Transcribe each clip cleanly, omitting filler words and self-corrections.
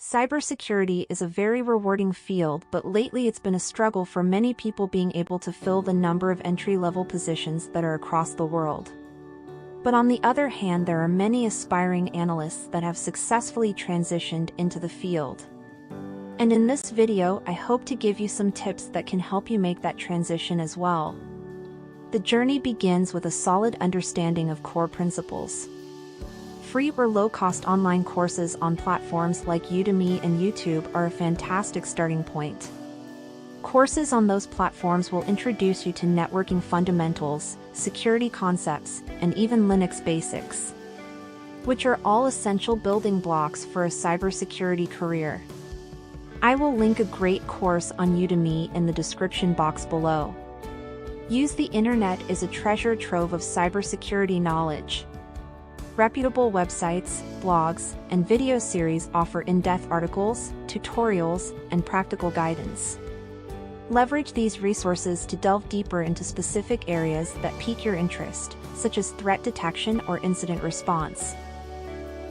Cybersecurity is a very rewarding field, but lately it's been a struggle for many people being able to fill the number of entry-level positions that are across the world. But on the other hand, there are many aspiring analysts that have successfully transitioned into the field. And in this video, I hope to give you some tips that can help you make that transition as well. The journey begins with a solid understanding of core principles. Free or low-cost online courses on platforms like Udemy and YouTube are a fantastic starting point. Courses on those platforms will introduce you to networking fundamentals, security concepts, and even Linux basics, which are all essential building blocks for a cybersecurity career. I will link a great course on Udemy in the description box below. Use the internet is a treasure trove of cybersecurity knowledge. Reputable websites, blogs, and video series offer in-depth articles, tutorials, and practical guidance. Leverage these resources to delve deeper into specific areas that pique your interest, such as threat detection or incident response.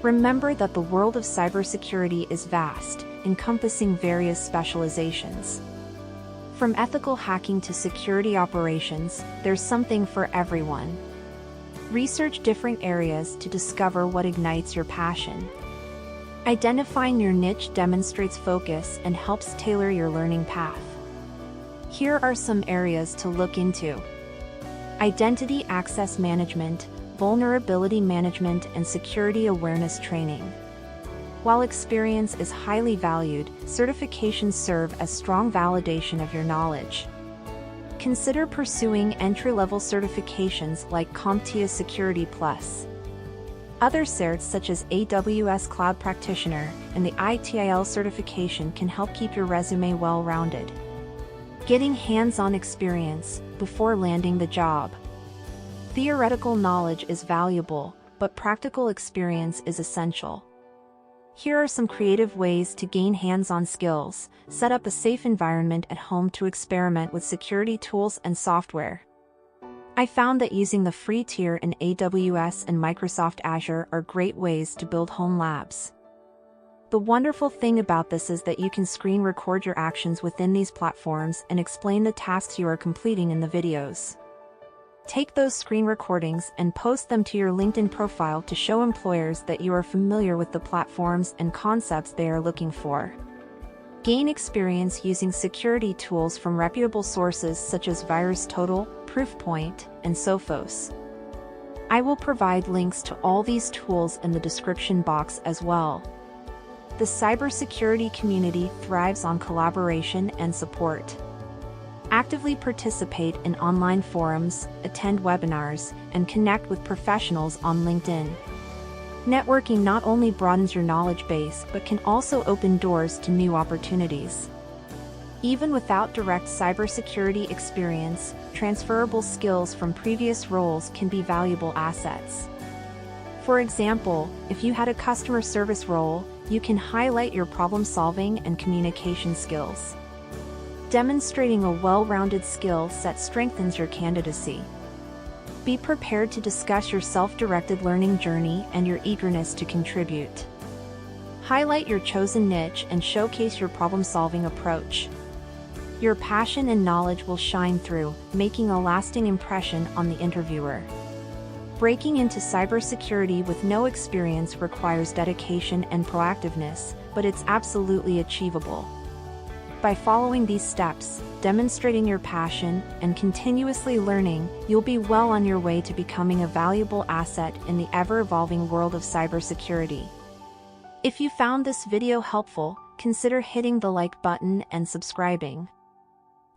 Remember that the world of cybersecurity is vast, encompassing various specializations. From ethical hacking to security operations, there's something for everyone. Research different areas to discover what ignites your passion. Identifying your niche demonstrates focus and helps tailor your learning path. Here are some areas to look into: identity access management, vulnerability management, and security awareness training. While experience is highly valued, certifications serve as strong validation of your knowledge. Consider pursuing entry-level certifications like CompTIA Security Plus. Other certs such as AWS Cloud Practitioner and the ITIL certification can help keep your resume well-rounded. Getting hands-on experience before landing the job. Theoretical knowledge is valuable, but practical experience is essential. Here are some creative ways to gain hands-on skills. Set up a safe environment at home to experiment with security tools and software. I found that using the free tier in AWS and Microsoft Azure are great ways to build home labs. The wonderful thing about this is that you can screen record your actions within these platforms and explain the tasks you are completing in the videos. Take those screen recordings and post them to your LinkedIn profile to show employers that you are familiar with the platforms and concepts they are looking for. Gain experience using security tools from reputable sources such as VirusTotal, Proofpoint, and Sophos. I will provide links to all these tools in the description box as well. The cybersecurity community thrives on collaboration and support. Actively participate in online forums, attend webinars, and connect with professionals on LinkedIn. Networking not only broadens your knowledge base but can also open doors to new opportunities. Even without direct cybersecurity experience, transferable skills from previous roles can be valuable assets. For example, if you had a customer service role, you can highlight your problem-solving and communication skills. Demonstrating a well-rounded skill set strengthens your candidacy. Be prepared to discuss your self-directed learning journey and your eagerness to contribute. Highlight your chosen niche and showcase your problem-solving approach. Your passion and knowledge will shine through, making a lasting impression on the interviewer. Breaking into cybersecurity with no experience requires dedication and proactiveness, but it's absolutely achievable. By following these steps, demonstrating your passion, and continuously learning, you'll be well on your way to becoming a valuable asset in the ever-evolving world of cybersecurity. If you found this video helpful, consider hitting the like button and subscribing.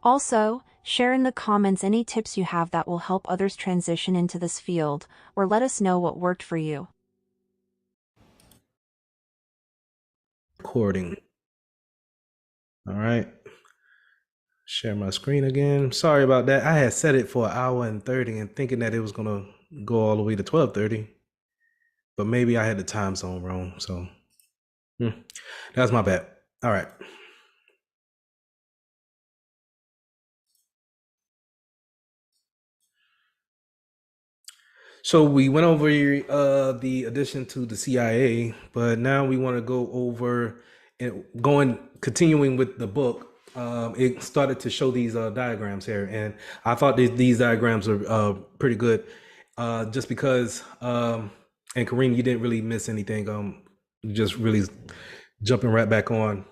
Also, share in the comments any tips you have that will help others transition into this field, or let us know what worked for you. Recording. All right. Share my screen again. Sorry about that. I had set it for 1 hour and 30 and thinking that it was going to go all the way to 12:30. But maybe I had the time zone wrong. So that's my bad. All right. So we went over the addition to the CIA, but now we want to go over continuing with the book, it started to show these diagrams here, and I thought these diagrams are pretty good, just because. And Kareem, you didn't really miss anything. Just really jumping right back on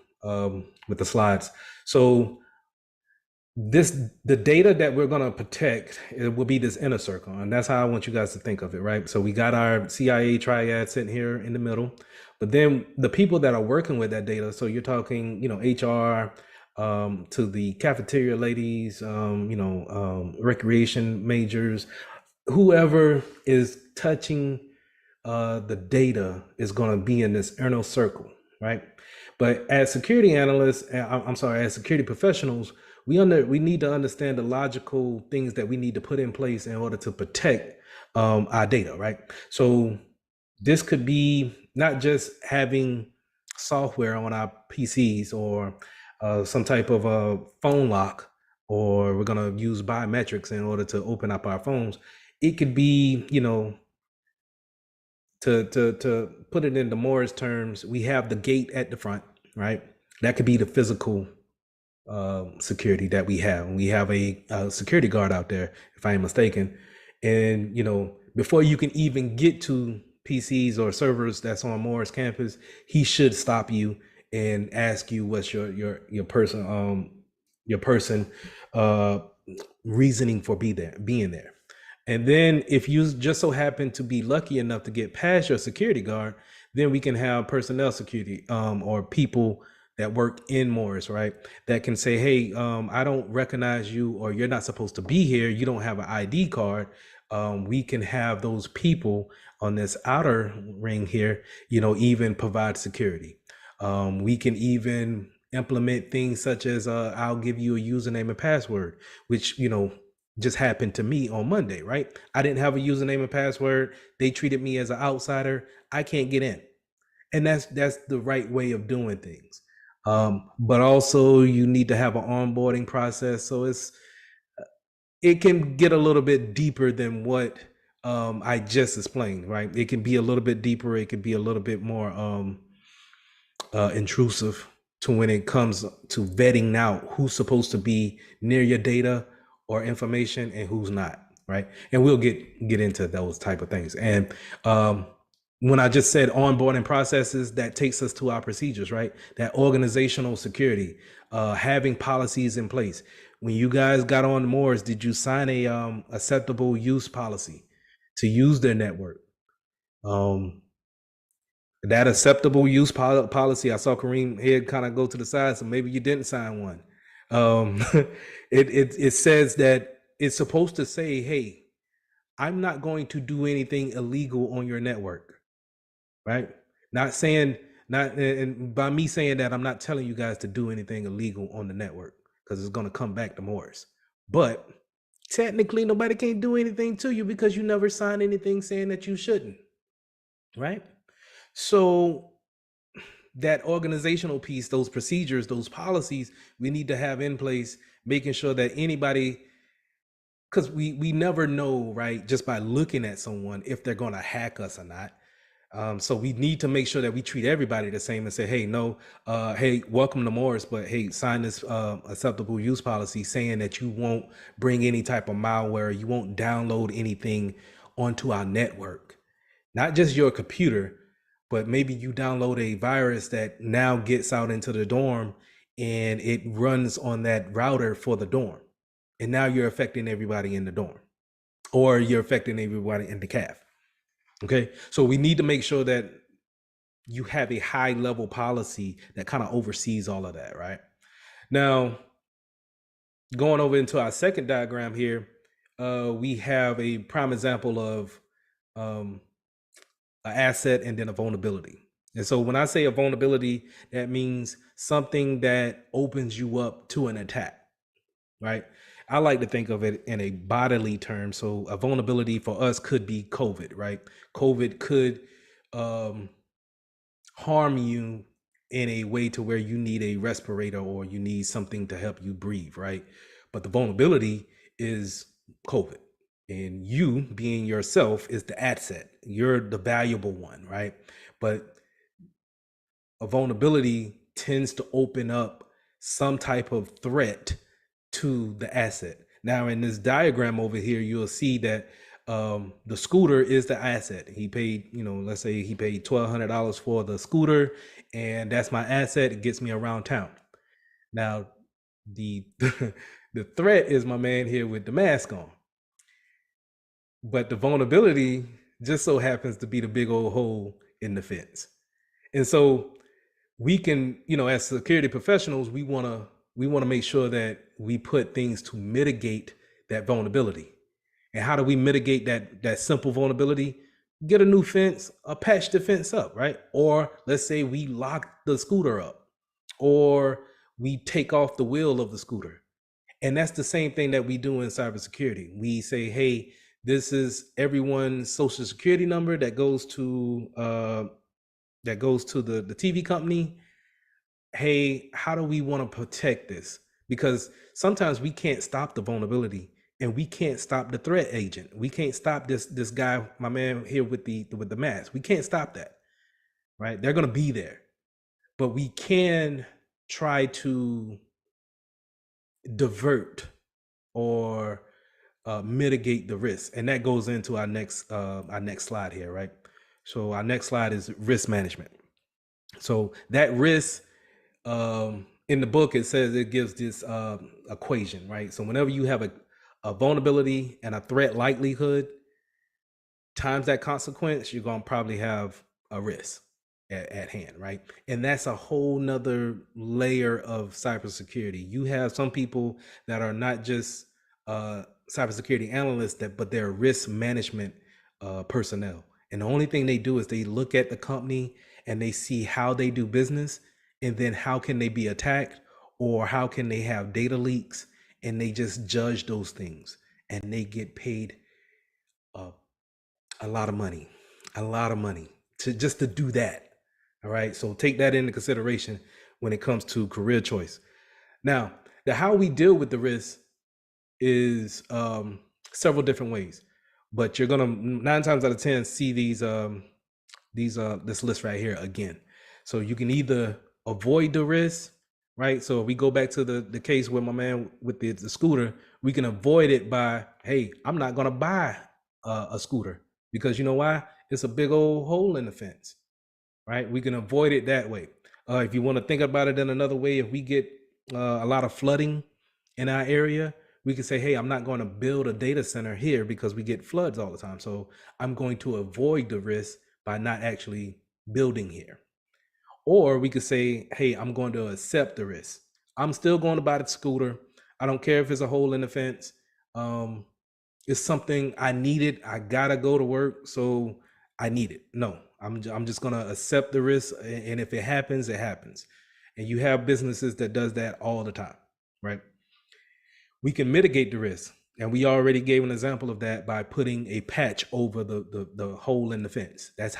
with the slides. So the data that we're going to protect, it will be this inner circle, and that's how I want you guys to think of it, right? So we got our CIA triad sitting here in the middle, but then the people that are working with that data, so you're talking, HR, to the cafeteria ladies, recreation majors, whoever is touching the data is going to be in this inner circle, right? But as security analysts, as security professionals, we need to understand the logical things that we need to put in place in order to protect our data, right? So this could be not just having software on our PCs or some type of a phone lock, or we're going to use biometrics in order to open up our phones. It could be, to put it into Moore's terms, we have the gate at the front, right? That could be the physical security that we have. We have a security guard out there, if I am mistaken. And, before you can even get to PCs or servers that's on Moore's campus, he should stop you and ask you what's your person reasoning for being there. And then if you just so happen to be lucky enough to get past your security guard, then we can have personnel security, or people that work in Morris, right? That can say, hey, I don't recognize you, or you're not supposed to be here. You don't have an ID card. We can have those people on this outer ring here, even provide security. We can even implement things such as I'll give you a username and password, which, just happened to me on Monday, right? I didn't have a username and password. They treated me as an outsider. I can't get in. And that's the right way of doing things. But also you need to have an onboarding process. So it can get a little bit deeper than what I just explained, right? It can be a little bit deeper. It could be a little bit more intrusive to when it comes to vetting out who's supposed to be near your data or information and who's not, right? And we'll get into those type of things. And when I just said onboarding processes, that takes us to our procedures, right? That organizational security, having policies in place. When you guys got on Moore's, did you sign a acceptable use policy to use their network? That acceptable use policy, I saw Kareem head kind of go to the side, so maybe you didn't sign one. It says that it's supposed to say, hey, I'm not going to do anything illegal on your network, right? Not saying, and by me saying that, I'm not telling you guys to do anything illegal on the network, because it's going to come back to Morris. But technically, nobody can do anything to you because you never signed anything saying that you shouldn't, right? So that organizational piece, those procedures, those policies, we need to have in place, making sure that anybody, because we never know, right, just by looking at someone, if they're going to hack us or not. So we need to make sure that we treat everybody the same and say, hey, no, hey, welcome to Morris, but hey, sign this acceptable use policy saying that you won't bring any type of malware, you won't download anything onto our network, not just your computer, but maybe you download a virus that now gets out into the dorm and it runs on that router for the dorm. And now you're affecting everybody in the dorm, or you're affecting everybody in the CAF. Okay. So we need to make sure that you have a high level policy that kind of oversees all of that, right? Now, going over into our second diagram here, we have a prime example of an asset and then a vulnerability. And so when I say a vulnerability, that means something that opens you up to an attack, right? I like to think of it in a bodily term. So a vulnerability for us could be COVID, right? COVID could harm you in a way to where you need a respirator or you need something to help you breathe, right? But the vulnerability is COVID. And you being yourself is the asset. You're the valuable one, right? But a vulnerability tends to open up some type of threat to the asset. Now, in this diagram over here, you'll see that the scooter is the asset. He paid, let's say he paid $1,200 for the scooter, and that's my asset. It gets me around town. Now, the the threat is my man here with the mask on, but the vulnerability just so happens to be the big old hole in the fence. And so we can, as security professionals, we want to make sure that we put things to mitigate that vulnerability. And how do we mitigate that simple vulnerability? Get a new fence, or patch the fence up, right? Or let's say we lock the scooter up, or we take off the wheel of the scooter. And that's the same thing that we do in cybersecurity. We say, hey, this is everyone's social security number that goes to the TV company. Hey, how do we want to protect this? Because sometimes we can't stop the vulnerability, and we can't stop the threat agent. We can't stop this guy, my man here with the mask. We can't stop that, right? They're going to be there, but we can try to divert or mitigate the risk, and that goes into our next slide here, right? So our next slide is risk management. So that risk, in the book, it says it gives this equation, right? So whenever you have a vulnerability and a threat likelihood times that consequence, you're going to probably have a risk at hand, right? And that's a whole nother layer of cybersecurity. You have some people that are not just cybersecurity analysts, but they're risk management personnel. And the only thing they do is they look at the company and they see how they do business, and then how can they be attacked, or how can they have data leaks, and they just judge those things, and they get paid a lot of money to do that. All right, so take that into consideration when it comes to career choice. Now, how we deal with the risk is several different ways, but you're gonna 9 times out of 10 see this list right here again. So you can either avoid the risk, right? So if we go back to the case with my man with the scooter, we can avoid it by, hey, I'm not gonna buy a scooter, because you know why? It's a big old hole in the fence, right? We can avoid it that way. If you want to think about it in another way, if we get a lot of flooding in our area, we can say, hey, I'm not going to build a data center here because we get floods all the time. So I'm going to avoid the risk by not actually building here. Or we could say, hey, I'm going to accept the risk. I'm still going to buy the scooter. I don't care if it's a hole in the fence. It's something I needed. I gotta go to work, so I need it. No, I'm just gonna accept the risk, and if it happens, it happens. And you have businesses that does that all the time, right? We can mitigate the risk, and we already gave an example of that by putting a patch over the hole in the fence. That's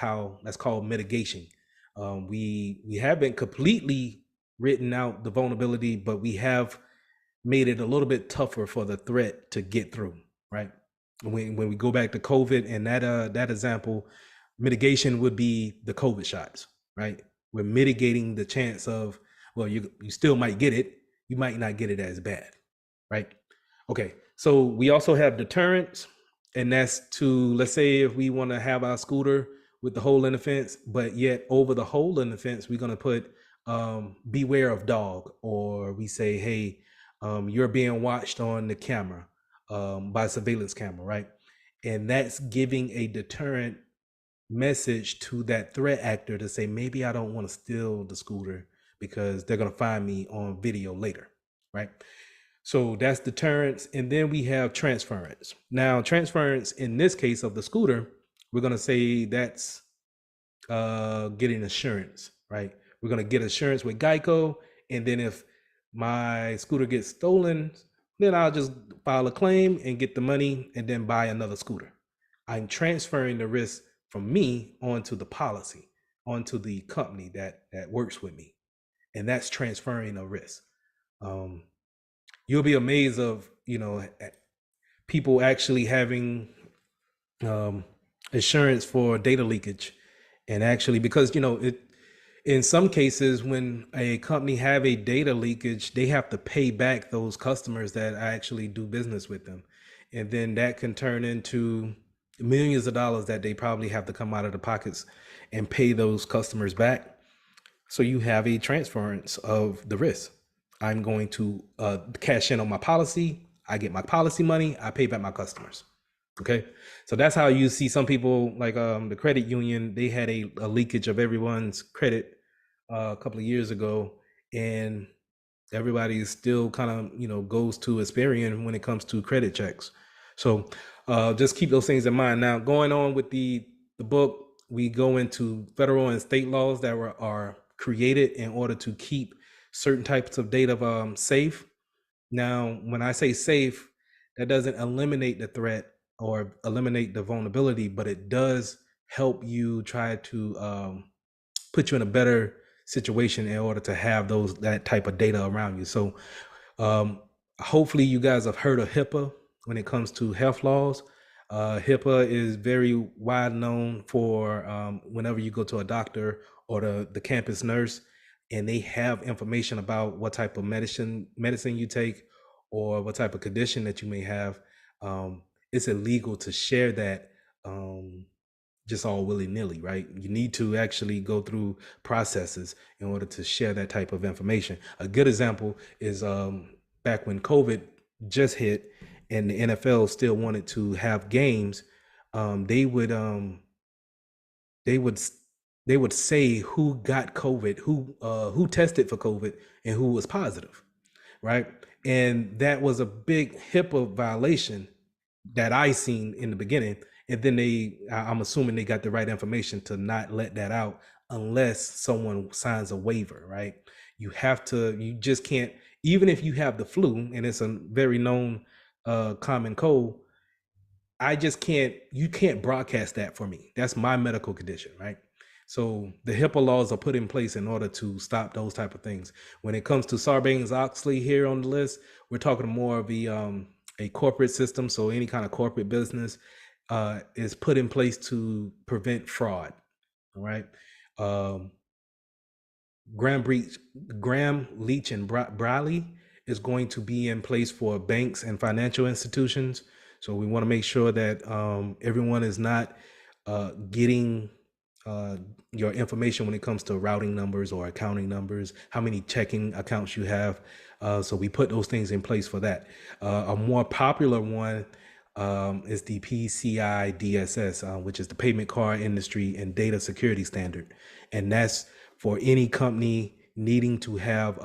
called mitigation. We haven't completely written out the vulnerability, but we have made it a little bit tougher for the threat to get through, right? When we go back to COVID and that example, mitigation would be the COVID shots, right? We're mitigating the chance of, well, you still might get it, you might not get it as bad, right? Okay, so we also have deterrence, and that's to, let's say if we want to have our scooter with the hole in the fence, but yet over the hole in the fence, we're going to put beware of dog, or we say, hey, you're being watched on the camera by surveillance camera, right? And that's giving a deterrent message to that threat actor to say, maybe I don't want to steal the scooter because they're going to find me on video later, right? So that's deterrence. And then we have transference. Now, transference in this case of the scooter, we're going to say that's getting assurance, right? We're going to get assurance with Geico. And then if my scooter gets stolen, then I'll just file a claim and get the money and then buy another scooter. I'm transferring the risk from me onto the policy, onto the company that works with me. And that's transferring a risk. You'll be amazed of, people actually having insurance for data leakage. And actually, because, In some cases, when a company have a data leakage, they have to pay back those customers that actually do business with them. And then that can turn into millions of dollars that they probably have to come out of the pockets and pay those customers back. So you have a transference of the risk. I'm going to cash in on my policy. I get my policy money. I pay back my customers. Okay, so that's how you see some people like the credit union. They had a leakage of everyone's credit a couple of years ago, and everybody is still kind of goes to Experian when it comes to credit checks. So just keep those things in mind. Now, going on with the book, we go into federal and state laws that are created in order to keep certain types of data safe. Now, when I say safe, that doesn't eliminate the threat or eliminate the vulnerability, but it does help you try to put you in a better situation in order to have that type of data around you. So um, hopefully you guys have heard of HIPAA when it comes to health laws. HIPAA is very wide known for whenever you go to a doctor or the campus nurse, and they have information about what type of medicine you take or what type of condition that you may have. It's illegal to share that just all willy-nilly, right? You need to actually go through processes in order to share that type of information. A good example is back when COVID just hit and the NFL still wanted to have games. They would they would they would say who got COVID, who tested for COVID, and who was positive, right? And that was a big HIPAA violation that I seen in the beginning. And then I'm assuming they got the right information to not let that out unless someone signs a waiver, right? You just can't, even if you have the flu and it's a very known common cold, you can't broadcast that for me. That's my medical condition, right? So the HIPAA laws are put in place in order to stop those type of things. When it comes to Sarbanes-Oxley here on the list, we're talking more of a corporate system. So any kind of corporate business is put in place to prevent fraud. All right. Um, Graham, Leach, and Briley is going to be in place for banks and financial institutions. So we want to make sure that everyone is not getting your information when it comes to routing numbers or accounting numbers, how many checking accounts you have. So we put those things in place for that. A more popular one is the PCI DSS, which is the Payment Card Industry and Data Security Standard. And that's for any company needing to have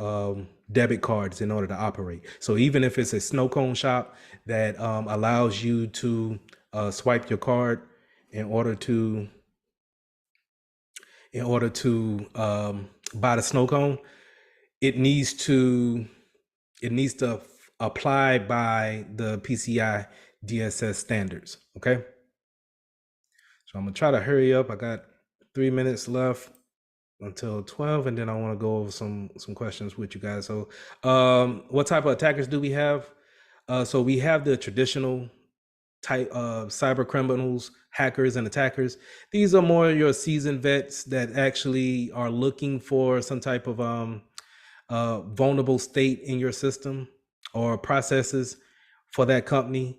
debit cards in order to operate. So even if it's a snow cone shop that allows you to swipe your card in order to buy the snow cone, it needs to apply by the PCI DSS standards. Okay. So I'm gonna try to hurry up. I got 3 minutes left until 12, and then I want to go over some questions with you guys. So what type of attackers do we have? So we have the traditional type of cyber criminals, hackers, and attackers. These are more your seasoned vets that actually are looking for some type of vulnerable state in your system or processes for that company.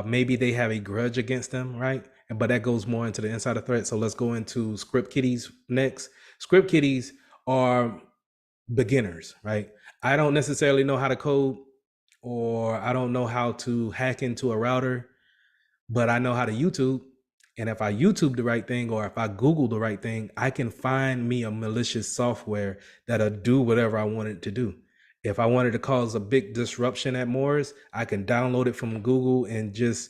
Maybe they have a grudge against them, right? But that goes more into the insider threat. So let's go into script kiddies next. Script kiddies are beginners, right? I don't necessarily know how to code, or I don't know how to hack into a router, but I know how to YouTube. And if I YouTube the right thing, or if I Google the right thing, I can find me a malicious software that'll do whatever I want it to do. If I wanted to cause a big disruption at Moore's, I can download it from Google and just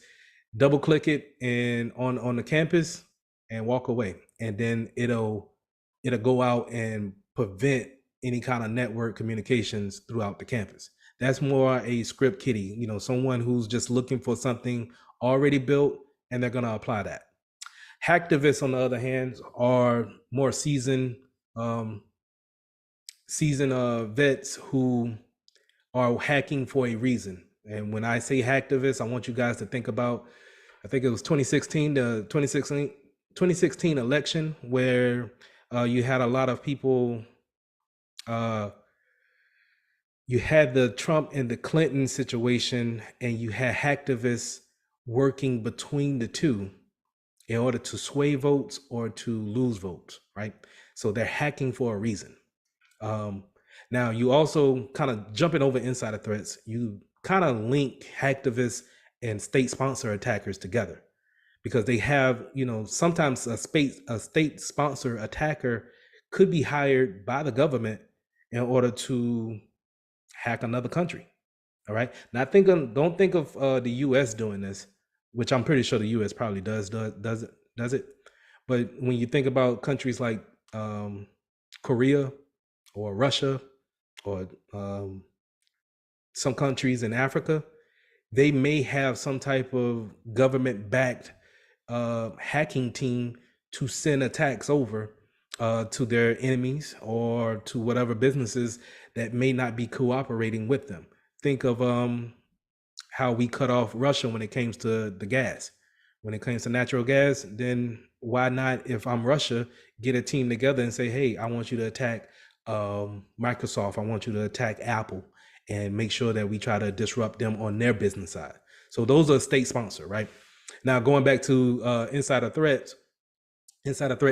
double click it and on the campus and walk away. And then it'll go out and prevent any kind of network communications throughout the campus. That's more a script kiddie, someone who's just looking for something already built and they're going to apply that. Hacktivists, on the other hand, are more seasoned vets who are hacking for a reason. And when I say hacktivists, I want you guys to think about, I think it was 2016 election, where you had a lot of people. Uh, you had the Trump and the Clinton situation, and you had hacktivists working between the two in order to sway votes or to lose votes, right? So they're hacking for a reason. Um, Now, you also kind of jumping over insider threats, you kind of link hacktivists and state sponsor attackers together because they have, sometimes a state sponsor attacker could be hired by the government in order to hack another country. All right. Now, don't think of the U.S. doing this, which I'm pretty sure the U.S. probably does it. But when you think about countries like Korea or Russia or some countries in Africa, they may have some type of government-backed hacking team to send attacks over to their enemies or to whatever businesses that may not be cooperating with them. Think of how we cut off Russia when it comes to the gas. When it comes to natural gas, then why not, if I'm Russia, get a team together and say, hey, I want you to attack Microsoft, I want you to attack Apple, and make sure that we try to disrupt them on their business side. So those are state sponsored, right? Now, going back to insider threats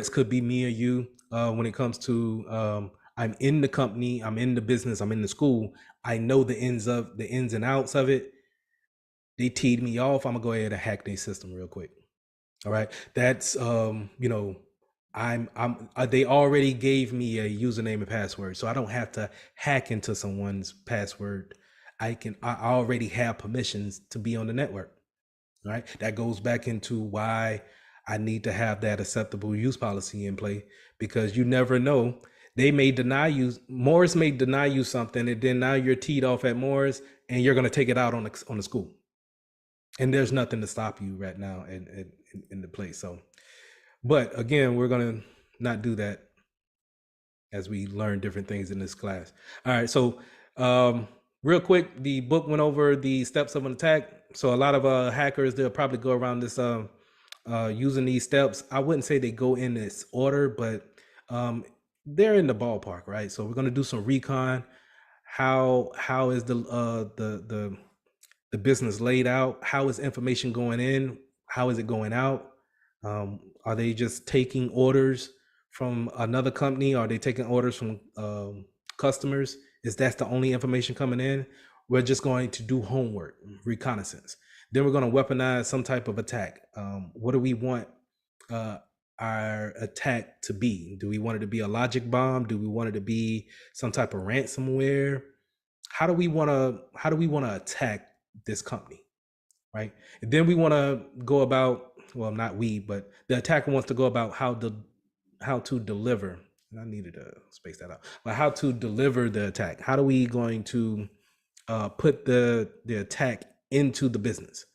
could be me or you when it comes to I'm in the company, I'm in the business, I'm in the school. I know the ins and outs of it. They teed me off. I'm gonna go ahead and hack their system real quick. All right. That's they already gave me a username and password, so I don't have to hack into someone's password. I already have permissions to be on the network. Right. That goes back into why I need to have that acceptable use policy in play, because you never know. They may deny you, Morris may deny you something, and then now you're teed off at Morris and you're gonna take it out on the school. And there's nothing to stop you right now in the place. So, but again, we're gonna not do that as we learn different things in this class. All right, so real quick, the book went over the steps of an attack. So a lot of hackers, they'll probably go around this using these steps. I wouldn't say they go in this order, but they're in the ballpark, right? So we're gonna do some recon. How is the business laid out? How is information going in? How is it going out? Are they just taking orders from another company? Are they taking orders from customers? Is that the only information coming in? We're just going to do homework, reconnaissance. Then we're going to weaponize some type of attack. What do we want our attack to be? Do we want it to be a logic bomb? Do we want it to be some type of ransomware? How do we want to attack this company, right? And then we want to go about, well, not we, but the attacker wants to go about how to deliver. And I needed to space that out. But how to deliver the attack? How are we going to put the attack into the business?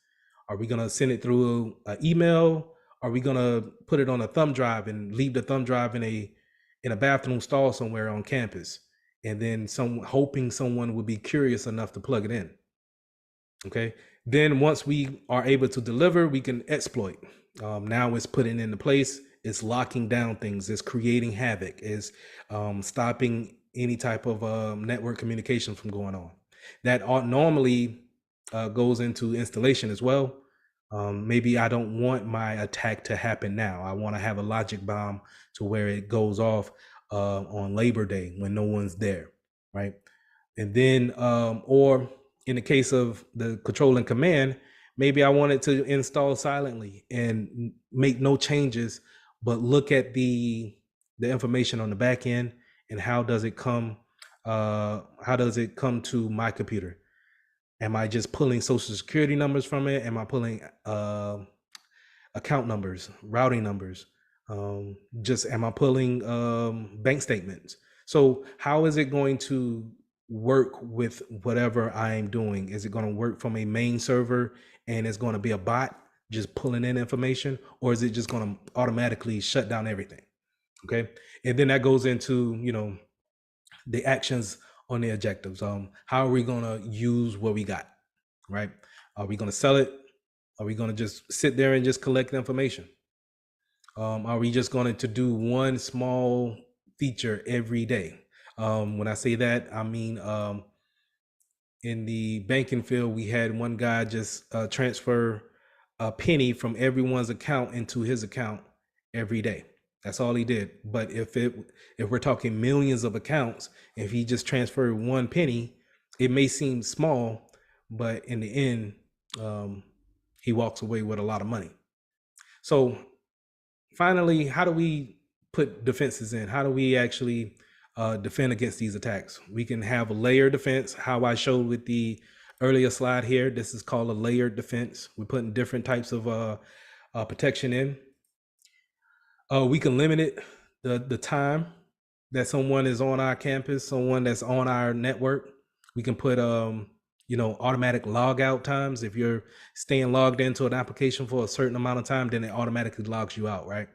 Are we going to send it through an email? Are we going to put it on a thumb drive and leave the thumb drive in a bathroom stall somewhere on campus, and then hoping someone would be curious enough to plug it in? Okay. Then once we are able to deliver, we can exploit. Now it's putting into place. It's locking down things. It's creating havoc. It's stopping any type of network communication from going on. That normally goes into installation as well. Maybe I don't want my attack to happen now. I want to have a logic bomb to where it goes off on Labor Day when no one's there, right? And then, or in the case of the control and command, maybe I want it to install silently and make no changes, but look at the information on the back end and how does it come to my computer? Am I just pulling social security numbers from it? Am I pulling account numbers, routing numbers? Just am I pulling bank statements? So how is it going to work with whatever I'm doing? Is it going to work from a main server and it's going to be a bot just pulling in information, or is it just going to automatically shut down everything? Okay. And then that goes into, the actions on the objectives. How are we going to use what we got, right? Are we going to sell it? Are we going to just sit there and just collect the information? Are we just going to do one small feature every day? When I say that, I mean, in the banking field, we had one guy just transfer a penny from everyone's account into his account every day. That's all he did. But if we're talking millions of accounts, if he just transferred one penny, it may seem small, but in the end, he walks away with a lot of money. So finally, how do we put defenses in? How do we actually defend against these attacks? We can have a layered defense, how I showed with the earlier slide here. This is called a layered defense. We're putting different types of protection in. We can limit it, the time that someone is on our campus, someone that's on our network. We can put automatic log out times. If you're staying logged into an application for a certain amount of time, then it automatically logs you out, right?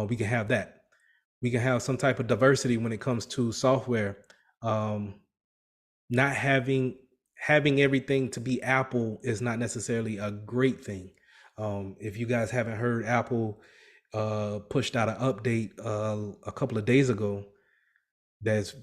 We can have that. We can have some type of diversity when it comes to software. Not having everything to be Apple is not necessarily a great thing. If you guys haven't heard, Apple pushed out an update a couple of days ago that's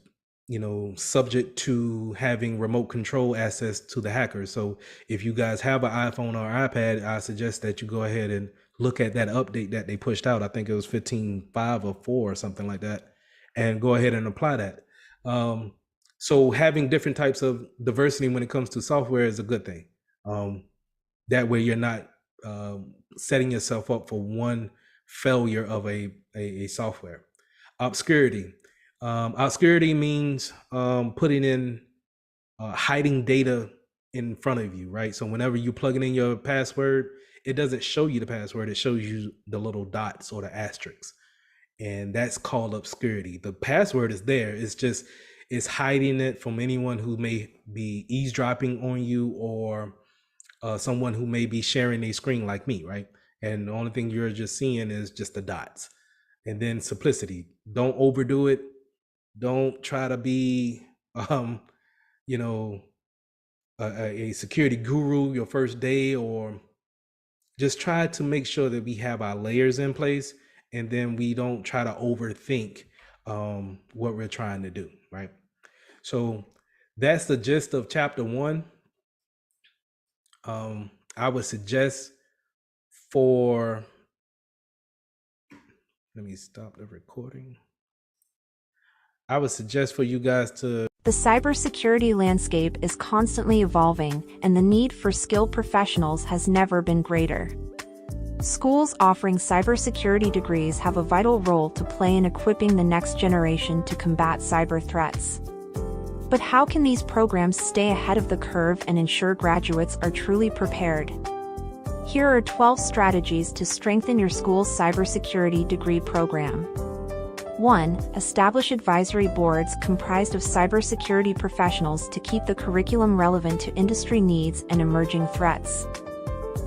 subject to having remote control access to the hackers. So if you guys have an iPhone or iPad, I suggest that you go ahead and look at that update that they pushed out. I think it was 15.5 or 4 or something like that, and go ahead and apply that. So having different types of diversity when it comes to software is a good thing. That way you're not setting yourself up for one failure of a software. Obscurity. Obscurity means putting in hiding data in front of you, right? So whenever you plug in your password, it doesn't show you the password, it shows you the little dots or the asterisks. And that's called obscurity. The password is there, it's hiding it from anyone who may be eavesdropping on you, or someone who may be sharing a screen like me, right? And the only thing you're just seeing is just the dots. And then simplicity. Don't overdo it. Don't try to be, a security guru your first day, or just try to make sure that we have our layers in place, and then we don't try to overthink what we're trying to do, right? So that's the gist of chapter 1. I would suggest let me stop the recording. I would suggest for you guys to... The cybersecurity landscape is constantly evolving, and the need for skilled professionals has never been greater. Schools offering cybersecurity degrees have a vital role to play in equipping the next generation to combat cyber threats. But how can these programs stay ahead of the curve and ensure graduates are truly prepared? Here are 12 strategies to strengthen your school's cybersecurity degree program. 1. Establish advisory boards comprised of cybersecurity professionals to keep the curriculum relevant to industry needs and emerging threats.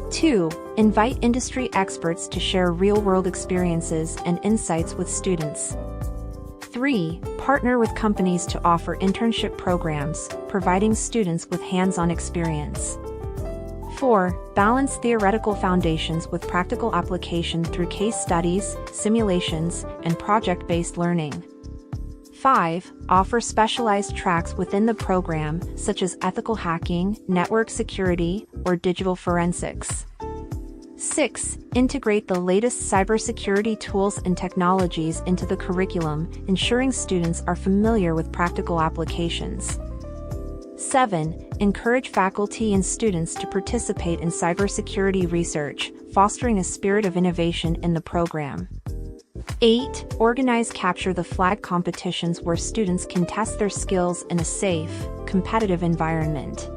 2. Invite industry experts to share real-world experiences and insights with students. 3. Partner with companies to offer internship programs, providing students with hands-on experience. 4. Balance theoretical foundations with practical application through case studies, simulations, and project-based learning. 5. Offer specialized tracks within the program, such as ethical hacking, network security, or digital forensics. 6. Integrate the latest cybersecurity tools and technologies into the curriculum, ensuring students are familiar with practical applications. 7. Encourage faculty and students to participate in cybersecurity research, fostering a spirit of innovation in the program. 8. Organize Capture the Flag competitions where students can test their skills in a safe, competitive environment.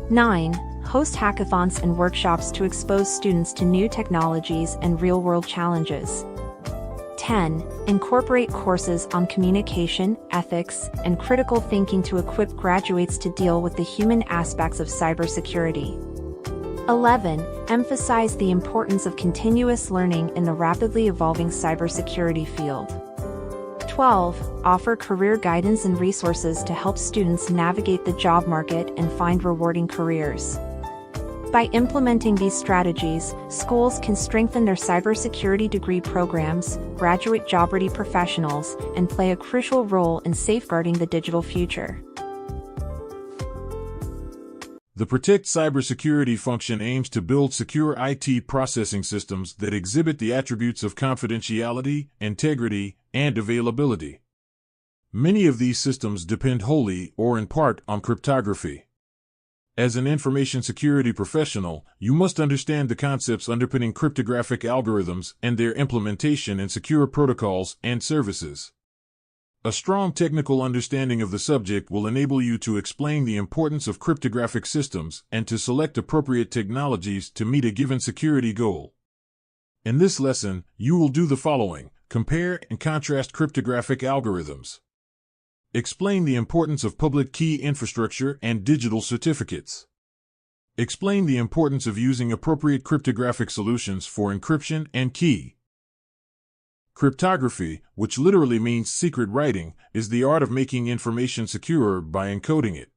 9. Host hackathons and workshops to expose students to new technologies and real-world challenges. 10. Incorporate courses on communication, ethics, and critical thinking to equip graduates to deal with the human aspects of cybersecurity. 11. Emphasize the importance of continuous learning in the rapidly evolving cybersecurity field. 12. Offer career guidance and resources to help students navigate the job market and find rewarding careers. By implementing these strategies, schools can strengthen their cybersecurity degree programs, graduate job-ready professionals, and play a crucial role in safeguarding the digital future. The Protect Cybersecurity function aims to build secure IT processing systems that exhibit the attributes of confidentiality, integrity, and availability. Many of these systems depend wholly or in part on cryptography. As an information security professional, you must understand the concepts underpinning cryptographic algorithms and their implementation in secure protocols and services. A strong technical understanding of the subject will enable you to explain the importance of cryptographic systems and to select appropriate technologies to meet a given security goal. In this lesson, you will do the following: compare and contrast cryptographic algorithms. Explain the importance of public key infrastructure and digital certificates. Explain the importance of using appropriate cryptographic solutions for encryption and key. Cryptography, which literally means secret writing, is the art of making information secure by encoding it.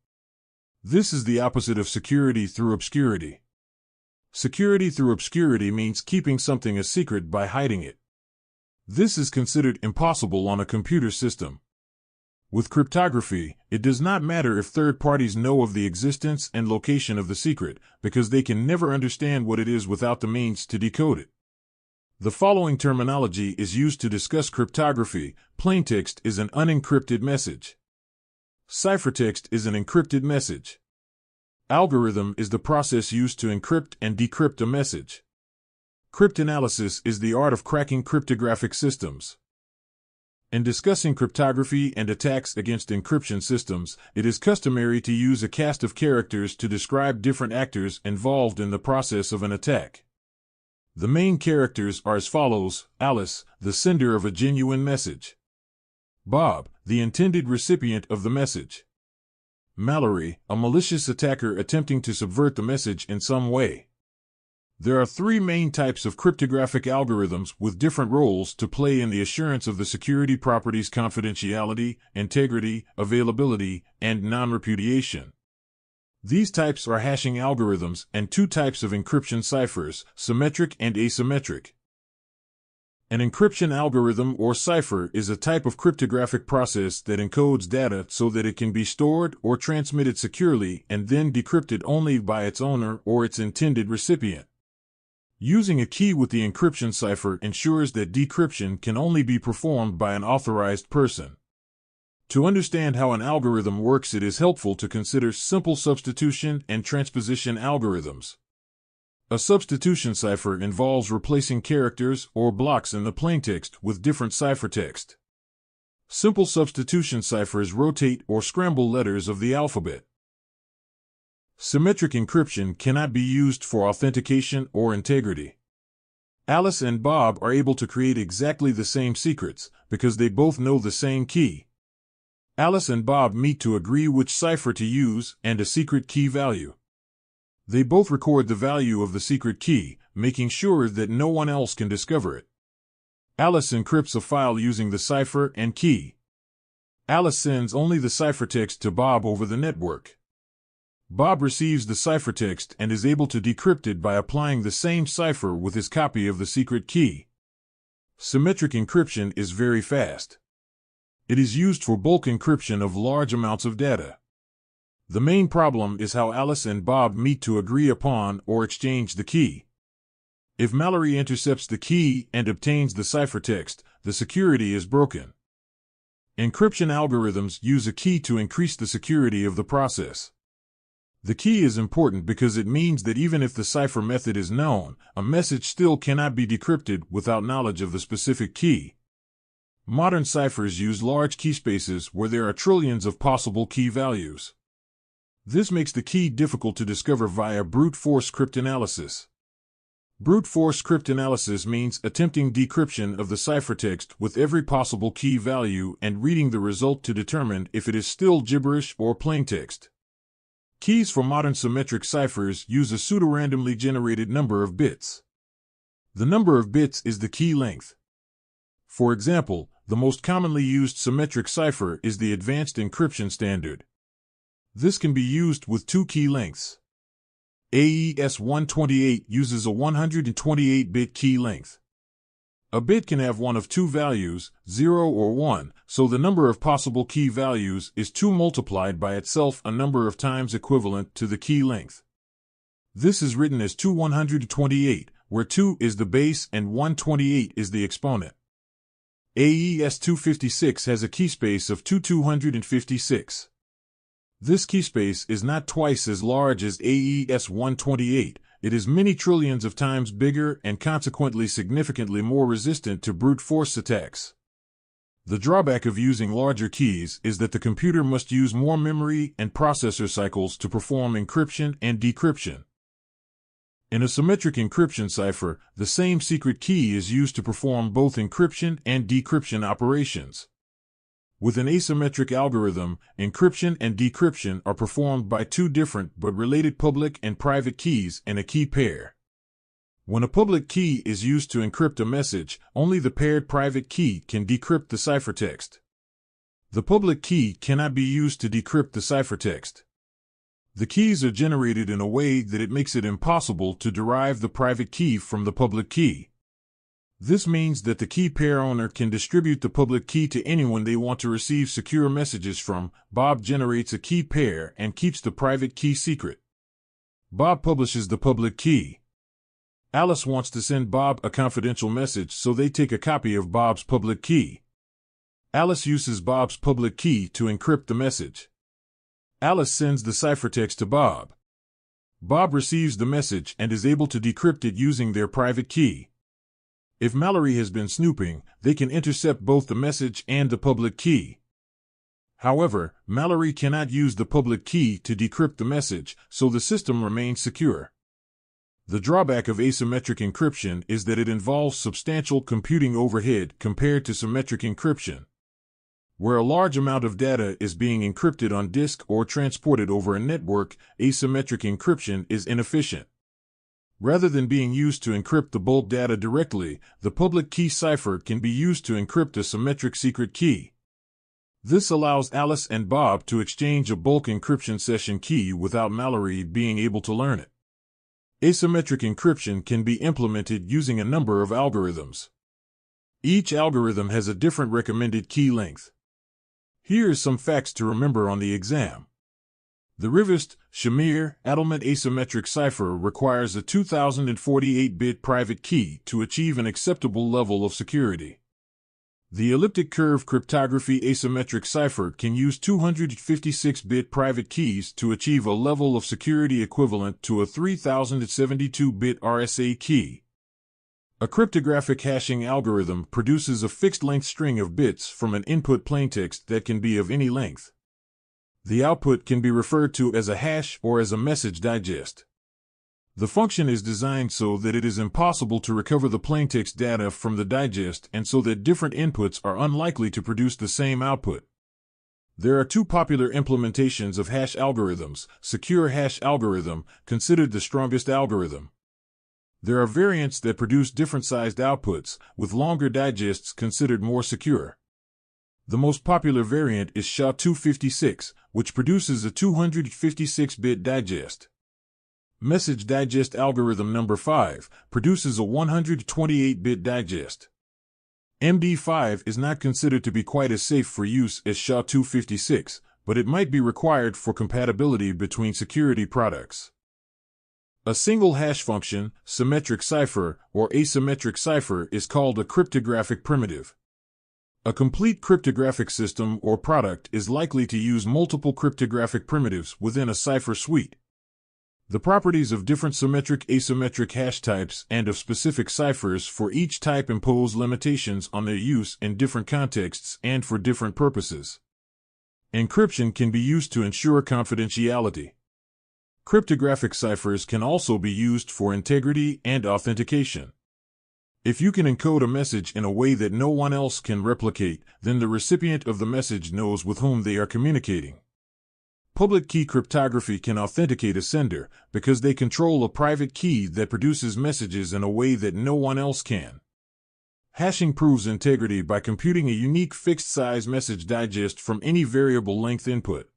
This is the opposite of security through obscurity. Security through obscurity means keeping something a secret by hiding it. This is considered impossible on a computer system. With cryptography, it does not matter if third parties know of the existence and location of the secret, because they can never understand what it is without the means to decode it. The following terminology is used to discuss cryptography. Plaintext is an unencrypted message. Ciphertext is an encrypted message. Algorithm is the process used to encrypt and decrypt a message. Cryptanalysis is the art of cracking cryptographic systems. In discussing cryptography and attacks against encryption systems, it is customary to use a cast of characters to describe different actors involved in the process of an attack. The main characters are as follows: Alice, the sender of a genuine message. Bob, the intended recipient of the message. Mallory, a malicious attacker attempting to subvert the message in some way. There are three main types of cryptographic algorithms with different roles to play in the assurance of the security properties confidentiality, integrity, availability, and non-repudiation. These types are hashing algorithms and two types of encryption ciphers, symmetric and asymmetric. An encryption algorithm or cipher is a type of cryptographic process that encodes data so that it can be stored or transmitted securely and then decrypted only by its owner or its intended recipient. Using a key with the encryption cipher ensures that decryption can only be performed by an authorized person. To understand how an algorithm works, it is helpful to consider simple substitution and transposition algorithms. A substitution cipher involves replacing characters or blocks in the plaintext with different ciphertext. Simple substitution ciphers rotate or scramble letters of the alphabet. Symmetric encryption cannot be used for authentication or integrity. Alice and Bob are able to create exactly the same secrets because they both know the same key. Alice and Bob meet to agree which cipher to use and a secret key value. They both record the value of the secret key, making sure that no one else can discover it. Alice encrypts a file using the cipher and key. Alice sends only the ciphertext to Bob over the network. Bob receives the ciphertext and is able to decrypt it by applying the same cipher with his copy of the secret key. Symmetric encryption is very fast. It is used for bulk encryption of large amounts of data. The main problem is how Alice and Bob meet to agree upon or exchange the key. If Mallory intercepts the key and obtains the ciphertext, the security is broken. Encryption algorithms use a key to increase the security of the process. The key is important because it means that even if the cipher method is known, a message still cannot be decrypted without knowledge of the specific key. Modern ciphers use large key spaces where there are trillions of possible key values. This makes the key difficult to discover via brute force cryptanalysis. Brute force cryptanalysis means attempting decryption of the ciphertext with every possible key value and reading the result to determine if it is still gibberish or plaintext. Keys for modern symmetric ciphers use a pseudo-randomly generated number of bits. The number of bits is the key length. For example, the most commonly used symmetric cipher is the Advanced Encryption Standard. This can be used with two key lengths. AES-128 uses a 128-bit key length. A bit can have one of two values, 0 or 1, so the number of possible key values is 2 multiplied by itself a number of times equivalent to the key length. This is written as 228, where 2 is the base and 128 is the exponent. AES-256 has a key space of 256. This key space is not twice as large as AES-128. It is many trillions of times bigger and consequently significantly more resistant to brute force attacks. The drawback of using larger keys is that the computer must use more memory and processor cycles to perform encryption and decryption. In a symmetric encryption cipher, the same secret key is used to perform both encryption and decryption operations. With an asymmetric algorithm, encryption and decryption are performed by two different but related public and private keys in a key pair. When a public key is used to encrypt a message, only the paired private key can decrypt the ciphertext. The public key cannot be used to decrypt the ciphertext. The keys are generated in a way that it makes it impossible to derive the private key from the public key. This means that the key pair owner can distribute the public key to anyone they want to receive secure messages from. Bob generates a key pair and keeps the private key secret. Bob publishes the public key. Alice wants to send Bob a confidential message, so they take a copy of Bob's public key. Alice uses Bob's public key to encrypt the message. Alice sends the ciphertext to Bob. Bob receives the message and is able to decrypt it using their private key. If Mallory has been snooping, they can intercept both the message and the public key. However, Mallory cannot use the public key to decrypt the message, so the system remains secure. The drawback of asymmetric encryption is that it involves substantial computing overhead compared to symmetric encryption. Where a large amount of data is being encrypted on disk or transported over a network, asymmetric encryption is inefficient. Rather than being used to encrypt the bulk data directly, the public key cipher can be used to encrypt a symmetric secret key. This allows Alice and Bob to exchange a bulk encryption session key without Mallory being able to learn it. Asymmetric encryption can be implemented using a number of algorithms. Each algorithm has a different recommended key length. Here are some facts to remember on the exam. The Rivest-Shamir Adelman asymmetric cipher requires a 2048-bit private key to achieve an acceptable level of security. The elliptic curve cryptography asymmetric cipher can use 256-bit private keys to achieve a level of security equivalent to a 3072-bit RSA key. A cryptographic hashing algorithm produces a fixed-length string of bits from an input plaintext that can be of any length. The output can be referred to as a hash or as a message digest. The function is designed so that it is impossible to recover the plaintext data from the digest and so that different inputs are unlikely to produce the same output. There are two popular implementations of hash algorithms. Secure hash algorithm, considered the strongest algorithm. There are variants that produce different sized outputs, with longer digests considered more secure. The most popular variant is SHA-256, which produces a 256-bit digest. Message digest algorithm number 5 produces a 128-bit digest. MD5 is not considered to be quite as safe for use as SHA-256, but it might be required for compatibility between security products. A single hash function, symmetric cipher, or asymmetric cipher is called a cryptographic primitive. A complete cryptographic system or product is likely to use multiple cryptographic primitives within a cipher suite. The properties of different symmetric asymmetric hash types and of specific ciphers for each type impose limitations on their use in different contexts and for different purposes. Encryption can be used to ensure confidentiality. Cryptographic ciphers can also be used for integrity and authentication. If you can encode a message in a way that no one else can replicate, then the recipient of the message knows with whom they are communicating. Public key cryptography can authenticate a sender because they control a private key that produces messages in a way that no one else can. Hashing proves integrity by computing a unique fixed-size message digest from any variable length input.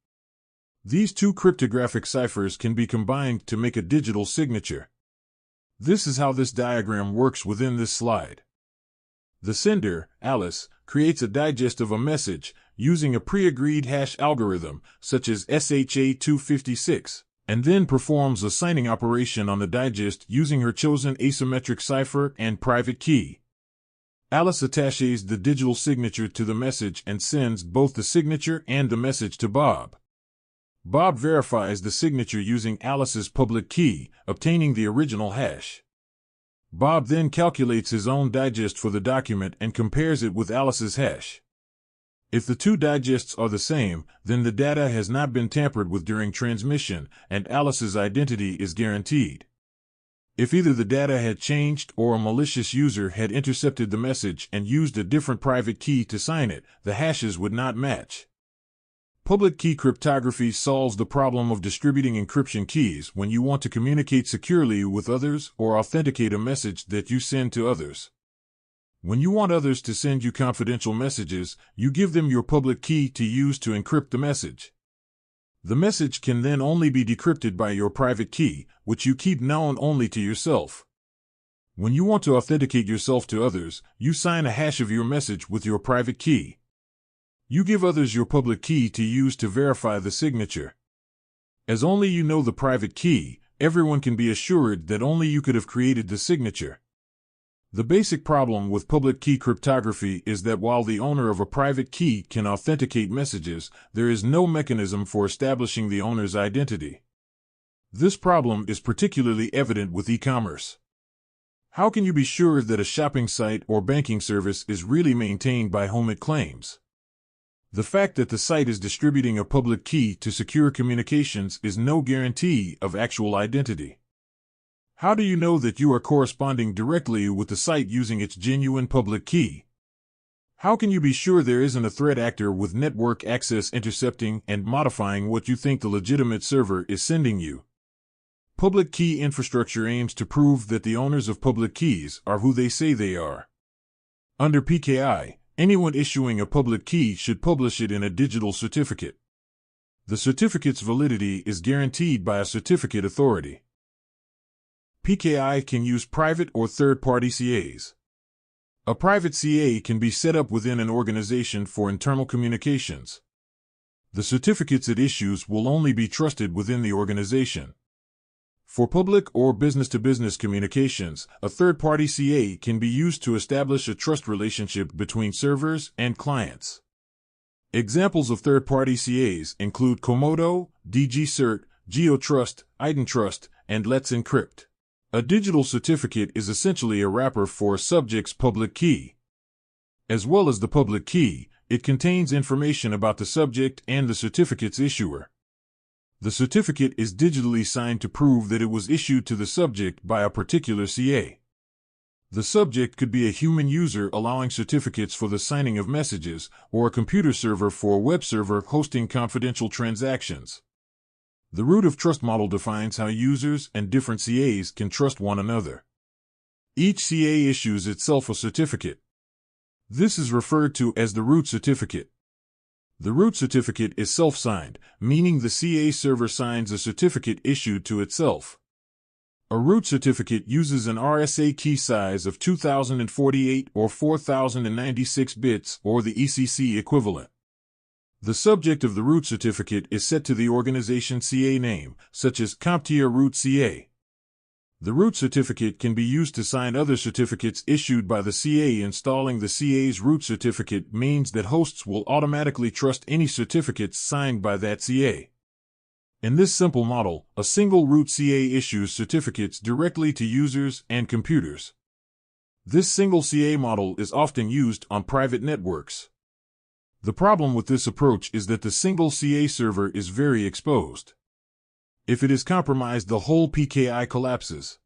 These two cryptographic ciphers can be combined to make a digital signature. This is how this diagram works within this slide. The sender, Alice, creates a digest of a message using a pre-agreed hash algorithm, such as SHA-256, and then performs a signing operation on the digest using her chosen asymmetric cipher and private key. Alice attaches the digital signature to the message and sends both the signature and the message to Bob. Bob verifies the signature using Alice's public key, obtaining the original hash. Bob then calculates his own digest for the document and compares it with Alice's hash. If the two digests are the same, then the data has not been tampered with during transmission, and Alice's identity is guaranteed. If either the data had changed or a malicious user had intercepted the message and used a different private key to sign it, the hashes would not match. Public key cryptography solves the problem of distributing encryption keys when you want to communicate securely with others or authenticate a message that you send to others. When you want others to send you confidential messages, you give them your public key to use to encrypt the message. The message can then only be decrypted by your private key, which you keep known only to yourself. When you want to authenticate yourself to others, you sign a hash of your message with your private key. You give others your public key to use to verify the signature. As only you know the private key, everyone can be assured that only you could have created the signature. The basic problem with public key cryptography is that while the owner of a private key can authenticate messages, there is no mechanism for establishing the owner's identity. This problem is particularly evident with e-commerce. How can you be sure that a shopping site or banking service is really maintained by whom it claims? The fact that the site is distributing a public key to secure communications is no guarantee of actual identity. How do you know that you are corresponding directly with the site using its genuine public key? How can you be sure there isn't a threat actor with network access intercepting and modifying what you think the legitimate server is sending you? Public key infrastructure aims to prove that the owners of public keys are who they say they are. Under PKI, anyone issuing a public key should publish it in a digital certificate. The certificate's validity is guaranteed by a certificate authority. PKI can use private or third-party CAs. A private CA can be set up within an organization for internal communications. The certificates it issues will only be trusted within the organization. For public or business-to-business communications, a third-party CA can be used to establish a trust relationship between servers and clients. Examples of third-party CAs include Komodo, DigiCert, GeoTrust, IdenTrust, and Let's Encrypt. A digital certificate is essentially a wrapper for a subject's public key. As well as the public key, it contains information about the subject and the certificate's issuer. The certificate is digitally signed to prove that it was issued to the subject by a particular CA. The subject could be a human user allowing certificates for the signing of messages, or a computer server for a web server hosting confidential transactions. The root of trust model defines how users and different CAs can trust one another. Each CA issues itself a certificate. This is referred to as the root certificate. The root certificate is self-signed, meaning the CA server signs a certificate issued to itself. A root certificate uses an RSA key size of 2048 or 4096 bits or the ECC equivalent. The subject of the root certificate is set to the organization CA name, such as CompTIA root CA. The root certificate can be used to sign other certificates issued by the CA. Installing the CA's root certificate means that hosts will automatically trust any certificates signed by that CA. In this simple model, a single root CA issues certificates directly to users and computers. This single CA model is often used on private networks. The problem with this approach is that the single CA server is very exposed. If it is compromised, the whole PKI collapses.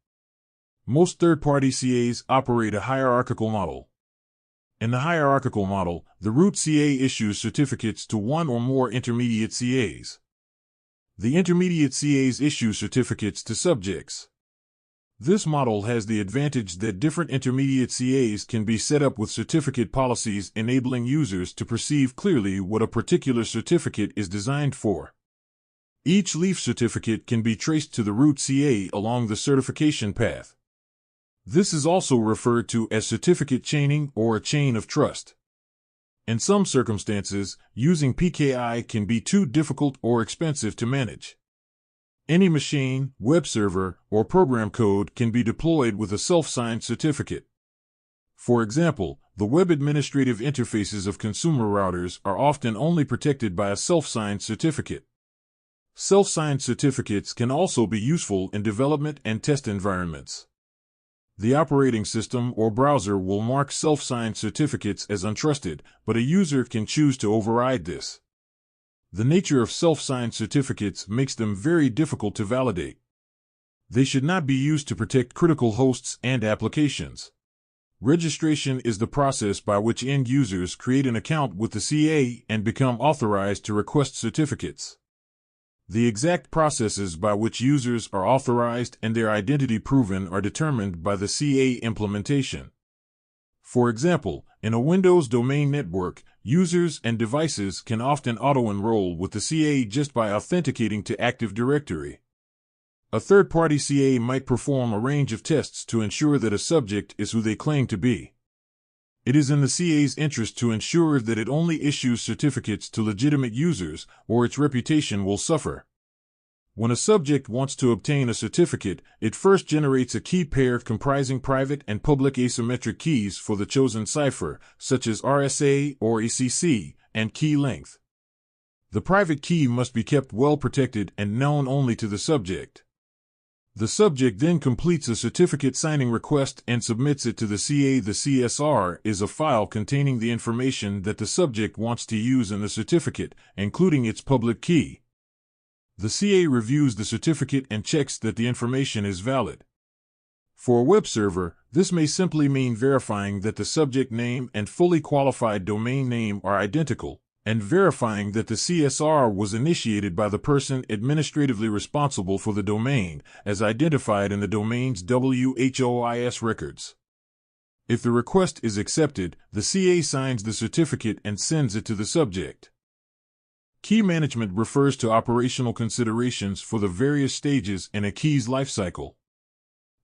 Most third-party CAs operate a hierarchical model. In the hierarchical model, the root CA issues certificates to one or more intermediate CAs. The intermediate CAs issue certificates to subjects. This model has the advantage that different intermediate CAs can be set up with certificate policies enabling users to perceive clearly what a particular certificate is designed for. Each leaf certificate can be traced to the root CA along the certification path. This is also referred to as certificate chaining or a chain of trust. In some circumstances, using PKI can be too difficult or expensive to manage. Any machine, web server, or program code can be deployed with a self-signed certificate. For example, the web administrative interfaces of consumer routers are often only protected by a self-signed certificate. Self-signed certificates can also be useful in development and test environments. The operating system or browser will mark self-signed certificates as untrusted, but a user can choose to override this. The nature of self-signed certificates makes them very difficult to validate. They should not be used to protect critical hosts and applications. Registration is the process by which end users create an account with the CA and become authorized to request certificates. The exact processes by which users are authorized and their identity proven are determined by the CA implementation. For example, in a Windows domain network, users and devices can often auto-enroll with the CA just by authenticating to Active Directory. A third-party CA might perform a range of tests to ensure that a subject is who they claim to be. It is in the CA's interest to ensure that it only issues certificates to legitimate users, or its reputation will suffer. When a subject wants to obtain a certificate, it first generates a key pair comprising private and public asymmetric keys for the chosen cipher, such as RSA or ACC, and key length. The private key must be kept well protected and known only to the subject. The subject then completes a certificate signing request and submits it to the CA. The CSR is a file containing the information that the subject wants to use in the certificate, including its public key. The CA reviews the certificate and checks that the information is valid. For a web server, this may simply mean verifying that the subject name and fully qualified domain name are identical, and verifying that the CSR was initiated by the person administratively responsible for the domain, as identified in the domain's WHOIS records. If the request is accepted, the CA signs the certificate and sends it to the subject. Key management refers to operational considerations for the various stages in a key's lifecycle.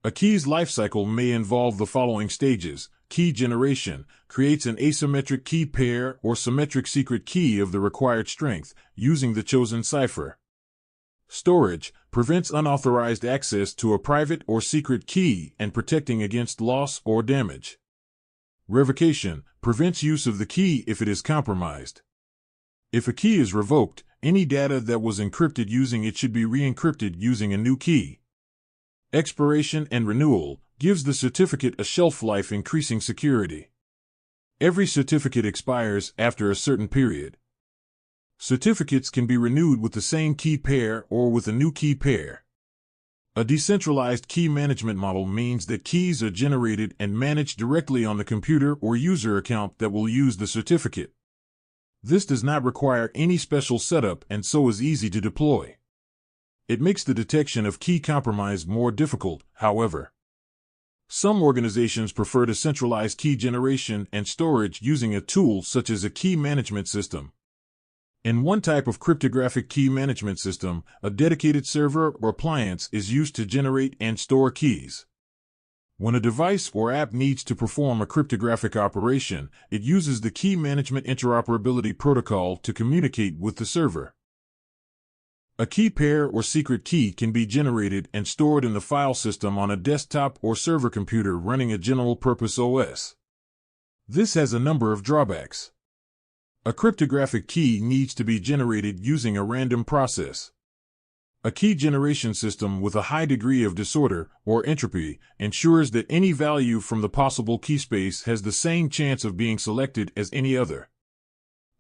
A key's lifecycle may involve the following stages. Key generation creates an asymmetric key pair or symmetric secret key of the required strength, using the chosen cipher. Storage prevents unauthorized access to a private or secret key and protecting against loss or damage. Revocation prevents use of the key if it is compromised. If a key is revoked, any data that was encrypted using it should be re-encrypted using a new key. Expiration and renewal gives the certificate a shelf life, increasing security. Every certificate expires after a certain period. Certificates can be renewed with the same key pair or with a new key pair. A decentralized key management model means that keys are generated and managed directly on the computer or user account that will use the certificate. This does not require any special setup and so is easy to deploy. It makes the detection of key compromise more difficult, however. Some organizations prefer to centralize key generation and storage using a tool such as a key management system. In one type of cryptographic key management system, a dedicated server or appliance is used to generate and store keys. When a device or app needs to perform a cryptographic operation, it uses the Key Management Interoperability Protocol to communicate with the server. A key pair or secret key can be generated and stored in the file system on a desktop or server computer running a general-purpose OS. This has a number of drawbacks. A cryptographic key needs to be generated using a random process. A key generation system with a high degree of disorder, or entropy, ensures that any value from the possible key space has the same chance of being selected as any other.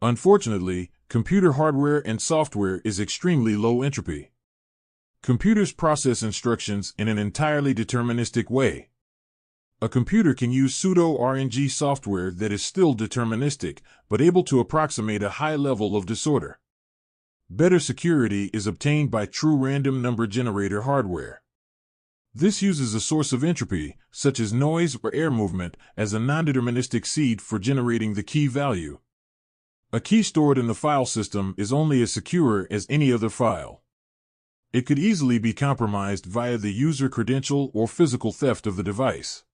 Unfortunately, computer hardware and software is extremely low entropy. Computers process instructions in an entirely deterministic way. A computer can use pseudo-RNG software that is still deterministic, but able to approximate a high level of disorder. Better security is obtained by true random number generator hardware. This uses a source of entropy, such as noise or air movement, as a non-deterministic seed for generating the key value. A key stored in the file system is only as secure as any other file. It could easily be compromised via the user credential or physical theft of the device.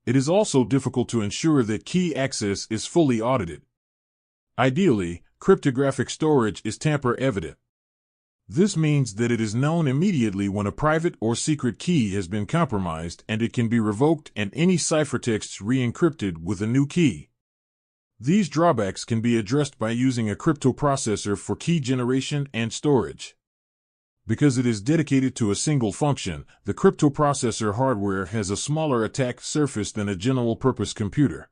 It is also difficult to ensure that key access is fully audited. Ideally, cryptographic storage is tamper-evident. This means that it is known immediately when a private or secret key has been compromised, and it can be revoked and any ciphertexts re-encrypted with a new key. These drawbacks can be addressed by using a cryptoprocessor for key generation and storage. Because it is dedicated to a single function, the cryptoprocessor hardware has a smaller attack surface than a general-purpose computer.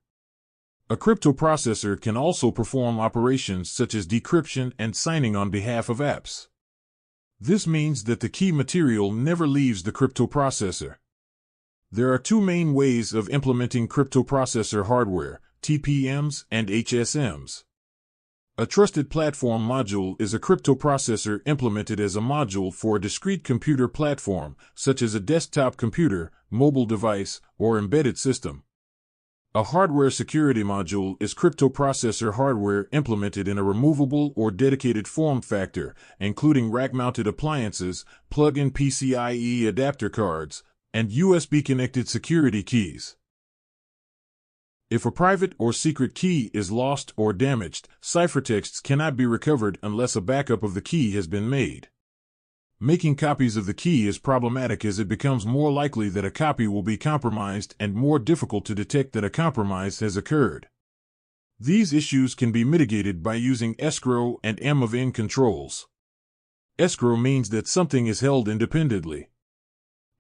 A cryptoprocessor can also perform operations such as decryption and signing on behalf of apps. This means that the key material never leaves the cryptoprocessor. There are two main ways of implementing cryptoprocessor hardware: TPMs and HSMs. A trusted platform module is a cryptoprocessor implemented as a module for a discrete computer platform, such as a desktop computer, mobile device, or embedded system. A hardware security module is cryptoprocessor hardware implemented in a removable or dedicated form factor, including rack-mounted appliances, plug-in PCIe adapter cards, and USB-connected security keys. If a private or secret key is lost or damaged, ciphertexts cannot be recovered unless a backup of the key has been made. Making copies of the key is problematic as it becomes more likely that a copy will be compromised and more difficult to detect that a compromise has occurred. These issues can be mitigated by using escrow and M of N controls. Escrow means that something is held independently.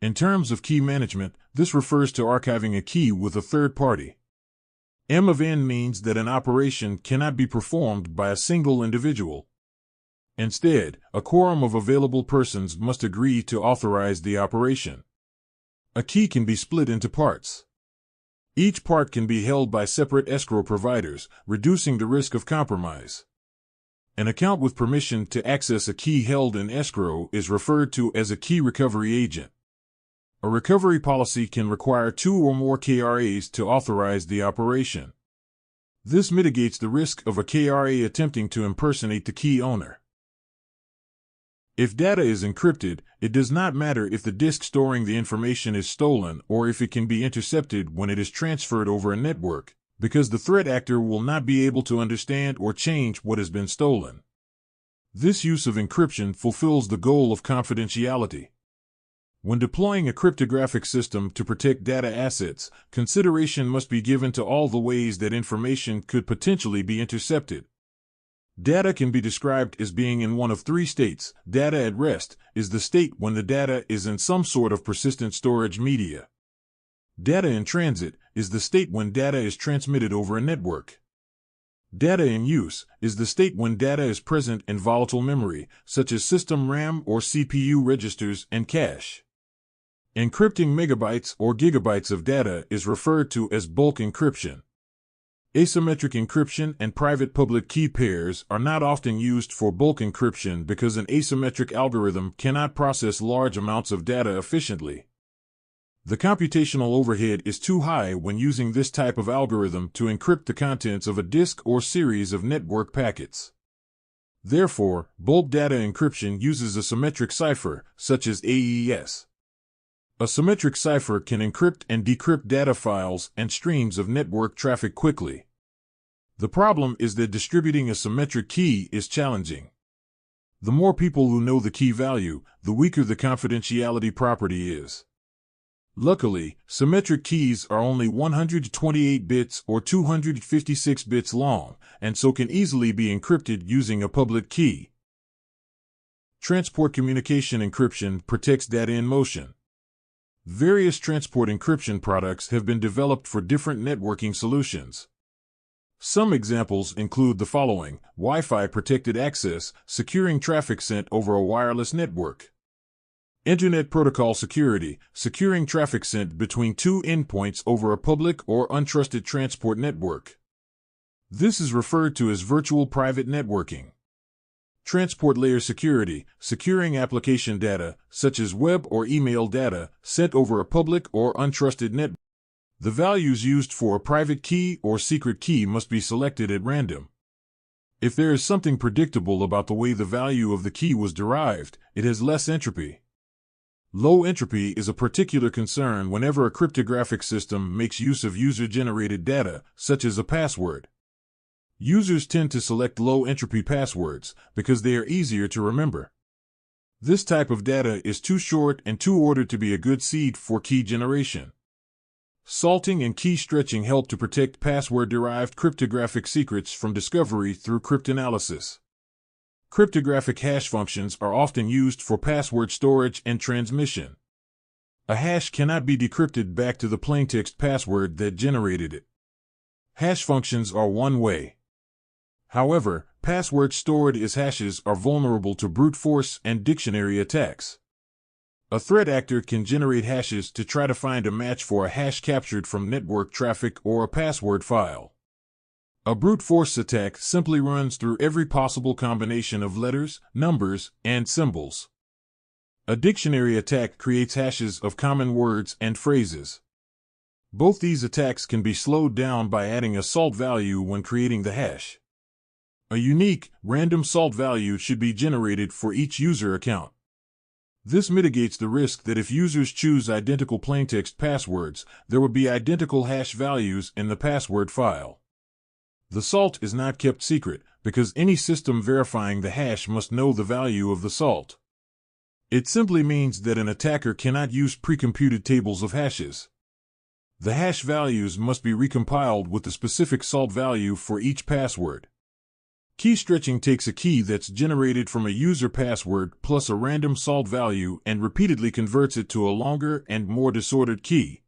In terms of key management, this refers to archiving a key with a third party. M of N means that an operation cannot be performed by a single individual. Instead, a quorum of available persons must agree to authorize the operation. A key can be split into parts. Each part can be held by separate escrow providers, reducing the risk of compromise. An account with permission to access a key held in escrow is referred to as a key recovery agent. A recovery policy can require 2 or more KRAs to authorize the operation. This mitigates the risk of a KRA attempting to impersonate the key owner. If data is encrypted, it does not matter if the disk storing the information is stolen or if it can be intercepted when it is transferred over a network, because the threat actor will not be able to understand or change what has been stolen. This use of encryption fulfills the goal of confidentiality. When deploying a cryptographic system to protect data assets, consideration must be given to all the ways that information could potentially be intercepted. Data can be described as being in one of 3 states. Data at rest is the state when the data is in some sort of persistent storage media. Data in transit is the state when data is transmitted over a network. Data in use is the state when data is present in volatile memory, such as system RAM or CPU registers and cache. Encrypting megabytes or gigabytes of data is referred to as bulk encryption. Asymmetric encryption and private-public key pairs are not often used for bulk encryption because an asymmetric algorithm cannot process large amounts of data efficiently. The computational overhead is too high when using this type of algorithm to encrypt the contents of a disk or series of network packets. Therefore, bulk data encryption uses a symmetric cipher, such as AES. A symmetric cipher can encrypt and decrypt data files and streams of network traffic quickly. The problem is that distributing a symmetric key is challenging. The more people who know the key value, the weaker the confidentiality property is. Luckily, symmetric keys are only 128 bits or 256 bits long, and so can easily be encrypted using a public key. Transport communication encryption protects data in motion. Various transport encryption products have been developed for different networking solutions. Some examples include the following: Wi-Fi protected access, securing traffic sent over a wireless network. Internet protocol security, securing traffic sent between 2 endpoints over a public or untrusted transport network. This is referred to as virtual private networking. Transport layer security, securing application data, such as web or email data, sent over a public or untrusted network. The values used for a private key or secret key must be selected at random. If there is something predictable about the way the value of the key was derived, it has less entropy. Low entropy is a particular concern whenever a cryptographic system makes use of user-generated data, such as a password. Users tend to select low-entropy passwords because they are easier to remember. This type of data is too short and too ordered to be a good seed for key generation. Salting and key stretching help to protect password-derived cryptographic secrets from discovery through cryptanalysis. Cryptographic hash functions are often used for password storage and transmission. A hash cannot be decrypted back to the plaintext password that generated it. Hash functions are one way. However, passwords stored as hashes are vulnerable to brute force and dictionary attacks. A threat actor can generate hashes to try to find a match for a hash captured from network traffic or a password file. A brute force attack simply runs through every possible combination of letters, numbers, and symbols. A dictionary attack creates hashes of common words and phrases. Both these attacks can be slowed down by adding a salt value when creating the hash. A unique, random salt value should be generated for each user account. This mitigates the risk that if users choose identical plaintext passwords, there would be identical hash values in the password file. The salt is not kept secret because any system verifying the hash must know the value of the salt. It simply means that an attacker cannot use pre-computed tables of hashes. The hash values must be recompiled with the specific salt value for each password. Key stretching takes a key that's generated from a user password plus a random salt value and repeatedly converts it to a longer and more disordered key.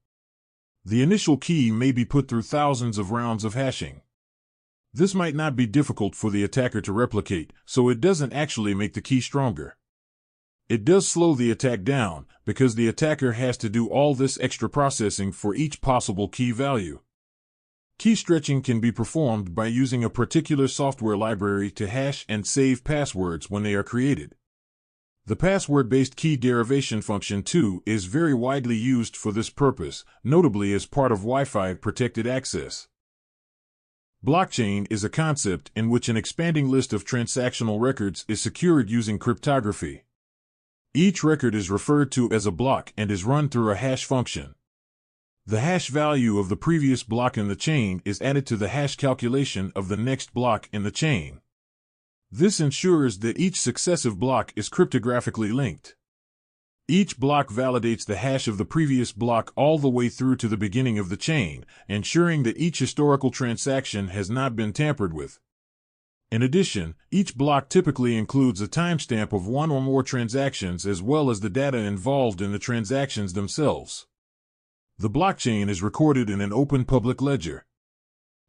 The initial key may be put through thousands of rounds of hashing. This might not be difficult for the attacker to replicate, so it doesn't actually make the key stronger. It does slow the attack down because the attacker has to do all this extra processing for each possible key value. Key stretching can be performed by using a particular software library to hash and save passwords when they are created. The password-based key derivation function, too, is very widely used for this purpose, notably as part of Wi-Fi protected access. Blockchain is a concept in which an expanding list of transactional records is secured using cryptography. Each record is referred to as a block and is run through a hash function. The hash value of the previous block in the chain is added to the hash calculation of the next block in the chain. This ensures that each successive block is cryptographically linked. Each block validates the hash of the previous block all the way through to the beginning of the chain, ensuring that each historical transaction has not been tampered with. In addition, each block typically includes a timestamp of one or more transactions as well as the data involved in the transactions themselves. The blockchain is recorded in an open public ledger.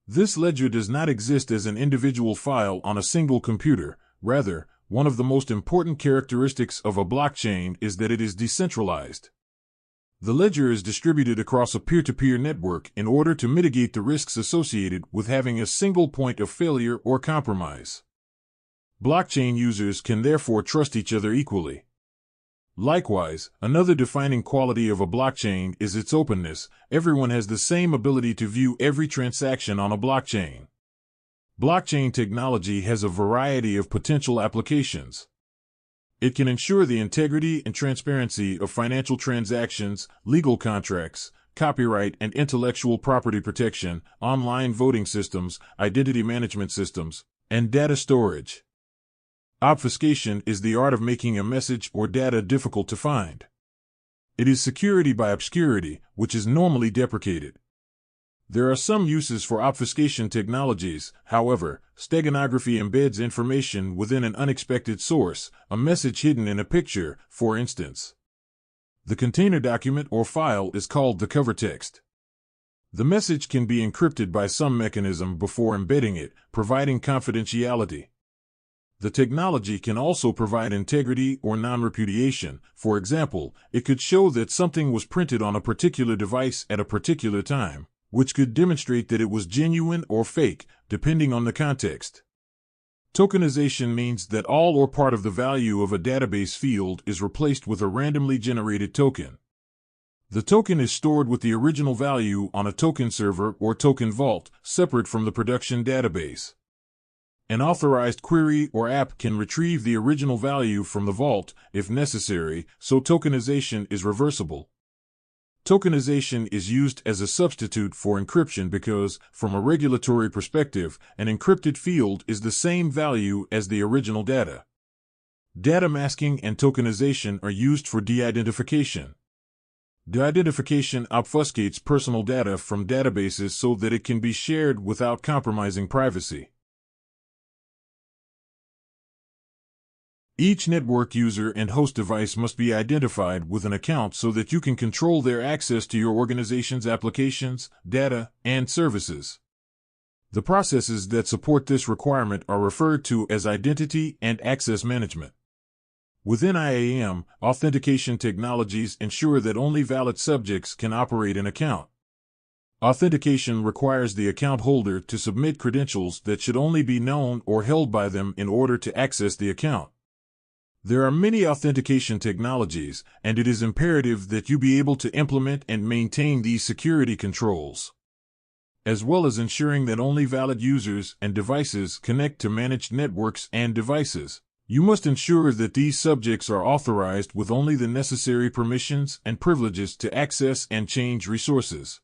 This ledger does not exist as an individual file on a single computer. Rather, one of the most important characteristics of a blockchain is that it is decentralized. The ledger is distributed across a peer-to-peer network in order to mitigate the risks associated with having a single point of failure or compromise. Blockchain users can therefore trust each other equally. Likewise, another defining quality of a blockchain is its openness. Everyone has the same ability to view every transaction on a blockchain. Blockchain technology has a variety of potential applications. It can ensure the integrity and transparency of financial transactions, legal contracts, copyright and intellectual property protection, online voting systems, identity management systems, and data storage. Obfuscation is the art of making a message or data difficult to find. It is security by obscurity, which is normally deprecated. There are some uses for obfuscation technologies. However, steganography embeds information within an unexpected source, a message hidden in a picture, for instance. The container document or file is called the cover text. The message can be encrypted by some mechanism before embedding it, providing confidentiality. The technology can also provide integrity or non-repudiation. For example, it could show that something was printed on a particular device at a particular time, which could demonstrate that it was genuine or fake, depending on the context. Tokenization means that all or part of the value of a database field is replaced with a randomly generated token. The token is stored with the original value on a token server or token vault, separate from the production database. An authorized query or app can retrieve the original value from the vault, if necessary, so tokenization is reversible. Tokenization is used as a substitute for encryption because, from a regulatory perspective, an encrypted field is the same value as the original data. Data masking and tokenization are used for de-identification. De-identification obfuscates personal data from databases so that it can be shared without compromising privacy. Each network user and host device must be identified with an account so that you can control their access to your organization's applications, data, and services. The processes that support this requirement are referred to as identity and access management. Within IAM, authentication technologies ensure that only valid subjects can operate an account. Authentication requires the account holder to submit credentials that should only be known or held by them in order to access the account. There are many authentication technologies, and it is imperative that you be able to implement and maintain these security controls, as well as ensuring that only valid users and devices connect to managed networks and devices. You must ensure that these subjects are authorized with only the necessary permissions and privileges to access and change resources.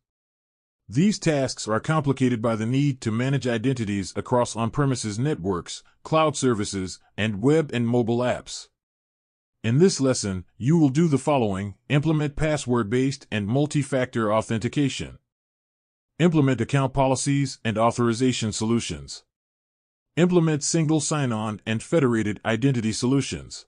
These tasks are complicated by the need to manage identities across on-premises networks, cloud services, and web and mobile apps. In this lesson, you will do the following: implement password-based and multi-factor authentication. Implement account policies and authorization solutions. Implement single sign-on and federated identity solutions.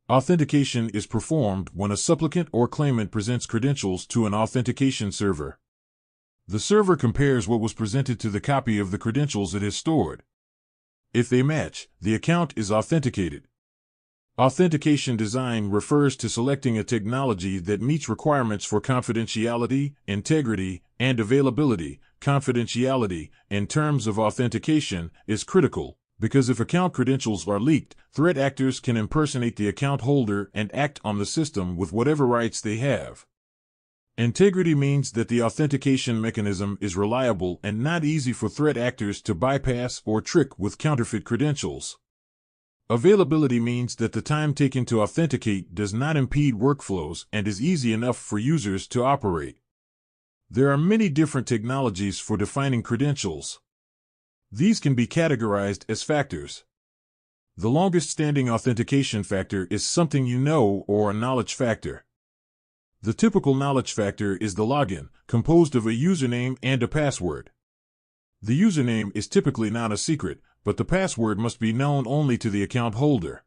Authentication is performed when a supplicant or claimant presents credentials to an authentication server. The server compares what was presented to the copy of the credentials it has stored. If they match, the account is authenticated. Authentication design refers to selecting a technology that meets requirements for confidentiality, integrity, and availability. Confidentiality, in terms of authentication, is critical, because if account credentials are leaked, threat actors can impersonate the account holder and act on the system with whatever rights they have. Integrity means that the authentication mechanism is reliable and not easy for threat actors to bypass or trick with counterfeit credentials. Availability means that the time taken to authenticate does not impede workflows and is easy enough for users to operate. There are many different technologies for defining credentials. These can be categorized as factors. The longest standing authentication factor is something you know or a knowledge factor. The typical knowledge factor is the login, composed of a username and a password. The username is typically not a secret, but the password must be known only to the account holder.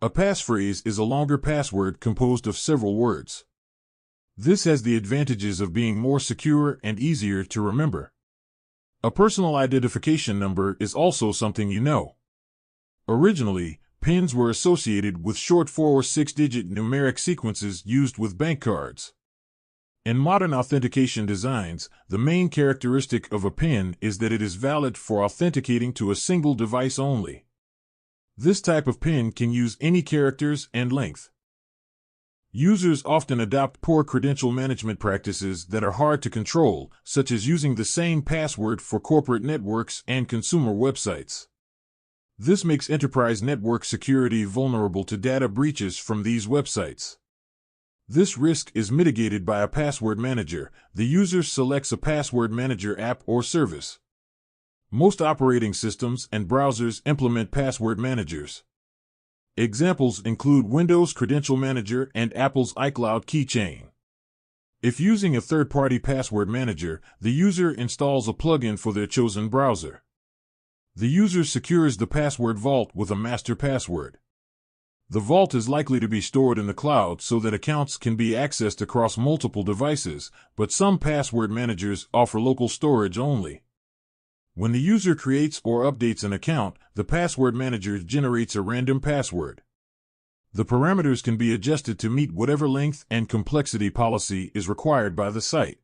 A passphrase is a longer password composed of several words. This has the advantages of being more secure and easier to remember. A personal identification number is also something you know. Originally, PINs were associated with short 4 or 6-digit numeric sequences used with bank cards. In modern authentication designs, the main characteristic of a PIN is that it is valid for authenticating to a single device only. This type of PIN can use any characters and length. Users often adopt poor credential management practices that are hard to control, such as using the same password for corporate networks and consumer websites. This makes enterprise network security vulnerable to data breaches from these websites. This risk is mitigated by a password manager. The user selects a password manager app or service. Most operating systems and browsers implement password managers. Examples include Windows Credential Manager and Apple's iCloud Keychain. If using a third-party password manager, the user installs a plugin for their chosen browser. The user secures the password vault with a master password. The vault is likely to be stored in the cloud so that accounts can be accessed across multiple devices, but some password managers offer local storage only. When the user creates or updates an account, the password manager generates a random password. The parameters can be adjusted to meet whatever length and complexity policy is required by the site.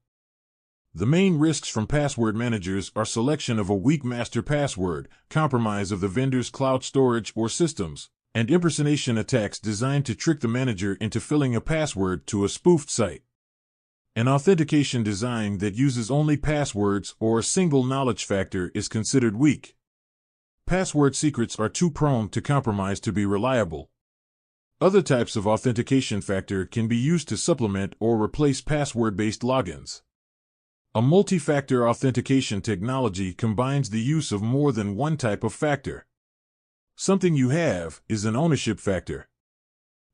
The main risks from password managers are selection of a weak master password, compromise of the vendor's cloud storage or systems, and impersonation attacks designed to trick the manager into filling a password to a spoofed site. An authentication design that uses only passwords or a single knowledge factor is considered weak. Password secrets are too prone to compromise to be reliable. Other types of authentication factor can be used to supplement or replace password-based logins. A multi-factor authentication technology combines the use of more than one type of factor. Something you have is an ownership factor.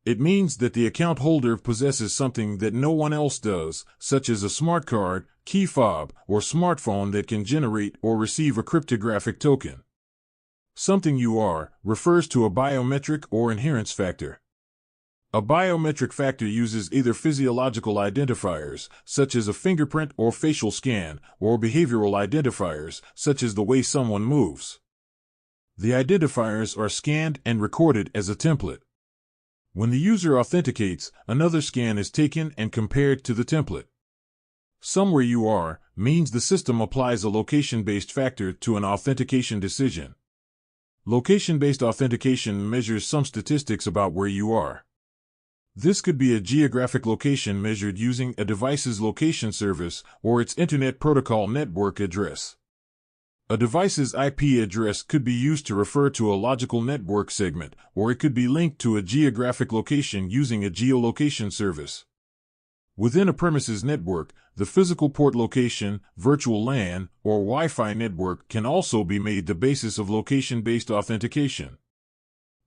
It means that the account holder possesses something that no one else does, such as a smart card, key fob, or smartphone that can generate or receive a cryptographic token. Something you are refers to a biometric or inherence factor. A biometric factor uses either physiological identifiers, such as a fingerprint or facial scan, or behavioral identifiers, such as the way someone moves. The identifiers are scanned and recorded as a template. When the user authenticates, another scan is taken and compared to the template. Somewhere you are means the system applies a location-based factor to an authentication decision. Location-based authentication measures some statistics about where you are. This could be a geographic location measured using a device's location service or its Internet Protocol network address. A device's IP address could be used to refer to a logical network segment, or it could be linked to a geographic location using a geolocation service. Within a premises network, the physical port location, virtual LAN, or Wi-Fi network can also be made the basis of location-based authentication.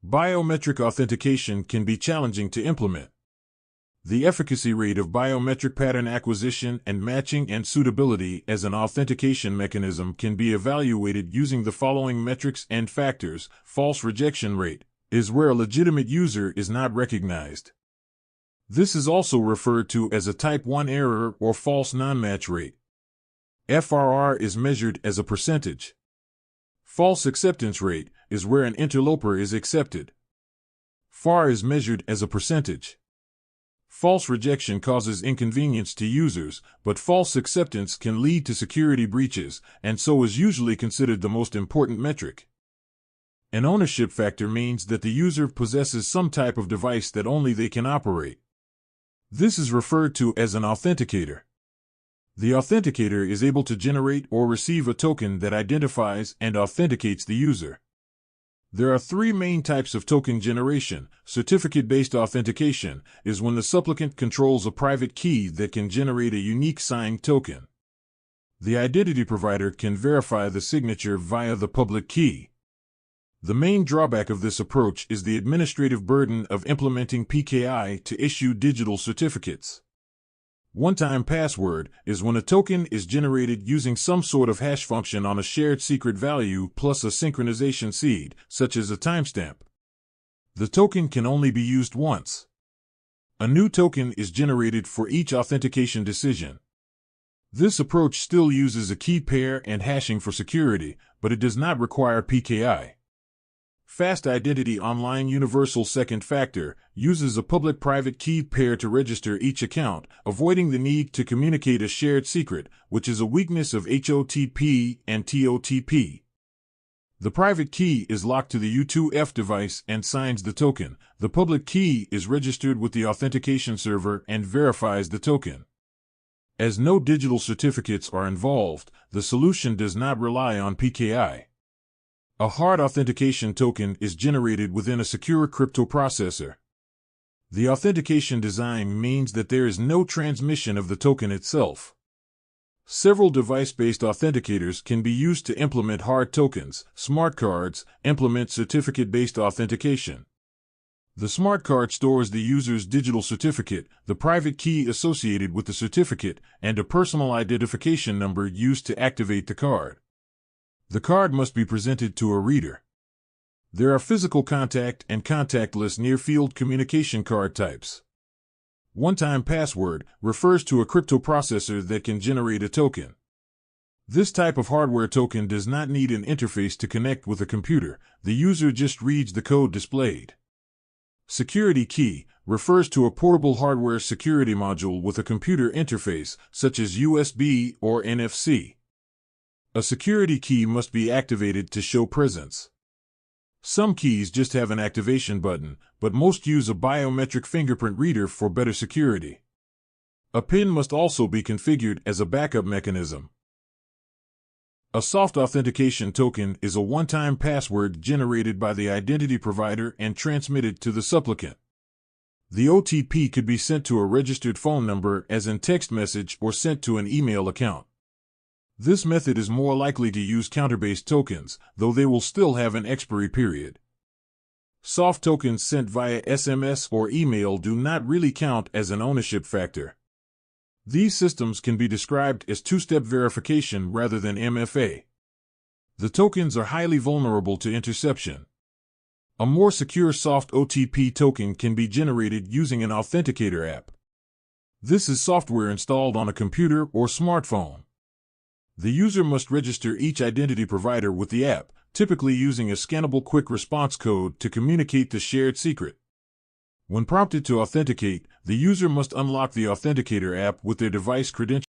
Biometric authentication can be challenging to implement. The efficacy rate of biometric pattern acquisition and matching and suitability as an authentication mechanism can be evaluated using the following metrics and factors. False rejection rate is where a legitimate user is not recognized. This is also referred to as a type 1 error or false non-match rate. FRR is measured as a percentage. False acceptance rate is where an interloper is accepted. FAR is measured as a percentage. False rejection causes inconvenience to users, but false acceptance can lead to security breaches, and so is usually considered the most important metric. An ownership factor means that the user possesses some type of device that only they can operate. This is referred to as an authenticator. The authenticator is able to generate or receive a token that identifies and authenticates the user. There are three main types of token generation. Certificate-based authentication is when the supplicant controls a private key that can generate a unique signed token. The identity provider can verify the signature via the public key. The main drawback of this approach is the administrative burden of implementing PKI to issue digital certificates. One-time password is when a token is generated using some sort of hash function on a shared secret value plus a synchronization seed, such as a timestamp. The token can only be used once. A new token is generated for each authentication decision. This approach still uses a key pair and hashing for security, but it does not require PKI. Fast Identity Online Universal Second Factor uses a public-private key pair to register each account, avoiding the need to communicate a shared secret, which is a weakness of HOTP and TOTP. The private key is locked to the U2F device and signs the token. The public key is registered with the authentication server and verifies the token. As no digital certificates are involved, the solution does not rely on PKI. A hard authentication token is generated within a secure crypto processor. The authentication design means that there is no transmission of the token itself. Several device-based authenticators can be used to implement hard tokens. Smart cards implement certificate-based authentication. The smart card stores the user's digital certificate, the private key associated with the certificate, and a personal identification number used to activate the card. The card must be presented to a reader. There are physical contact and contactless near-field communication card types. One-time password refers to a crypto processor that can generate a token. This type of hardware token does not need an interface to connect with a computer. The user just reads the code displayed. Security key refers to a portable hardware security module with a computer interface, such as USB or NFC. A security key must be activated to show presence. Some keys just have an activation button, but most use a biometric fingerprint reader for better security. A PIN must also be configured as a backup mechanism. A soft authentication token is a one-time password generated by the identity provider and transmitted to the supplicant. The OTP could be sent to a registered phone number as in text message or sent to an email account. This method is more likely to use counter-based tokens, though they will still have an expiry period. Soft tokens sent via SMS or email do not really count as an ownership factor. These systems can be described as two-step verification rather than MFA. The tokens are highly vulnerable to interception. A more secure soft OTP token can be generated using an authenticator app. This is software installed on a computer or smartphone. The user must register each identity provider with the app, typically using a scannable quick response code to communicate the shared secret. When prompted to authenticate, the user must unlock the authenticator app with their device credentials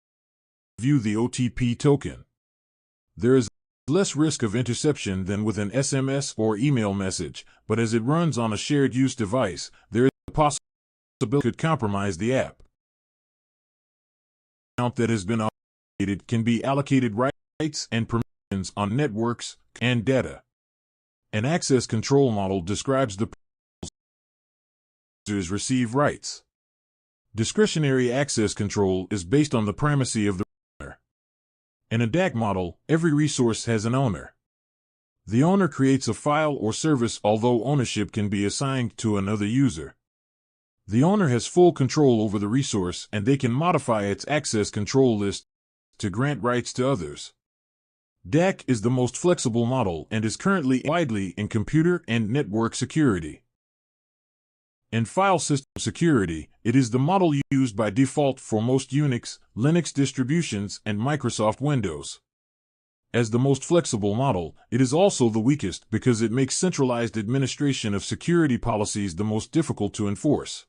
to view the OTP token. There is less risk of interception than with an SMS or email message, but as it runs on a shared use device, there is a possibility it could compromise the app. Account that has been authenticated can be allocated rights and permissions on networks and data. An access control model describes the users receive rights. Discretionary access control is based on the primacy of the owner. In a DAC model, every resource has an owner. The owner creates a file or service, although ownership can be assigned to another user. The owner has full control over the resource, and they can modify its access control list to grant rights to others. DAC is the most flexible model and is currently widely in computer and network security. In file system security, it is the model used by default for most Unix, Linux distributions, and Microsoft Windows. As the most flexible model, it is also the weakest because it makes centralized administration of security policies the most difficult to enforce.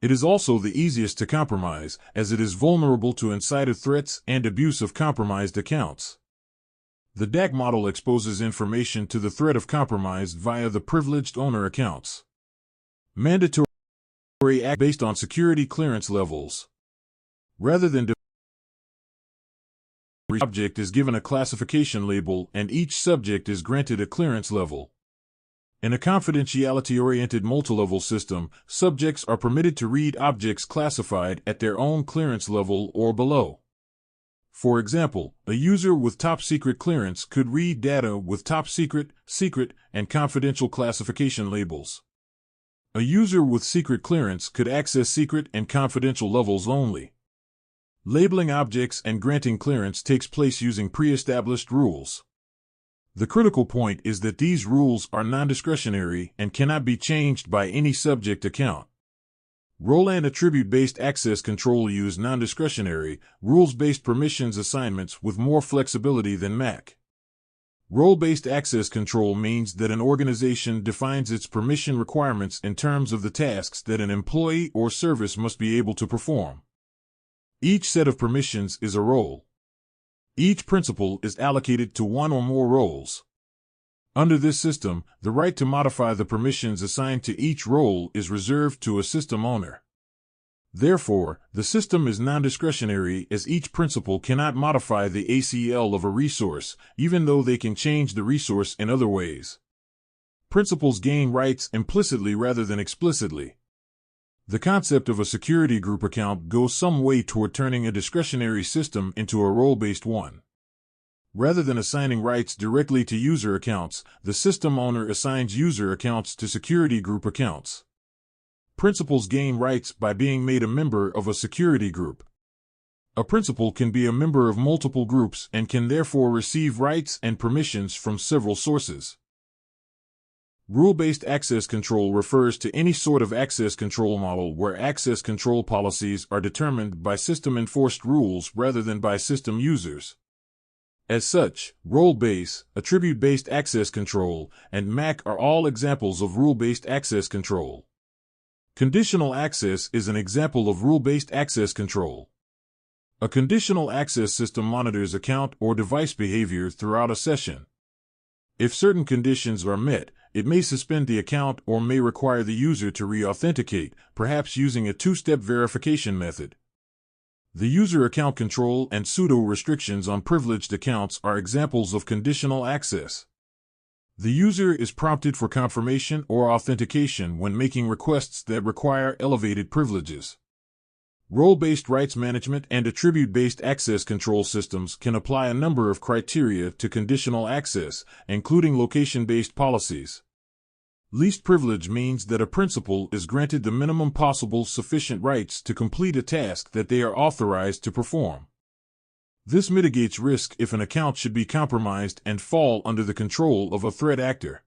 It is also the easiest to compromise, as it is vulnerable to insider threats and abuse of compromised accounts. The DAC model exposes information to the threat of compromise via the privileged owner accounts. Mandatory act based on security clearance levels. Rather than each object is given a classification label and each subject is granted a clearance level. In a confidentiality-oriented multilevel system, subjects are permitted to read objects classified at their own clearance level or below. For example, a user with top secret clearance could read data with top secret, secret, and confidential classification labels. A user with secret clearance could access secret and confidential levels only. Labeling objects and granting clearance takes place using pre-established rules. The critical point is that these rules are non-discretionary and cannot be changed by any subject account. Role and attribute-based access control use non-discretionary, rules-based permissions assignments with more flexibility than MAC. Role-based access control means that an organization defines its permission requirements in terms of the tasks that an employee or service must be able to perform. Each set of permissions is a role. Each principal is allocated to one or more roles. Under this system, the right to modify the permissions assigned to each role is reserved to a system owner. Therefore, the system is non-discretionary as each principal cannot modify the ACL of a resource, even though they can change the resource in other ways. Principals gain rights implicitly rather than explicitly. The concept of a security group account goes some way toward turning a discretionary system into a role-based one. Rather than assigning rights directly to user accounts, the system owner assigns user accounts to security group accounts. Principals gain rights by being made a member of a security group. A principal can be a member of multiple groups and can therefore receive rights and permissions from several sources. Rule-based access control refers to any sort of access control model where access control policies are determined by system-enforced rules rather than by system users. As such, role-based, attribute-based access control, and MAC are all examples of rule-based access control. Conditional access is an example of rule-based access control. A conditional access system monitors account or device behavior throughout a session. If certain conditions are met, it may suspend the account or may require the user to re-authenticate, perhaps using a two-step verification method. The user account control and pseudo restrictions on privileged accounts are examples of conditional access. The user is prompted for confirmation or authentication when making requests that require elevated privileges. Role-based rights management and attribute-based access control systems can apply a number of criteria to conditional access, including location-based policies. Least privilege means that a principal is granted the minimum possible sufficient rights to complete a task that they are authorized to perform. This mitigates risk if an account should be compromised and fall under the control of a threat actor.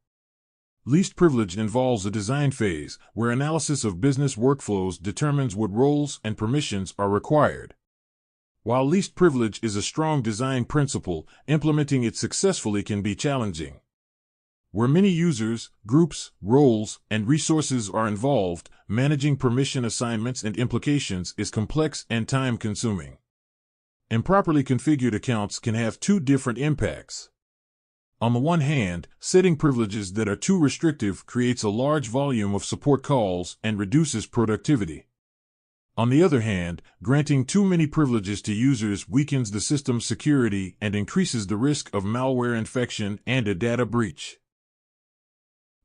Least privilege involves a design phase, where analysis of business workflows determines what roles and permissions are required. While least privilege is a strong design principle, implementing it successfully can be challenging. Where many users, groups, roles, and resources are involved, managing permission assignments and implications is complex and time-consuming. Improperly configured accounts can have two different impacts. On the one hand, setting privileges that are too restrictive creates a large volume of support calls and reduces productivity. On the other hand, granting too many privileges to users weakens the system's security and increases the risk of malware infection and a data breach.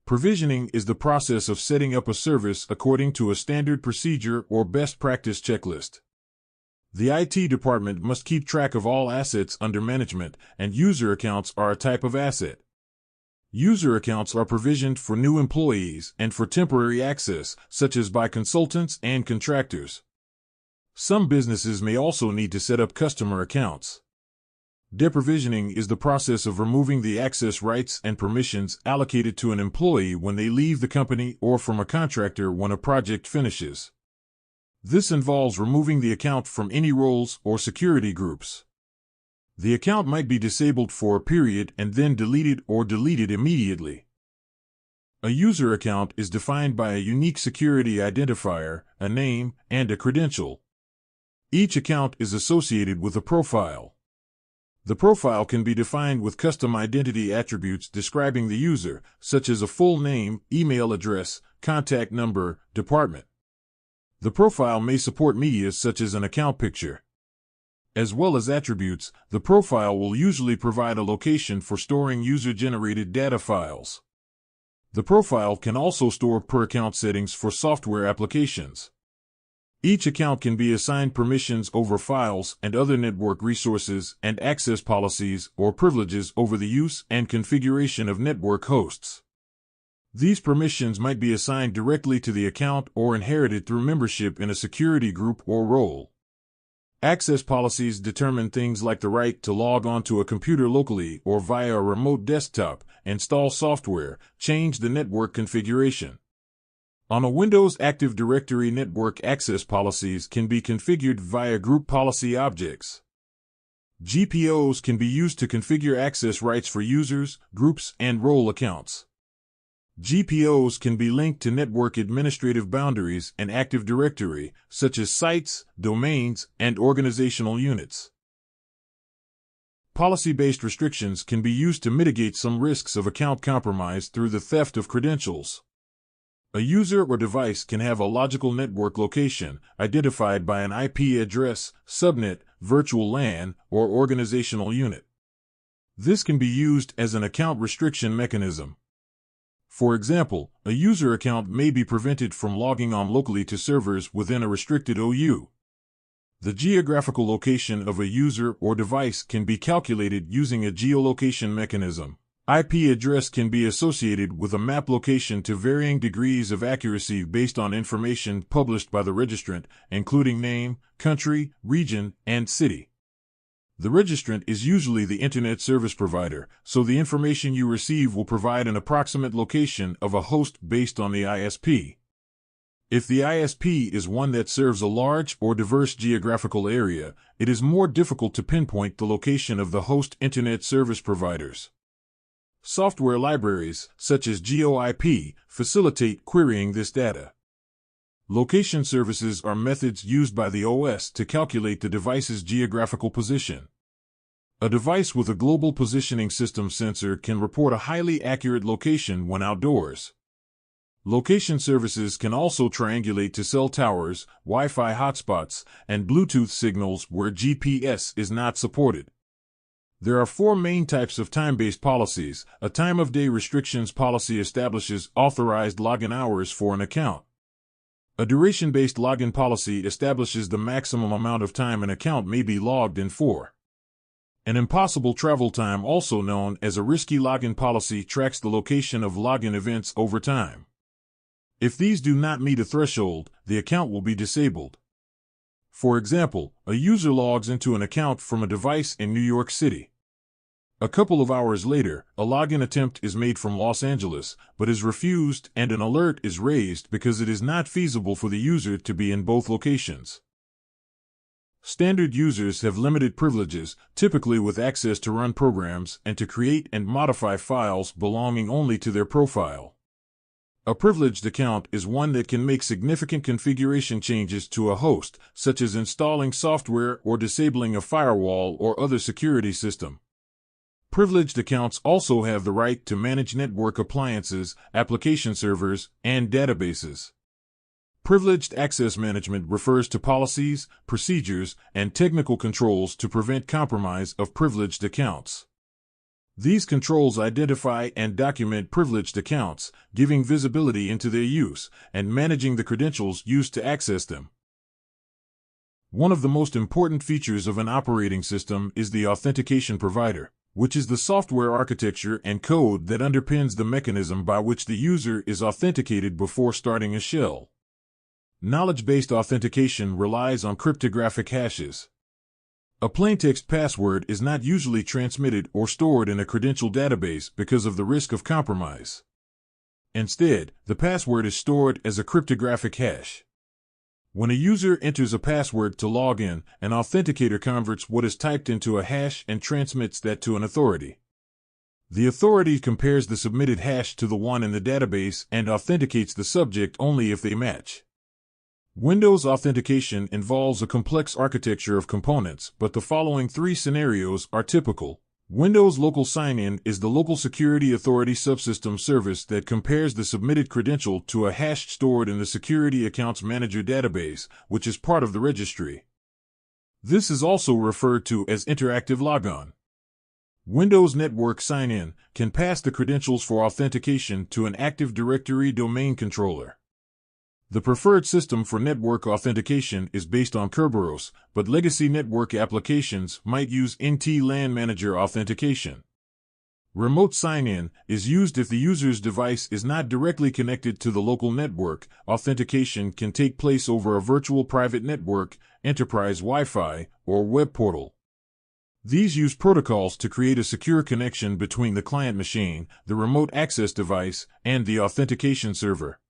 Provisioning is the process of setting up a service according to a standard procedure or best practice checklist. The IT department must keep track of all assets under management, and user accounts are a type of asset. User accounts are provisioned for new employees and for temporary access, such as by consultants and contractors. Some businesses may also need to set up customer accounts. Deprovisioning is the process of removing the access rights and permissions allocated to an employee when they leave the company or from a contractor when a project finishes. This involves removing the account from any roles or security groups. The account might be disabled for a period and then deleted or deleted immediately. A user account is defined by a unique security identifier, a name, and a credential. Each account is associated with a profile. The profile can be defined with custom identity attributes describing the user, such as a full name, email address, contact number, department. The profile may support media such as an account picture. As well as attributes, the profile will usually provide a location for storing user-generated data files. The profile can also store per-account settings for software applications. Each account can be assigned permissions over files and other network resources and access policies or privileges over the use and configuration of network hosts. These permissions might be assigned directly to the account or inherited through membership in a security group or role. Access policies determine things like the right to log onto a computer locally or via a remote desktop, install software, change the network configuration. On a Windows Active Directory, network access policies can be configured via group policy objects. GPOs can be used to configure access rights for users, groups, and role accounts. GPOs can be linked to network administrative boundaries and Active Directory, such as sites, domains, and organizational units. Policy-based restrictions can be used to mitigate some risks of account compromise through the theft of credentials. A user or device can have a logical network location, identified by an IP address, subnet, virtual LAN, or organizational unit. This can be used as an account restriction mechanism. For example, a user account may be prevented from logging on locally to servers within a restricted OU. The geographical location of a user or device can be calculated using a geolocation mechanism. IP address can be associated with a map location to varying degrees of accuracy based on information published by the registrant, including name, country, region, and city. The registrant is usually the Internet service provider, so the information you receive will provide an approximate location of a host based on the ISP. If the ISP is one that serves a large or diverse geographical area, it is more difficult to pinpoint the location of the host Internet service providers. Software libraries, such as GeoIP, facilitate querying this data. Location services are methods used by the OS to calculate the device's geographical position. A device with a global positioning system sensor can report a highly accurate location when outdoors. Location services can also triangulate to cell towers, Wi-Fi hotspots, and Bluetooth signals where GPS is not supported. There are 4 main types of time-based policies. A time-of-day restrictions policy establishes authorized login hours for an account. A duration-based login policy establishes the maximum amount of time an account may be logged in for. An impossible travel time, also known as a risky login policy, tracks the location of login events over time. If these do not meet a threshold, the account will be disabled. For example, a user logs into an account from a device in New York City. A couple of hours later, a login attempt is made from Los Angeles, but is refused and an alert is raised because it is not feasible for the user to be in both locations. Standard users have limited privileges, typically with access to run programs and to create and modify files belonging only to their profile. A privileged account is one that can make significant configuration changes to a host, such as installing software or disabling a firewall or other security system. Privileged accounts also have the right to manage network appliances, application servers, and databases. Privileged access management refers to policies, procedures, and technical controls to prevent compromise of privileged accounts. These controls identify and document privileged accounts, giving visibility into their use, and managing the credentials used to access them. One of the most important features of an operating system is the authentication provider, which is the software architecture and code that underpins the mechanism by which the user is authenticated before starting a shell. Knowledge-based authentication relies on cryptographic hashes. A plaintext password is not usually transmitted or stored in a credential database because of the risk of compromise. Instead, the password is stored as a cryptographic hash. When a user enters a password to log in, an authenticator converts what is typed into a hash and transmits that to an authority. The authority compares the submitted hash to the one in the database and authenticates the subject only if they match. Windows authentication involves a complex architecture of components, but the following 3 scenarios are typical. Windows Local Sign-In is the local security authority subsystem service that compares the submitted credential to a hash stored in the Security Accounts Manager database, which is part of the registry. This is also referred to as interactive logon. Windows Network Sign-In can pass the credentials for authentication to an Active Directory domain controller. The preferred system for network authentication is based on Kerberos, but legacy network applications might use NT LAN Manager authentication. Remote sign-in is used if the user's device is not directly connected to the local network. Authentication can take place over a virtual private network, enterprise Wi-Fi, or web portal. These use protocols to create a secure connection between the client machine, the remote access device, and the authentication server.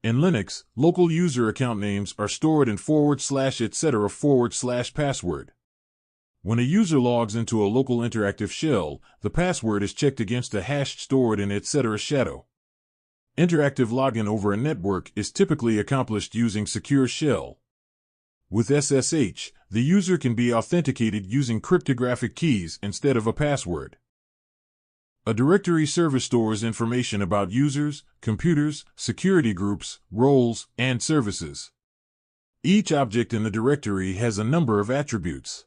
In Linux, local user account names are stored in /etc/password. When a user logs into a local interactive shell, the password is checked against a hash stored in etc. shadow. Interactive login over a network is typically accomplished using Secure Shell. With SSH, the user can be authenticated using cryptographic keys instead of a password. A directory service stores information about users, computers, security groups, roles, and services. Each object in the directory has a number of attributes.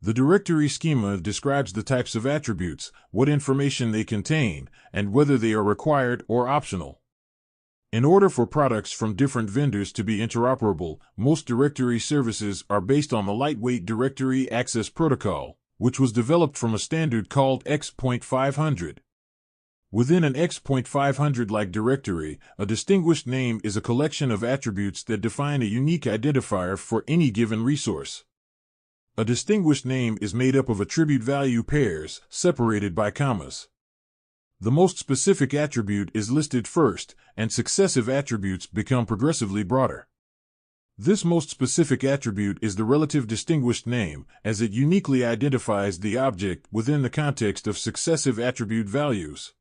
The directory schema describes the types of attributes, what information they contain, and whether they are required or optional. In order for products from different vendors to be interoperable, most directory services are based on the lightweight Directory Access Protocol, which was developed from a standard called X.500. Within an X.500-like directory, a distinguished name is a collection of attributes that define a unique identifier for any given resource. A distinguished name is made up of attribute value pairs, separated by commas. The most specific attribute is listed first, and successive attributes become progressively broader. This most specific attribute is the relative distinguished name, as it uniquely identifies the object within the context of successive attribute values.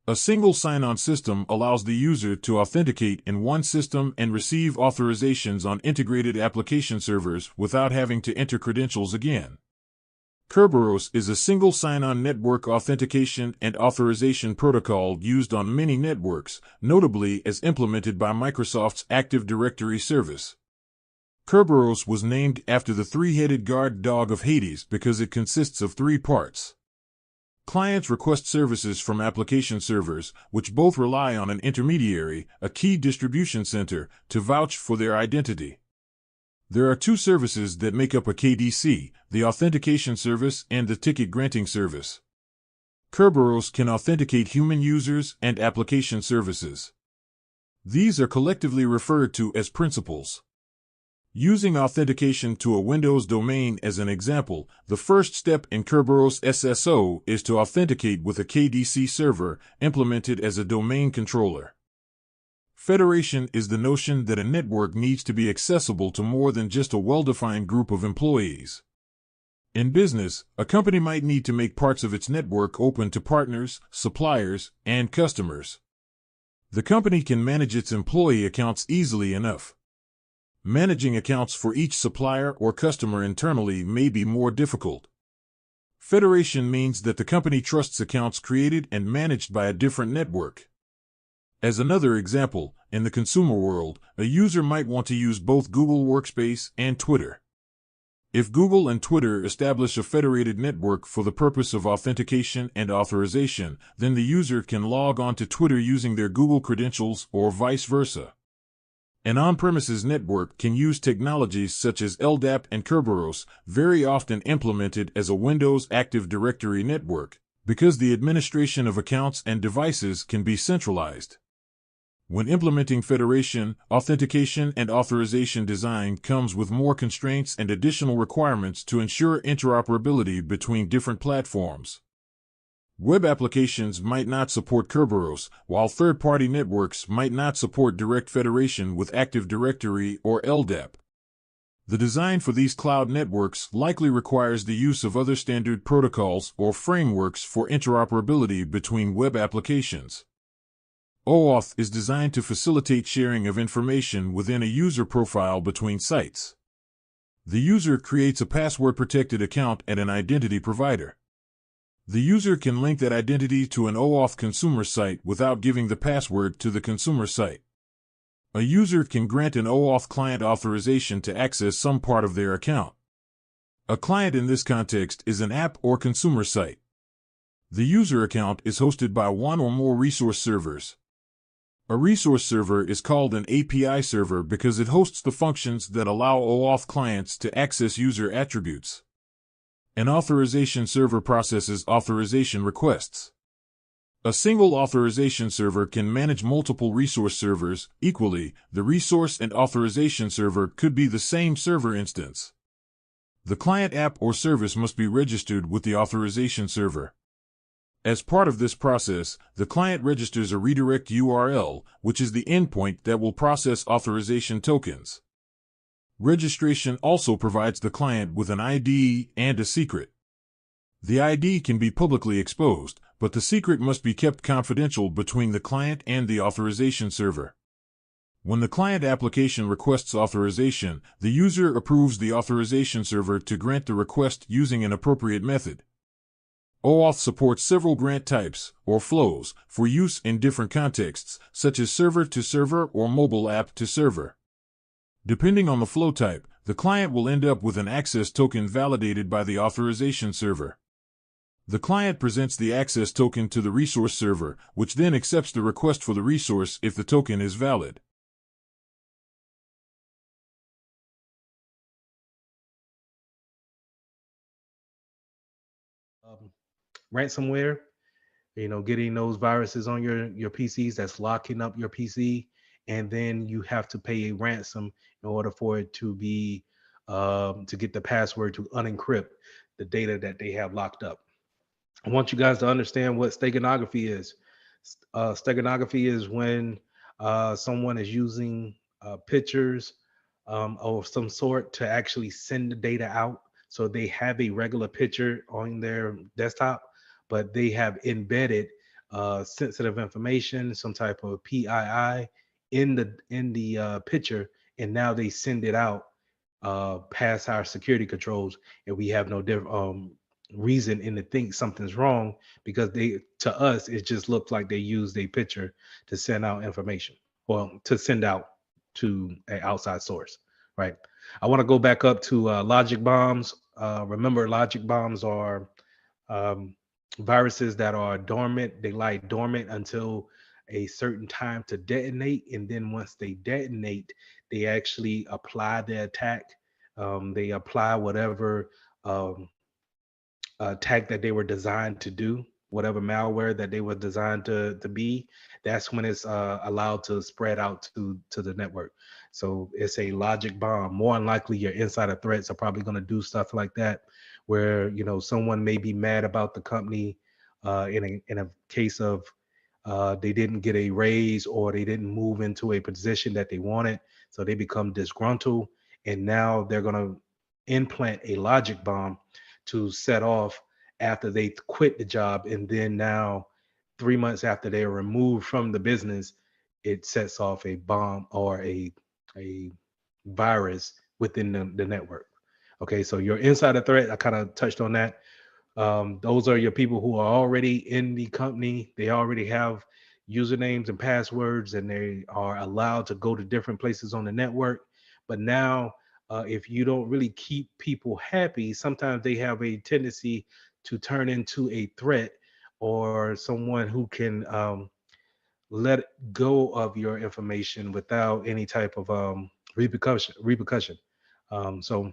A single sign-on system allows the user to authenticate in one system and receive authorizations on integrated application servers without having to enter credentials again. Kerberos is a single sign-on network authentication and authorization protocol used on many networks, notably as implemented by Microsoft's Active Directory service. Kerberos was named after the three-headed guard dog of Hades because it consists of three parts. Clients request services from application servers, which both rely on an intermediary, a key distribution center, to vouch for their identity. There are two services that make up a KDC, the authentication service and the ticket granting service. Kerberos can authenticate human users and application services. These are collectively referred to as principals. Using authentication to a Windows domain as an example, the first step in Kerberos SSO is to authenticate with a KDC server implemented as a domain controller. Federation is the notion that a network needs to be accessible to more than just a well-defined group of employees. In business, a company might need to make parts of its network open to partners, suppliers, and customers. The company can manage its employee accounts easily enough. Managing accounts for each supplier or customer internally may be more difficult. Federation means that the company trusts accounts created and managed by a different network. As another example, in the consumer world, a user might want to use both Google Workspace and Twitter. If Google and Twitter establish a federated network for the purpose of authentication and authorization, then the user can log on to Twitter using their Google credentials or vice versa. An on-premises network can use technologies such as LDAP and Kerberos, very often implemented as a Windows Active Directory network, because the administration of accounts and devices can be centralized. When implementing federation, authentication and authorization design comes with more constraints and additional requirements to ensure interoperability between different platforms. Web applications might not support Kerberos, while third-party networks might not support direct federation with Active Directory or LDAP. The design for these cloud networks likely requires the use of other standard protocols or frameworks for interoperability between web applications. OAuth is designed to facilitate sharing of information within a user profile between sites. The user creates a password-protected account at an identity provider. The user can link that identity to an OAuth consumer site without giving the password to the consumer site. A user can grant an OAuth client authorization to access some part of their account. A client in this context is an app or consumer site. The user account is hosted by one or more resource servers. A resource server is called an API server because it hosts the functions that allow OAuth clients to access user attributes. An authorization server processes authorization requests. A single authorization server can manage multiple resource servers equally. The resource and authorization server could be the same server instance. The client app or service must be registered with the authorization server. As part of this process, the client registers a redirect URL, which is the endpoint that will process authorization tokens. Registration also provides the client with an ID and a secret. The ID can be publicly exposed, but the secret must be kept confidential between the client and the authorization server. When the client application requests authorization, the user approves the authorization server to grant the request using an appropriate method. OAuth supports several grant types, or flows, for use in different contexts, such as server-to-server or mobile app-to-server. Depending on the flow type, the client will end up with an access token validated by the authorization server. The client presents the access token to the resource server, which then accepts the request for the resource if the token is valid. Ransomware, getting those viruses on your PCs that's locking up your PC, and then you have to pay a ransom in order for it to be to get the password to unencrypt the data that they have locked up. I want you guys to understand what steganography is. Steganography is when someone is using pictures of some sort to actually send the data out. So they have a regular picture on their desktop, but they have embedded sensitive information, some type of PII in the picture, and now they send it out past our security controls, and we have no reason and to think something's wrong, because to us it just looks like they used a picture to send out information, well, to send out to an outside source, right? I want to go back up to logic bombs. Remember, logic bombs are um, viruses that are dormant. They lie dormant until a certain time to detonate, and then once they detonate, they actually apply the attack. They apply whatever um, attack that they were designed to do, whatever malware that they were designed to be. That's when it's allowed to spread out to the network. So it's a logic bomb. More than likely, your insider threats are probably going to do stuff like that, where someone may be mad about the company in a case of they didn't get a raise or they didn't move into a position that they wanted, so they become disgruntled, and now they're going to implant a logic bomb to set off after they quit the job, and then now 3 months after they are removed from the business, it sets off a bomb or a virus within the network. Okay, so your insider threat, I kind of touched on that. Those are your people who are already in the company. They already have usernames and passwords, and they are allowed to go to different places on the network. But now, if you don't really keep people happy, sometimes they have a tendency to turn into a threat or someone who can let go of your information without any type of repercussion. So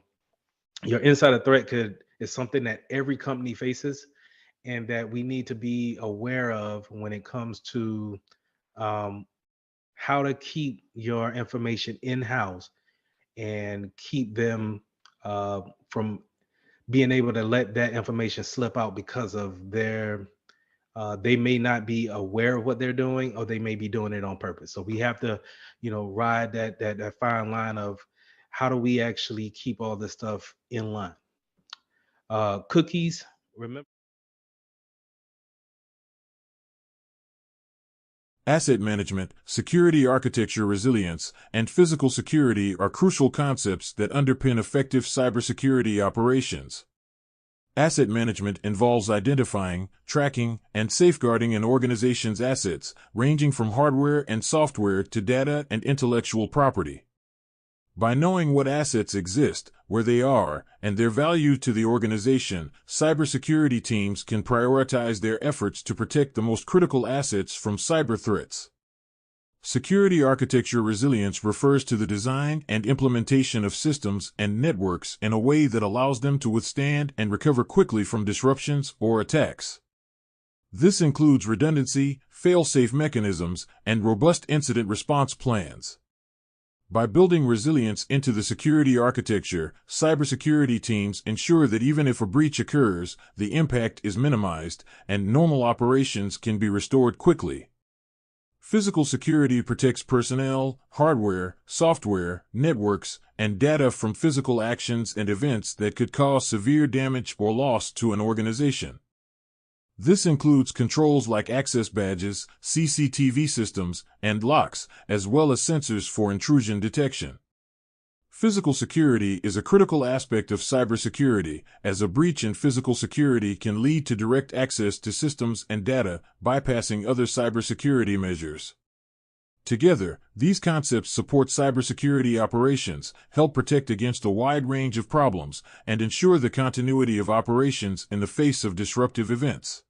your insider threat is something that every company faces, and that we need to be aware of when it comes to um, how to keep your information in house and keep them from being able to let that information slip out because of they may not be aware of what they're doing, or they may be doing it on purpose. So we have to ride that fine line of how do we actually keep all this stuff in line. Cookies, remember. Asset management, security architecture resilience, and physical security are crucial concepts that underpin effective cybersecurity operations. Asset management involves identifying, tracking, and safeguarding an organization's assets, ranging from hardware and software to data and intellectual property. By knowing what assets exist, where they are, and their value to the organization, cybersecurity teams can prioritize their efforts to protect the most critical assets from cyber threats. Security architecture resilience refers to the design and implementation of systems and networks in a way that allows them to withstand and recover quickly from disruptions or attacks. This includes redundancy, fail-safe mechanisms, and robust incident response plans. By building resilience into the security architecture, cybersecurity teams ensure that even if a breach occurs, the impact is minimized and normal operations can be restored quickly. Physical security protects personnel, hardware, software, networks, and data from physical actions and events that could cause severe damage or loss to an organization. This includes controls like access badges, CCTV systems, and locks, as well as sensors for intrusion detection. Physical security is a critical aspect of cybersecurity, as a breach in physical security can lead to direct access to systems and data, bypassing other cybersecurity measures. Together, these concepts support cybersecurity operations, help protect against a wide range of problems, and ensure the continuity of operations in the face of disruptive events.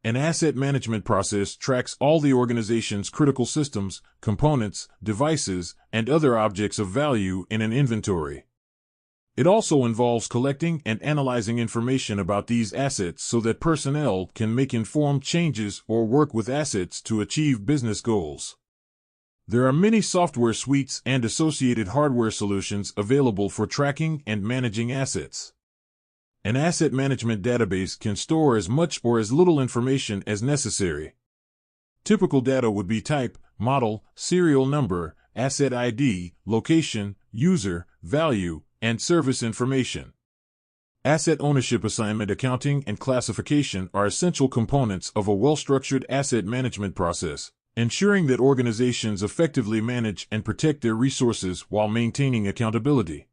An asset management process tracks all the organization's critical systems, components, devices, and other objects of value in an inventory. It also involves collecting and analyzing information about these assets so that personnel can make informed changes or work with assets to achieve business goals. There are many software suites and associated hardware solutions available for tracking and managing assets. An asset management database can store as much or as little information as necessary. Typical data would be type, model, serial number, asset ID, location, user, value, and service information. Asset ownership assignment, accounting, and classification are essential components of a well-structured asset management process, ensuring that organizations effectively manage and protect their resources while maintaining accountability.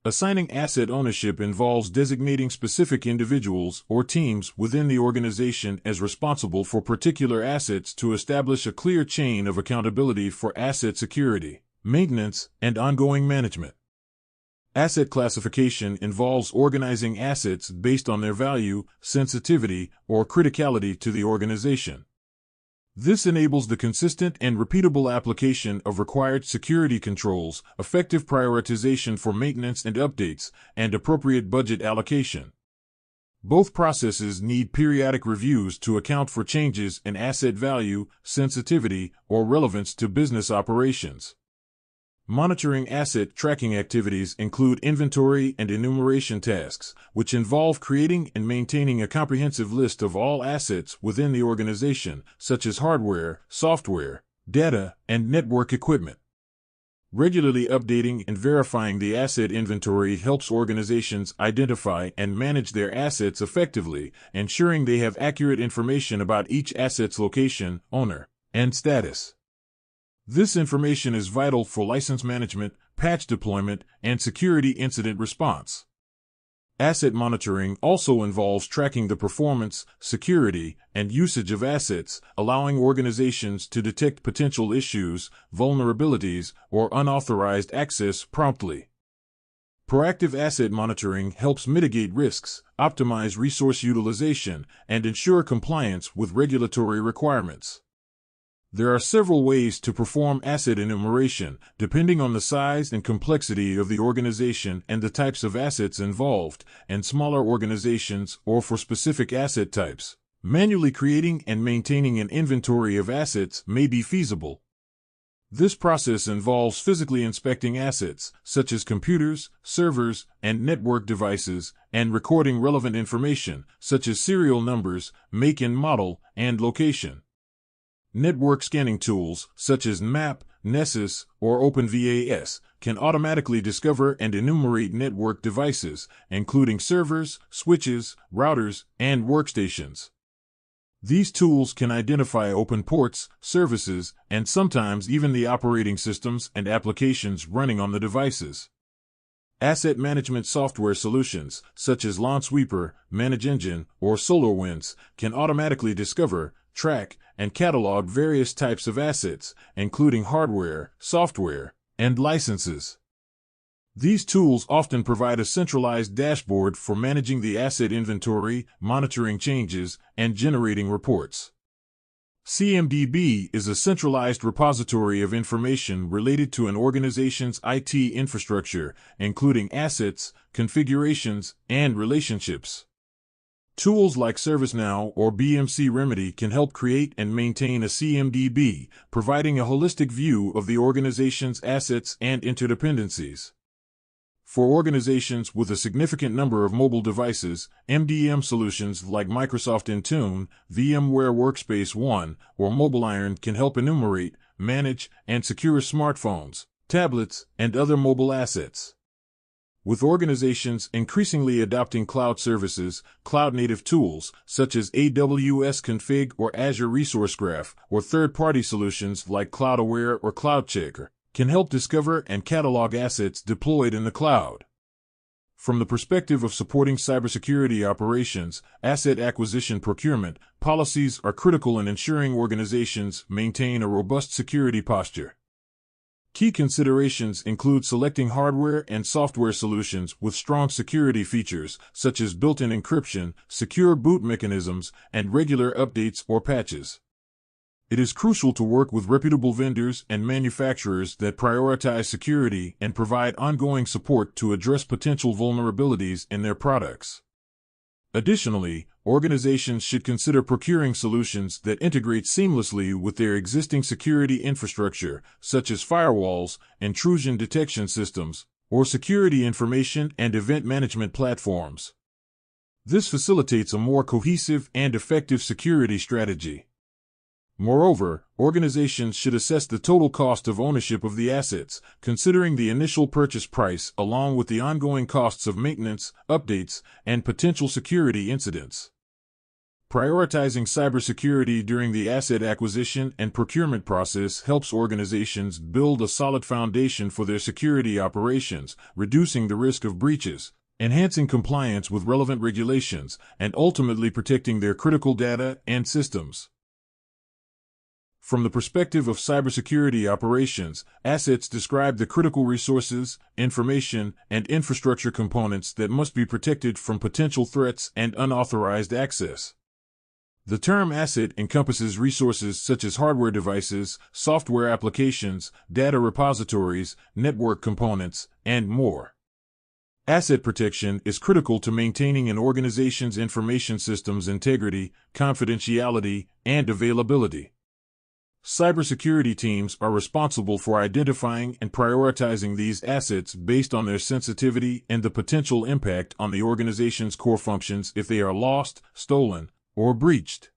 Assigning asset ownership involves designating specific individuals or teams within the organization as responsible for particular assets to establish a clear chain of accountability for asset security, maintenance, and ongoing management. Asset classification involves organizing assets based on their value, sensitivity, or criticality to the organization. This enables the consistent and repeatable application of required security controls, effective prioritization for maintenance and updates, and appropriate budget allocation. Both processes need periodic reviews to account for changes in asset value, sensitivity, or relevance to business operations. Monitoring asset tracking activities include inventory and enumeration tasks, which involve creating and maintaining a comprehensive list of all assets within the organization, such as hardware, software, data, and network equipment. Regularly updating and verifying the asset inventory helps organizations identify and manage their assets effectively, ensuring they have accurate information about each asset's location, owner, and status. This information is vital for license management, patch deployment, and security incident response. Asset monitoring also involves tracking the performance, security, and usage of assets, allowing organizations to detect potential issues, vulnerabilities, or unauthorized access promptly. Proactive asset monitoring helps mitigate risks, optimize resource utilization, and ensure compliance with regulatory requirements. There are several ways to perform asset enumeration, depending on the size and complexity of the organization and the types of assets involved, and smaller organizations or for specific asset types. Manually creating and maintaining an inventory of assets may be feasible. This process involves physically inspecting assets, such as computers, servers, and network devices, and recording relevant information, such as serial numbers, make and model, and location. Network scanning tools, such as MAP, Nessus, or OpenVAS, can automatically discover and enumerate network devices, including servers, switches, routers, and workstations. These tools can identify open ports, services, and sometimes even the operating systems and applications running on the devices. Asset management software solutions, such as LawnSweeper, ManageEngine, or SolarWinds, can automatically discover, track, and catalog various types of assets, including hardware, software, and licenses. These tools often provide a centralized dashboard for managing the asset inventory, monitoring changes, and generating reports. CMDB is a centralized repository of information related to an organization's IT infrastructure, including assets, configurations, and relationships. Tools like ServiceNow or BMC Remedy can help create and maintain a CMDB, providing a holistic view of the organization's assets and interdependencies. For organizations with a significant number of mobile devices, MDM solutions like Microsoft Intune, VMware Workspace ONE, or MobileIron can help enumerate, manage, and secure smartphones, tablets, and other mobile assets. With organizations increasingly adopting cloud services, cloud-native tools, such as AWS Config or Azure Resource Graph, or third-party solutions like CloudAware or CloudCheckr, can help discover and catalog assets deployed in the cloud. From the perspective of supporting cybersecurity operations, asset acquisition procurement policies are critical in ensuring organizations maintain a robust security posture. Key considerations include selecting hardware and software solutions with strong security features, such as built-in encryption, secure boot mechanisms, and regular updates or patches. It is crucial to work with reputable vendors and manufacturers that prioritize security and provide ongoing support to address potential vulnerabilities in their products. Additionally, organizations should consider procuring solutions that integrate seamlessly with their existing security infrastructure, such as firewalls, intrusion detection systems, or security information and event management platforms. This facilitates a more cohesive and effective security strategy. Moreover, organizations should assess the total cost of ownership of the assets, considering the initial purchase price along with the ongoing costs of maintenance, updates, and potential security incidents. Prioritizing cybersecurity during the asset acquisition and procurement process helps organizations build a solid foundation for their security operations, reducing the risk of breaches, enhancing compliance with relevant regulations, and ultimately protecting their critical data and systems. From the perspective of cybersecurity operations, assets describe the critical resources, information, and infrastructure components that must be protected from potential threats and unauthorized access. The term asset encompasses resources such as hardware devices, software applications, data repositories, network components, and more. Asset protection is critical to maintaining an organization's information systems' integrity, confidentiality, and availability. Cybersecurity teams are responsible for identifying and prioritizing these assets based on their sensitivity and the potential impact on the organization's core functions if they are lost, stolen, or breached.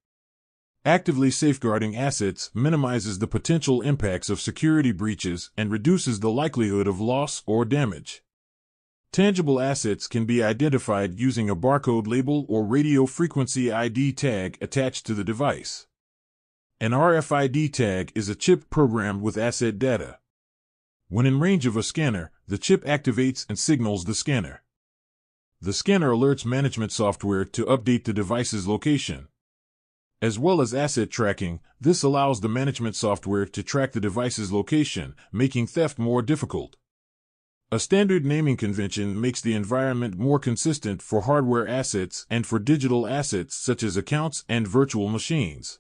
Actively safeguarding assets minimizes the potential impacts of security breaches and reduces the likelihood of loss or damage. Tangible assets can be identified using a barcode label or radio frequency ID tag attached to the device. An RFID tag is a chip programmed with asset data. When in range of a scanner, the chip activates and signals the scanner. The scanner alerts management software to update the device's location. As well as asset tracking, this allows the management software to track the device's location, making theft more difficult. A standard naming convention makes the environment more consistent for hardware assets and for digital assets such as accounts and virtual machines.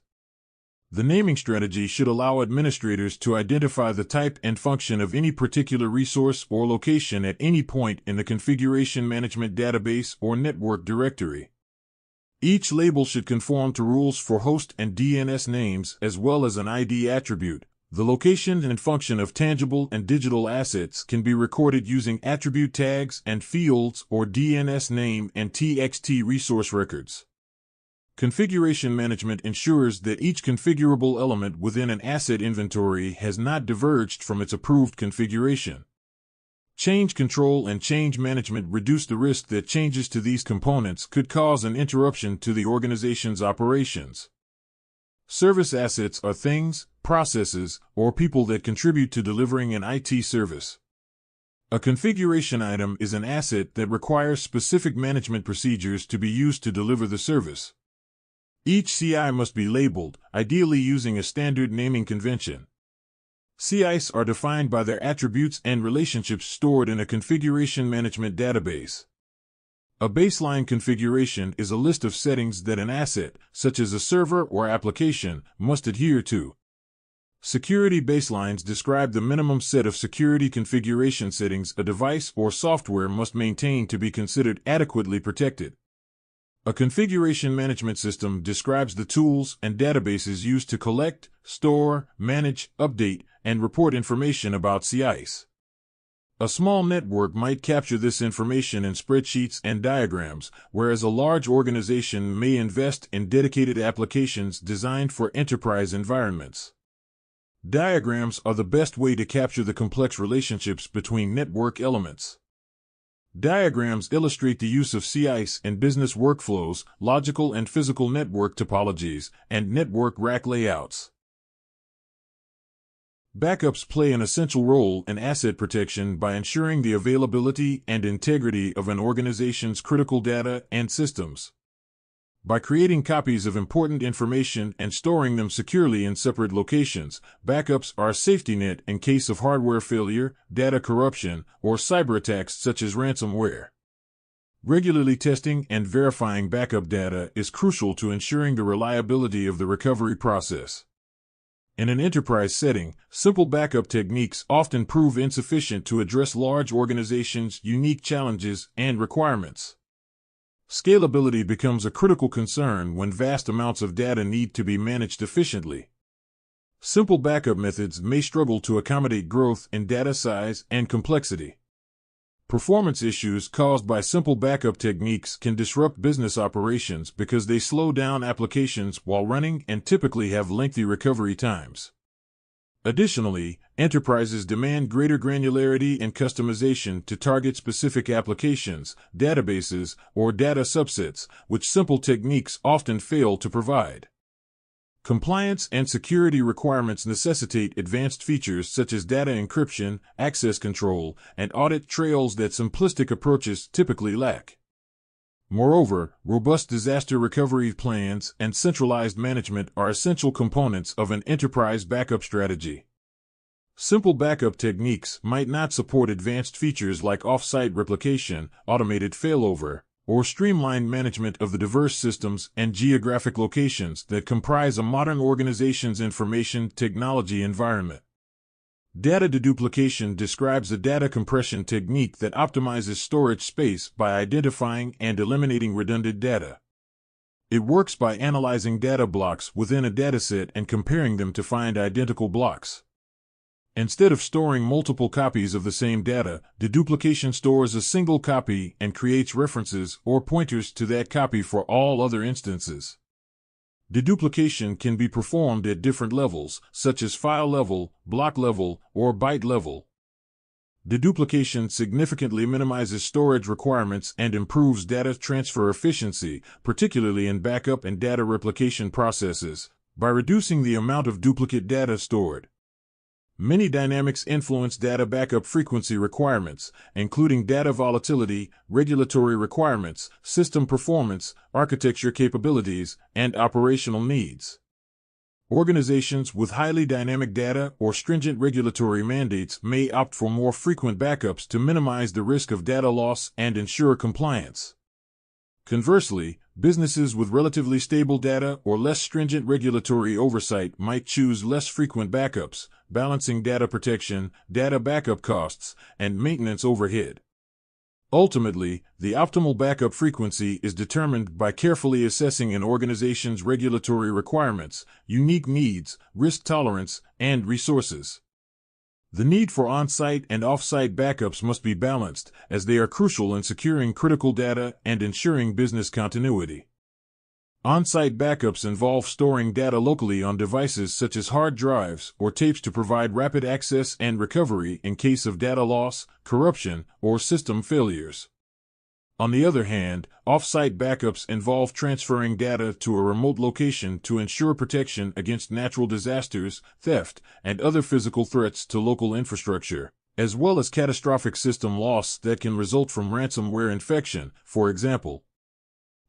The naming strategy should allow administrators to identify the type and function of any particular resource or location at any point in the configuration management database or network directory. Each label should conform to rules for host and DNS names as well as an ID attribute. The location and function of tangible and digital assets can be recorded using attribute tags and fields or DNS name and TXT resource records. Configuration management ensures that each configurable element within an asset inventory has not diverged from its approved configuration. Change control and change management reduce the risk that changes to these components could cause an interruption to the organization's operations. Service assets are things, processes, or people that contribute to delivering an IT service. A configuration item is an asset that requires specific management procedures to be used to deliver the service. Each CI must be labeled, ideally using a standard naming convention. CIs are defined by their attributes and relationships stored in a configuration management database. A baseline configuration is a list of settings that an asset, such as a server or application, must adhere to. Security baselines describe the minimum set of security configuration settings a device or software must maintain to be considered adequately protected. A configuration management system describes the tools and databases used to collect, store, manage, update, and report information about CIs. A small network might capture this information in spreadsheets and diagrams, whereas a large organization may invest in dedicated applications designed for enterprise environments. Diagrams are the best way to capture the complex relationships between network elements. Diagrams illustrate the use of CIs in business workflows, logical and physical network topologies, and network rack layouts. Backups play an essential role in asset protection by ensuring the availability and integrity of an organization's critical data and systems. By creating copies of important information and storing them securely in separate locations, backups are a safety net in case of hardware failure, data corruption, or cyber attacks such as ransomware. Regularly testing and verifying backup data is crucial to ensuring the reliability of the recovery process. In an enterprise setting, simple backup techniques often prove insufficient to address large organizations' unique challenges and requirements. Scalability becomes a critical concern when vast amounts of data need to be managed efficiently. Simple backup methods may struggle to accommodate growth in data size and complexity. Performance issues caused by simple backup techniques can disrupt business operations because they slow down applications while running and typically have lengthy recovery times. Additionally, enterprises demand greater granularity and customization to target specific applications, databases, or data subsets, which simple techniques often fail to provide. Compliance and security requirements necessitate advanced features such as data encryption, access control, and audit trails that simplistic approaches typically lack. Moreover, robust disaster recovery plans and centralized management are essential components of an enterprise backup strategy. Simple backup techniques might not support advanced features like off-site replication, automated failover, or streamlined management of the diverse systems and geographic locations that comprise a modern organization's information technology environment. Data deduplication describes a data compression technique that optimizes storage space by identifying and eliminating redundant data. It works by analyzing data blocks within a dataset and comparing them to find identical blocks. Instead of storing multiple copies of the same data, deduplication stores a single copy and creates references or pointers to that copy for all other instances. Deduplication can be performed at different levels, such as file level, block level, or byte level. Deduplication significantly minimizes storage requirements and improves data transfer efficiency, particularly in backup and data replication processes, by reducing the amount of duplicate data stored. Many dynamics influence data backup frequency requirements, including data volatility, regulatory requirements, system performance, architecture capabilities, and operational needs. Organizations with highly dynamic data or stringent regulatory mandates may opt for more frequent backups to minimize the risk of data loss and ensure compliance. Conversely, businesses with relatively stable data or less stringent regulatory oversight might choose less frequent backups, balancing data protection, data backup costs, and maintenance overhead. Ultimately, the optimal backup frequency is determined by carefully assessing an organization's regulatory requirements, unique needs, risk tolerance, and resources. The need for on-site and off-site backups must be balanced, as they are crucial in securing critical data and ensuring business continuity. On-site backups involve storing data locally on devices such as hard drives or tapes to provide rapid access and recovery in case of data loss, corruption, or system failures. On the other hand, off-site backups involve transferring data to a remote location to ensure protection against natural disasters, theft, and other physical threats to local infrastructure, as well as catastrophic system loss that can result from ransomware infection, for example.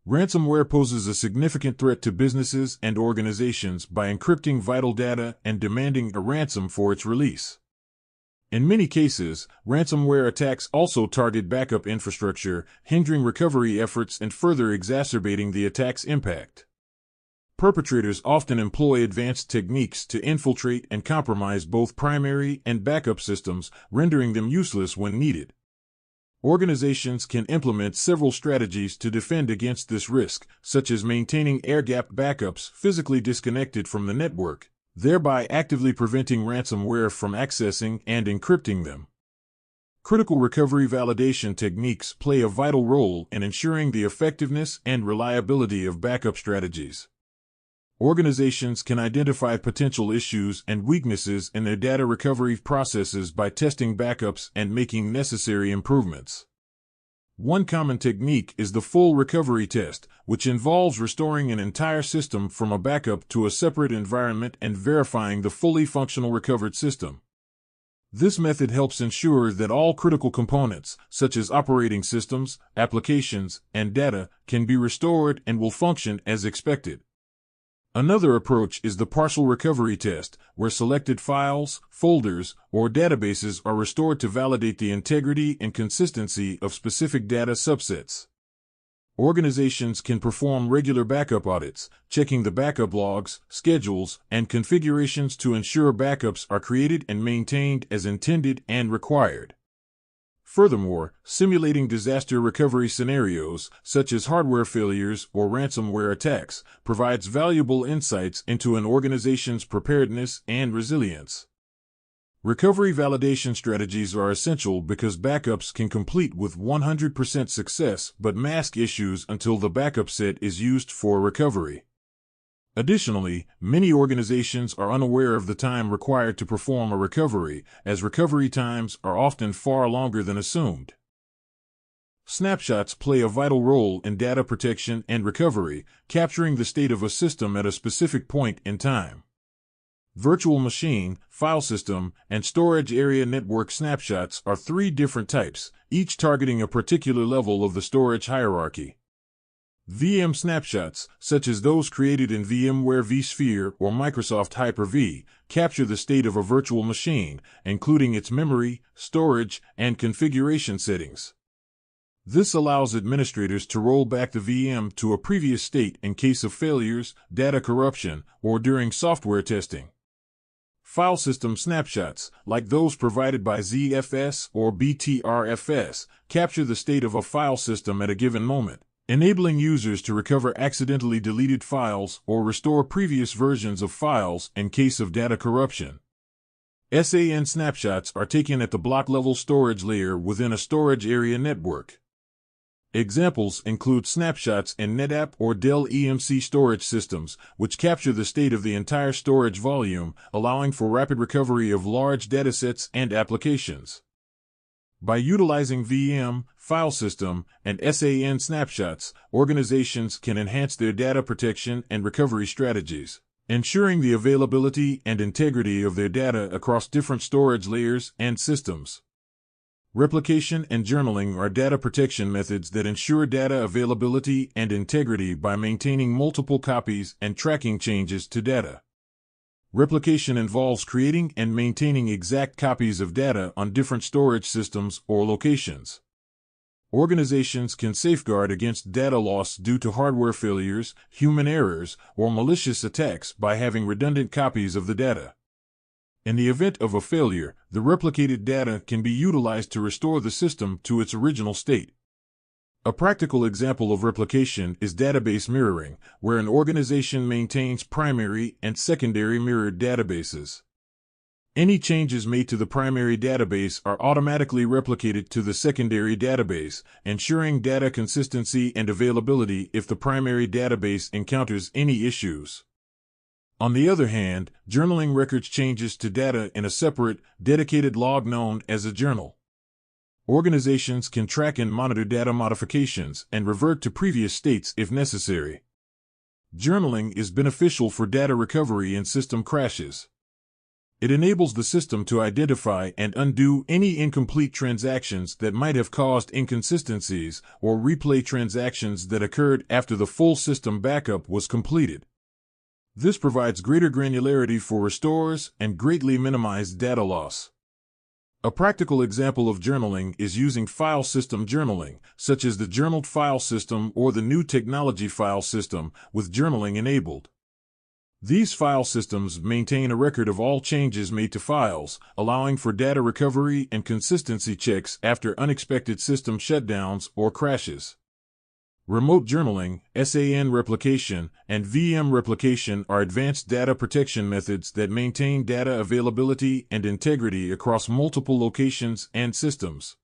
Ransomware poses a significant threat to businesses and organizations by encrypting vital data and demanding a ransom for its release. In many cases, ransomware attacks also target backup infrastructure, hindering recovery efforts and further exacerbating the attack's impact. Perpetrators often employ advanced techniques to infiltrate and compromise both primary and backup systems, rendering them useless when needed. Organizations can implement several strategies to defend against this risk, such as maintaining air-gapped backups physically disconnected from the network, thereby actively preventing ransomware from accessing and encrypting them. Critical recovery validation techniques play a vital role in ensuring the effectiveness and reliability of backup strategies. Organizations can identify potential issues and weaknesses in their data recovery processes by testing backups and making necessary improvements. One common technique is the full recovery test, which involves restoring an entire system from a backup to a separate environment and verifying the fully functional recovered system. This method helps ensure that all critical components, such as operating systems, applications, and data, can be restored and will function as expected. Another approach is the partial recovery test, where selected files, folders, or databases are restored to validate the integrity and consistency of specific data subsets. Organizations can perform regular backup audits, checking the backup logs, schedules, and configurations to ensure backups are created and maintained as intended and required. Furthermore, simulating disaster recovery scenarios, such as hardware failures or ransomware attacks, provides valuable insights into an organization's preparedness and resilience. Recovery validation strategies are essential because backups can complete with 100% success but mask issues until the backup set is used for recovery. Additionally, many organizations are unaware of the time required to perform a recovery, as recovery times are often far longer than assumed. Snapshots play a vital role in data protection and recovery, capturing the state of a system at a specific point in time. Virtual machine, file system, and storage area network snapshots are three different types, each targeting a particular level of the storage hierarchy. VM snapshots, such as those created in VMware vSphere or Microsoft Hyper-V, capture the state of a virtual machine, including its memory, storage, and configuration settings. This allows administrators to roll back the VM to a previous state in case of failures, data corruption, or during software testing. File system snapshots, like those provided by ZFS or BTRFS, capture the state of a file system at a given moment, enabling users to recover accidentally deleted files or restore previous versions of files in case of data corruption. SAN snapshots are taken at the block-level storage layer within a storage area network. Examples include snapshots in NetApp or Dell EMC storage systems, which capture the state of the entire storage volume, allowing for rapid recovery of large datasets and applications. By utilizing VM, file system, and SAN snapshots, organizations can enhance their data protection and recovery strategies, ensuring the availability and integrity of their data across different storage layers and systems. Replication and journaling are data protection methods that ensure data availability and integrity by maintaining multiple copies and tracking changes to data. Replication involves creating and maintaining exact copies of data on different storage systems or locations. Organizations can safeguard against data loss due to hardware failures, human errors, or malicious attacks by having redundant copies of the data. In the event of a failure, the replicated data can be utilized to restore the system to its original state. A practical example of replication is database mirroring, where an organization maintains primary and secondary mirrored databases. Any changes made to the primary database are automatically replicated to the secondary database, ensuring data consistency and availability if the primary database encounters any issues. On the other hand, journaling records changes to data in a separate, dedicated log known as a journal. Organizations can track and monitor data modifications and revert to previous states if necessary. Journaling is beneficial for data recovery in system crashes. It enables the system to identify and undo any incomplete transactions that might have caused inconsistencies or replay transactions that occurred after the full system backup was completed. This provides greater granularity for restores and greatly minimizes data loss. A practical example of journaling is using file system journaling, such as the journaled file system or the new technology file system, with journaling enabled. These file systems maintain a record of all changes made to files, allowing for data recovery and consistency checks after unexpected system shutdowns or crashes. Remote journaling, SAN replication, and VM replication are advanced data protection methods that maintain data availability and integrity across multiple locations and systems.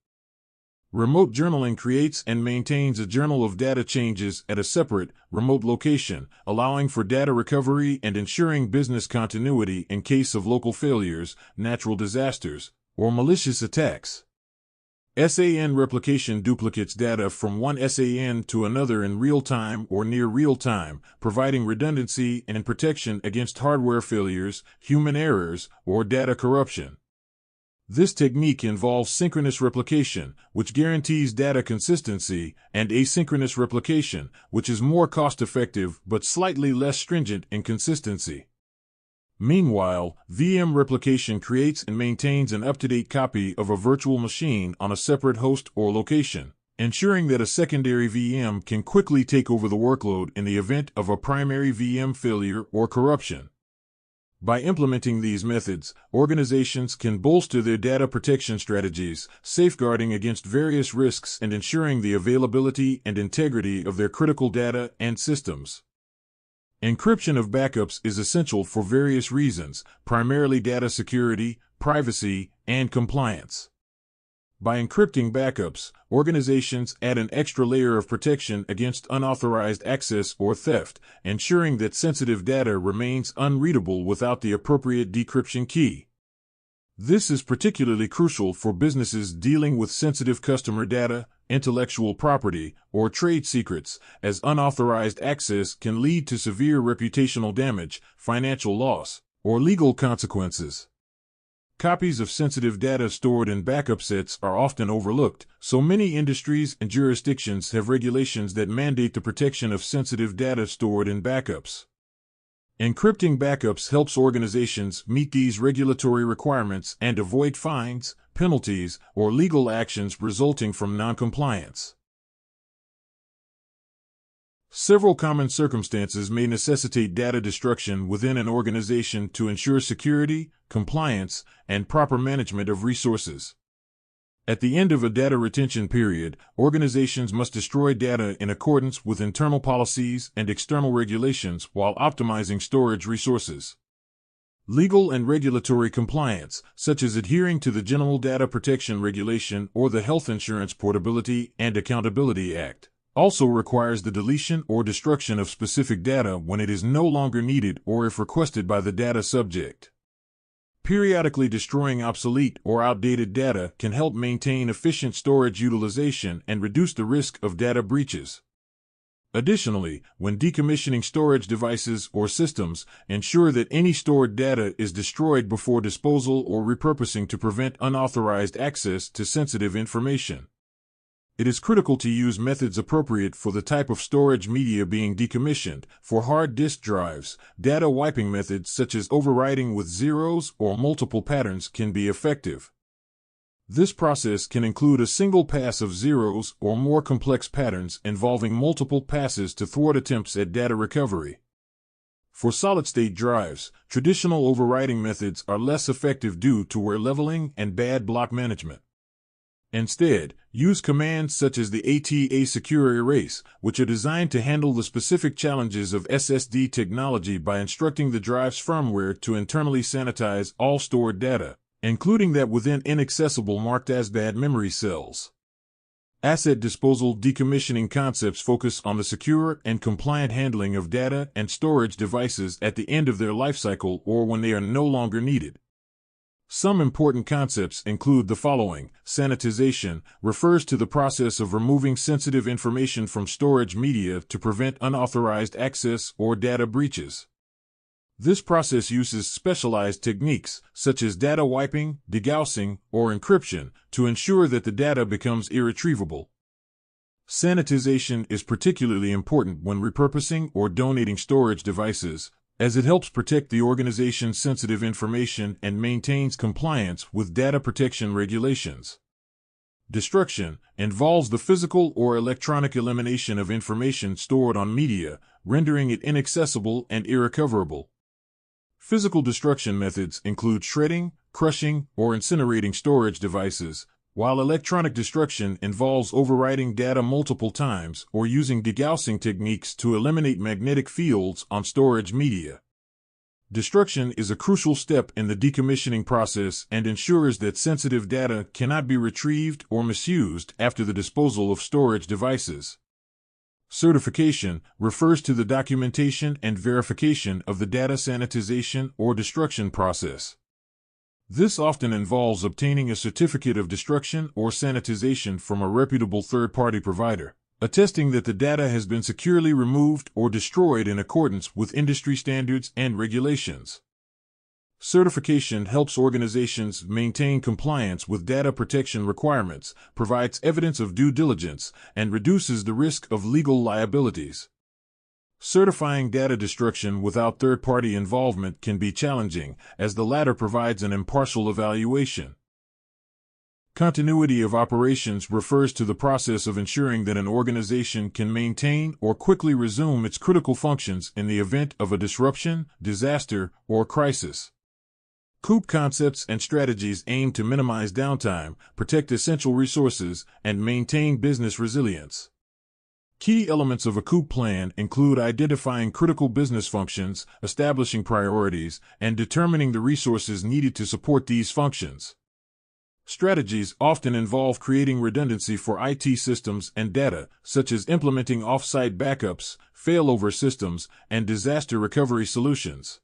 Remote journaling creates and maintains a journal of data changes at a separate, remote location, allowing for data recovery and ensuring business continuity in case of local failures, natural disasters, or malicious attacks. SAN replication duplicates data from one SAN to another in real time or near real time, providing redundancy and protection against hardware failures, human errors, or data corruption. This technique involves synchronous replication, which guarantees data consistency, and asynchronous replication, which is more cost-effective but slightly less stringent in consistency. Meanwhile, VM replication creates and maintains an up-to-date copy of a virtual machine on a separate host or location, ensuring that a secondary VM can quickly take over the workload in the event of a primary VM failure or corruption. By implementing these methods, organizations can bolster their data protection strategies, safeguarding against various risks and ensuring the availability and integrity of their critical data and systems. Encryption of backups is essential for various reasons, primarily data security, privacy, and compliance. By encrypting backups, organizations add an extra layer of protection against unauthorized access or theft, ensuring that sensitive data remains unreadable without the appropriate decryption key. This is particularly crucial for businesses dealing with sensitive customer data, intellectual property, or trade secrets, as unauthorized access can lead to severe reputational damage, financial loss, or legal consequences. Copies of sensitive data stored in backup sets are often overlooked, so many industries and jurisdictions have regulations that mandate the protection of sensitive data stored in backups. Encrypting backups helps organizations meet these regulatory requirements and avoid fines, penalties, or legal actions resulting from noncompliance. Several common circumstances may necessitate data destruction within an organization to ensure security, compliance, and proper management of resources. At the end of a data retention period, organizations must destroy data in accordance with internal policies and external regulations while optimizing storage resources. Legal and regulatory compliance, such as adhering to the General Data Protection Regulation or the Health Insurance Portability and Accountability Act, also requires the deletion or destruction of specific data when it is no longer needed or if requested by the data subject. Periodically destroying obsolete or outdated data can help maintain efficient storage utilization and reduce the risk of data breaches. Additionally, when decommissioning storage devices or systems, ensure that any stored data is destroyed before disposal or repurposing to prevent unauthorized access to sensitive information. It is critical to use methods appropriate for the type of storage media being decommissioned. For hard disk drives, data wiping methods such as overwriting with zeros or multiple patterns can be effective. This process can include a single pass of zeros or more complex patterns involving multiple passes to thwart attempts at data recovery. For solid-state drives, traditional overwriting methods are less effective due to wear leveling and bad block management. Instead, use commands such as the ATA Secure Erase, which are designed to handle the specific challenges of SSD technology by instructing the drive's firmware to internally sanitize all stored data, including that within inaccessible marked as bad memory cells. Asset disposal decommissioning concepts focus on the secure and compliant handling of data and storage devices at the end of their lifecycle or when they are no longer needed. Some important concepts include the following. Sanitization refers to the process of removing sensitive information from storage media to prevent unauthorized access or data breaches. This process uses specialized techniques, such as data wiping, degaussing, or encryption, to ensure that the data becomes irretrievable. Sanitization is particularly important when repurposing or donating storage devices, as it helps protect the organization's sensitive information and maintains compliance with data protection regulations. Destruction involves the physical or electronic elimination of information stored on media, rendering it inaccessible and irrecoverable. Physical destruction methods include shredding, crushing, or incinerating storage devices, while electronic destruction involves overwriting data multiple times or using degaussing techniques to eliminate magnetic fields on storage media. Destruction is a crucial step in the decommissioning process and ensures that sensitive data cannot be retrieved or misused after the disposal of storage devices. Certification refers to the documentation and verification of the data sanitization or destruction process. This often involves obtaining a certificate of destruction or sanitization from a reputable third-party provider, attesting that the data has been securely removed or destroyed in accordance with industry standards and regulations. Certification helps organizations maintain compliance with data protection requirements, provides evidence of due diligence, and reduces the risk of legal liabilities. Certifying data destruction without third-party involvement can be challenging, as the latter provides an impartial evaluation. Continuity of operations refers to the process of ensuring that an organization can maintain or quickly resume its critical functions in the event of a disruption, disaster, or crisis. COOP concepts and strategies aim to minimize downtime, protect essential resources, and maintain business resilience. Key elements of a COOP plan include identifying critical business functions, establishing priorities, and determining the resources needed to support these functions. Strategies often involve creating redundancy for IT systems and data, such as implementing off-site backups, failover systems, and disaster recovery solutions.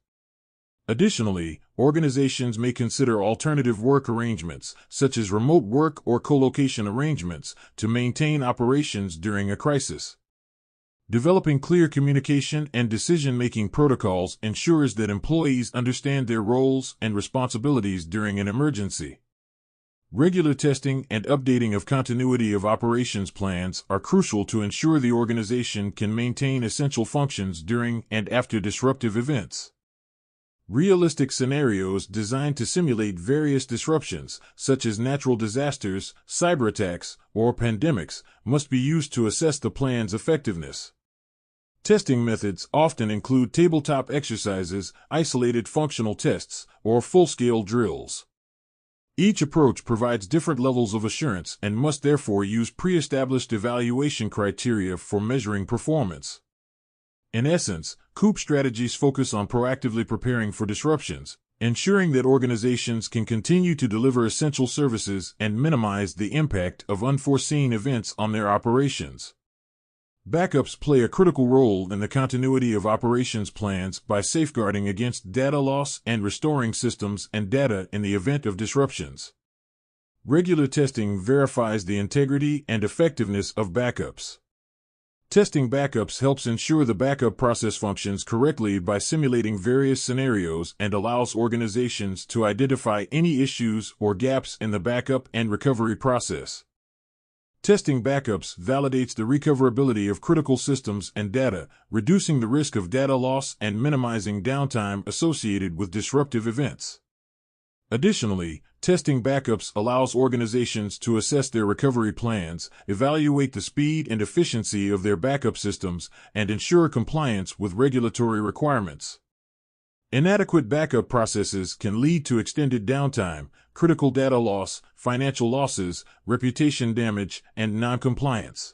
Additionally, organizations may consider alternative work arrangements, such as remote work or co-location arrangements, to maintain operations during a crisis. Developing clear communication and decision-making protocols ensures that employees understand their roles and responsibilities during an emergency. Regular testing and updating of continuity of operations plans are crucial to ensure the organization can maintain essential functions during and after disruptive events. Realistic scenarios designed to simulate various disruptions, such as natural disasters, cyber attacks, or pandemics, must be used to assess the plan's effectiveness. Testing methods often include tabletop exercises, isolated functional tests, or full-scale drills. Each approach provides different levels of assurance and must therefore use pre-established evaluation criteria for measuring performance. In essence, COOP strategies focus on proactively preparing for disruptions, ensuring that organizations can continue to deliver essential services and minimize the impact of unforeseen events on their operations. Backups play a critical role in the continuity of operations plans by safeguarding against data loss and restoring systems and data in the event of disruptions. Regular testing verifies the integrity and effectiveness of backups. Testing backups helps ensure the backup process functions correctly by simulating various scenarios and allows organizations to identify any issues or gaps in the backup and recovery process. Testing backups validates the recoverability of critical systems and data, reducing the risk of data loss and minimizing downtime associated with disruptive events. Additionally, testing backups allows organizations to assess their recovery plans, evaluate the speed and efficiency of their backup systems, and ensure compliance with regulatory requirements. Inadequate backup processes can lead to extended downtime, critical data loss, financial losses, reputation damage, and non-compliance.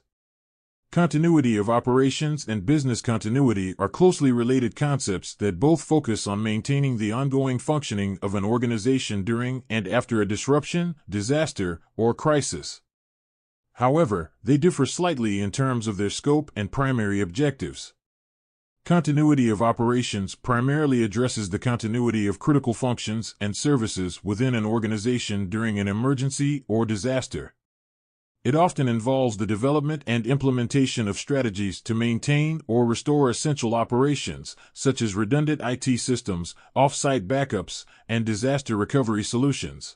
Continuity of operations and business continuity are closely related concepts that both focus on maintaining the ongoing functioning of an organization during and after a disruption, disaster, or crisis. However, they differ slightly in terms of their scope and primary objectives. Continuity of operations primarily addresses the continuity of critical functions and services within an organization during an emergency or disaster. It often involves the development and implementation of strategies to maintain or restore essential operations, such as redundant IT systems, off-site backups, and disaster recovery solutions.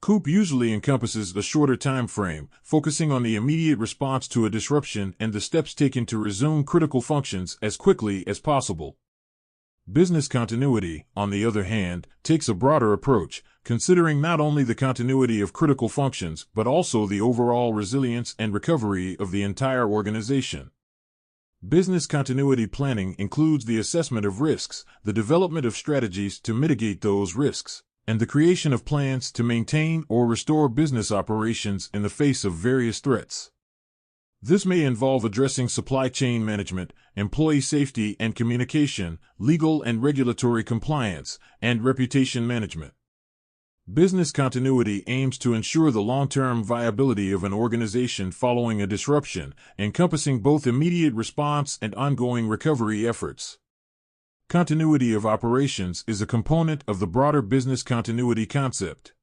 COOP usually encompasses a shorter time frame, focusing on the immediate response to a disruption and the steps taken to resume critical functions as quickly as possible. Business continuity, on the other hand, takes a broader approach, considering not only the continuity of critical functions but also the overall resilience and recovery of the entire organization. Business continuity planning includes the assessment of risks, the development of strategies to mitigate those risks, and the creation of plans to maintain or restore business operations in the face of various threats. This may involve addressing supply chain management, employee safety and communication, legal and regulatory compliance, and reputation management. Business continuity aims to ensure the long-term viability of an organization following a disruption, encompassing both immediate response and ongoing recovery efforts. Continuity of operations is a component of the broader business continuity concept.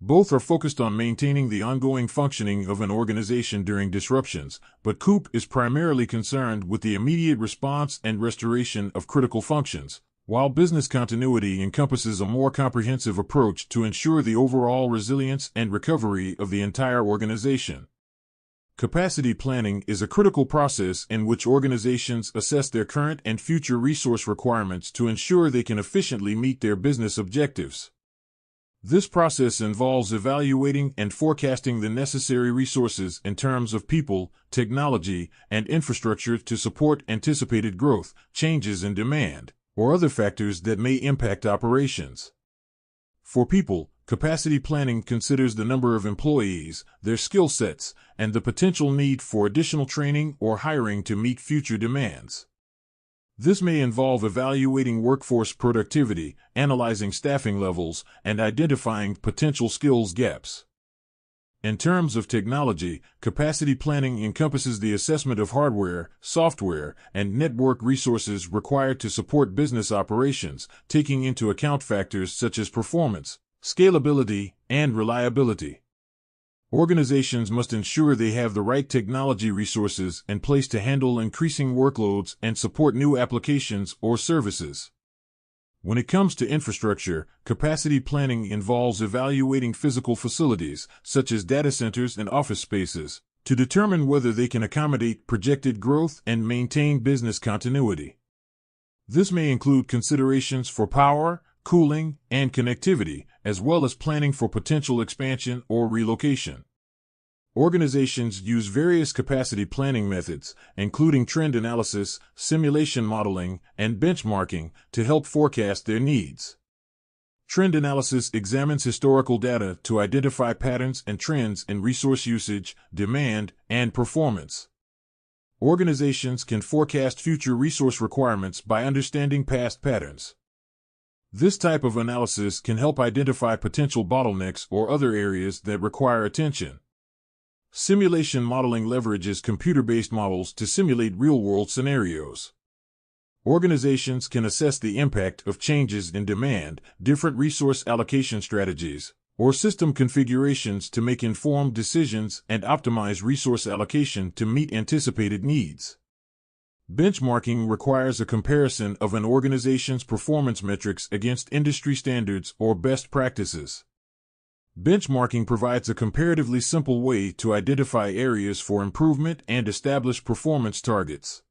Both are focused on maintaining the ongoing functioning of an organization during disruptions, but COOP is primarily concerned with the immediate response and restoration of critical functions, while business continuity encompasses a more comprehensive approach to ensure the overall resilience and recovery of the entire organization. Capacity planning is a critical process in which organizations assess their current and future resource requirements to ensure they can efficiently meet their business objectives. This process involves evaluating and forecasting the necessary resources in terms of people, technology, and infrastructure to support anticipated growth, changes in demand, or other factors that may impact operations. For people, capacity planning considers the number of employees, their skill sets, and the potential need for additional training or hiring to meet future demands. This may involve evaluating workforce productivity, analyzing staffing levels, and identifying potential skills gaps. In terms of technology, capacity planning encompasses the assessment of hardware, software, and network resources required to support business operations, taking into account factors such as performance, scalability, and reliability. Organizations must ensure they have the right technology resources in place to handle increasing workloads and support new applications or services. When it comes to infrastructure, capacity planning involves evaluating physical facilities, such as data centers and office spaces, to determine whether they can accommodate projected growth and maintain business continuity. This may include considerations for power, cooling, and connectivity, as well as planning for potential expansion or relocation. Organizations use various capacity planning methods, including trend analysis, simulation modeling, and benchmarking, to help forecast their needs. Trend analysis examines historical data to identify patterns and trends in resource usage, demand, and performance. Organizations can forecast future resource requirements by understanding past patterns. This type of analysis can help identify potential bottlenecks or other areas that require attention. Simulation modeling leverages computer-based models to simulate real-world scenarios. Organizations can assess the impact of changes in demand, different resource allocation strategies, or system configurations to make informed decisions and optimize resource allocation to meet anticipated needs. Benchmarking requires a comparison of an organization's performance metrics against industry standards or best practices. Benchmarking provides a comparatively simple way to identify areas for improvement and establish performance targets.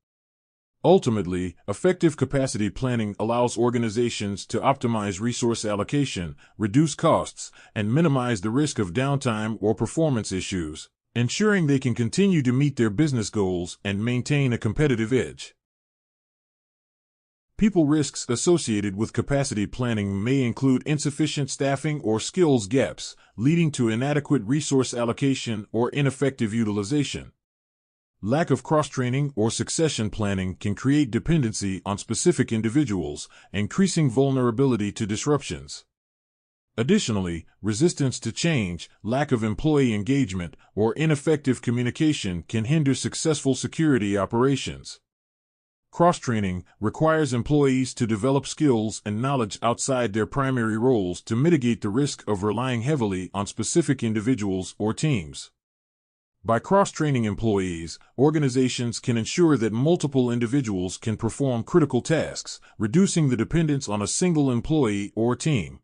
Ultimately, effective capacity planning allows organizations to optimize resource allocation, reduce costs, and minimize the risk of downtime or performance issues, ensuring they can continue to meet their business goals and maintain a competitive edge. People risks associated with capacity planning may include insufficient staffing or skills gaps, leading to inadequate resource allocation or ineffective utilization. Lack of cross-training or succession planning can create dependency on specific individuals, increasing vulnerability to disruptions. Additionally, resistance to change, lack of employee engagement, or ineffective communication can hinder successful security operations. Cross-training requires employees to develop skills and knowledge outside their primary roles to mitigate the risk of relying heavily on specific individuals or teams. By cross-training employees, organizations can ensure that multiple individuals can perform critical tasks, reducing the dependence on a single employee or team.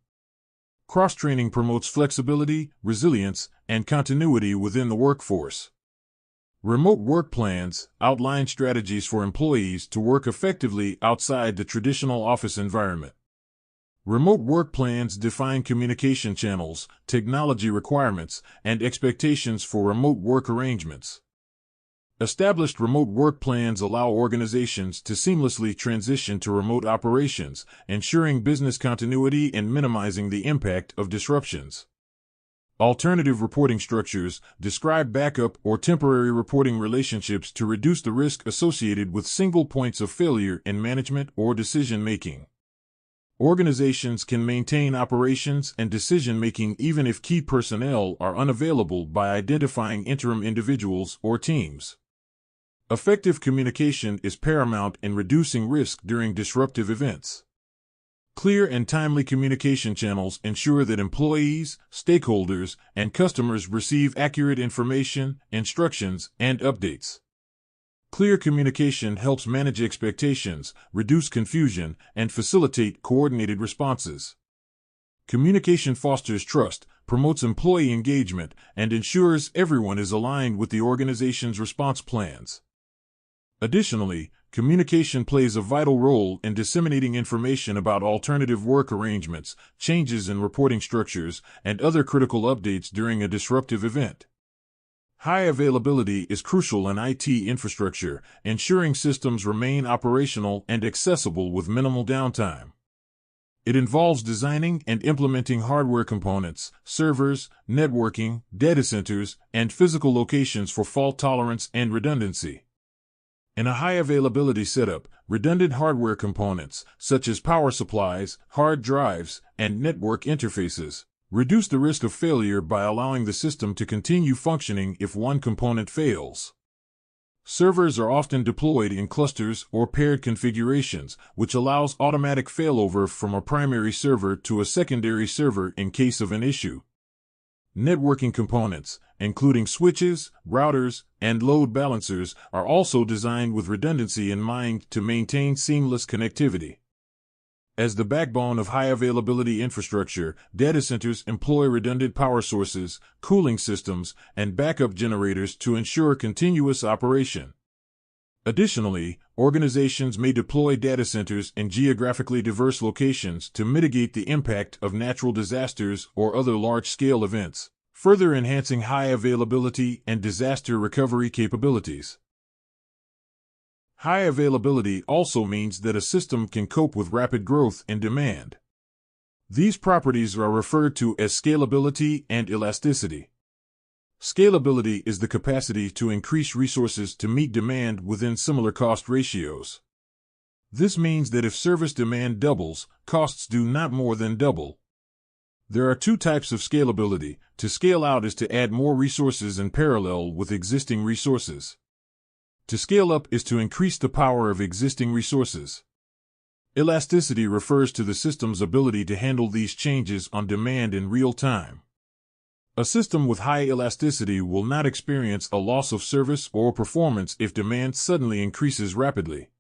Cross-training promotes flexibility, resilience, and continuity within the workforce. Remote work plans outline strategies for employees to work effectively outside the traditional office environment. Remote work plans define communication channels, technology requirements, and expectations for remote work arrangements. Established remote work plans allow organizations to seamlessly transition to remote operations, ensuring business continuity and minimizing the impact of disruptions. Alternative reporting structures describe backup or temporary reporting relationships to reduce the risk associated with single points of failure in management or decision-making. Organizations can maintain operations and decision-making even if key personnel are unavailable by identifying interim individuals or teams. Effective communication is paramount in reducing risk during disruptive events. Clear and timely communication channels ensure that employees, stakeholders, and customers receive accurate information, instructions, and updates. Clear communication helps manage expectations, reduce confusion, and facilitate coordinated responses. Communication fosters trust, promotes employee engagement, and ensures everyone is aligned with the organization's response plans. Additionally, communication plays a vital role in disseminating information about alternative work arrangements, changes in reporting structures, and other critical updates during a disruptive event. High availability is crucial in IT infrastructure, ensuring systems remain operational and accessible with minimal downtime. It involves designing and implementing hardware components, servers, networking, data centers, and physical locations for fault tolerance and redundancy. In a high-availability setup, redundant hardware components, such as power supplies, hard drives, and network interfaces, reduce the risk of failure by allowing the system to continue functioning if one component fails. Servers are often deployed in clusters or paired configurations, which allows automatic failover from a primary server to a secondary server in case of an issue. Networking components, including switches, routers, and load balancers, are also designed with redundancy in mind to maintain seamless connectivity. As the backbone of high-availability infrastructure, data centers employ redundant power sources, cooling systems, and backup generators to ensure continuous operation. Additionally, organizations may deploy data centers in geographically diverse locations to mitigate the impact of natural disasters or other large-scale events, further enhancing high availability and disaster recovery capabilities. High availability also means that a system can cope with rapid growth in demand. These properties are referred to as scalability and elasticity. Scalability is the capacity to increase resources to meet demand within similar cost ratios. This means that if service demand doubles, costs do not more than double. There are two types of scalability. To scale out is to add more resources in parallel with existing resources. To scale up is to increase the power of existing resources. Elasticity refers to the system's ability to handle these changes on demand in real time. A system with high elasticity will not experience a loss of service or performance if demand suddenly increases rapidly.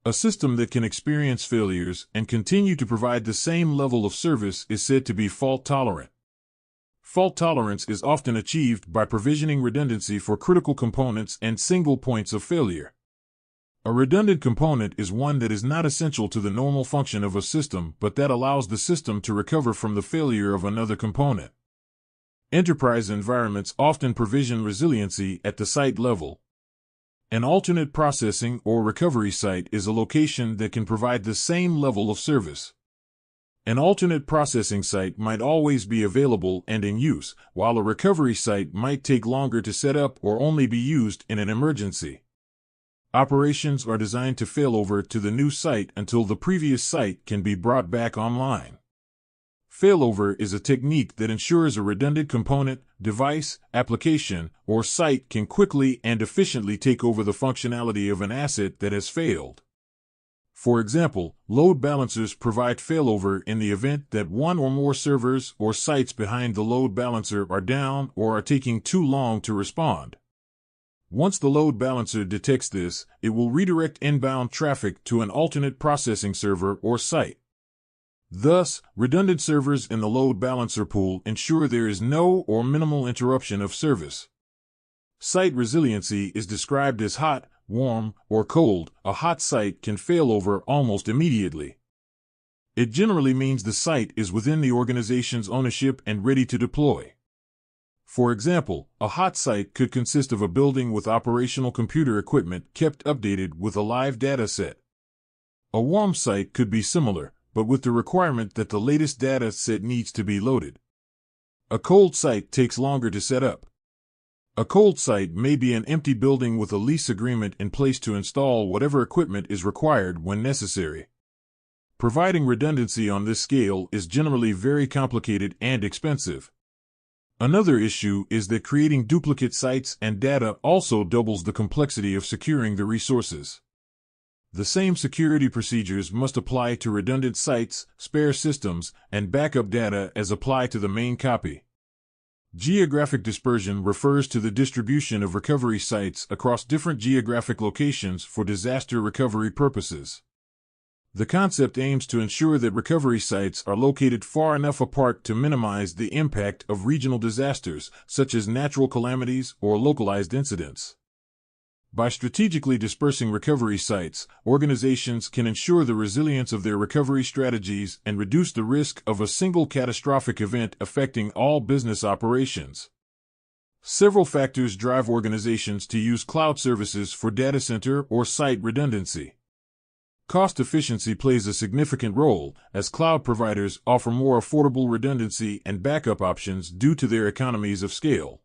A system that can experience failures and continue to provide the same level of service is said to be fault-tolerant. Fault tolerance is often achieved by provisioning redundancy for critical components and single points of failure. A redundant component is one that is not essential to the normal function of a system, but that allows the system to recover from the failure of another component. Enterprise environments often provision resiliency at the site level. An alternate processing or recovery site is a location that can provide the same level of service. An alternate processing site might always be available and in use, while a recovery site might take longer to set up or only be used in an emergency. Operations are designed to fail over to the new site until the previous site can be brought back online. Failover is a technique that ensures a redundant component, device, application, or site can quickly and efficiently take over the functionality of an asset that has failed. For example, load balancers provide failover in the event that one or more servers or sites behind the load balancer are down or are taking too long to respond. Once the load balancer detects this, it will redirect inbound traffic to an alternate processing server or site. Thus, redundant servers in the load balancer pool ensure there is no or minimal interruption of service. Site resiliency is described as hot, warm, or cold. A hot site can fail over almost immediately. It generally means the site is within the organization's ownership and ready to deploy. For example, a hot site could consist of a building with operational computer equipment kept updated with a live data set. A warm site could be similar, but with the requirement that the latest data set needs to be loaded. A cold site takes longer to set up. A cold site may be an empty building with a lease agreement in place to install whatever equipment is required when necessary. Providing redundancy on this scale is generally very complicated and expensive. Another issue is that creating duplicate sites and data also doubles the complexity of securing the resources. The same security procedures must apply to redundant sites, spare systems, and backup data as apply to the main copy. Geographic dispersion refers to the distribution of recovery sites across different geographic locations for disaster recovery purposes. The concept aims to ensure that recovery sites are located far enough apart to minimize the impact of regional disasters, such as natural calamities or localized incidents. By strategically dispersing recovery sites, organizations can ensure the resilience of their recovery strategies and reduce the risk of a single catastrophic event affecting all business operations. Several factors drive organizations to use cloud services for data center or site redundancy. Cost efficiency plays a significant role, as cloud providers offer more affordable redundancy and backup options due to their economies of scale.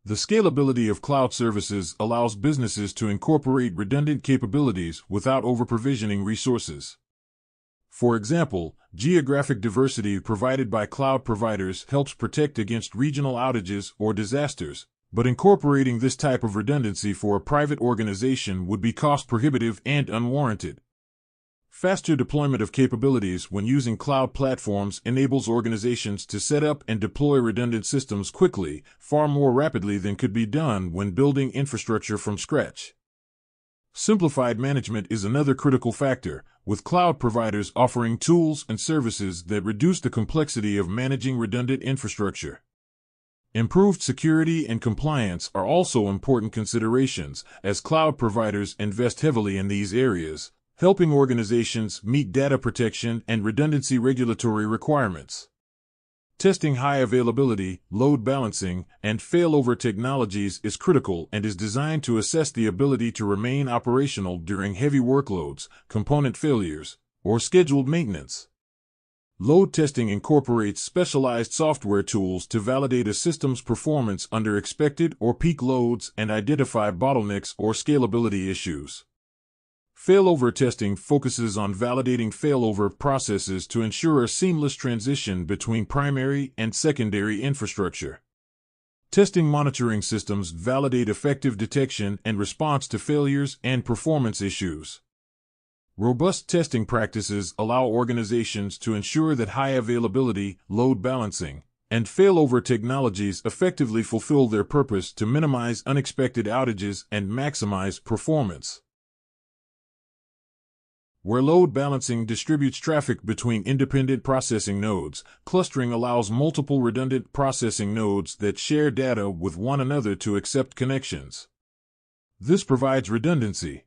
The scalability of cloud services allows businesses to incorporate redundant capabilities without over-provisioning resources. For example, geographic diversity provided by cloud providers helps protect against regional outages or disasters, but incorporating this type of redundancy for a private organization would be cost-prohibitive and unwarranted. Faster deployment of capabilities when using cloud platforms enables organizations to set up and deploy redundant systems quickly, far more rapidly than could be done when building infrastructure from scratch. Simplified management is another critical factor, with cloud providers offering tools and services that reduce the complexity of managing redundant infrastructure. Improved security and compliance are also important considerations, as cloud providers invest heavily in these areas, helping organizations meet data protection and redundancy regulatory requirements. Testing high availability, load balancing, and failover technologies is critical and is designed to assess the ability to remain operational during heavy workloads, component failures, or scheduled maintenance. Load testing incorporates specialized software tools to validate a system's performance under expected or peak loads and identify bottlenecks or scalability issues. Failover testing focuses on validating failover processes to ensure a seamless transition between primary and secondary infrastructure. Testing monitoring systems validate effective detection and response to failures and performance issues. Robust testing practices allow organizations to ensure that high availability, load balancing, and failover technologies effectively fulfill their purpose to minimize unexpected outages and maximize performance. Where load balancing distributes traffic between independent processing nodes, clustering allows multiple redundant processing nodes that share data with one another to accept connections. This provides redundancy.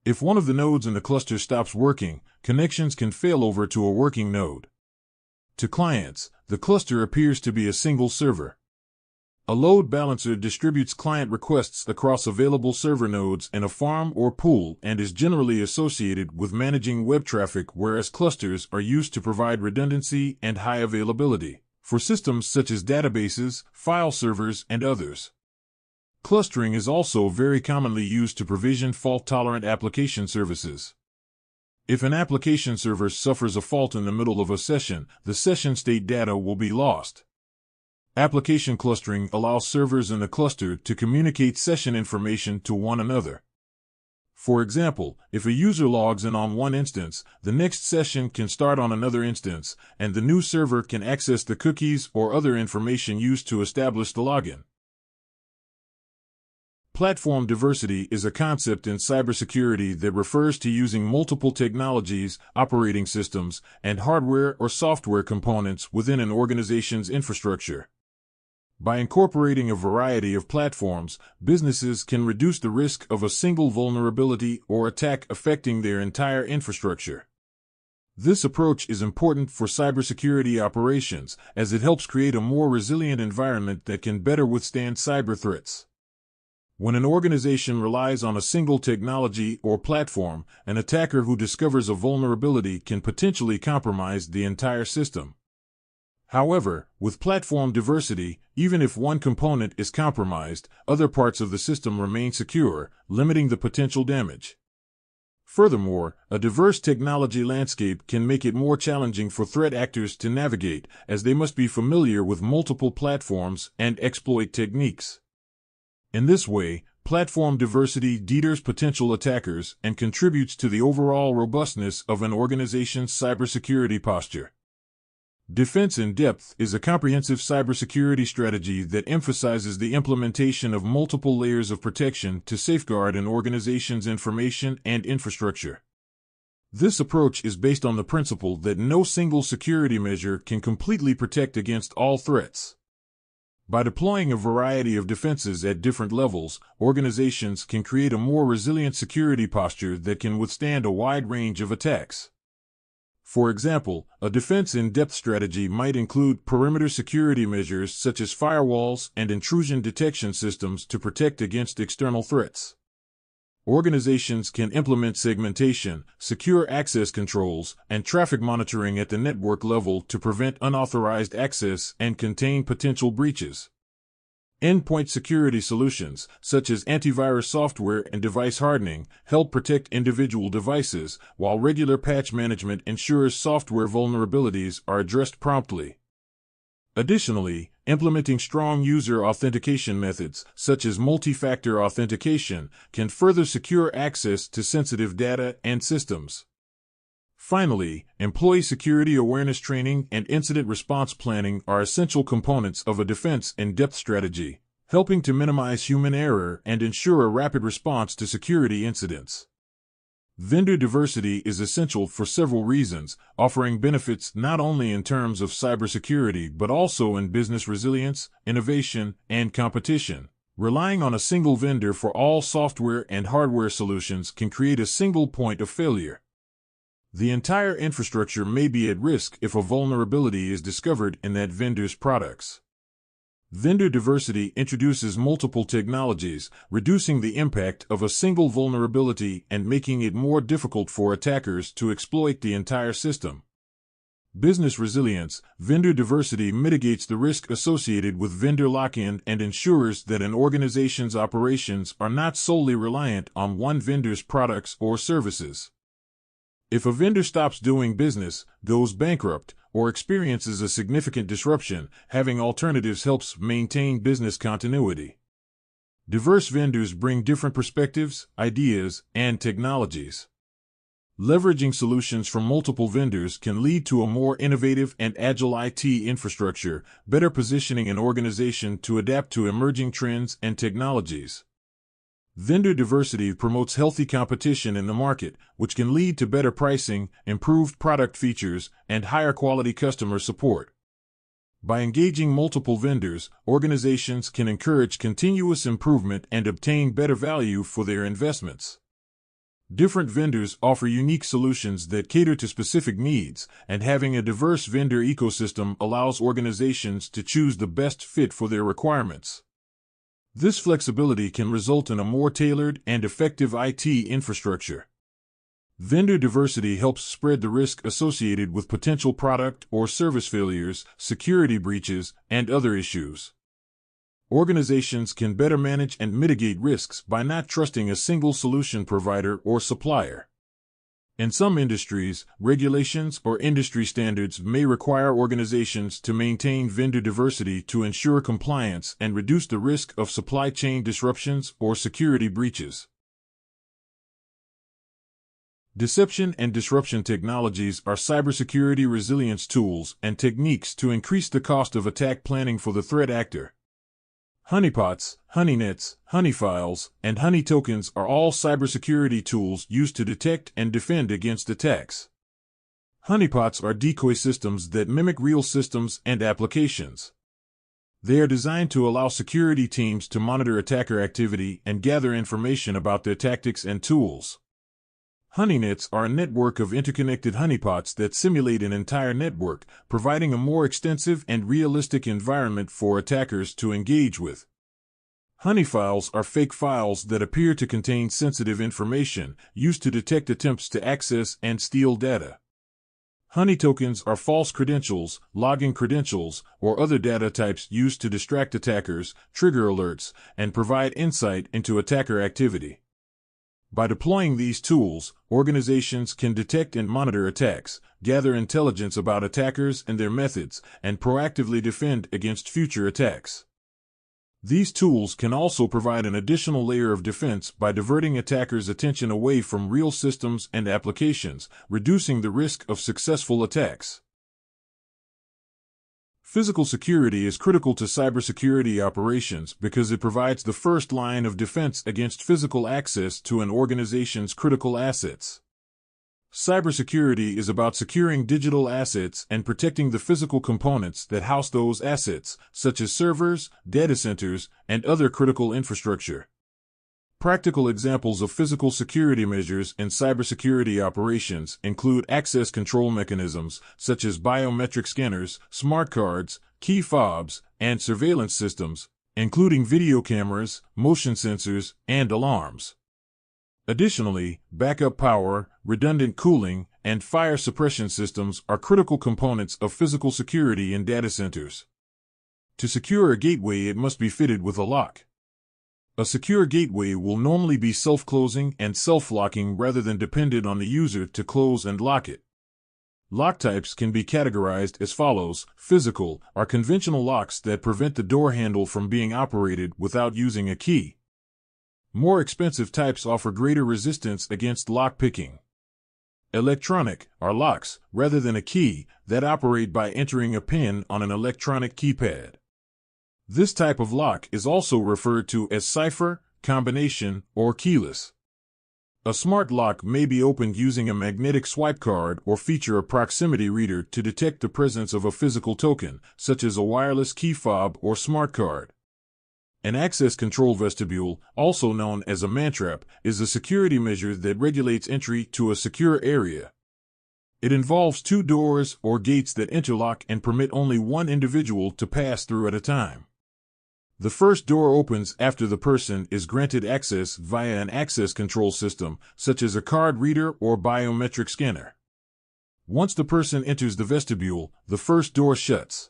If one of the nodes in the cluster stops working, connections can fail over to a working node. To clients, the cluster appears to be a single server. A load balancer distributes client requests across available server nodes in a farm or pool and is generally associated with managing web traffic, whereas clusters are used to provide redundancy and high availability for systems such as databases, file servers, and others. Clustering is also very commonly used to provision fault-tolerant application services. If an application server suffers a fault in the middle of a session, the session state data will be lost. Application clustering allows servers in the cluster to communicate session information to one another. For example, if a user logs in on one instance, the next session can start on another instance, and the new server can access the cookies or other information used to establish the login. Platform diversity is a concept in cybersecurity that refers to using multiple technologies, operating systems, and hardware or software components within an organization's infrastructure. By incorporating a variety of platforms, businesses can reduce the risk of a single vulnerability or attack affecting their entire infrastructure. This approach is important for cybersecurity operations, as it helps create a more resilient environment that can better withstand cyber threats. When an organization relies on a single technology or platform, an attacker who discovers a vulnerability can potentially compromise the entire system. However, with platform diversity, even if one component is compromised, other parts of the system remain secure, limiting the potential damage. Furthermore, a diverse technology landscape can make it more challenging for threat actors to navigate, as they must be familiar with multiple platforms and exploit techniques. In this way, platform diversity deters potential attackers and contributes to the overall robustness of an organization's cybersecurity posture. Defense in Depth is a comprehensive cybersecurity strategy that emphasizes the implementation of multiple layers of protection to safeguard an organization's information and infrastructure. This approach is based on the principle that no single security measure can completely protect against all threats. By deploying a variety of defenses at different levels, organizations can create a more resilient security posture that can withstand a wide range of attacks. For example, a defense-in-depth strategy might include perimeter security measures such as firewalls and intrusion detection systems to protect against external threats. Organizations can implement segmentation, secure access controls, and traffic monitoring at the network level to prevent unauthorized access and contain potential breaches. Endpoint security solutions, such as antivirus software and device hardening, help protect individual devices, while regular patch management ensures software vulnerabilities are addressed promptly. Additionally, implementing strong user authentication methods, such as multi-factor authentication, can further secure access to sensitive data and systems. Finally, employee security awareness training and incident response planning are essential components of a defense in-depth strategy, helping to minimize human error and ensure a rapid response to security incidents. Vendor diversity is essential for several reasons, offering benefits not only in terms of cybersecurity but also in business resilience, innovation, and competition. Relying on a single vendor for all software and hardware solutions can create a single point of failure. The entire infrastructure may be at risk if a vulnerability is discovered in that vendor's products. Vendor diversity introduces multiple technologies, reducing the impact of a single vulnerability and making it more difficult for attackers to exploit the entire system. Business resilience. Vendor diversity mitigates the risk associated with vendor lock-in and ensures that an organization's operations are not solely reliant on one vendor's products or services. If a vendor stops doing business, goes bankrupt, or experiences a significant disruption, having alternatives helps maintain business continuity. Diverse vendors bring different perspectives, ideas, and technologies. Leveraging solutions from multiple vendors can lead to a more innovative and agile IT infrastructure, better positioning an organization to adapt to emerging trends and technologies. Vendor diversity promotes healthy competition in the market, which can lead to better pricing, improved product features, and higher quality customer support. By engaging multiple vendors, organizations can encourage continuous improvement and obtain better value for their investments. Different vendors offer unique solutions that cater to specific needs, and having a diverse vendor ecosystem allows organizations to choose the best fit for their requirements. This flexibility can result in a more tailored and effective IT infrastructure. Vendor diversity helps spread the risk associated with potential product or service failures, security breaches, and other issues. Organizations can better manage and mitigate risks by not trusting a single solution provider or supplier. In some industries, regulations or industry standards may require organizations to maintain vendor diversity to ensure compliance and reduce the risk of supply chain disruptions or security breaches. Deception and disruption technologies are cybersecurity resilience tools and techniques to increase the cost of attack planning for the threat actor. Honeypots, honeynets, honeyfiles, and honey tokens are all cybersecurity tools used to detect and defend against attacks. Honeypots are decoy systems that mimic real systems and applications. They are designed to allow security teams to monitor attacker activity and gather information about their tactics and tools. Honeynets are a network of interconnected honeypots that simulate an entire network, providing a more extensive and realistic environment for attackers to engage with. Honeyfiles are fake files that appear to contain sensitive information, used to detect attempts to access and steal data. Honey tokens are false credentials, login credentials, or other data types used to distract attackers, trigger alerts, and provide insight into attacker activity. By deploying these tools, organizations can detect and monitor attacks, gather intelligence about attackers and their methods, and proactively defend against future attacks. These tools can also provide an additional layer of defense by diverting attackers' attention away from real systems and applications, reducing the risk of successful attacks. Physical security is critical to cybersecurity operations because it provides the first line of defense against physical access to an organization's critical assets. Cybersecurity is about securing digital assets and protecting the physical components that house those assets, such as servers, data centers, and other critical infrastructure. Practical examples of physical security measures in cybersecurity operations include access control mechanisms such as biometric scanners, smart cards, key fobs, and surveillance systems, including video cameras, motion sensors, and alarms. Additionally, backup power, redundant cooling, and fire suppression systems are critical components of physical security in data centers. To secure a gateway, it must be fitted with a lock. A secure gateway will normally be self-closing and self-locking rather than dependent on the user to close and lock it. Lock types can be categorized as follows. Physical are conventional locks that prevent the door handle from being operated without using a key. More expensive types offer greater resistance against lock picking. Electronic are locks, rather than a key, that operate by entering a pin on an electronic keypad. This type of lock is also referred to as cipher, combination, or keyless. A smart lock may be opened using a magnetic swipe card or feature a proximity reader to detect the presence of a physical token, such as a wireless key fob or smart card. An access control vestibule, also known as a mantrap, is a security measure that regulates entry to a secure area. It involves two doors or gates that interlock and permit only one individual to pass through at a time. The first door opens after the person is granted access via an access control system, such as a card reader or biometric scanner. Once the person enters the vestibule, the first door shuts.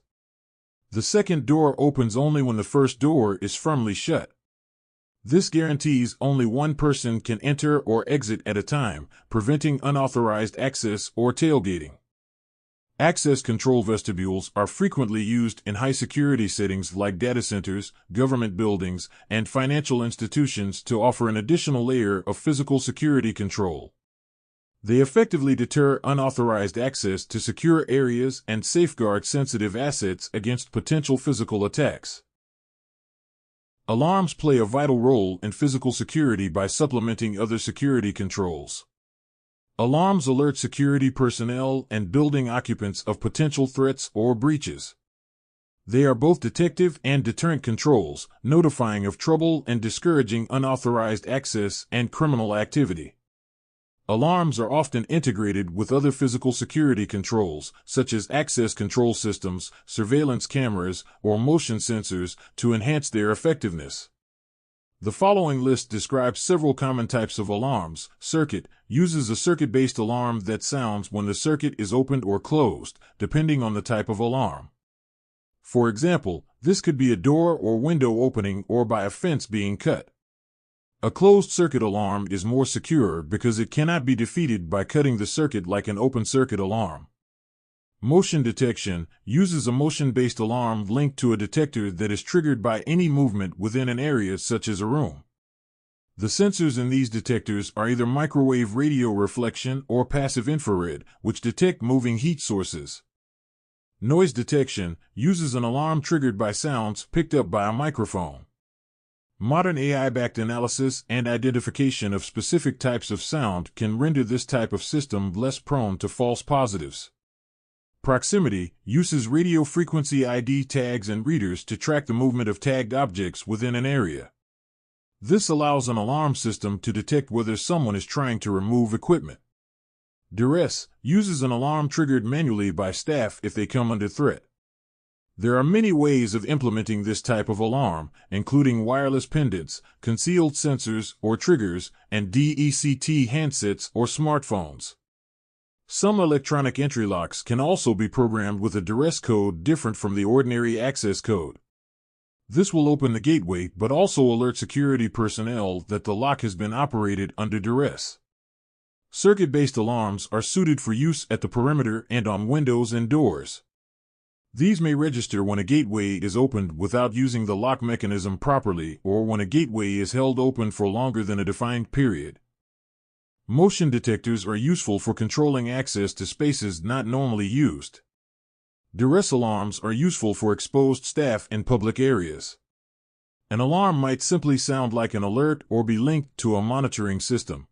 The second door opens only when the first door is firmly shut. This guarantees only one person can enter or exit at a time, preventing unauthorized access or tailgating. Access control vestibules are frequently used in high-security settings like data centers, government buildings, and financial institutions to offer an additional layer of physical security control. They effectively deter unauthorized access to secure areas and safeguard sensitive assets against potential physical attacks. Alarms play a vital role in physical security by supplementing other security controls. Alarms alert security personnel and building occupants of potential threats or breaches. They are both detective and deterrent controls, notifying of trouble and discouraging unauthorized access and criminal activity. Alarms are often integrated with other physical security controls, such as access control systems, surveillance cameras, or motion sensors, to enhance their effectiveness. The following list describes several common types of alarms. Circuit uses a circuit-based alarm that sounds when the circuit is opened or closed, depending on the type of alarm. For example, this could be a door or window opening or by a fence being cut. A closed-circuit alarm is more secure because it cannot be defeated by cutting the circuit like an open-circuit alarm. Motion detection uses a motion-based alarm linked to a detector that is triggered by any movement within an area such as a room. The sensors in these detectors are either microwave radio reflection or passive infrared, which detect moving heat sources. Noise detection uses an alarm triggered by sounds picked up by a microphone. Modern AI-backed analysis and identification of specific types of sound can render this type of system less prone to false positives. Proximity uses radio frequency ID tags and readers to track the movement of tagged objects within an area. This allows an alarm system to detect whether someone is trying to remove equipment. Duress uses an alarm triggered manually by staff if they come under threat. There are many ways of implementing this type of alarm, including wireless pendants, concealed sensors or triggers, and DECT handsets or smartphones. Some electronic entry locks can also be programmed with a duress code different from the ordinary access code. This will open the gateway but also alert security personnel that the lock has been operated under duress. Circuit-based alarms are suited for use at the perimeter and on windows and doors. These may register when a gateway is opened without using the lock mechanism properly or when a gateway is held open for longer than a defined period. Motion detectors are useful for controlling access to spaces not normally used. Duress alarms are useful for exposed staff in public areas. An alarm might simply sound like an alert or be linked to a monitoring system.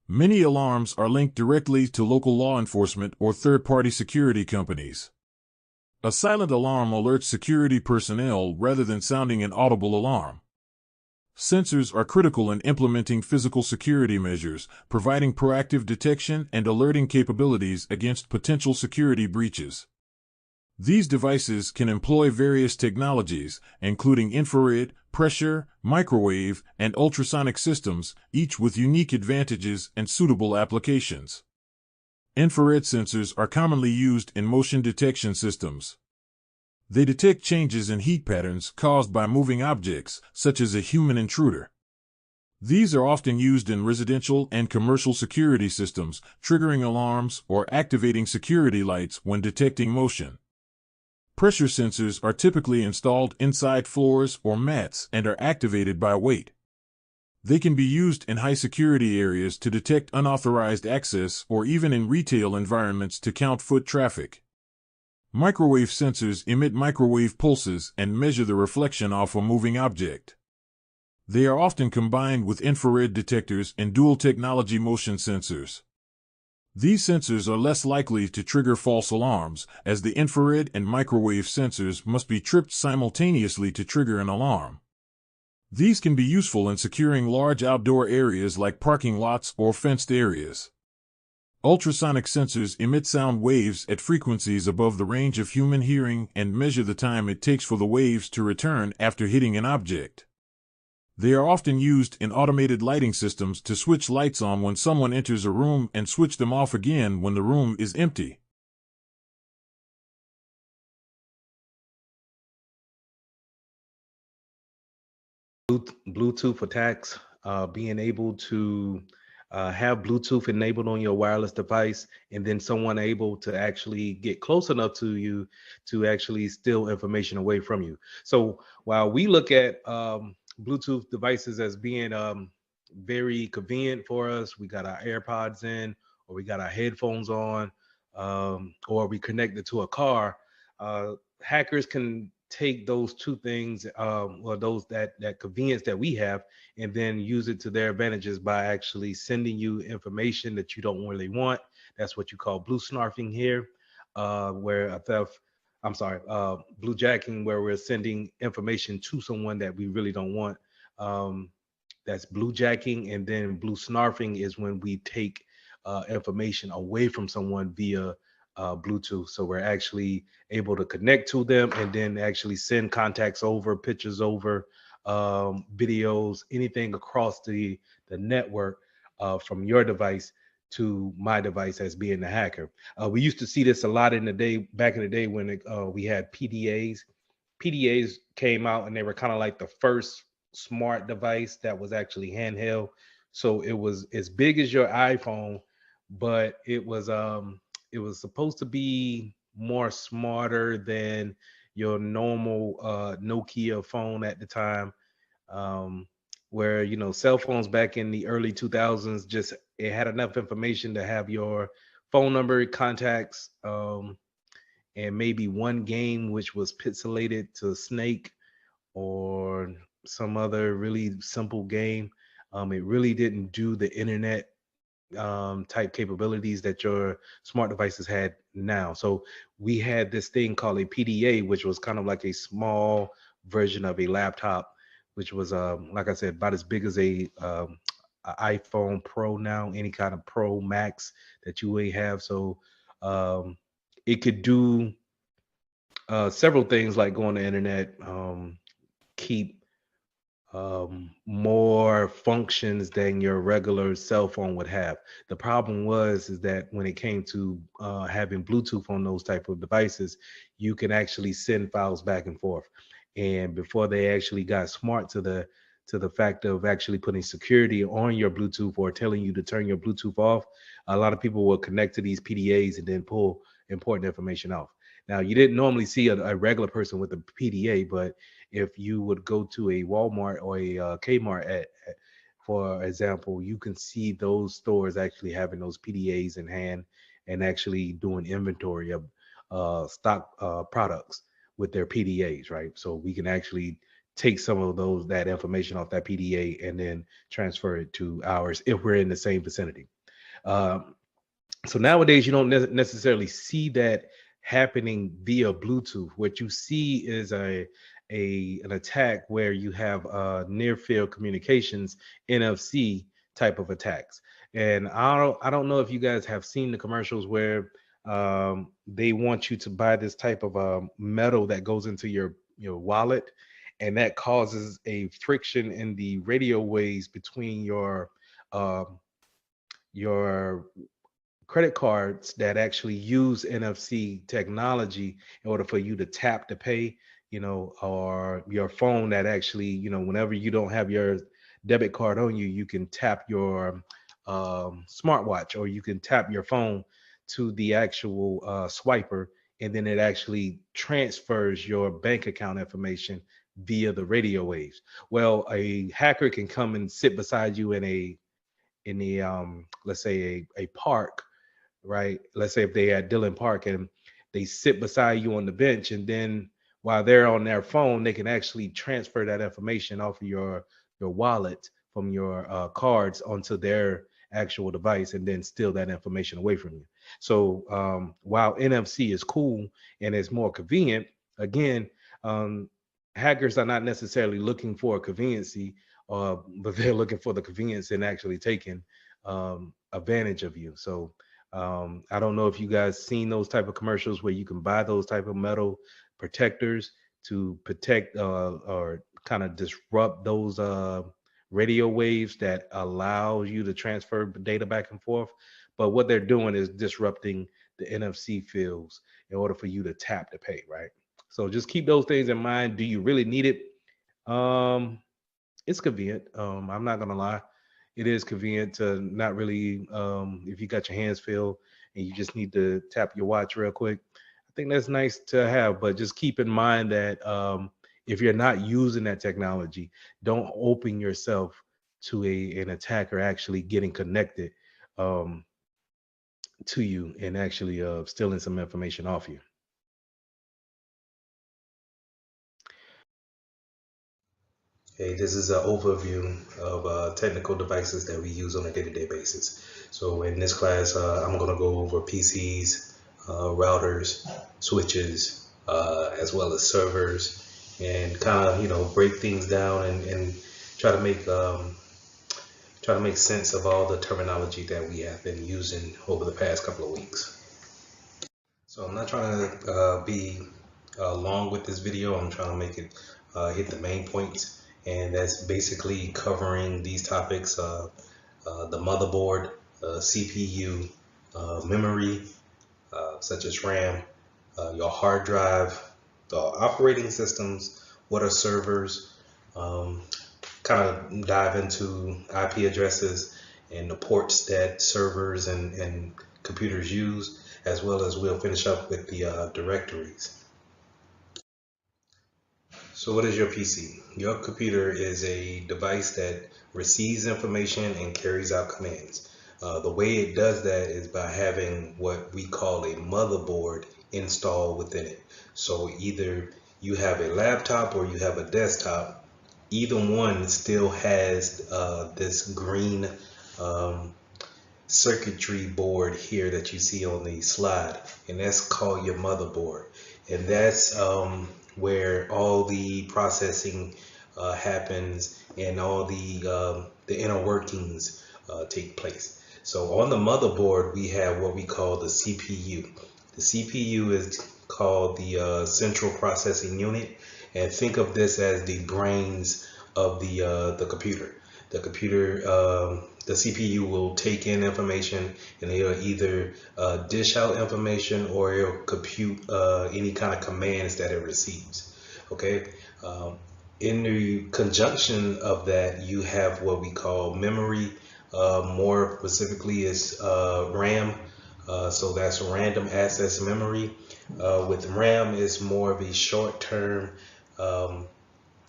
Many alarms are linked directly to local law enforcement or third-party security companies. A silent alarm alerts security personnel rather than sounding an audible alarm. Sensors are critical in implementing physical security measures, providing proactive detection and alerting capabilities against potential security breaches. These devices can employ various technologies, including infrared, pressure, microwave, and ultrasonic systems, each with unique advantages and suitable applications. Infrared sensors are commonly used in motion detection systems. They detect changes in heat patterns caused by moving objects, such as a human intruder. These are often used in residential and commercial security systems, triggering alarms or activating security lights when detecting motion. Pressure sensors are typically installed inside floors or mats and are activated by weight. They can be used in high security areas to detect unauthorized access or even in retail environments to count foot traffic. Microwave sensors emit microwave pulses and measure the reflection off a moving object. They are often combined with infrared detectors and dual technology motion sensors. These sensors are less likely to trigger false alarms, as the infrared and microwave sensors must be tripped simultaneously to trigger an alarm. These can be useful in securing large outdoor areas like parking lots or fenced areas. Ultrasonic sensors emit sound waves at frequencies above the range of human hearing and measure the time it takes for the waves to return after hitting an object. They are often used in automated lighting systems to switch lights on when someone enters a room and switch them off again when the room is empty. Bluetooth attacks, being able to have Bluetooth enabled on your wireless device, and then someone able to actually get close enough to you to actually steal information away from you. So while we look at Bluetooth devices as being very convenient for us, we got our AirPods in, or we got our headphones on, or we connected to a car. Hackers can take those two things, or those that convenience that we have, and then use it to their advantages by actually sending you information that you don't really want. That's what you call blue snarfing here, where a theft. I'm sorry, blue jacking, where we're sending information to someone that we really don't want. Um, that's blue jacking, and then blue snarfing is when we take information away from someone via Bluetooth. So we're actually able to connect to them and then actually send contacts over, pictures over, videos, anything across the network, from your device to my device as being the hacker. We used to see this a lot back in the day when we had PDAs. PDAs came out and they were kind of like the first smart device that was actually handheld. So it was as big as your iPhone, but it was supposed to be more smarter than your normal Nokia phone at the time. Um, where cell phones back in the early 2000s, just it had enough information to have your phone number, contacts, and maybe one game which was pixelated to Snake or some other really simple game. It really didn't do the internet type capabilities that your smart devices had now. So we had this thing called a PDA, which was kind of like a small version of a laptop, which was, like I said, about as big as a iPhone Pro now, any kind of Pro Max that you may have. So it could do several things like go on the internet, keep more functions than your regular cell phone would have. The problem was is that when it came to having Bluetooth on those type of devices, you can actually send files back and forth. And before they actually got smart to the fact of actually putting security on your Bluetooth or telling you to turn your Bluetooth off, a lot of people will connect to these PDAs and then pull important information off. Now, you didn't normally see a regular person with a PDA, but if you would go to a Walmart or a Kmart, for example, you can see those stores actually having those PDAs in hand and actually doing inventory of stock products with their PDAs, right? So we can actually take some of that information off that PDA and then transfer it to ours if we're in the same vicinity. Um, so nowadays, you don't necessarily see that happening via Bluetooth. What you see is an attack where you have near field communications, NFC type of attacks. And I don't know if you guys have seen the commercials where they want you to buy this type of metal that goes into your wallet, and that causes a friction in the radio waves between um, your credit cards that actually use NFC technology in order for you to tap to pay, or your phone that actually, whenever you don't have your debit card on you, you can tap your smartwatch, or you can tap your phone to the actual swiper, and then it actually transfers your bank account information via the radio waves. Well, a hacker can come and sit beside you in a let's say a park, right? Let's say if they at Dillon Park and they sit beside you on the bench, and then while they're on their phone, they can actually transfer that information off of your wallet from your cards onto their actual device, and then steal that information away from you. So while NFC is cool and it's more convenient, again, um, hackers are not necessarily looking for a conveniency, but they're looking for the convenience in actually taking advantage of you. So I don't know if you guys seen those type of commercials where you can buy those type of metal protectors to protect or kind of disrupt those radio waves that allow you to transfer data back and forth. But what they're doing is disrupting the NFC fields in order for you to tap to pay, right? So just keep those things in mind. Do you really need it? Um, it's convenient. I'm not gonna lie, it is convenient to not really. If you got your hands filled and you just need to tap your watch real quick, I think that's nice to have. But just keep in mind that if you're not using that technology, don't open yourself to an attacker actually getting connected um, to you and actually stealing some information off you. Hey, this is an overview of technical devices that we use on a day-to-day basis. So in this class, I'm going to go over PCs, routers, switches, as well as servers, and kind of break things down and try to make sense of all the terminology that we have been using over the past couple of weeks. So I'm not trying to be long with this video. I'm trying to make it hit the main points, and that's basically covering these topics: the motherboard, CPU, memory, such as RAM, your hard drive, the operating systems, what are servers, um, kind of dive into IP addresses and the ports that servers and computers use, as well as we'll finish up with the directories. So what is your PC? Your computer is a device that receives information and carries out commands. The way it does that is by having what we call a motherboard installed within it. So either you have a laptop or you have a desktop. Either one still has this green um, circuitry board here that you see on the slide, and that's called your motherboard. And that's where all the processing happens, and all the inner workings take place. So on the motherboard, we have what we call the CPU. The CPU is called the central processing unit, and think of this as the brains of the computer. The CPU will take in information, and it'll either dish out information, or it'll compute any kind of commands that it receives. Okay. In the conjunction of that, you have what we call memory. More specifically, is RAM. So that's random access memory. With RAM, is more of a short-term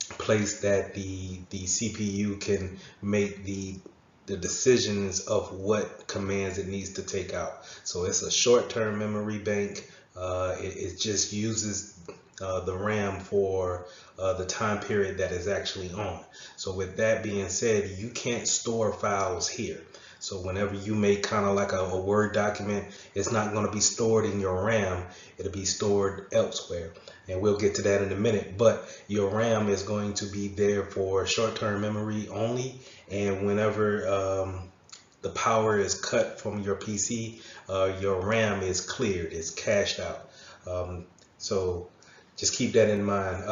place that the CPU can make the decisions of what commands it needs to take out. So it's a short-term memory bank. It just uses the RAM for the time period that is actually on. So with that being said, you can't store files here. So whenever you make kind of like a Word document, it's not going to be stored in your RAM. It'll be stored elsewhere. And we'll get to that in a minute. But your RAM is going to be there for short-term memory only. And whenever the power is cut from your PC, your RAM is cleared, it's cached out. So just keep that in mind.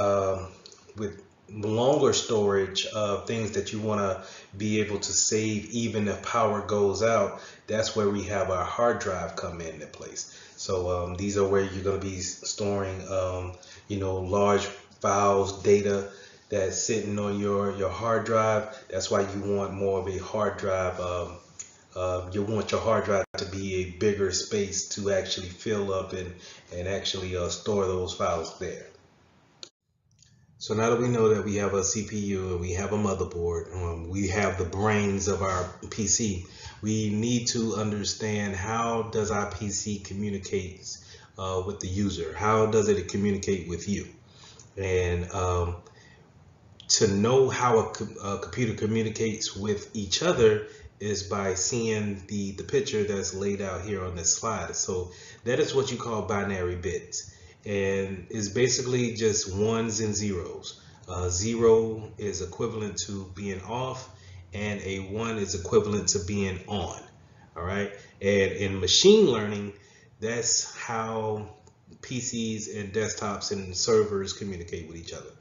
With longer storage of things that you want to be able to save even if power goes out, that's where we have our hard drive come into place. So these are where you're going to be storing, large files, data that's sitting on your hard drive. That's why you want more of a hard drive. You want your hard drive to be a bigger space to actually fill up and actually store those files there. So now that we know that we have a CPU and we have a motherboard, we have the brains of our PC, we need to understand how does our PC communicate with the user? How does it communicate with you? And to know how a computer communicates with each other is by seeing the picture that's laid out here on this slide. So that is what you call binary bits, and it's basically just ones and zeros. Zero is equivalent to being off, and a one is equivalent to being on. All right, and in machine learning, that's how PCs and desktops and servers communicate with each other.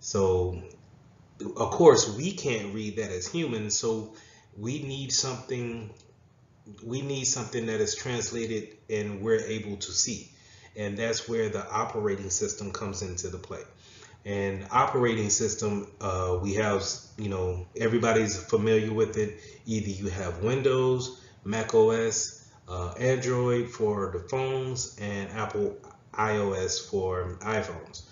So of course we can't read that as humans, so we need something that is translated and we're able to see, and that's where the operating system comes into the play. And operating system, we have, everybody's familiar with it. Either you have Windows, Mac OS, Android for the phones, and Apple iOS for iPhones.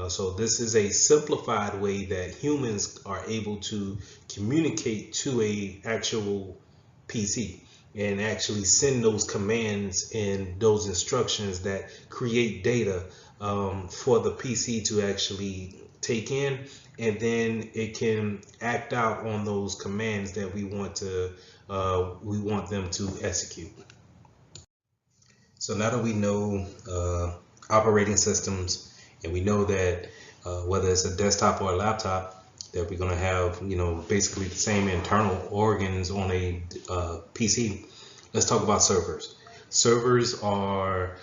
So this is a simplified way that humans are able to communicate to a actual PC and actually send those commands and those instructions that create data for the PC to actually take in, and then it can act out on those commands that we want them to execute. So now that we know operating systems, and we know that whether it's a desktop or a laptop, that we're going to have, basically the same internal organs on a PC. Let's talk about servers. Servers are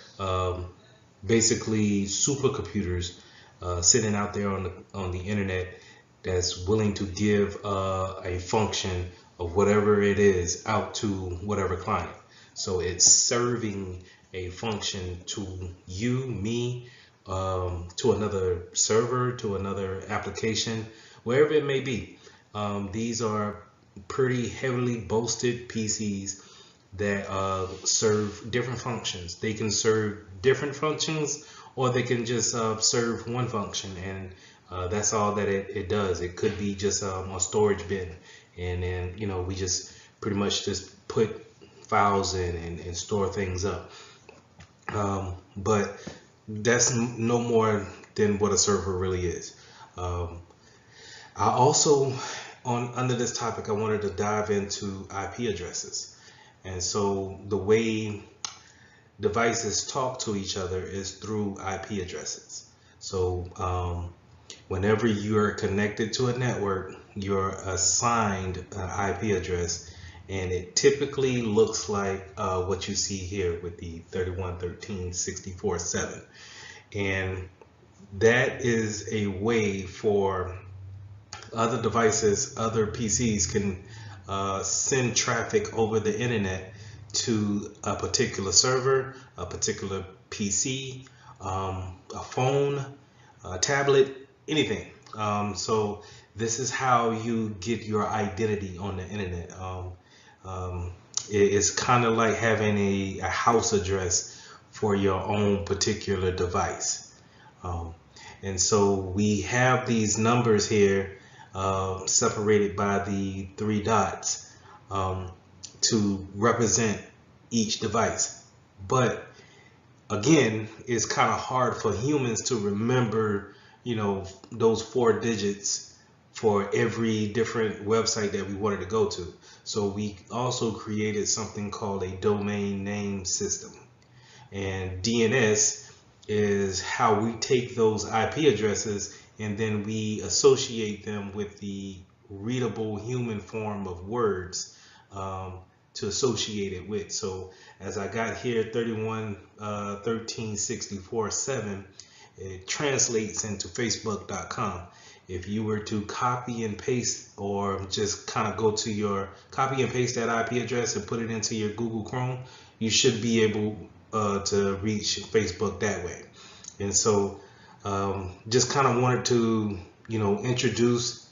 basically supercomputers sitting out there on the internet that's willing to give a function of whatever it is out to whatever client. So it's serving a function to you, me, to another server, to another application, wherever it may be. These are pretty heavily boasted PCs that serve different functions. They can serve different functions, or they can just serve one function, and that's all that it does. It could be just a storage bin, and then we just pretty much just put files in and store things up. But that's no more than what a server really is. I also, under this topic, I wanted to dive into IP addresses. And so the way devices talk to each other is through IP addresses. So whenever you're connected to a network, you're assigned an IP address, and it typically looks like what you see here with the 31.13.64.7. And that is a way for other devices, other PCs can send traffic over the internet to a particular server, a particular PC, a phone, a tablet, anything. So this is how you get your identity on the internet. It's kind of like having a house address for your own particular device. And so we have these numbers here separated by the 3 dots to represent each device. But again, it's kind of hard for humans to remember, those 4 digits for every different website that we wanted to go to. So we also created something called a domain name system. And DNS is how we take those IP addresses and then we associate them with the readable human form of words to associate it with. So as I got here, 31.13.64.7, it translates into facebook.com. If you were to copy and paste, or just kind of go to your copy and paste that IP address and put it into your Google Chrome, you should be able to reach Facebook that way. And so just kind of wanted to, introduce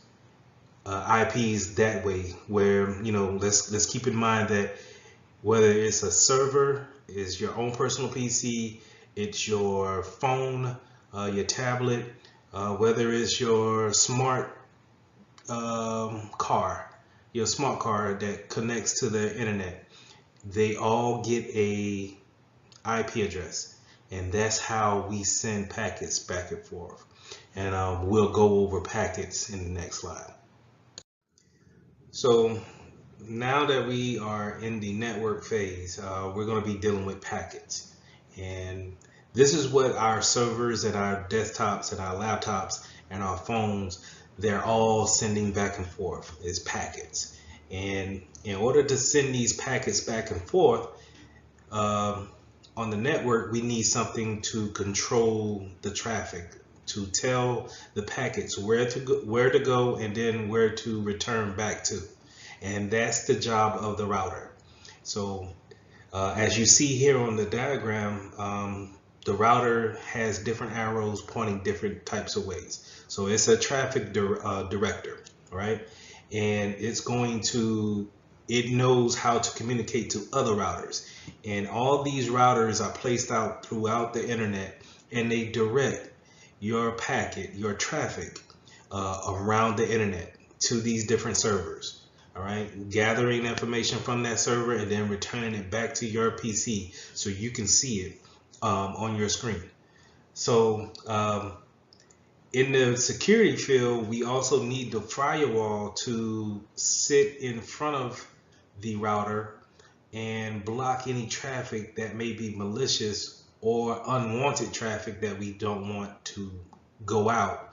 IPs that way, where, let's keep in mind that whether it's a server, is your own personal PC, it's your phone, your tablet, whether it's your smart car, your smart car that connects to the internet, they all get a IP address, and that's how we send packets back and forth. And we'll go over packets in the next slide. So now that we are in the network phase, we're going to be dealing with packets. And this is what our servers and our desktops and our laptops and our phones, they're all sending back and forth, is packets. And in order to send these packets back and forth on the network, we need something to control the traffic, to tell the packets where to go and then where to return back to. And that's the job of the router. So as you see here on the diagram, the router has different arrows pointing different types of ways. So it's a traffic director, right? And it knows how to communicate to other routers. And all these routers are placed out throughout the internet, and they direct your packet, your traffic around the internet to these different servers. All right, gathering information from that server and then returning it back to your PC so you can see it on your screen. So in the security field, we also need the firewall to sit in front of the router and block any traffic that may be malicious or unwanted traffic that we don't want to go out.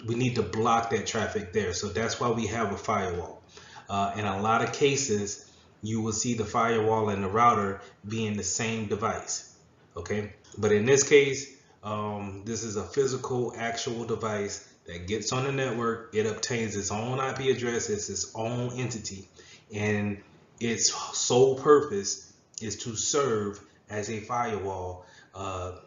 We need to block that traffic there. So that's why we have a firewall. In a lot of cases, you will see the firewall and the router being the same device. Okay, but in this case, this is a physical, actual device that gets on the network. It obtains its own IP address. It's its own entity, and its sole purpose is to serve as a firewall,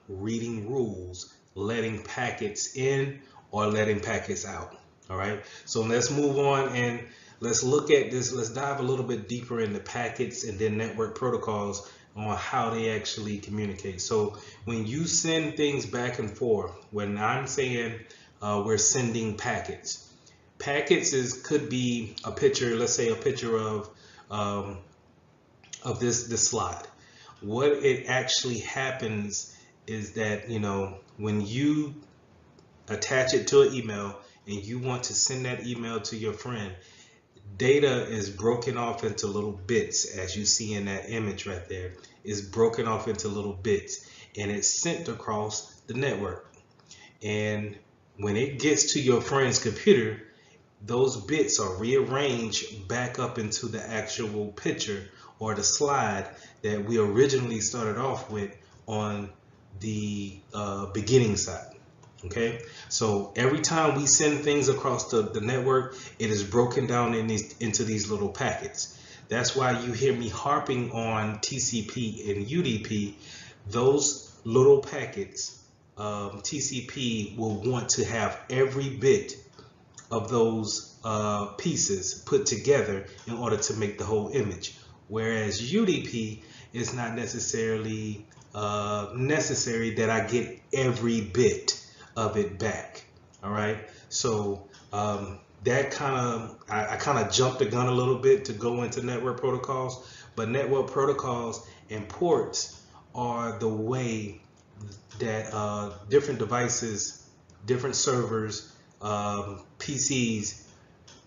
reading rules, letting packets in or letting packets out. All right, so let's move on and let's look at this. Let's dive a little bit deeper into packets and then network protocols on how they actually communicate. So when you send things back and forth, when I'm saying we're sending packets, could be a picture. Let's say a picture of this slide. What it actually happens is that, when you attach it to an email and you want to send that email to your friend, data is broken off into little bits, as you see in that image right there. Is broken off into little bits, and it's sent across the network. And when it gets to your friend's computer, those bits are rearranged back up into the actual picture or the slide that we originally started off with on the beginning side. Okay, so every time we send things across the network, it is broken down into these little packets. That's why you hear me harping on TCP and UDP. Those little packets, TCP will want to have every bit of those pieces put together in order to make the whole image. Whereas UDP is not necessarily necessary that I get every bit of it back. All right, so that I kind of jumped the gun a little bit to go into network protocols, but network protocols and ports are the way that different devices, different servers, PCs,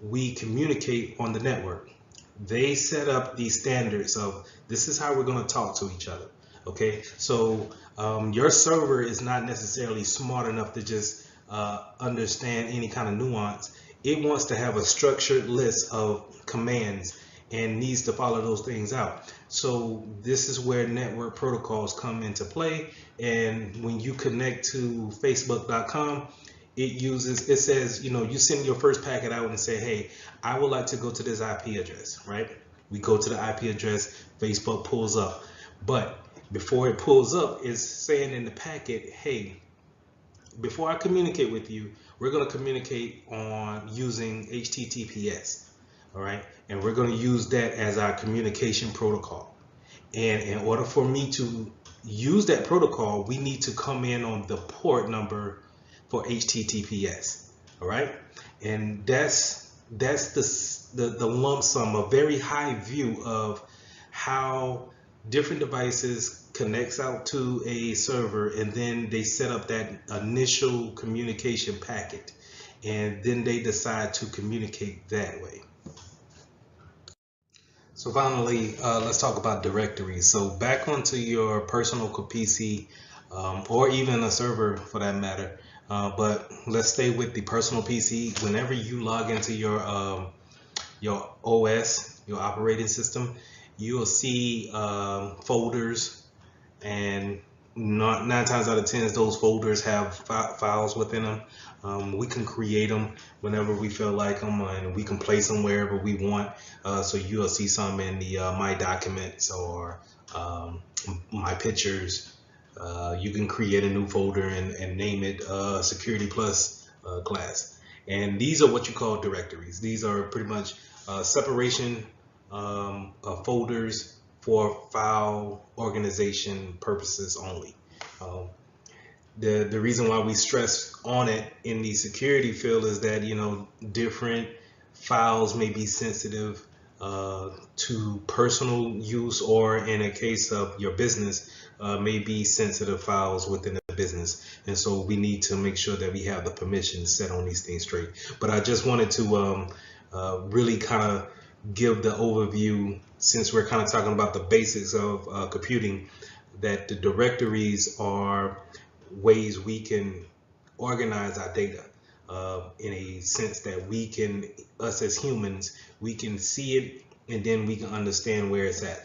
we communicate on the network. They set up these standards of this is how we're going to talk to each other. Okay, so your server is not necessarily smart enough to just understand any kind of nuance. It wants to have a structured list of commands, and needs to follow those things out. So this is where network protocols come into play. And when you connect to facebook.com, it says, you send your first packet out and say, hey, I would like to go to this IP address, right? We go to the IP address, Facebook pulls up. But before it pulls up, it's saying in the packet, hey, before I communicate with you, we're going to communicate on using HTTPS. All right, and we're going to use that as our communication protocol. And in order for me to use that protocol, we need to come in on the port number for HTTPS. All right, and that's the lump sum, a very high view of how different devices connects out to a server, and then they set up that initial communication packet, and then they decide to communicate that way. So finally, let's talk about directories. So back onto your personal PC, or even a server for that matter. But let's stay with the personal PC. Whenever you log into your OS, your operating system, you'll see folders, and nine times out of 10, those folders have files within them. We can create them whenever we feel like them, and we can place them wherever we want. So you'll see some in the My Documents or My Pictures. You can create a new folder and name it Security Plus class. And these are what you call directories. These are pretty much separation of folders for file organization purposes only. The reason why we stress on it in the security field is that, different files may be sensitive to personal use, or in a case of your business, may be sensitive files within the business. And so we need to make sure that we have the permissions set on these things straight. But I just wanted to really kind of give the overview, since we're kind of talking about the basics of computing, that the directories are ways we can organize our data in a sense that us as humans, we can see it, and then we can understand where it's at.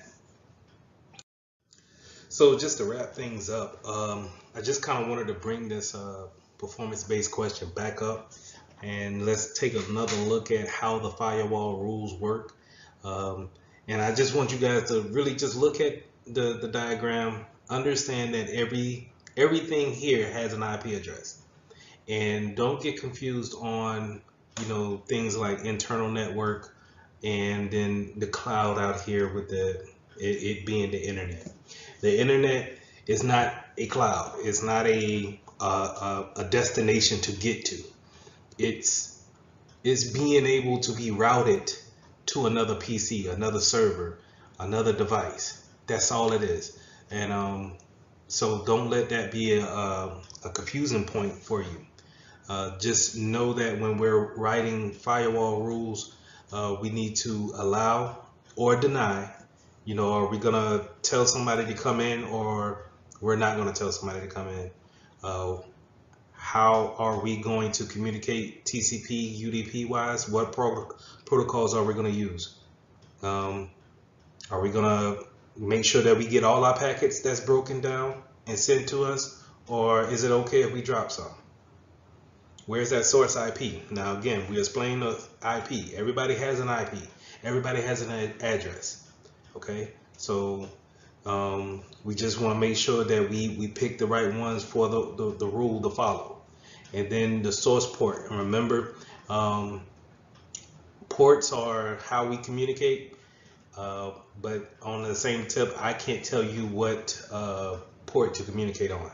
So just to wrap things up, I just kind of wanted to bring this performance-based question back up, and let's take another look at how the firewall rules work. And I just want you guys to really just look at the diagram, understand that everything here has an IP address, and don't get confused on things like internal network and then the cloud out here with it being the internet. The internet is not a cloud. It's not a destination to get to. It's being able to be routed to another PC, another server, another device. That's all it is. And so don't let that be a confusing point for you. Just know that when we're writing firewall rules, we need to allow or deny. Are we gonna tell somebody to come in, or we're not gonna tell somebody to come in? How are we going to communicate TCP, UDP wise? What protocols are we gonna use? Are we gonna make sure that we get all our packets that's broken down and sent to us, or is it okay if we drop some? Where's that source IP? Now again, we explain the IP. Everybody has an IP. Everybody has an address. Okay, so we just want to make sure that we pick the right ones for the rule to follow. And then the source port. And remember, ports are how we communicate. But on the same tip, I can't tell you what port to communicate on.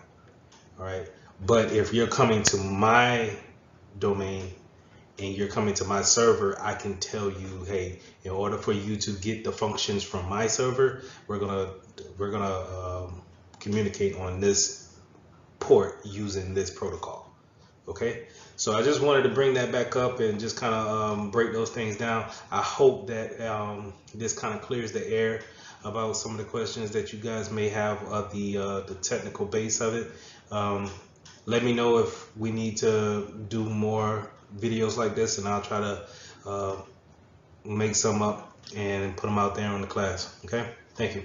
All right. But if you're coming to my domain and you're coming to my server, I can tell you, hey, in order for you to get the functions from my server, we're gonna communicate on this port using this protocol. Okay. So I just wanted to bring that back up and just kind of break those things down. I hope that this kind of clears the air about some of the questions that you guys may have of the technical base of it. Let me know if we need to do more videos like this, and I'll try to make some up and put them out there in the class. Okay, thank you.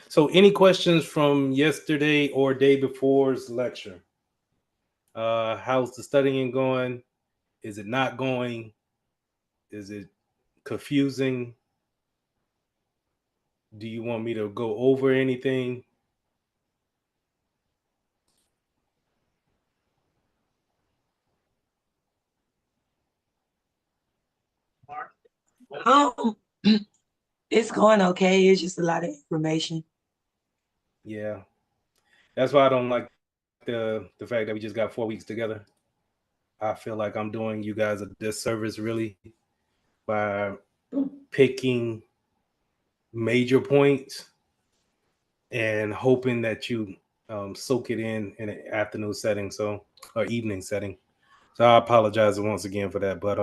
So, any questions from yesterday or day before's lecture? How's the studying going? Is it not going? Is it confusing? Do you want me to go over anything? Um, it's going okay. It's just a lot of information. Yeah, that's why I don't like the fact that we just got 4 weeks together. I feel like I'm doing you guys a disservice really by picking major points and hoping that you soak it in an afternoon setting, so or evening setting. So I apologize once again for that. But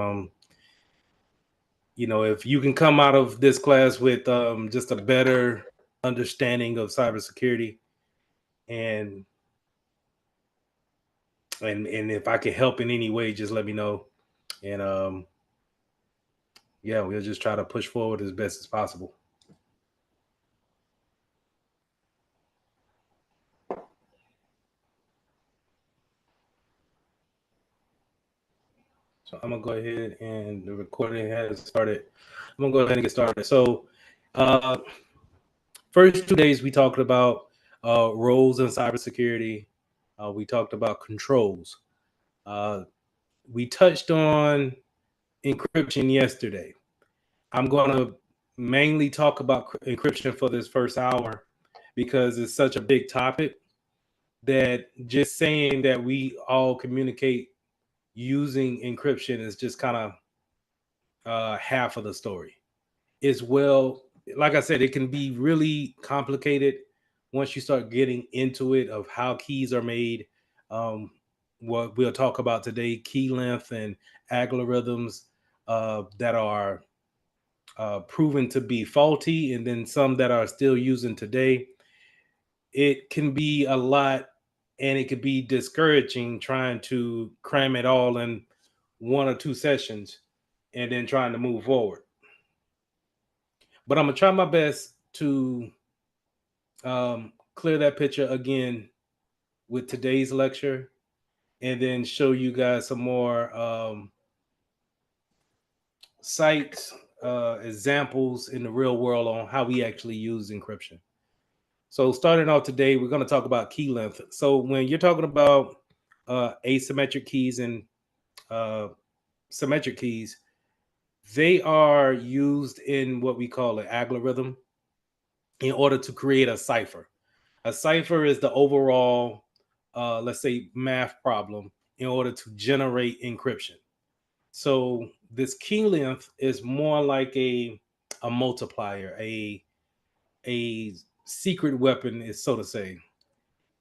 if you can come out of this class with just a better understanding of cybersecurity, and and if I can help in any way, just let me know. And yeah, we'll just try to push forward as best as possible. So I'm gonna go ahead, and the recording has started. I'm gonna go ahead and get started. So first 2 days we talked about roles in cybersecurity. We talked about controls. We touched on encryption yesterday. I'm going to mainly talk about encryption for this first hour because it's such a big topic that just saying that we all communicate using encryption is just kind of half of the story. As well, like I said, it can be really complicated once you start getting into it of how keys are made. What we'll talk about today, key length and algorithms that are proven to be faulty, and then some that are still using today. It can be a lot, and it could be discouraging trying to cram it all in 1 or 2 sessions and then trying to move forward. But I'm gonna try my best to clear that picture again with today's lecture, and then show you guys some more sites, examples in the real world on how we actually use encryption. So starting off today, we're going to talk about key length. So when you're talking about asymmetric keys and uh, symmetric keys, they are used in what we call an algorithm in order to create a cipher. A cipher is the overall, let's say, math problem in order to generate encryption. So this key length is more like a multiplier, a secret weapon, is so to say.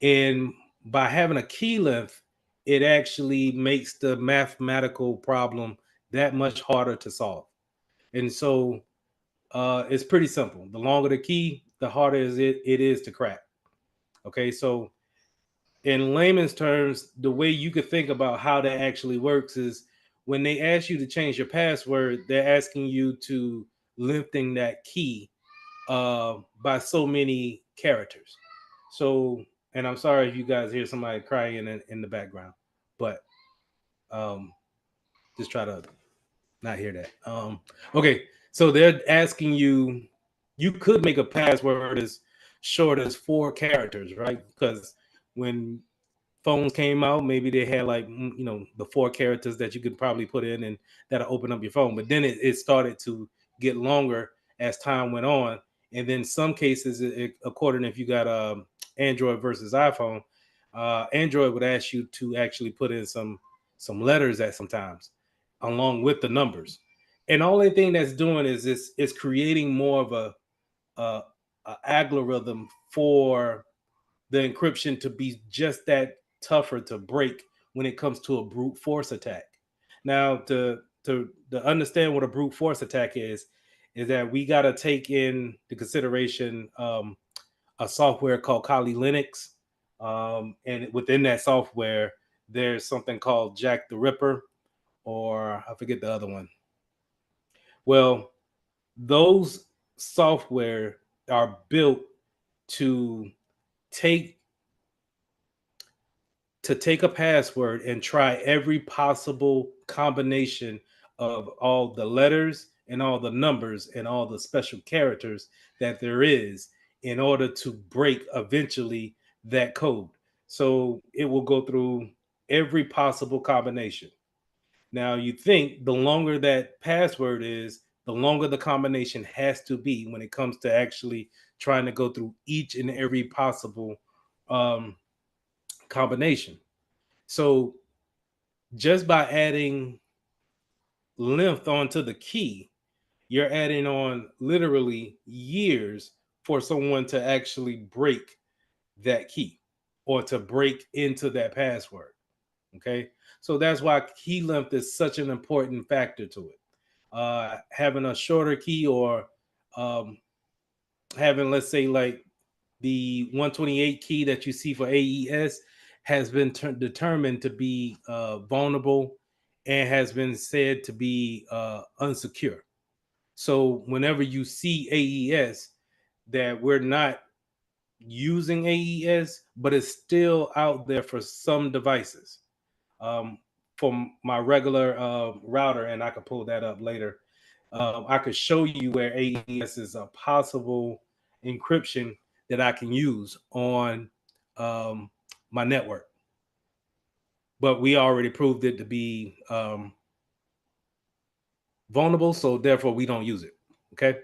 And by having a key length, it actually makes the mathematical problem that much harder to solve. And so it's pretty simple. The longer the key, the harder it is to crack. Okay, so in layman's terms, the way you could think about how that actually works is when they ask you to change your password, they're asking you to lengthen that key by so many characters. So, and I'm sorry if you guys hear somebody crying in the background, but um, just try to not hear that. Okay, so they're asking you. You could make a password as short as 4 characters, right? Because when phones came out, maybe they had like the 4 characters that you could probably put in and that'll open up your phone. But then it started to get longer as time went on, and then some cases, according if you got Android versus iPhone, Android would ask you to actually put in some letters at sometimes along with the numbers, and the only thing that's doing is it's creating more of a algorithm for the encryption to be just that tougher to break when it comes to a brute force attack. Now, to understand what a brute force attack is that we got to take in the consideration a software called Kali Linux, and within that software, there's something called Jack the Ripper, or I forget the other one. Well, those software are built to take a password and try every possible combination of all the letters and all the numbers and all the special characters that there is in order to break eventually that code. So it will go through every possible combination. Now, you think the longer that password is, the longer the combination has to be when it comes to actually trying to go through each and every possible um, combination. So just by adding length onto the key, you're adding on literally years for someone to actually break that key or to break into that password. Okay. So that's why key length is such an important factor to it. Having a shorter key or um, having, let's say, like the 128 key that you see for AES has been determined to be vulnerable and has been said to be unsecure. So whenever you see AES, that we're not using AES, but it's still out there for some devices. Um, from my regular router, and I could pull that up later. I could show you where AES is a possible encryption that I can use on my network. But we already proved it to be vulnerable, so therefore we don't use it. Okay.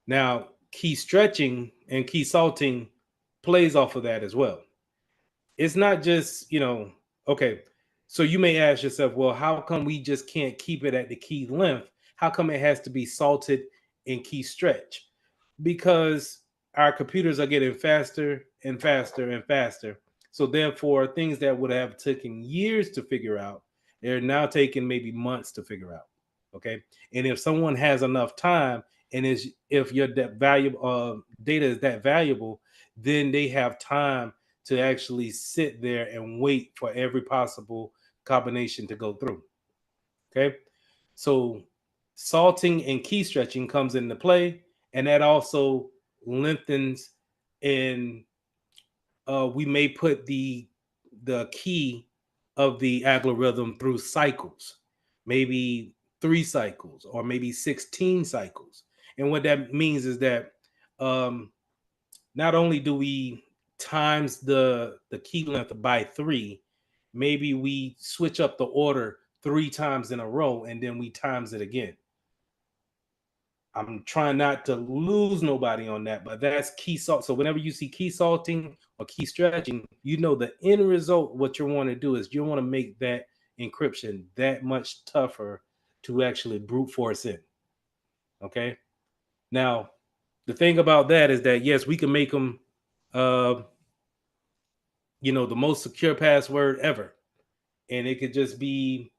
Now, key stretching and key salting plays off of that as well. It's not just, okay, so you may ask yourself, well, how come we just can't keep it at the key length? How come it has to be salted and key stretch? Because our computers are getting faster and faster and faster. So therefore, things that would have taken years to figure out, they're now taking maybe months to figure out. Okay. And if someone has enough time and is if your valuable data is that valuable, then they have time to actually sit there and wait for every possible combination to go through. Okay. So salting and key stretching comes into play, and that also lengthens and we may put the key of the algorithm through cycles, maybe 3 cycles or maybe 16 cycles. And what that means is that um, not only do we times the key length by 3, maybe we switch up the order 3 times in a row and then we times it again. I'm trying not to lose nobody on that, but that's key salt. So whenever you see key salting or key stretching, you know the end result. What you want to do is you want to make that encryption that much tougher to actually brute force in. Okay. Now, the thing about that is that yes, we can make them, uh, the most secure password ever, and it could just be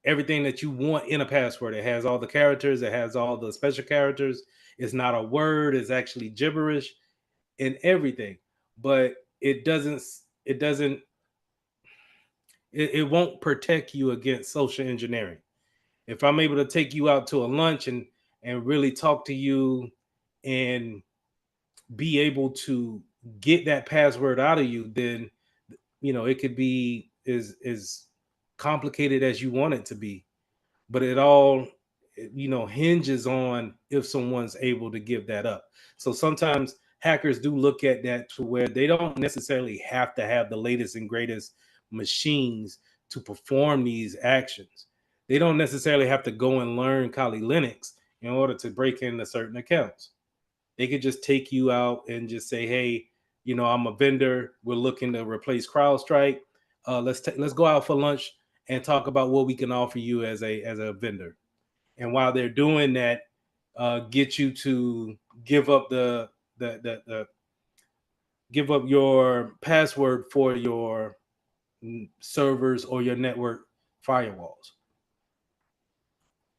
everything that you want in a password. It has all the characters, it has all the special characters. It's not a word, it's actually gibberish and everything. But it doesn't, it won't protect you against social engineering. If I'm able to take you out to a lunch and really talk to you and be able to get that password out of you, then it could be as complicated as you want it to be, but it all hinges on if someone's able to give that up. So sometimes hackers do look at that to where they don't necessarily have to have the latest and greatest machines to perform these actions. They don't necessarily have to go and learn Kali Linux in order to break into certain accounts. They could just take you out and just say, hey, I'm a vendor, we're looking to replace CrowdStrike. Let's go out for lunch and talk about what we can offer you as a vendor. And while they're doing that, get you to give up the give up your password for your servers or your network firewalls.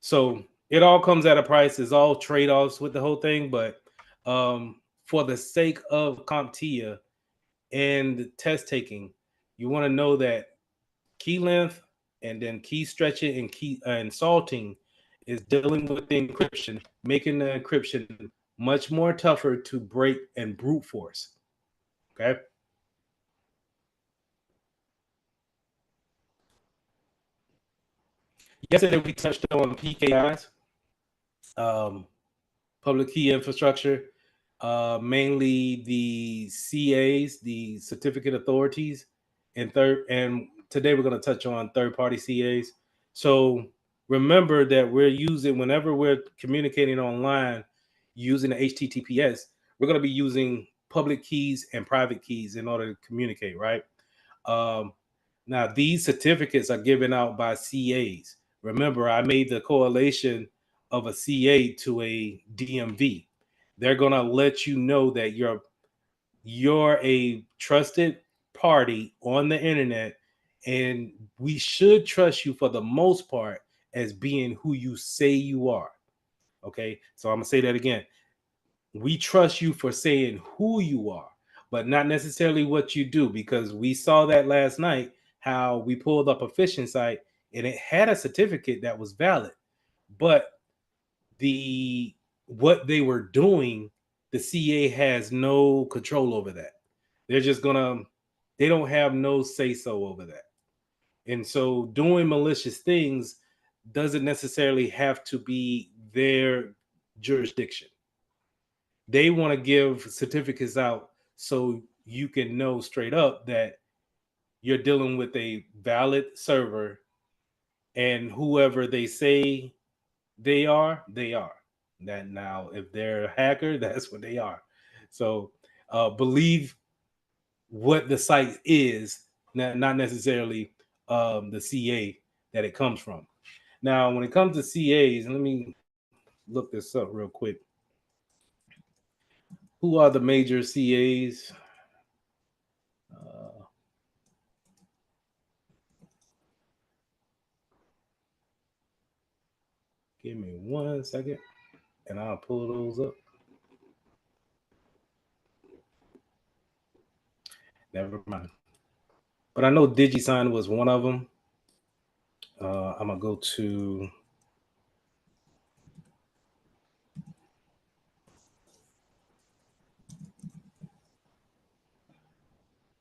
So it all comes at a price. It's all trade-offs with the whole thing, but for the sake of CompTIA and test taking, you want to know that key length and then key stretching and key and salting is dealing with the encryption, making the encryption much more tougher to break and brute force. Okay. Yesterday we touched on PKIs, public key infrastructure, mainly the CAs, the certificate authorities, and today we're going to touch on third-party CAs. So remember that whenever we're communicating online using the HTTPS, we're going to be using public keys and private keys in order to communicate, right? Um, Now, these certificates are given out by CAs. Remember, I made the correlation of a CA to a DMV. They're going to let you know that you're a trusted party on the internet, and we should trust you for the most part as being who you say you are. Okay, so I'm gonna say that again. We trust you for saying who you are, but not necessarily what you do, because we saw that last night how we pulled up a phishing site and it had a certificate that was valid, but the what they were doing, the CA has no control over that. They're just gonna they don't have no say so over that. And so doing malicious things doesn't necessarily have to be their jurisdiction. They want to give certificates out so you can know straight up that you're dealing with a valid server, and whoever they say they are, they are. That now, if they're a hacker, that's what they are. So believe what the site is, not necessarily the CA that it comes from. Now, when it comes to CAs, let me look this up real quick. Who are the major CAs? Uh, Give me 1 second and I'll pull those up. Never mind. But I know DigiSign was one of them. I'm going to go to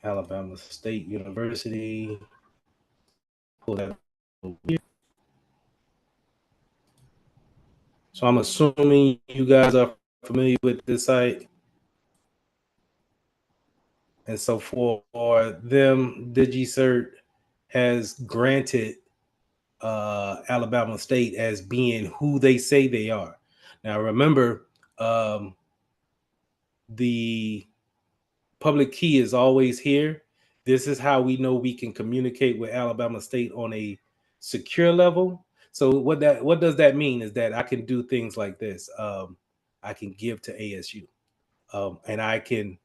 Alabama State University. Pull that over here. So I'm assuming you guys are familiar with this site. And so for them, DigiCert has granted Alabama State as being who they say they are. Now, remember, the public key is always here. This is how we know we can communicate with Alabama State on a secure level. So what does that mean is that I can do things like this. I can give to ASU, and I can,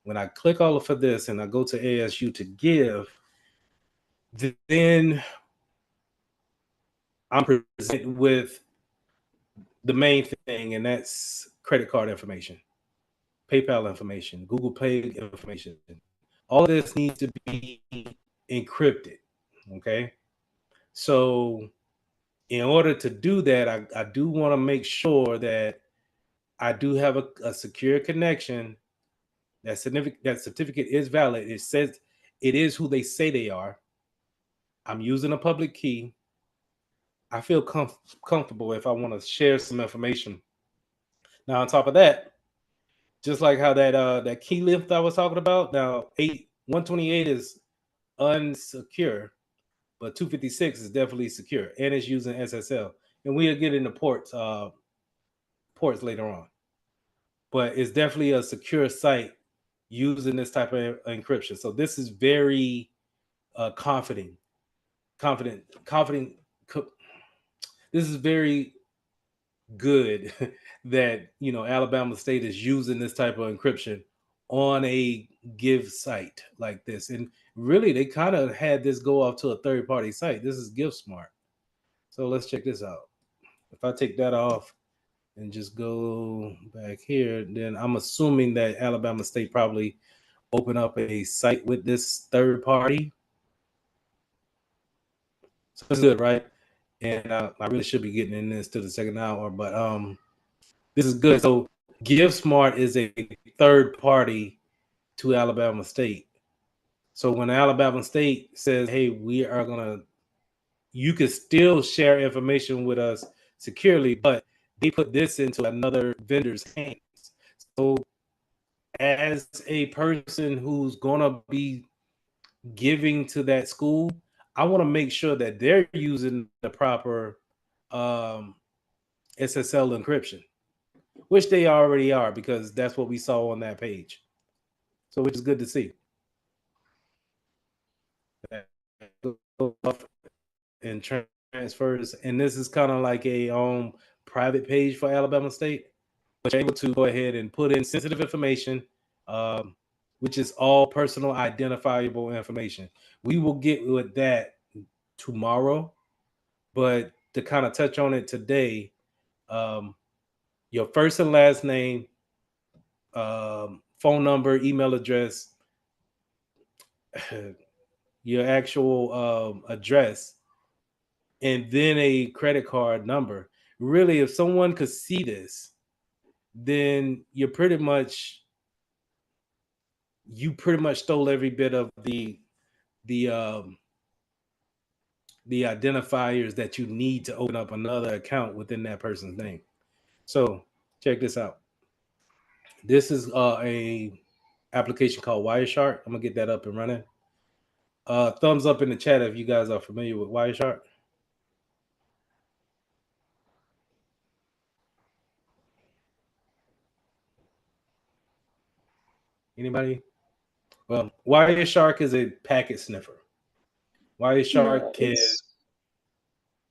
when I click all of this and I go to ASU to give, then I'm presented with the main thing, and that's credit card information, PayPal information, Google Pay information. All of this needs to be encrypted. Okay. So, in order to do that, I do want to make sure that I do have a secure connection. That certificate is valid. It says it is who they say they are. I'm using a public key. I feel comfortable if I want to share some information. Now, on top of that, just like how that key lift I was talking about, now 128 is unsecure, but 256 is definitely secure, and it's using SSL. And we'll get into ports later on. But it's definitely a secure site using this type of encryption. So this is very confident. This is very good that Alabama State is using this type of encryption on a give site like this. And really, they kind of had this go off to a third-party site. This is GiveSmart. So let's check this out. If I take that off and just go back here, then I'm assuming that Alabama State probably open up a site with this third party. So that's good, right? And I really should be getting in this to the second hour, but this is good. So GiveSmart is a third party to Alabama State. So when Alabama State says, hey, you can still share information with us securely, but they put this into another vendor's hands. So as a person who's going to be giving to that school, I want to make sure that they're using the proper SSL encryption, which they already are, because that's what we saw on that page. So which is good to see. And transfers, and this is kind of like a private page for Alabama State, but you're able to go ahead and put in sensitive information, which is all personal identifiable information. We will get with that tomorrow, but to kind of touch on it today, your first and last name, phone number, email address, your actual address, and then a credit card number. Really, if someone could see this, then you pretty much stole every bit of the the identifiers that you need to open up another account within that person's name. So check this out. This is a application called Wireshark. I'm gonna get that up and running. Thumbs up in the chat if you guys are familiar with Wireshark. Anybody? Well, Wireshark is a packet sniffer. Wireshark Yeah, is.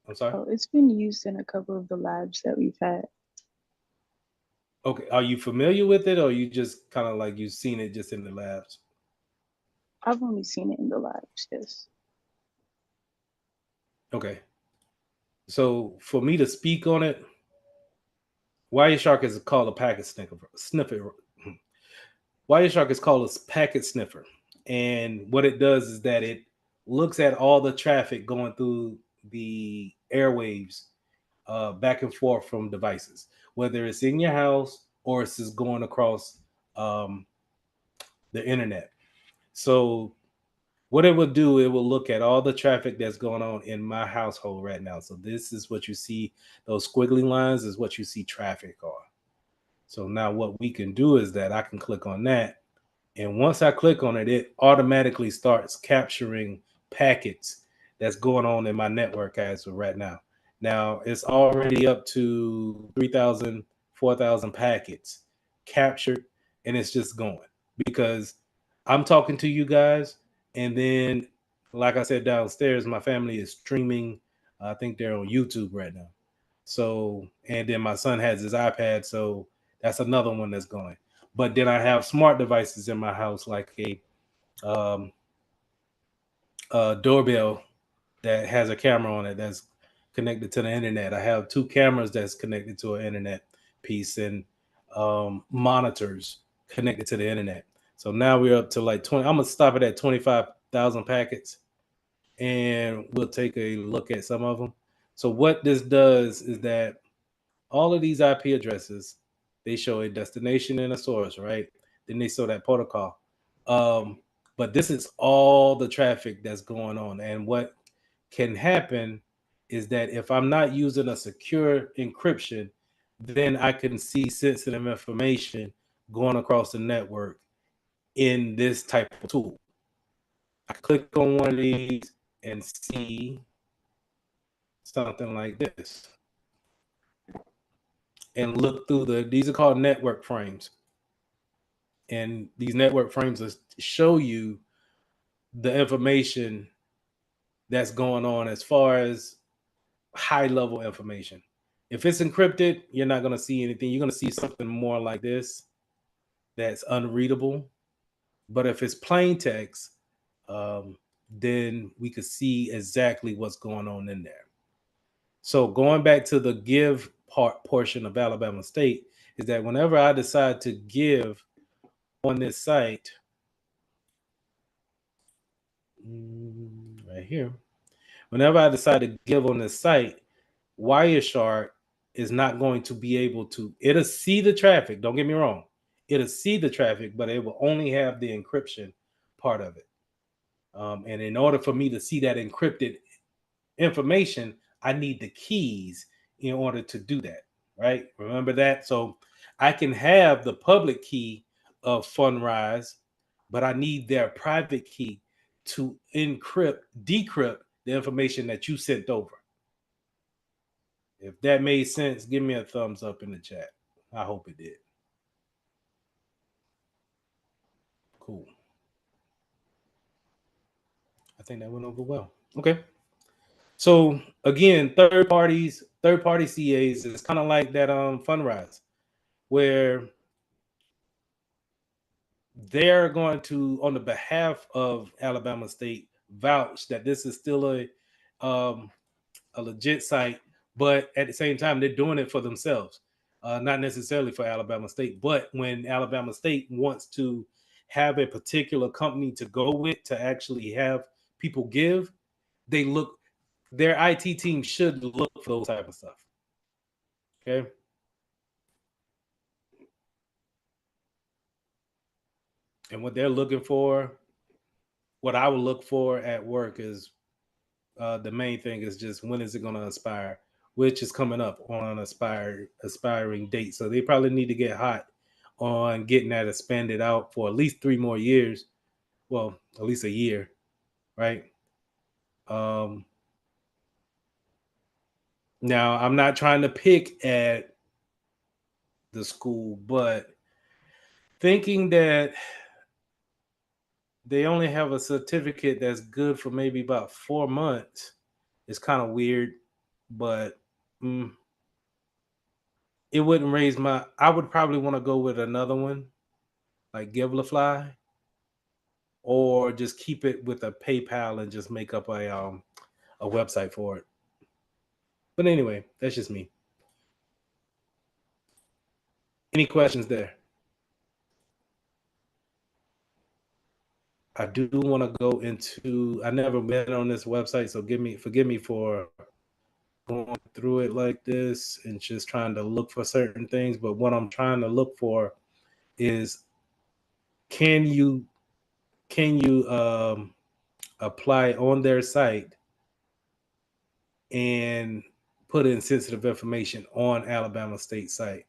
I'm sorry. it's been used in a couple of the labs that we've had. Okay, are you familiar with it, or you just kind of like you've seen it just in the labs? I've only seen it in the labs, yes. Okay. So for me to speak on it, Wireshark is called a packet sniffer. Wireshark is called a packet sniffer, and what it does is that it looks at all the traffic going through the airwaves, back and forth from devices, whether it's in your house or it's just going across the internet. So what it will do, it will look at all the traffic that's going on in my household right now. So this is what you see, those squiggly lines is what you see traffic on. So now what we can do is that I can click on that. And once I click on it, it automatically starts capturing packets that's going on in my network as of right now. Now it's already up to 3,000, 4,000 packets captured, and it's just going because I'm talking to you guys. And then, like I said, downstairs, my family is streaming. I think they're on YouTube right now. So, and then my son has his iPad. So that's another one that's going. But then I have smart devices in my house, like um, a doorbell that has a camera on it that's connected to the internet. I have two cameras that's connected to an internet piece, and monitors connected to the internet. So now we're up to like 20. I'm gonna stop it at 25,000 packets, and we'll take a look at some of them. So what this does is that all of these IP addresses, they show a destination and a source, right? Then they show that protocol. Um, but this is all the traffic that's going on. And what can happen is that if I'm not using a secure encryption, then I can see sensitive information going across the network in this type of tool. I click on one of these and see something like this and look through these are called network frames. And these network frames show you the information that's going on as far as high level information. If it's encrypted, you're not going to see anything. You're going to see something more like this that's unreadable. But if it's plain text, then we could see exactly what's going on in there. So going back to the give portion of Alabama State, is that whenever I decide to give on this site, right here, whenever I decide to give on this site, Wireshark is not going to be able to, it'll see the traffic, don't get me wrong. It'll see the traffic, but it will only have the encryption part of it. And in order for me to see that encrypted information, I need the keys in order to do that, right? Remember that? So I can have the public key of Fundrise, but I need their private key to decrypt the information that you sent over. If that made sense, give me a thumbs up in the chat. I hope it did. Cool. I think that went over well. Okay. So again, third party CAs is kind of like that Fundrise, where they're going to, on the behalf of Alabama State, vouch that this is still a legit site, but at the same time, they're doing it for themselves, not necessarily for Alabama State. But when Alabama State wants to have a particular company to go with to actually have people give, they look, their IT team should look for those type of stuff. Okay. And what they're looking for, what I would look for at work is the main thing is just when is it going to expire, which is coming up on an aspiring date. So they probably need to get hot on getting that expanded out for at least 3 more years. Well, at least a year, right? Now, I'm not trying to pick at the school, but thinking that they only have a certificate that's good for maybe about 4 months is kind of weird, but it wouldn't raise my, I would probably want to go with another one like Givelify, or just keep it with a PayPal and just make up a website for it. But anyway, that's just me. Any questions there? I do want to go into, I never been on this website, so forgive me for going through it like this and just trying to look for certain things. But what I'm trying to look for is, can you apply on their site and put in sensitive information on Alabama State site?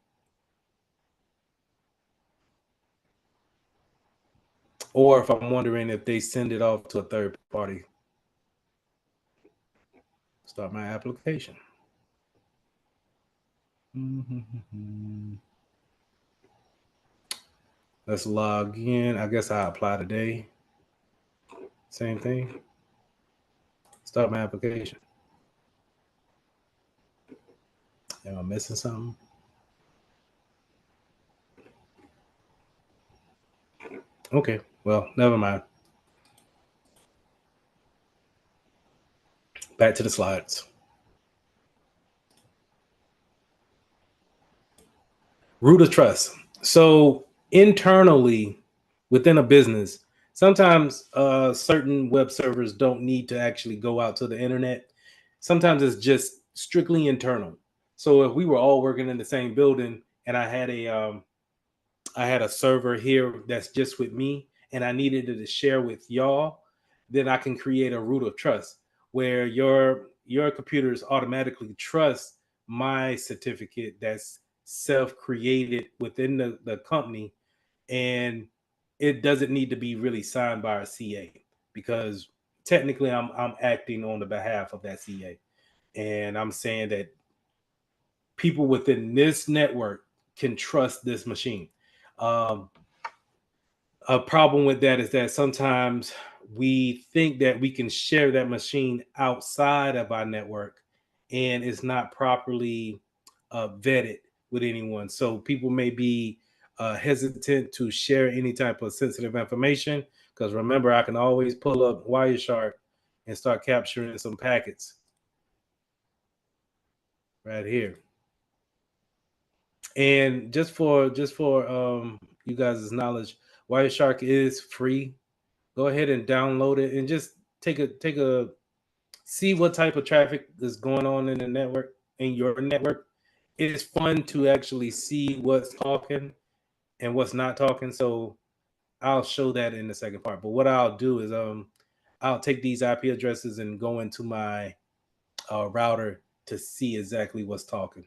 Or if I'm wondering if they send it off to a third party. Start my application. Let's log in. I guess I apply today. Same thing. Start my application. Am I missing something? Okay, well, never mind. Back to the slides. Root of trust. So internally within a business, sometimes certain web servers don't need to actually go out to the internet. Sometimes it's just strictly internal. So if we were all working in the same building and I had a server here that's just with me and I needed it to share with y'all, then I can create a root of trust where your computers automatically trust my certificate that's self-created within the company, and it doesn't need to be really signed by a CA, because technically I'm acting on the behalf of that CA, and I'm saying that people within this network can trust this machine. A problem with that is that sometimes we think that we can share that machine outside of our network, and it's not properly vetted with anyone. So people may be hesitant to share any type of sensitive information, because remember, I can always pull up Wireshark and start capturing some packets right here. And just for you guys' knowledge, Wireshark is free. Go ahead and download it and just take a see what type of traffic is going on in the network, in your network, it's fun to actually see what's talking and what's not talking. So I'll show that in the second part. But what I'll do is I'll take these IP addresses and go into my router to see exactly what's talking.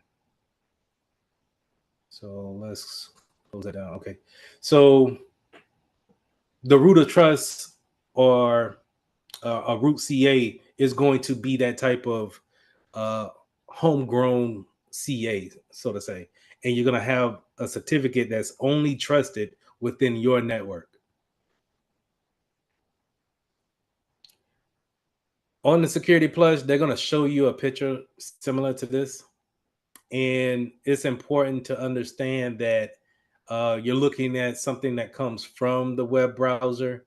So let's close that down. Okay. So the root of trust or a root CA is going to be that type of homegrown CA, so to say. And you're going to have a certificate that's only trusted within your network. On the Security Plus, they're going to show you a picture similar to this. And it's important to understand that you're looking at something that comes from the web browser,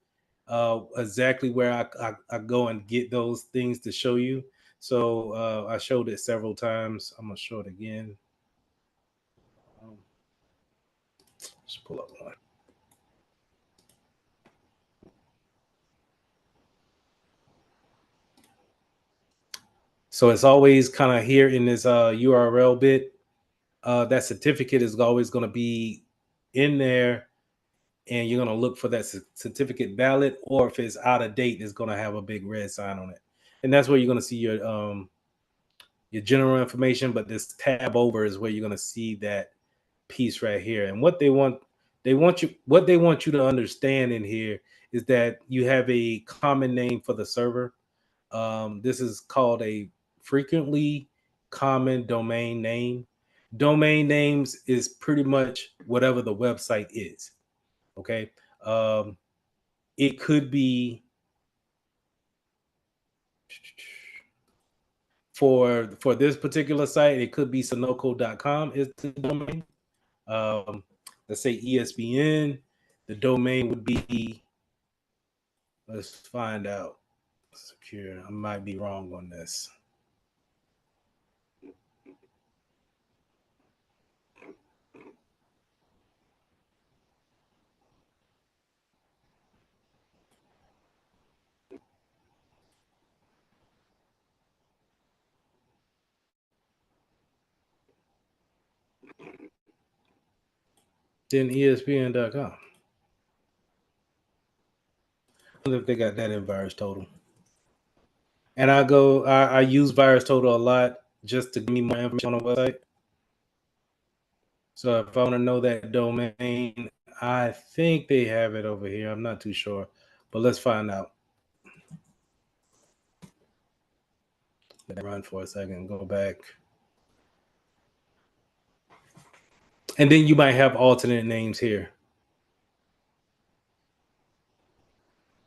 exactly where I go and get those things to show you. So I showed it several times. I'm going to show it again. Let's pull up one. So it's always kind of here in this URL bit. That certificate is always going to be in there, and you're going to look for that certificate valid, or if it's out of date, it's going to have a big red sign on it. And that's where you're going to see your general information, but this tab over is where you're going to see that piece right here. And what they want you to understand in here is that you have a common name for the server. This is called a frequently common domain name. Domain names is pretty much whatever the website is. Okay. It could be for this particular site, it could be Sunoco.com is the domain. Let's say ESPN, the domain would be, let's find out. Secure. I might be wrong on this. Then ESPN.com. I wonder if they got that in VirusTotal. And I use VirusTotal a lot just to give me more information on the website. So if I want to know that domain, I think they have it over here. I'm not too sure, but let's find out. Let it run for a second, go back. And then you might have alternate names here.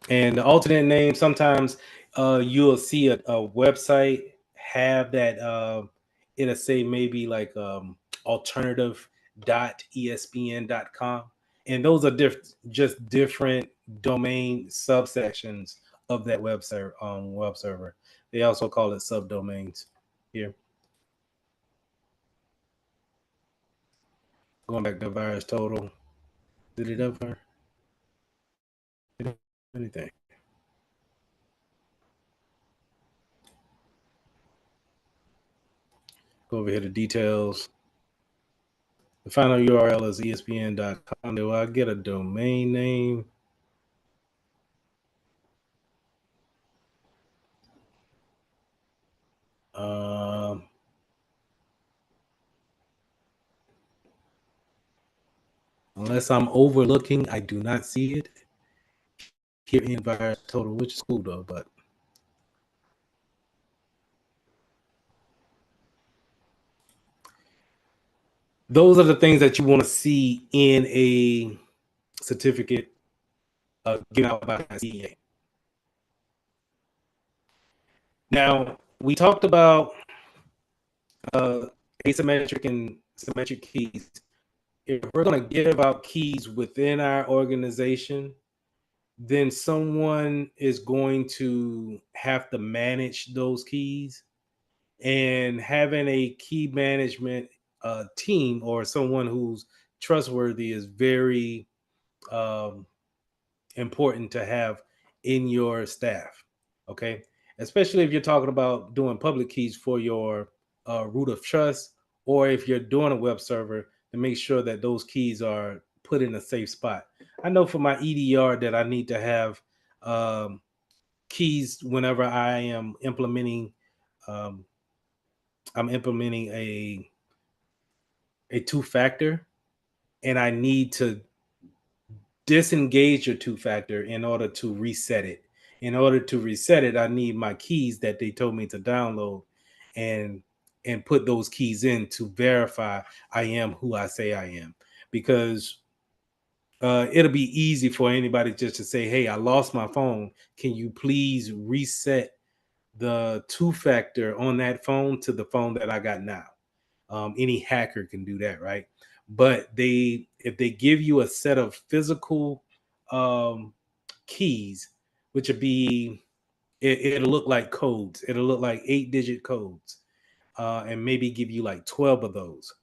And the alternate name, sometimes you'll see a website have that, it'll say maybe like alternative.espn.com. And those are just different domain subsections of that web server. They also call it subdomains here. Going back to VirusTotal. Did it ever? Anything? Go over here to details. The final URL is espn.com. Do I get a domain name? Unless I'm overlooking, I do not see it here in VirusTotal, which is cool though, but those are the things that you want to see in a certificate given out by CA. Now, we talked about asymmetric and symmetric keys. If we're going to give out keys within our organization, then someone is going to have to manage those keys. And having a key management team or someone who's trustworthy is very important to have in your staff. Okay, especially if you're talking about doing public keys for your root of trust or if you're doing a web server, to make sure that those keys are put in a safe spot. I know for my EDR that I need to have um, keys whenever I am implementing. Um, I'm implementing a two-factor, and I need to disengage your two-factor in order to reset it. In order to reset it, I need my keys that they told me to download and put those keys in to verify I am who I say I am. Because it'll be easy for anybody just to say, "Hey, I lost my phone. Can you please reset the two-factor on that phone to the phone that I got now?" Any hacker can do that, right? But if they give you a set of physical um, keys, which would be, it'll look like codes. It'll look like 8-digit codes, and maybe give you like 12 of those,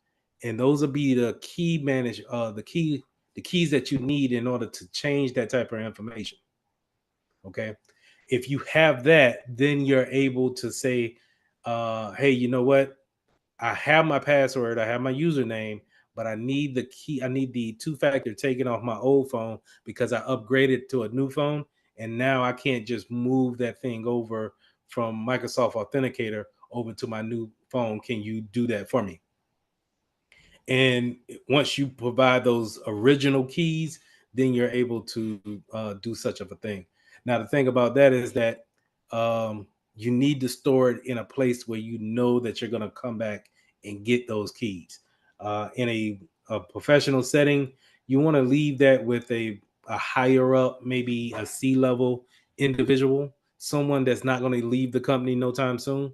and those will be the the keys that you need in order to change that type of information. Okay, if you have that, then you're able to say, "Hey, you know what? I have my password, I have my username, but I need the key. I need the two-factor taken off my old phone because I upgraded to a new phone, and now I can't just move that thing over from Microsoft Authenticator over to my new phone. Can you do that for me?" And once you provide those original keys, then you're able to do such of a thing. Now, the thing about that is that you need to store it in a place where you know that you're going to come back and get those keys. In a professional setting, you want to leave that with a higher up, maybe a C-level individual, someone that's not going to leave the company no time soon.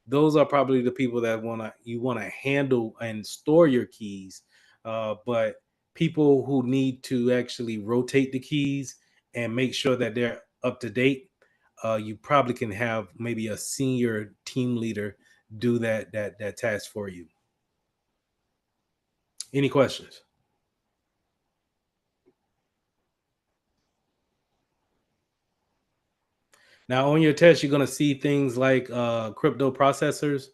Those are probably the people that you want to handle and store your keys. But people who need to actually rotate the keys and make sure that they're up to date, you probably can have maybe a senior team leader do that task for you. Any questions? Now, on your test, you're going to see things like crypto processors,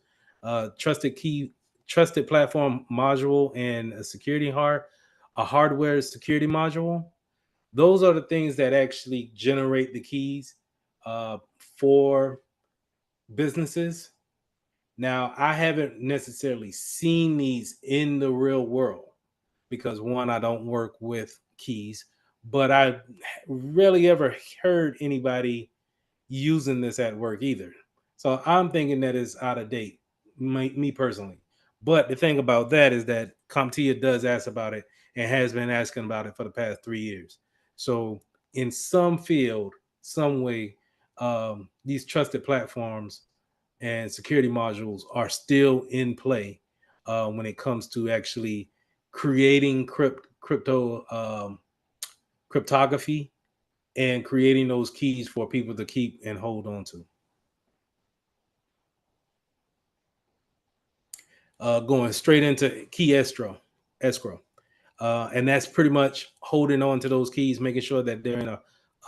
trusted key, trusted platform module, and a hardware security module. Those are the things that actually generate the keys for businesses. Now, I haven't necessarily seen these in the real world because, one, I don't work with keys, but I rarely ever heard anybody using this at work either. So I'm thinking that is out of date, me personally. But the thing about that is that CompTIA does ask about it and has been asking about it for the past 3 years. So in some field, some way, these trusted platforms and security modules are still in play when it comes to actually creating cryptography and creating those keys for people to keep and hold on to. Going straight into key escrow, and that's pretty much holding on to those keys, making sure that they're in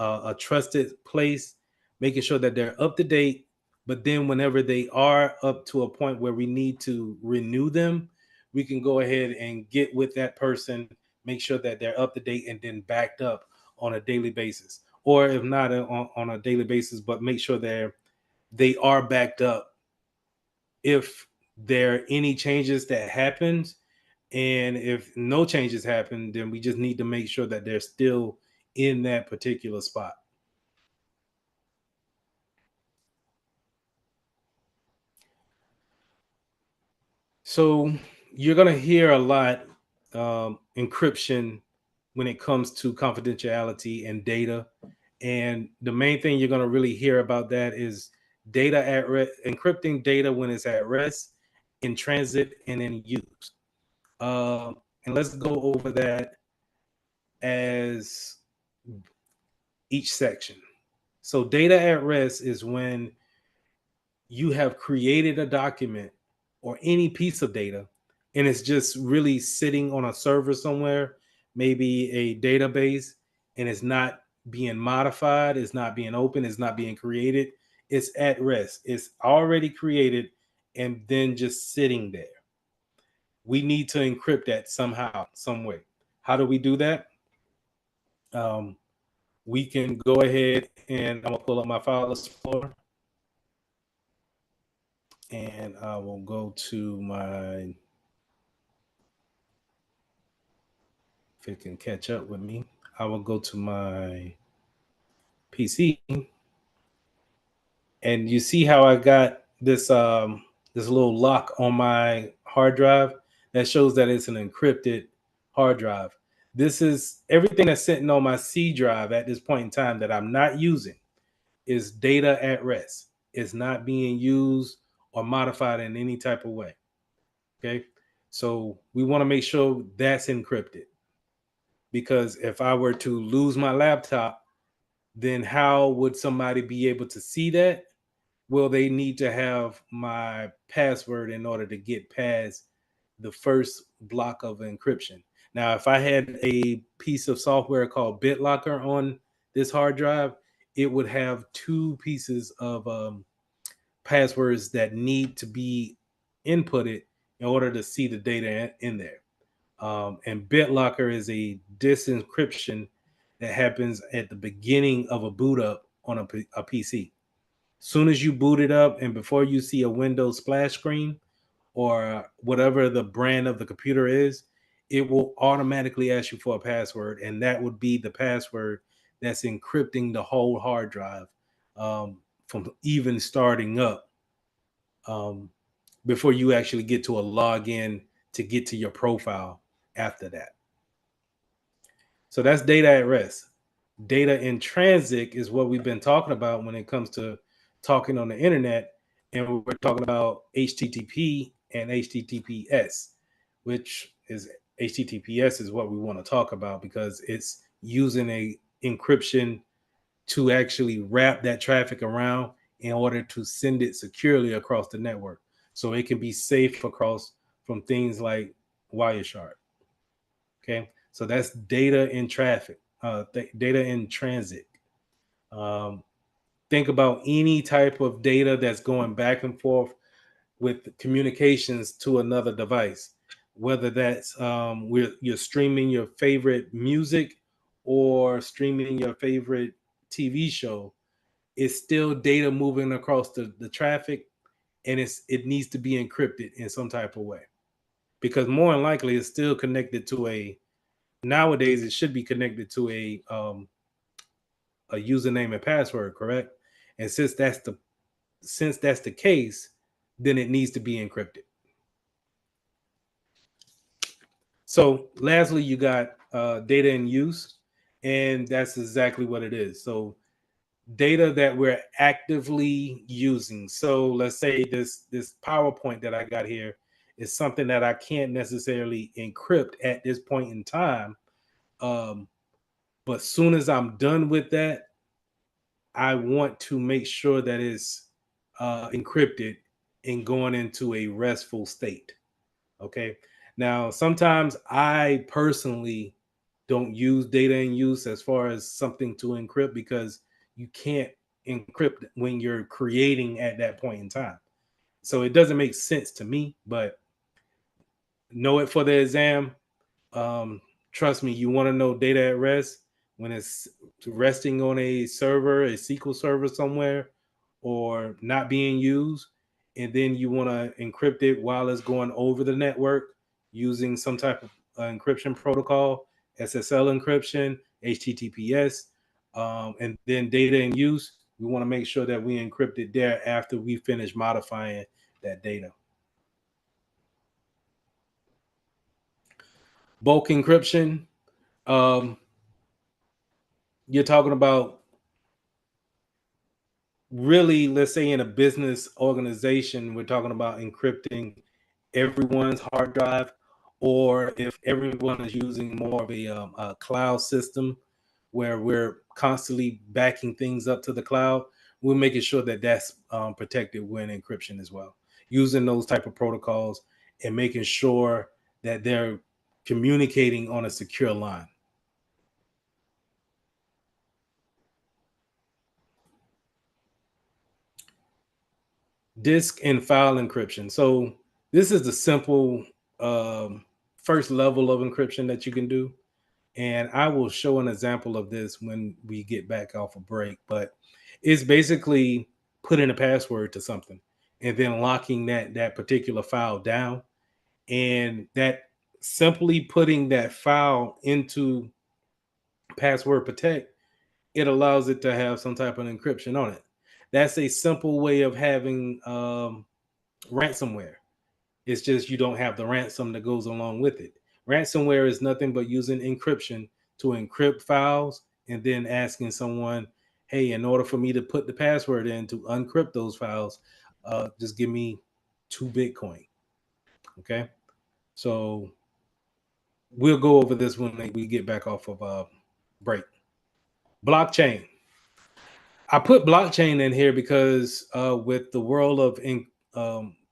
a trusted place, making sure that they're up to date. But then, whenever they are up to a point where we need to renew them, we can go ahead and get with that person, make sure that they're up to date and then backed up on a daily basis, or if not on a daily basis, but make sure they are backed up if there are any changes that happens, and if no changes happen, then we just need to make sure that they're still in that particular spot. So you're going to hear a lot encryption when it comes to confidentiality and data, and the main thing you're going to really hear about that is data at rest, encrypting data when it's at rest, in transit, and in use. And let's go over that as each section. So, data at rest is when you have created a document or any piece of data and it's just really sitting on a server somewhere, maybe a database, and it's not being modified, it's not being open, it's not being created. It's at rest, it's already created and then just sitting there. we need to encrypt that somehow, some way. How do we do that? We can go ahead and I'm gonna pull up my file explorer, and I will go to my, if it can catch up with me, I will go to my PC, and you see how I got this little lock on my hard drive that shows that it's an encrypted hard drive. This is everything that's sitting on my C drive at this point in time that I'm not using is data at rest. It's not being used or modified in any type of way. Okay. So we want to make sure that's encrypted, because if I were to lose my laptop, then how would somebody be able to see that? Well, they need to have my password in order to get past the first block of encryption. Now, if I had a piece of software called BitLocker on this hard drive, it would have two pieces of passwords that need to be inputted in order to see the data in there. And BitLocker is a disencryption that happens at the beginning of a boot up on a PC. Soon as you boot it up and before you see a Windows splash screen or whatever the brand of the computer is, it will automatically ask you for a password, and that would be the password that's encrypting the whole hard drive, from even starting up, um, before you actually get to a login to get to your profile after that. So that's data at rest. Data in transit is what we've been talking about when it comes to talking on the internet. And we're talking about HTTP and HTTPS, which is HTTPS is what we want to talk about because it's using a encryption to actually wrap that traffic around in order to send it securely across the network. So it can be safe across from things like Wireshark. Okay. So that's data in traffic, data in transit. Um, think about any type of data that's going back and forth with communications to another device, whether that's you're streaming your favorite music or streaming your favorite TV show. It's still data moving across the traffic, and it needs to be encrypted in some type of way because more than likely it's still connected to a, nowadays it should be connected to a username and password, correct? And since that's the case, then it needs to be encrypted. So lastly, you got data in use, and that's exactly what it is. So data that we're actively using. So let's say this PowerPoint that I got here is something that I can't necessarily encrypt at this point in time. But soon as I'm done with that, I want to make sure that it's encrypted and going into a restful state. Okay. Now, sometimes I personally don't use data in use as far as something to encrypt because you can't encrypt when you're creating at that point in time. So it doesn't make sense to me, but know it for the exam. Um, Trust me, you want to know data at rest when it's resting on a server, a SQL server somewhere, or not being used. And then you want to encrypt it while it's going over the network using some type of encryption protocol, SSL encryption, HTTPS, and then data in use. We want to make sure that we encrypt it there after we finish modifying that data. Bulk encryption. Um, you're talking about really, let's say in a business organization, we're talking about encrypting everyone's hard drive, or if everyone is using more of a cloud system where we're constantly backing things up to the cloud, we're making sure that that's protected when encryption as well, using those type of protocols and making sure that they're communicating on a secure line. Disk and file encryption. So this is the simple first level of encryption that you can do. And I will show an example of this when we get back off a break. But it's basically putting a password to something and then locking that particular file down. And that simply putting that file into password protect, it allows it to have some type of encryption on it. That's a simple way of having ransomware. It's just you don't have the ransom that goes along with it. Ransomware is nothing but using encryption to encrypt files and then asking someone, hey, in order for me to put the password in to uncrypt those files, just give me 2 Bitcoin. Okay. So we'll go over this when we get back off of break. Blockchain. I put blockchain in here because with the world of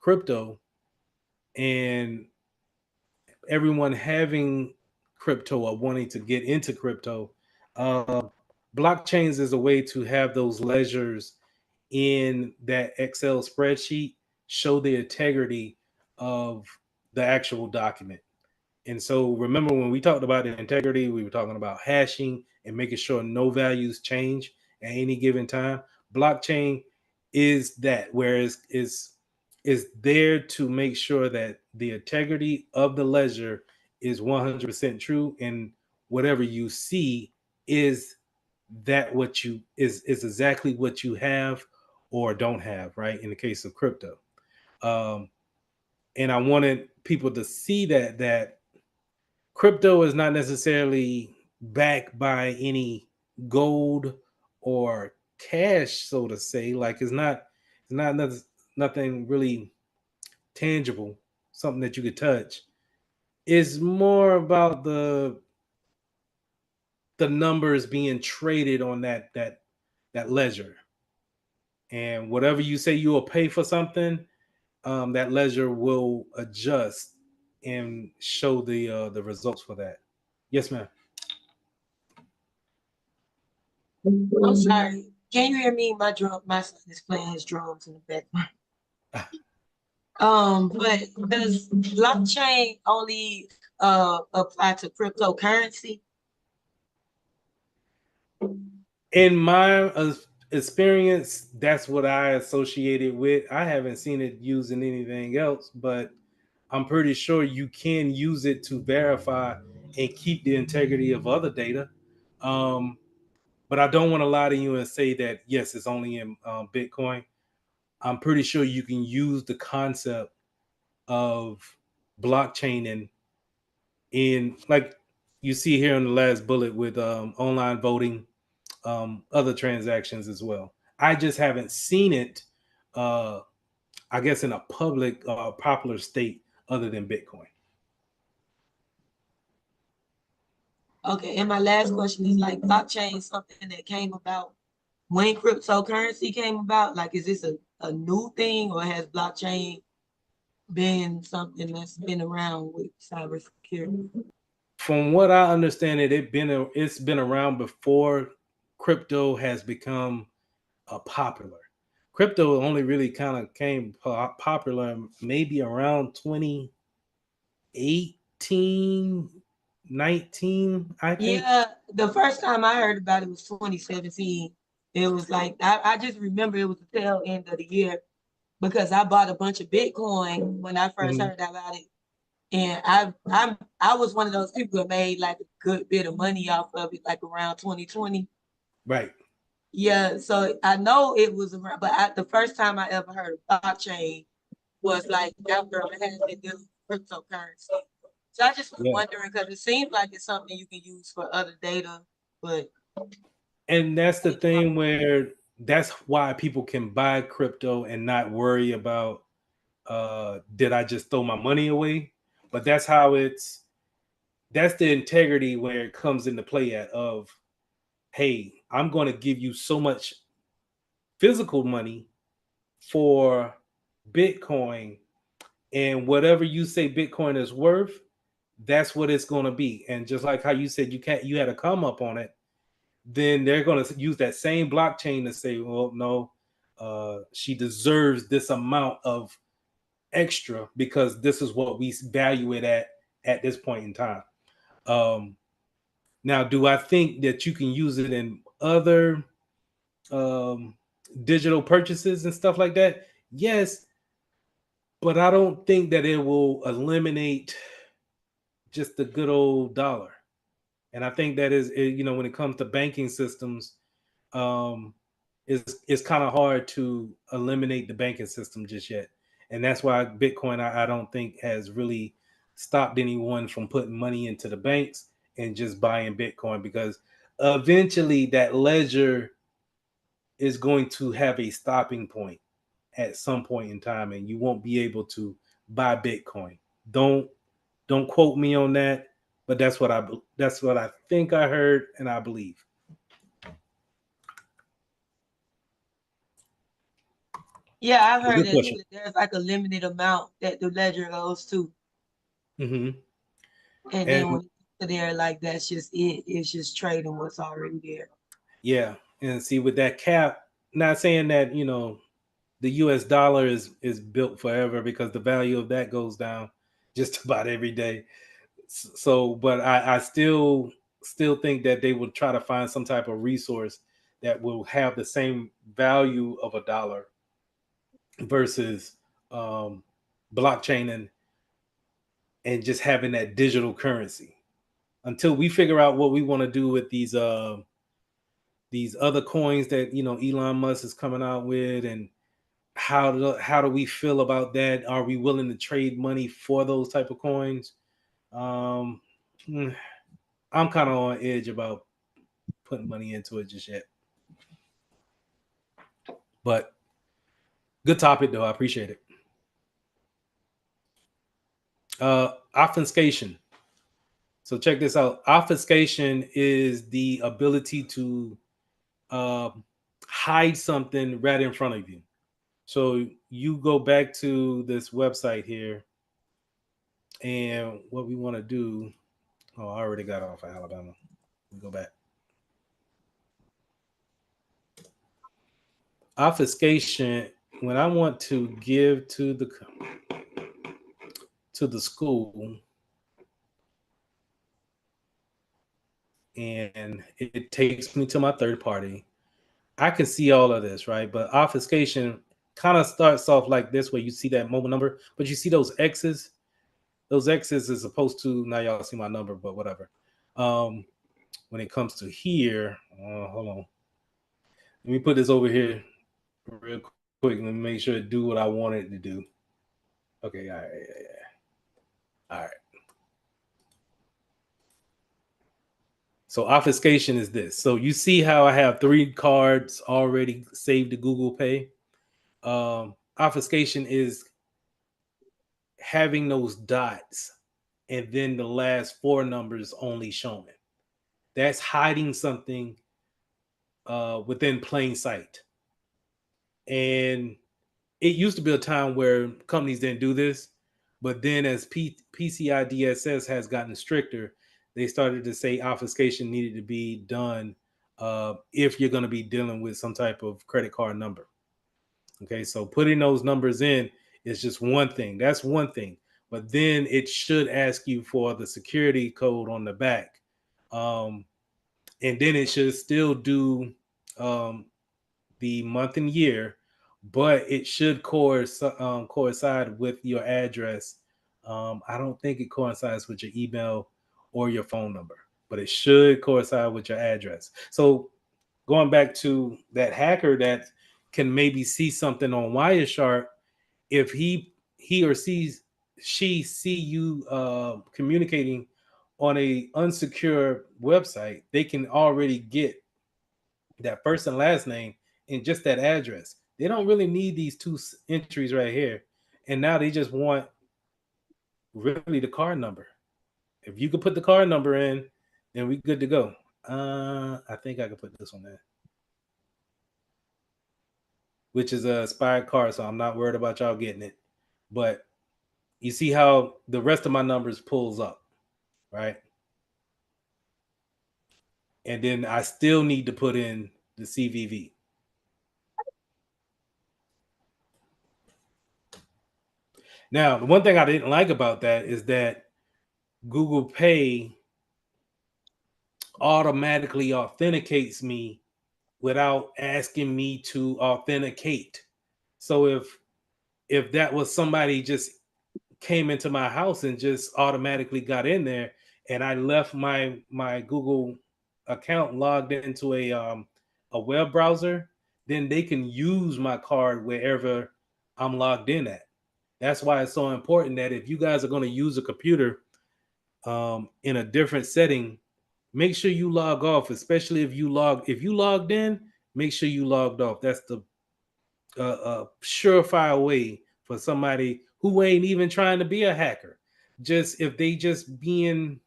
crypto and everyone having crypto or wanting to get into crypto, uh, blockchains is a way to have those ledgers in that Excel spreadsheet show the integrity of the actual document. And so remember when we talked about the integrity, we were talking about hashing and making sure no values change at any given time. Blockchain is that, whereas is there to make sure that the integrity of the ledger is 100% true, and whatever you see is that what you is exactly what you have or don't have, right? In the case of crypto. Um, and I wanted people to see that crypto is not necessarily backed by any gold or cash, so to say. Like it's not nothing really tangible, something that you could touch. It's more about the numbers being traded on that ledger. And whatever you say you will pay for something, that ledger will adjust and show the results for that. Yes, ma'am. I'm sorry. Can you hear me? My son is playing his drums in the background. But does blockchain only apply to cryptocurrency? In my experience, that's what I associated with. I haven't seen it used in anything else, but I'm pretty sure you can use it to verify and keep the integrity of other data. Um, but I don't want to lie to you and say that yes, it's only in Bitcoin. I'm pretty sure you can use the concept of blockchain in like you see here in the last bullet with online voting, other transactions as well. I just haven't seen it, uh, I guess, in a public popular state other than Bitcoin. Okay, and my last question is like blockchain is something that came about when cryptocurrency came about. Like, is this a new thing or has blockchain been something that's been around with cybersecurity? From what I understand, it's been around before crypto has become popular. Crypto only really kind of came popular maybe around 2018, 19, I think. Yeah, the first time I heard about it was 2017. It was like I just remember it was the tail end of the year because I bought a bunch of Bitcoin when I first Mhm. heard about it. And I was one of those people that made like a good bit of money off of it, like around 2020. Right. Yeah, so I know it was around, but the first time I ever heard of blockchain was like after I had been dealing with cryptocurrency. So I just was Yeah. wondering because it seems like it's something you can use for other data, but And that's the thing where that's why people can buy crypto and not worry about did I just throw my money away? But that's the integrity where it comes into play at of, hey, I'm going to give you so much physical money for Bitcoin, and whatever you say Bitcoin is worth, that's what it's going to be. And just like how you said you had to come up on it, then they're going to use that same blockchain to say, well, no, she deserves this amount of extra because this is what we value it at this point in time. Now, do I think that you can use it in other digital purchases and stuff like that? Yes, but I don't think that it will eliminate just the good old dollar. And I think that is, when it comes to banking systems, um, it's kind of hard to eliminate the banking system just yet. And that's why Bitcoin, I don't think has really stopped anyone from putting money into the banks and just buying Bitcoin, because eventually that ledger is going to have a stopping point at some point in time, and you won't be able to buy Bitcoin. Don't quote me on that, but that's what I think I heard and I believe. Yeah, I've heard Good that question. too. There's like a limited amount that the ledger goes to. Hmm. And then when And it's there, like that's just it. It's just trading what's already there. yeah, and see with that cap, not saying that the U.S. dollar is built forever, because the value of that goes down just about every day. So, but I still think that they will try to find some type of resource that will have the same value of a dollar versus blockchain and just having that digital currency, until we figure out what we want to do with these other coins that Elon Musk is coming out with, and how do we feel about that? Are we willing to trade money for those type of coins? Um, hmm, I'm kind of on edge about putting money into it just yet. But good topic though. I appreciate it. Obfuscation. So check this out. Obfuscation is the ability to uh, hide something right in front of you. So you go back to this website here, and what we want to do. Oh, I already got off of Alabama. Go back. Obfuscation. When I want to give to the school, and it takes me to my third party, I can see all of this, right? But obfuscation kind of starts off like this, where you see that mobile number, but you see those X's. Those X's is supposed to, now y'all see my number, but whatever. When it comes to here, hold on. Let me put this over here real quick. Let me make sure it do what I want it to do. Okay, all right, yeah. All right. So obfuscation is this. So you see how I have 3 cards already saved to Google Pay? Obfuscation is having those dots and then the last 4 numbers only showing. That's hiding something within plain sight. And it used to be a time where companies didn't do this, but then as PCI DSS has gotten stricter, they started to say obfuscation needed to be done if you're going to be dealing with some type of credit card number. Okay, so putting those numbers in is just one thing. That's one thing. But then it should ask you for the security code on the back. Um, and then it should still do um, the month and year, but it should coincide with your address. I don't think it coincides with your email or your phone number, but it should coincide with your address. So going back to that hacker that can maybe see something on Wireshark, if he or she see you communicating on a unsecure website, they can already get that first and last name and just that address. They don't really need these 2 entries right here, and now they just want really the card number. If you could put the card number in, then we good to go. I think I can put this one in, which is a expired card, so I'm not worried about y'all getting it. But you see how the rest of my numbers pulls up, right? And then I still need to put in the CVV. Now, the one thing I didn't like about that is that Google Pay automatically authenticates me without asking me to authenticate. So if that was somebody just came into my house and just automatically got in there, and I left my Google account logged into a web browser, then they can use my card wherever I'm logged in at. That's why it's so important that if you guys are going to use a computer in a different setting, make sure you log off, especially if you logged in, make sure you logged off. That's the surefire way for somebody who ain't even trying to be a hacker. Just if they just being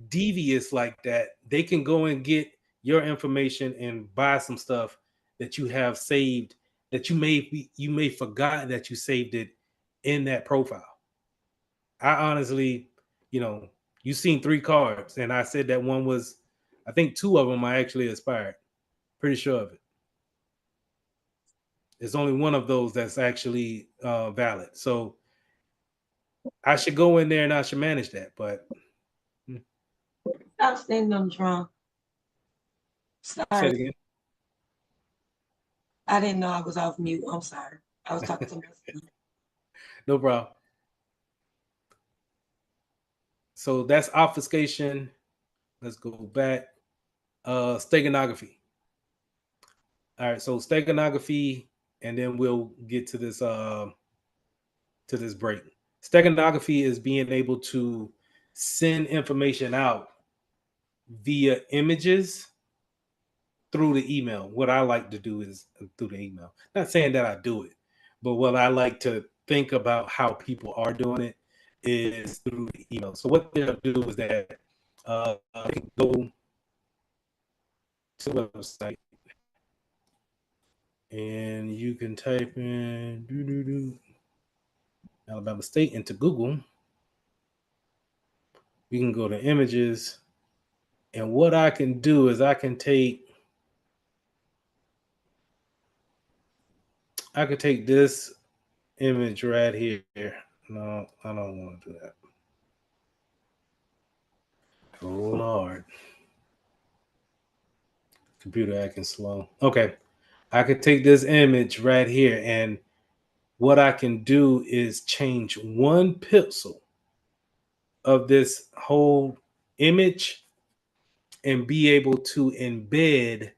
devious like that, they can go and get your information and buy some stuff that you have saved that you may forgot that you saved it in that profile. I honestly, you seen 3 cards, and I said that one was, I think 2 of them are actually expired. Pretty sure of it. There's only one of those that's actually valid. So I should go in there and I should manage that. But Stop saying them drunk. say it Sorry, again. I didn't know I was off mute. I'm sorry. I was talking to myself. No problem. So that's obfuscation. Let's go back. Steganography. All right, so steganography, and then we'll get to this break. Steganography is being able to send information out via images through the email. What I like to do is through the email. Not saying that I do it, but what I like to think about how people are doing it is through the email. So what they'll do is that they can go to the website and you can type in Alabama State into Google. We can go to images, and what I can do is I can take this image right here. No, I don't want to do that. Oh Lord. Computer acting slow. Okay. I could take this image right here, and what I can do is change 1 pixel of this whole image and be able to embed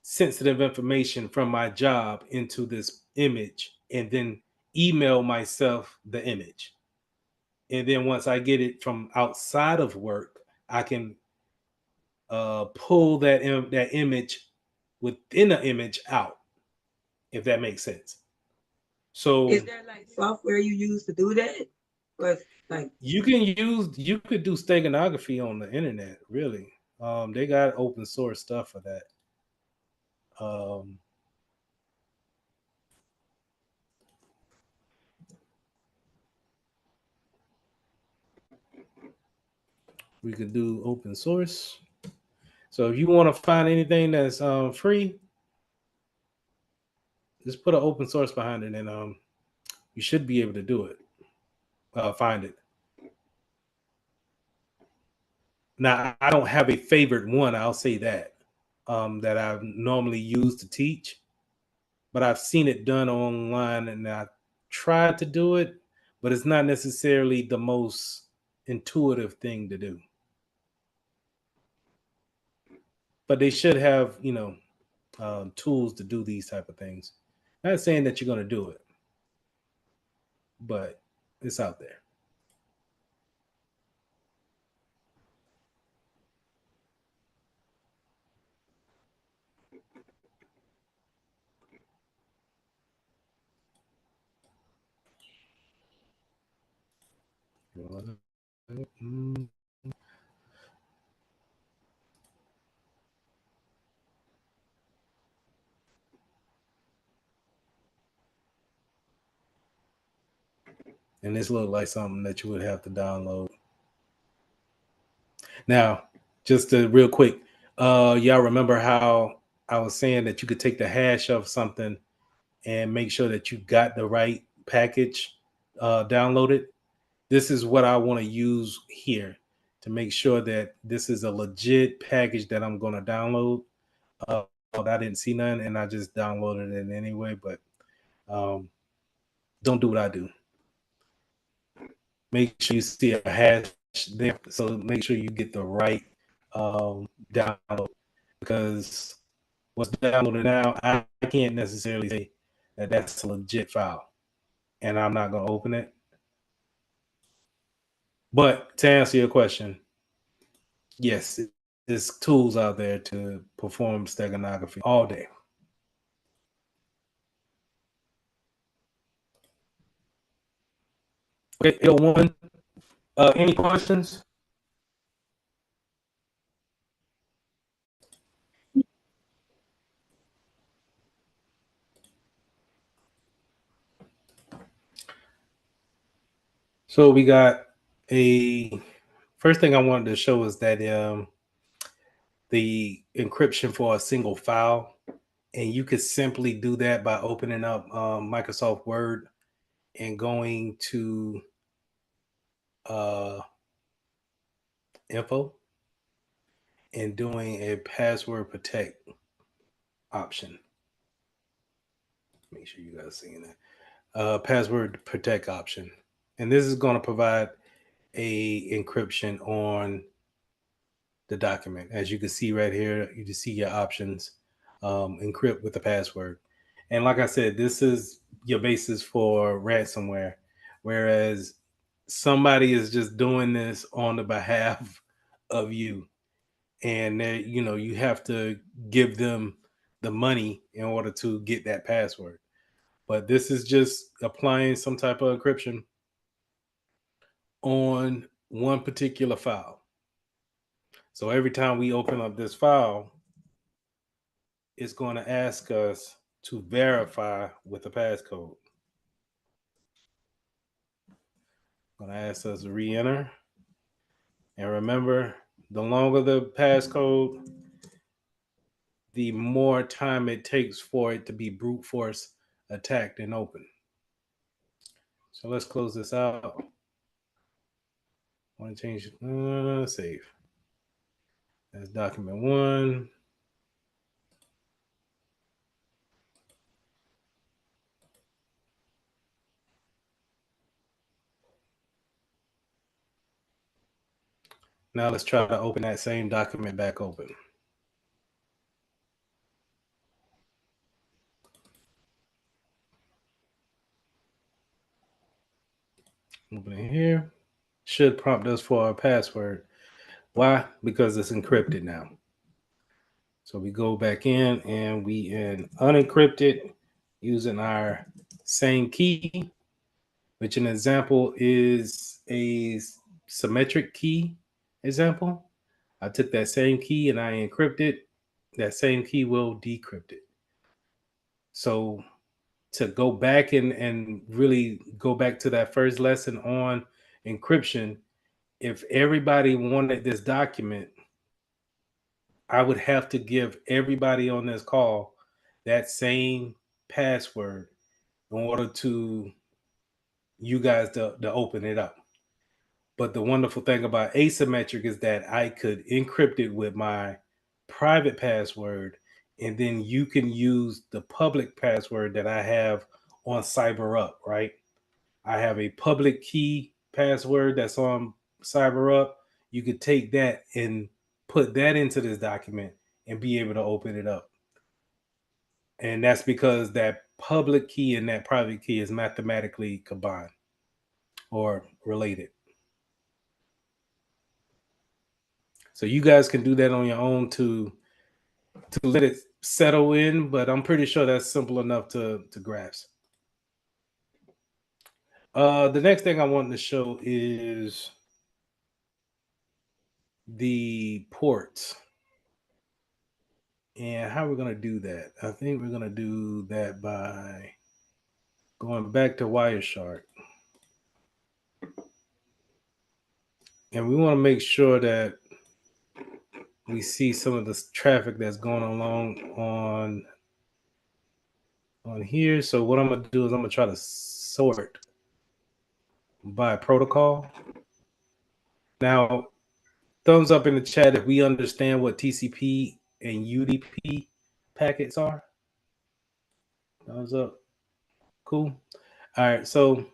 sensitive information from my job into this image and then email myself the image. And then once I get it from outside of work, I can pull that image within the image out, if that makes sense. So Is there like software you use to do that? Or like you could do steganography on the internet, really. They got open source stuff for that. We could do open source. So if you want to find anything that's free, just put an open source behind it, and you should be able to do it. Find it. Now, I don't have a favorite one. I'll say that that I normally use to teach, but I've seen it done online, and I tried to do it, but it's not necessarily the most intuitive thing to do. But they should have, tools to do these type of things. Not saying that you're going to do it, but it's out there. And this looks like something that you would have to download. Now, just real quick, y'all remember how I was saying that you could take the hash of something and make sure that you got the right package downloaded. This is what I want to use here to make sure that this is a legit package that I'm going to download. I didn't see none, and I just downloaded it anyway. But don't do what I do. Make sure you see a hash there, so make sure you get the right download, because what's downloaded now, I can't necessarily say that that's a legit file, and I'm not going to open it. But to answer your question, yes, there's tools out there to perform steganography all day. Okay, 801. Any questions? So we got a first thing I wanted to show is that the encryption for a single file, and you could simply do that by opening up Microsoft Word and going to info and doing a password protect option. Make sure you guys seeing that password protect option, and this is going to provide a encryption on the document. As you can see right here, you can see your options, encrypt with the password. And like I said, this is your basis for ransomware, whereas somebody is just doing this on the behalf of you, and you have to give them the money in order to get that password. But this is just applying some type of encryption on one particular file. So every time we open up this file, it's going to ask us to verify with a passcode. Going to ask us to re-enter. And remember, the longer the passcode, the more time it takes for it to be brute force attacked and open. So let's close this out. Want to change save. That's document 1. Now let's try to open that same document back open. Open it here. Should prompt us for our password. Why? Because it's encrypted now. So we go back in and we unencrypt it using our same key, which an example is a symmetric key example. I took that same key and I encrypted. That same key will decrypt it. So to go back and really go back to that first lesson on encryption, if everybody wanted this document, I would have to give everybody on this call that same password in order to you guys to open it up. But the wonderful thing about asymmetric is that I could encrypt it with my private password, and then you can use the public password that I have on CyberUp, right? I have a public key password that's on CyberUp. You could take that and put that into this document and be able to open it up. And that's because that public key and that private key is mathematically combined or related. So you guys can do that on your own to let it settle in, but I'm pretty sure that's simple enough to grasp. The next thing I wanted to show is the ports and how we're going to do that. I think we're going to do that by going back to Wireshark. And we want to make sure that we see some of the traffic that's going along on here. So what I'm going to do is I'm going to try to sort by protocol. Now, thumbs up in the chat if we understand what TCP and UDP packets are. Thumbs up. Cool. All right, so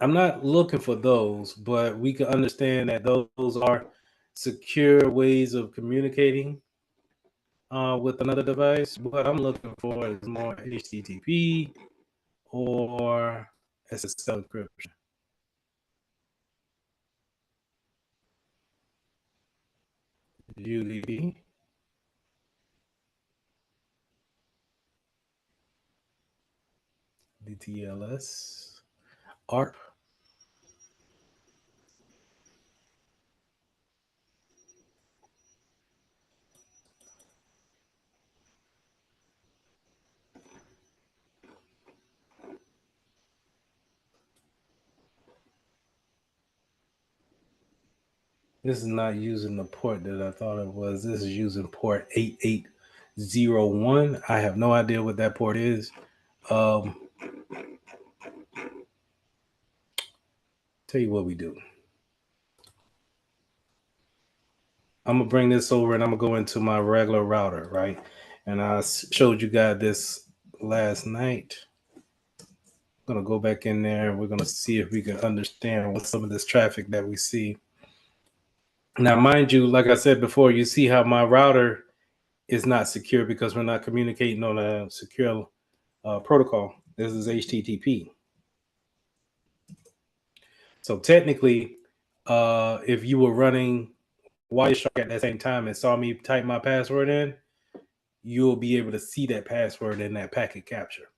I'm not looking for those, but we can understand that those are secure ways of communicating with another device. What I'm looking for is more HTTP or SSL encryption. UDP. DTLS. ARP. This is not using the port that I thought it was. This is using port 8801. I have no idea what that port is. Tell you what we do. I'm going to bring this over and I'm going to go into my regular router, right? And I showed you guys this last night. I'm going to go back in there. We're going to see if we can understand what some of this traffic that we see. Now, mind you, like I said before, you see how my router is not secure because we're not communicating on a secure protocol. This is HTTP. So technically, if you were running Wireshark at that same time and saw me type my password in, you'll be able to see that password in that packet capture.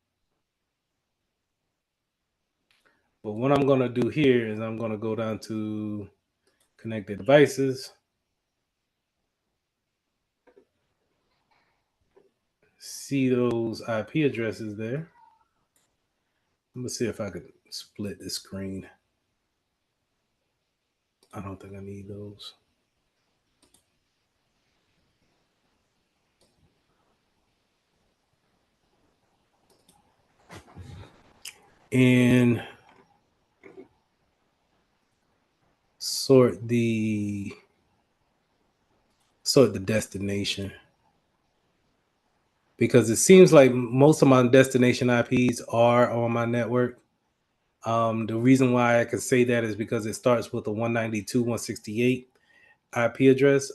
But what I'm going to do here is I'm going to go down to connected devices. See those IP addresses there. I'm going to see if I could split the screen. I don't think I need those. And sort the destination, because it seems like most of my destination IPs are on my network. The reason why I can say that is because it starts with a 192.168 IP address.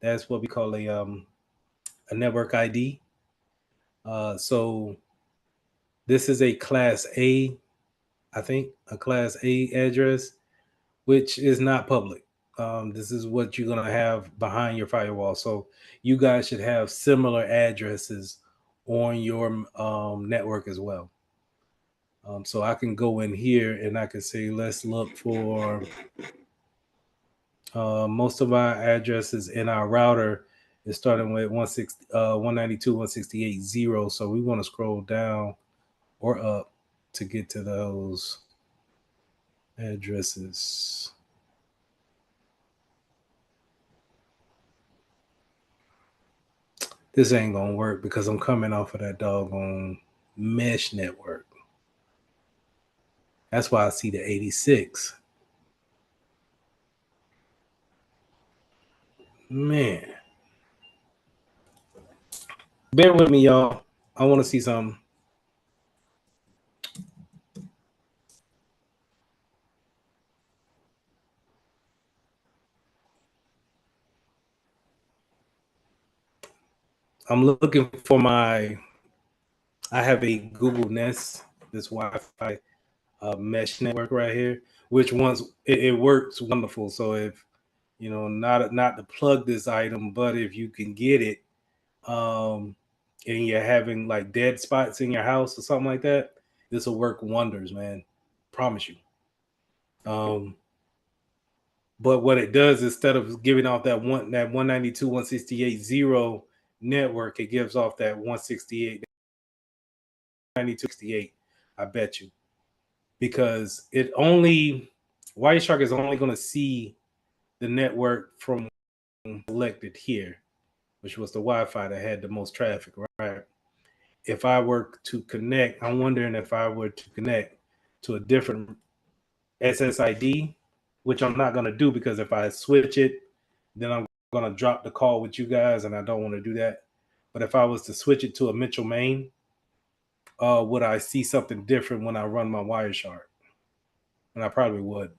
That's what we call a network ID. So this is a class A, I think, a class A address, which is not public. This is what you're going to have behind your firewall. So you guys should have similar addresses on your network as well. So I can go in here and I can say, let's look for most of our addresses in our router is starting with 192.168.0. So we want to scroll down or up to get to those addresses. This ain't gonna work because I'm coming off of that doggone mesh network. That's why I see the 86. Man. Bear with me, y'all. I want to see something. I'm looking for I have a Google Nest, this Wi-Fi mesh network right here, which once it works wonderful. So if you know, not to plug this item, but if you can get it, and you're having like dead spots in your house or something like that, this will work wonders, man. Promise you. But what it does, instead of giving off that 192.168.0 network, it gives off that 192.168. I bet you, because Wireshark is only going to see the network from selected here, which was the Wi-Fi that had the most traffic, right? If I were to connect, I'm wondering if I were to connect to a different SSID, which I'm not going to do because if I switch it, then I'm going to drop the call with you guys, and I don't want to do that. But if I was to switch it to a Mitchell main, would I see something different when I run my Wireshark? And I probably would.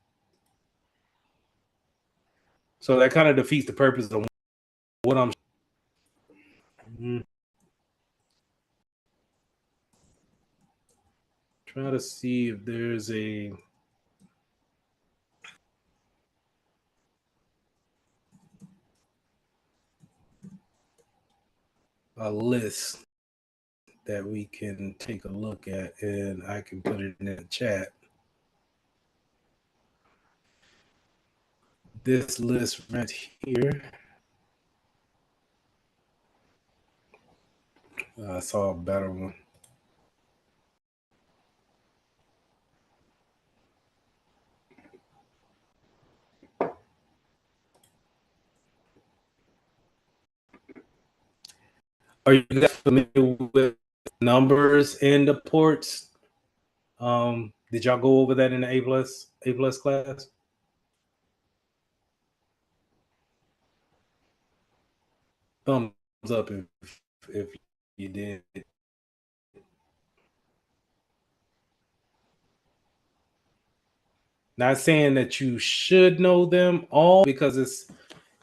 So that kind of defeats the purpose of what I'm trying to see if there's a list that we can take a look at, and I can put it in the chat. This list right here. I saw a better one. Are you guys familiar with numbers in the ports? Did y'all go over that in the A plus class? Thumbs up if you did. Not saying that you should know them all because it's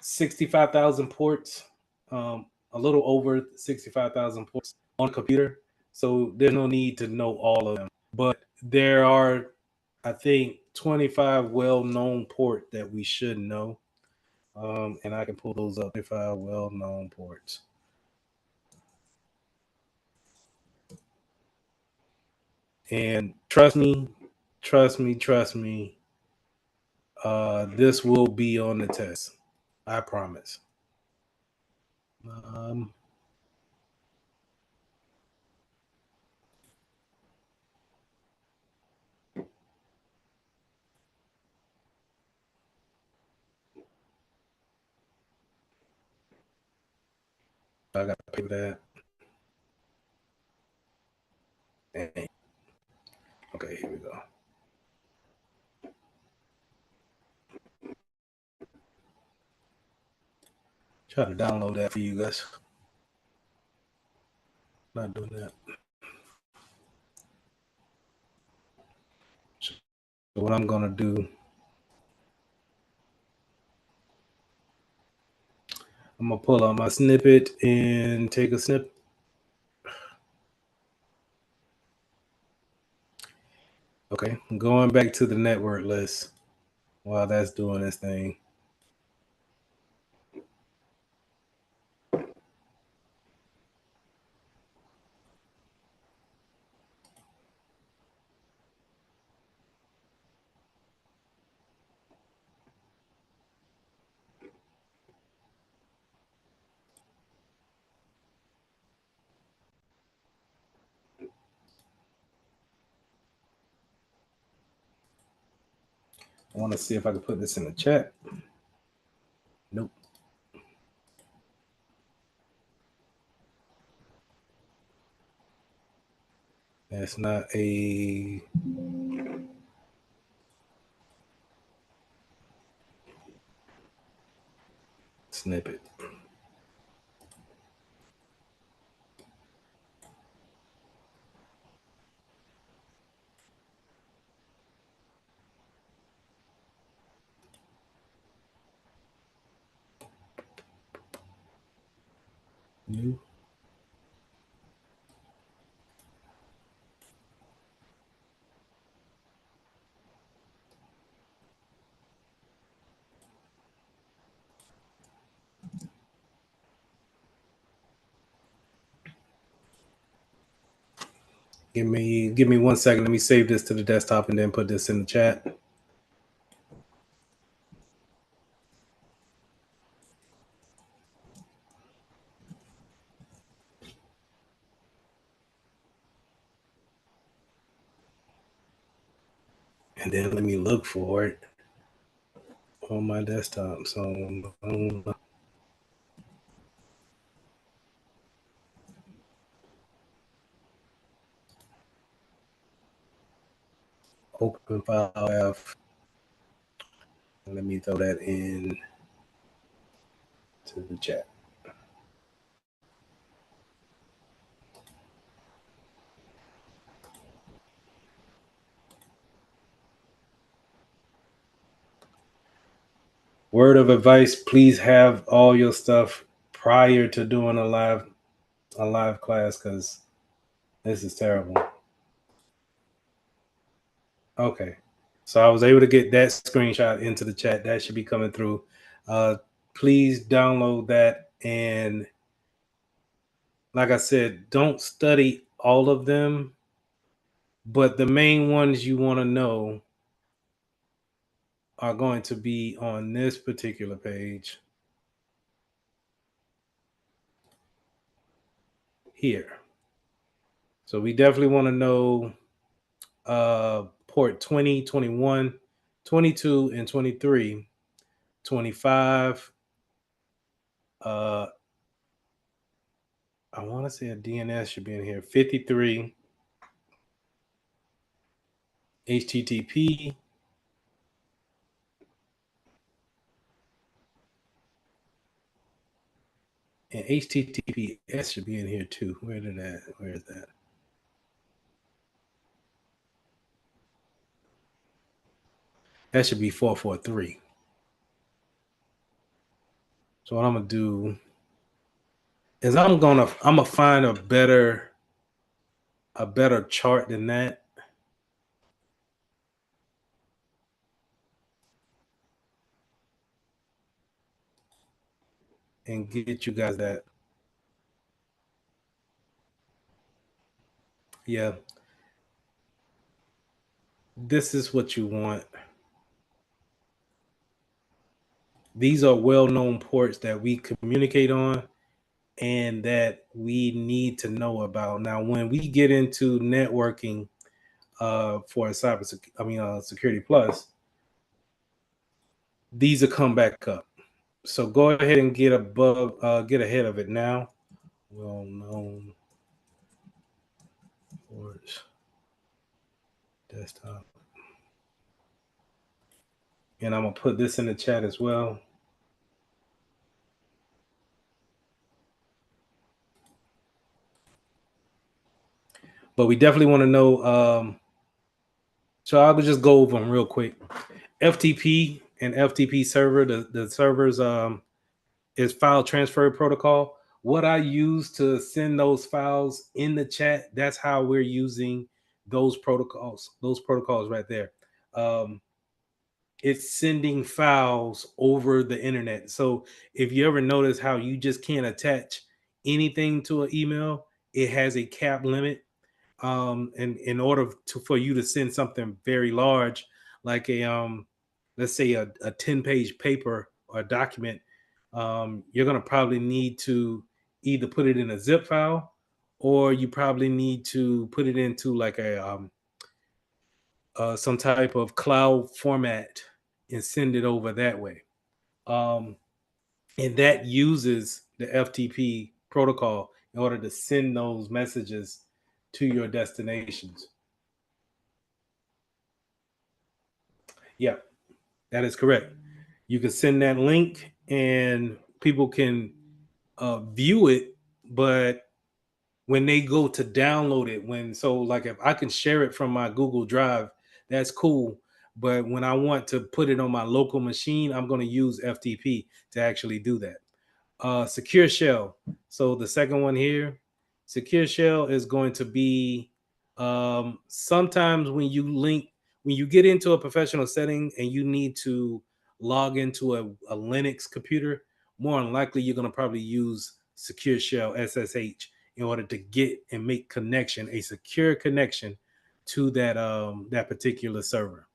65,000 ports, a little over 65,000 ports on a computer. So there's no need to know all of them. But there are, I think, 25 well-known ports that we should know. And I can pull those up, 25 well-known ports. And trust me, this will be on the test. I promise. I got to pay for that. Dang. Okay, here we go. Try to download that for you guys. Not doing that. So what I'm gonna do, I'm gonna pull out my snippet and take a snip. Okay, I'm going back to the network list while that's doing this thing. I want to see if I can put this in the chat. Nope. That's not a snippet. New. Give me 1 second. Let me save this to the desktop and then put this in the chat. And then let me look for it on my desktop. So open file F. Let me throw that in to the chat. Word of advice, please have all your stuff prior to doing a live class, because this is terrible. Okay. So I was able to get that screenshot into the chat. That should be coming through. Please download that. And like I said, don't study all of them, but the main ones you want to know are going to be on this particular page here. So we definitely want to know port 20, 21, 22, and 23, 25. I want to say a DNS should be in here. 53, HTTP, and HTTPS should be in here too. Where is that? That should be 443. So what I'm gonna do is I'm gonna find a better chart than that. And get you guys that. Yeah. This is what you want. These are well-known ports that we communicate on and that we need to know about. Now, when we get into networking for Security Plus, these will come back up. So go ahead and get ahead of it now. Well-known ports, desktop. And I'm gonna put this in the chat as well. But we definitely want to know. So I will just go over them real quick. FTP and FTP server, the servers is file transfer protocol. What I use to send those files in the chat, that's how we're using those protocols right there. It's sending files over the internet. So if you ever notice how you just can't attach anything to an email, it has a cap limit. And in order for you to send something very large, like let's say a 10-page paper or a document, you're going to probably need to either put it in a zip file, or you probably need to put it into like some type of cloud format and send it over that way. And that uses the FTP protocol in order to send those messages to your destinations. Yeah, that is correct. You can send that link and people can view it, but when they go to download it, like if I can share it from my Google Drive, that's cool. But when I want to put it on my local machine, I'm going to use FTP to actually do that. Secure shell. So the second one here, secure shell is going to be sometimes when you get into a professional setting and you need to log into a Linux computer, more than likely you're going to probably use secure shell SSH in order to get and make a secure connection to that particular server.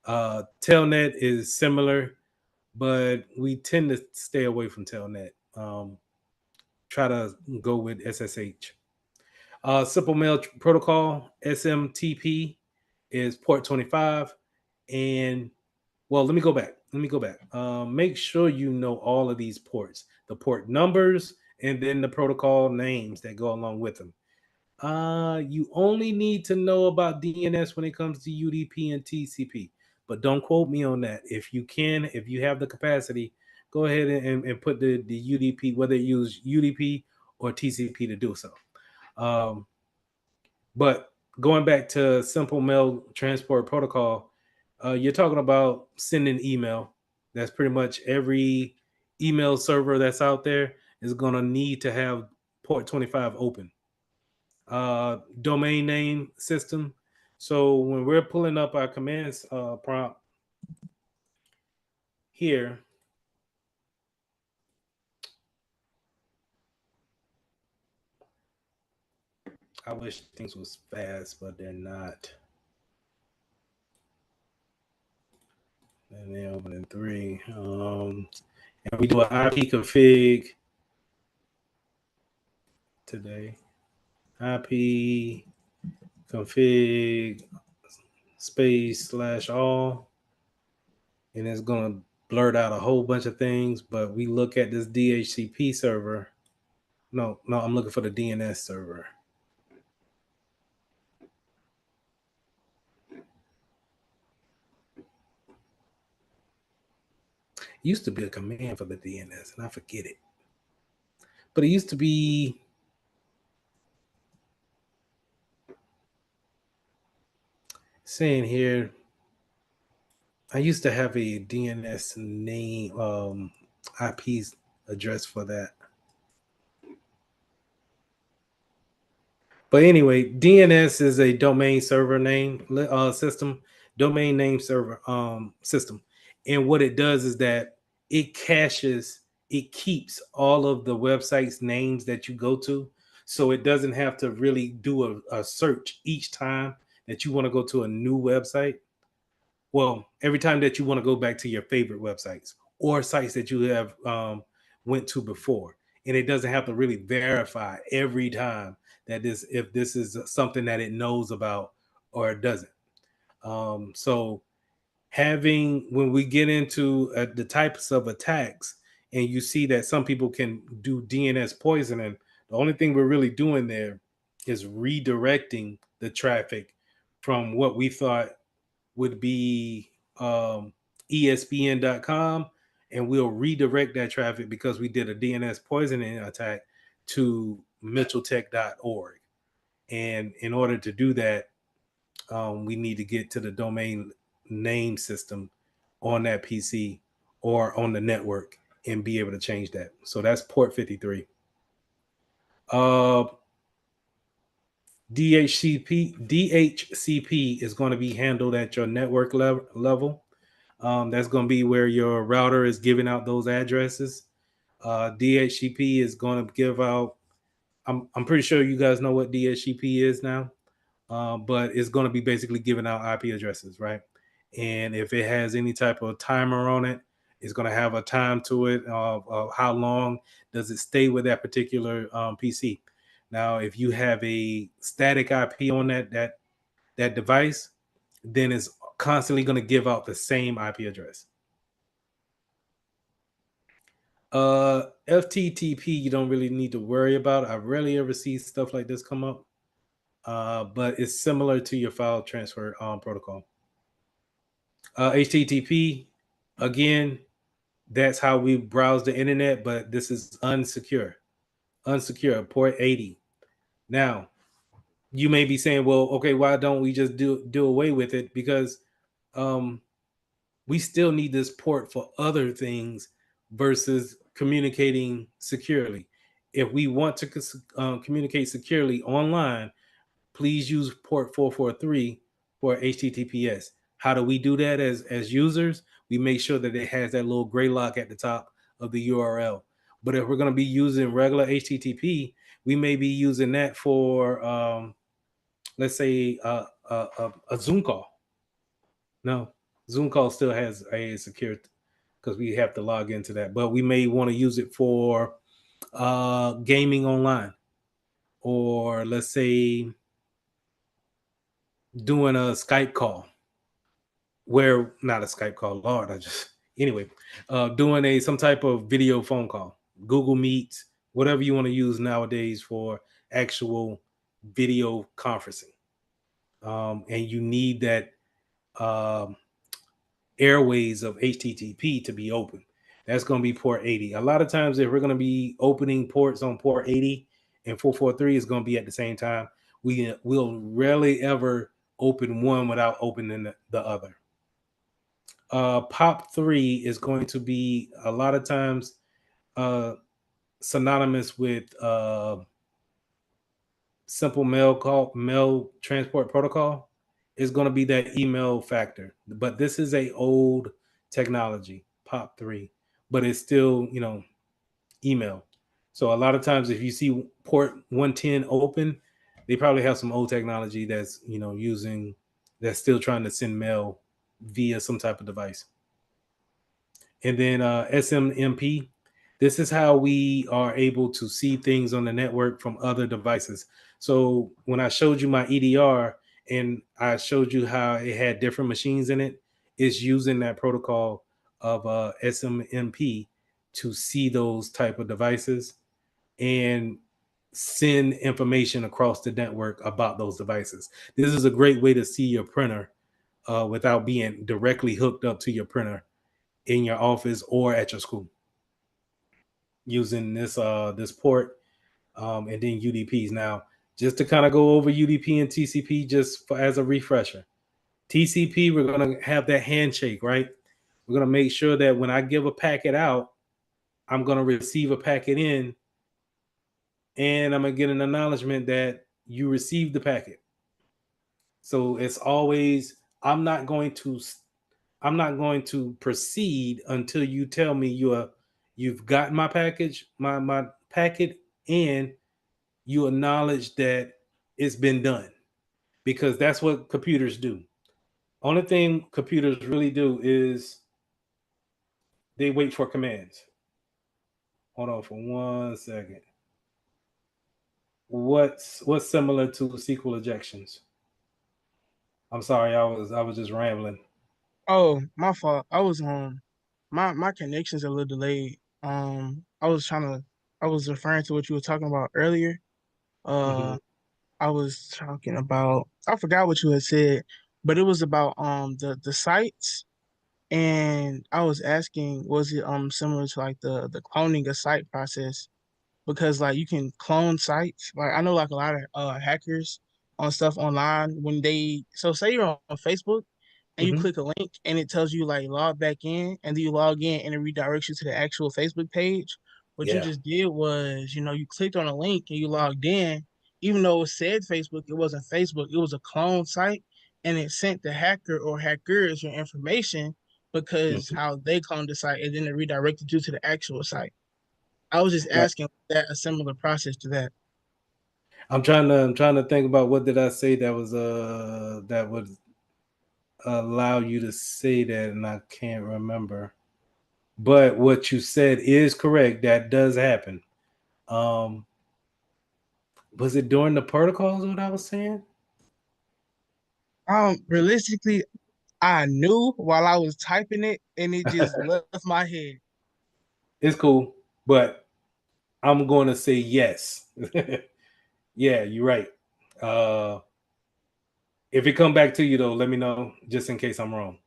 Telnet is similar, but we tend to stay away from Telnet. Try to go with SSH. Simple Mail Protocol, SMTP, is port 25. And, well, let me go back. Make sure you know all of these ports, the port numbers, and then the protocol names that go along with them. You only need to know about DNS when it comes to UDP and TCP. but don't quote me on that. If you have the capacity, go ahead and put the UDP, whether you use UDP or TCP to do so. But going back to simple mail transport protocol, you're talking about sending email. That's pretty much every email server that's out there is going to need to have port 25 open. Domain name system. So when we're pulling up our commands prompt here, I wish things was fast, but they're not. And they open in 3. And we do an IP config today. IP config space/all, and it's gonna blurt out a whole bunch of things. But we look at this DHCP server. No, I'm looking for the DNS server. It used to be a command for the DNS, and I forget it. But it used to be saying here, I used to have a DNS name, IP address for that. But anyway, DNS is a domain server name system, domain name server system. And what it does is that it keeps all of the websites names that you go to. So it doesn't have to really do a search each time that you want to go to a new website. Well, every time that you want to go back to your favorite websites or sites that you have went to before. And it doesn't have to really verify every time that if this is something that it knows about or it doesn't. So when we get into the types of attacks, and you see that some people can do DNS poisoning, the only thing we're really doing there is redirecting the traffic from what we thought would be ESPN.com, and we'll redirect that traffic because we did a DNS poisoning attack to mitchelltech.org. And in order to do that, we need to get to the domain name system on that PC or on the network and be able to change that. So that's port 53. DHCP is going to be handled at your network level. That's going to be where your router is giving out those addresses. DHCP is going to give out. I'm pretty sure you guys know what DHCP is now, but it's going to be basically giving out IP addresses, right? And if it has any type of timer on it, it's going to have a time to it of how long does it stay with that particular PC. Now, if you have a static IP on that device, then it's constantly going to give out the same IP address. FTTP, you don't really need to worry about. I rarely ever see stuff like this come up, but it's similar to your file transfer protocol. HTTP, again, that's how we browse the internet, but this is unsecure, port 80. Now, you may be saying, well, okay, why don't we just do away with it? Because we still need this port for other things versus communicating securely. If we want to communicate securely online, please use port 443 for HTTPS. How do we do that as users? We make sure that it has that little gray lock at the top of the URL. But if we're going to be using regular HTTP, we may be using that for, let's say, a Zoom call. No, Zoom call still has a secure because we have to log into that. But we may want to use it for gaming online, or let's say doing a Skype call. Where not a Skype call, Lord, doing some type of video phone call, Google Meet, whatever you want to use nowadays for actual video conferencing. And you need that airways of HTTP to be open. That's going to be port 80. A lot of times, if we're going to be opening ports on port 80 and 443 is going to be at the same time, we'll rarely ever open one without opening the other. POP3 is going to be a lot of times synonymous with simple mail transport protocol. Is going to be that email factor, but this is a old technology, POP3, but it's still email. So a lot of times, if you see port 110 open, they probably have some old technology that's that's still trying to send mail via some type of device. And then SMMP, this is how we are able to see things on the network from other devices. So when I showed you my EDR and I showed you how it had different machines in it, it's using that protocol of SMMP to see those type of devices and send information across the network about those devices. This is a great way to see your printer without being directly hooked up to your printer in your office or at your school using this port and then UDPs. Now, just to kind of go over UDP and TCP just as a refresher. TCP, we're going to have that handshake, right? We're going to make sure that when I give a packet out, I'm going to receive a packet in, and I'm going to get an acknowledgement that you received the packet. So it's always, I'm not going to proceed until you tell me you've gotten my package, my packet, and you acknowledge that it's been done, because that's what computers do. Only thing computers really do is they wait for commands. Hold on for 1 second. What's similar to SQL ejections? I'm sorry, I was just rambling. Oh, my fault. I was my connection's a little delayed. I was referring to what you were talking about earlier. Mm-hmm. Uh, I was talking about, I forgot what you had said, but it was about the sites, and I was asking, was it similar to like the cloning a site process? Because like you can clone sites. Like I know like a lot of hackers on stuff online when they, so say you're on Facebook and you Mm-hmm. click a link and it tells you like log back in, and then you log in and it redirects you to the actual Facebook page. What you Yeah. just did was, you clicked on a link and you logged in, even though it said Facebook, it wasn't Facebook, it was a clone site, and it sent the hacker or hackers your information because Mm-hmm. how they cloned the site, and then it redirected you to the actual site. I was just Right. asking that a similar process to that. I'm trying to think about what did I say that would allow you to say that, and I can't remember. But what you said is correct. That does happen. Um, was it during the protocols what I was saying? Realistically, I knew while I was typing it, and it just left my head. It's cool, but I'm going to say yes. Yeah, you're right. Uh, if it come back to you though, let me know just in case I'm wrong.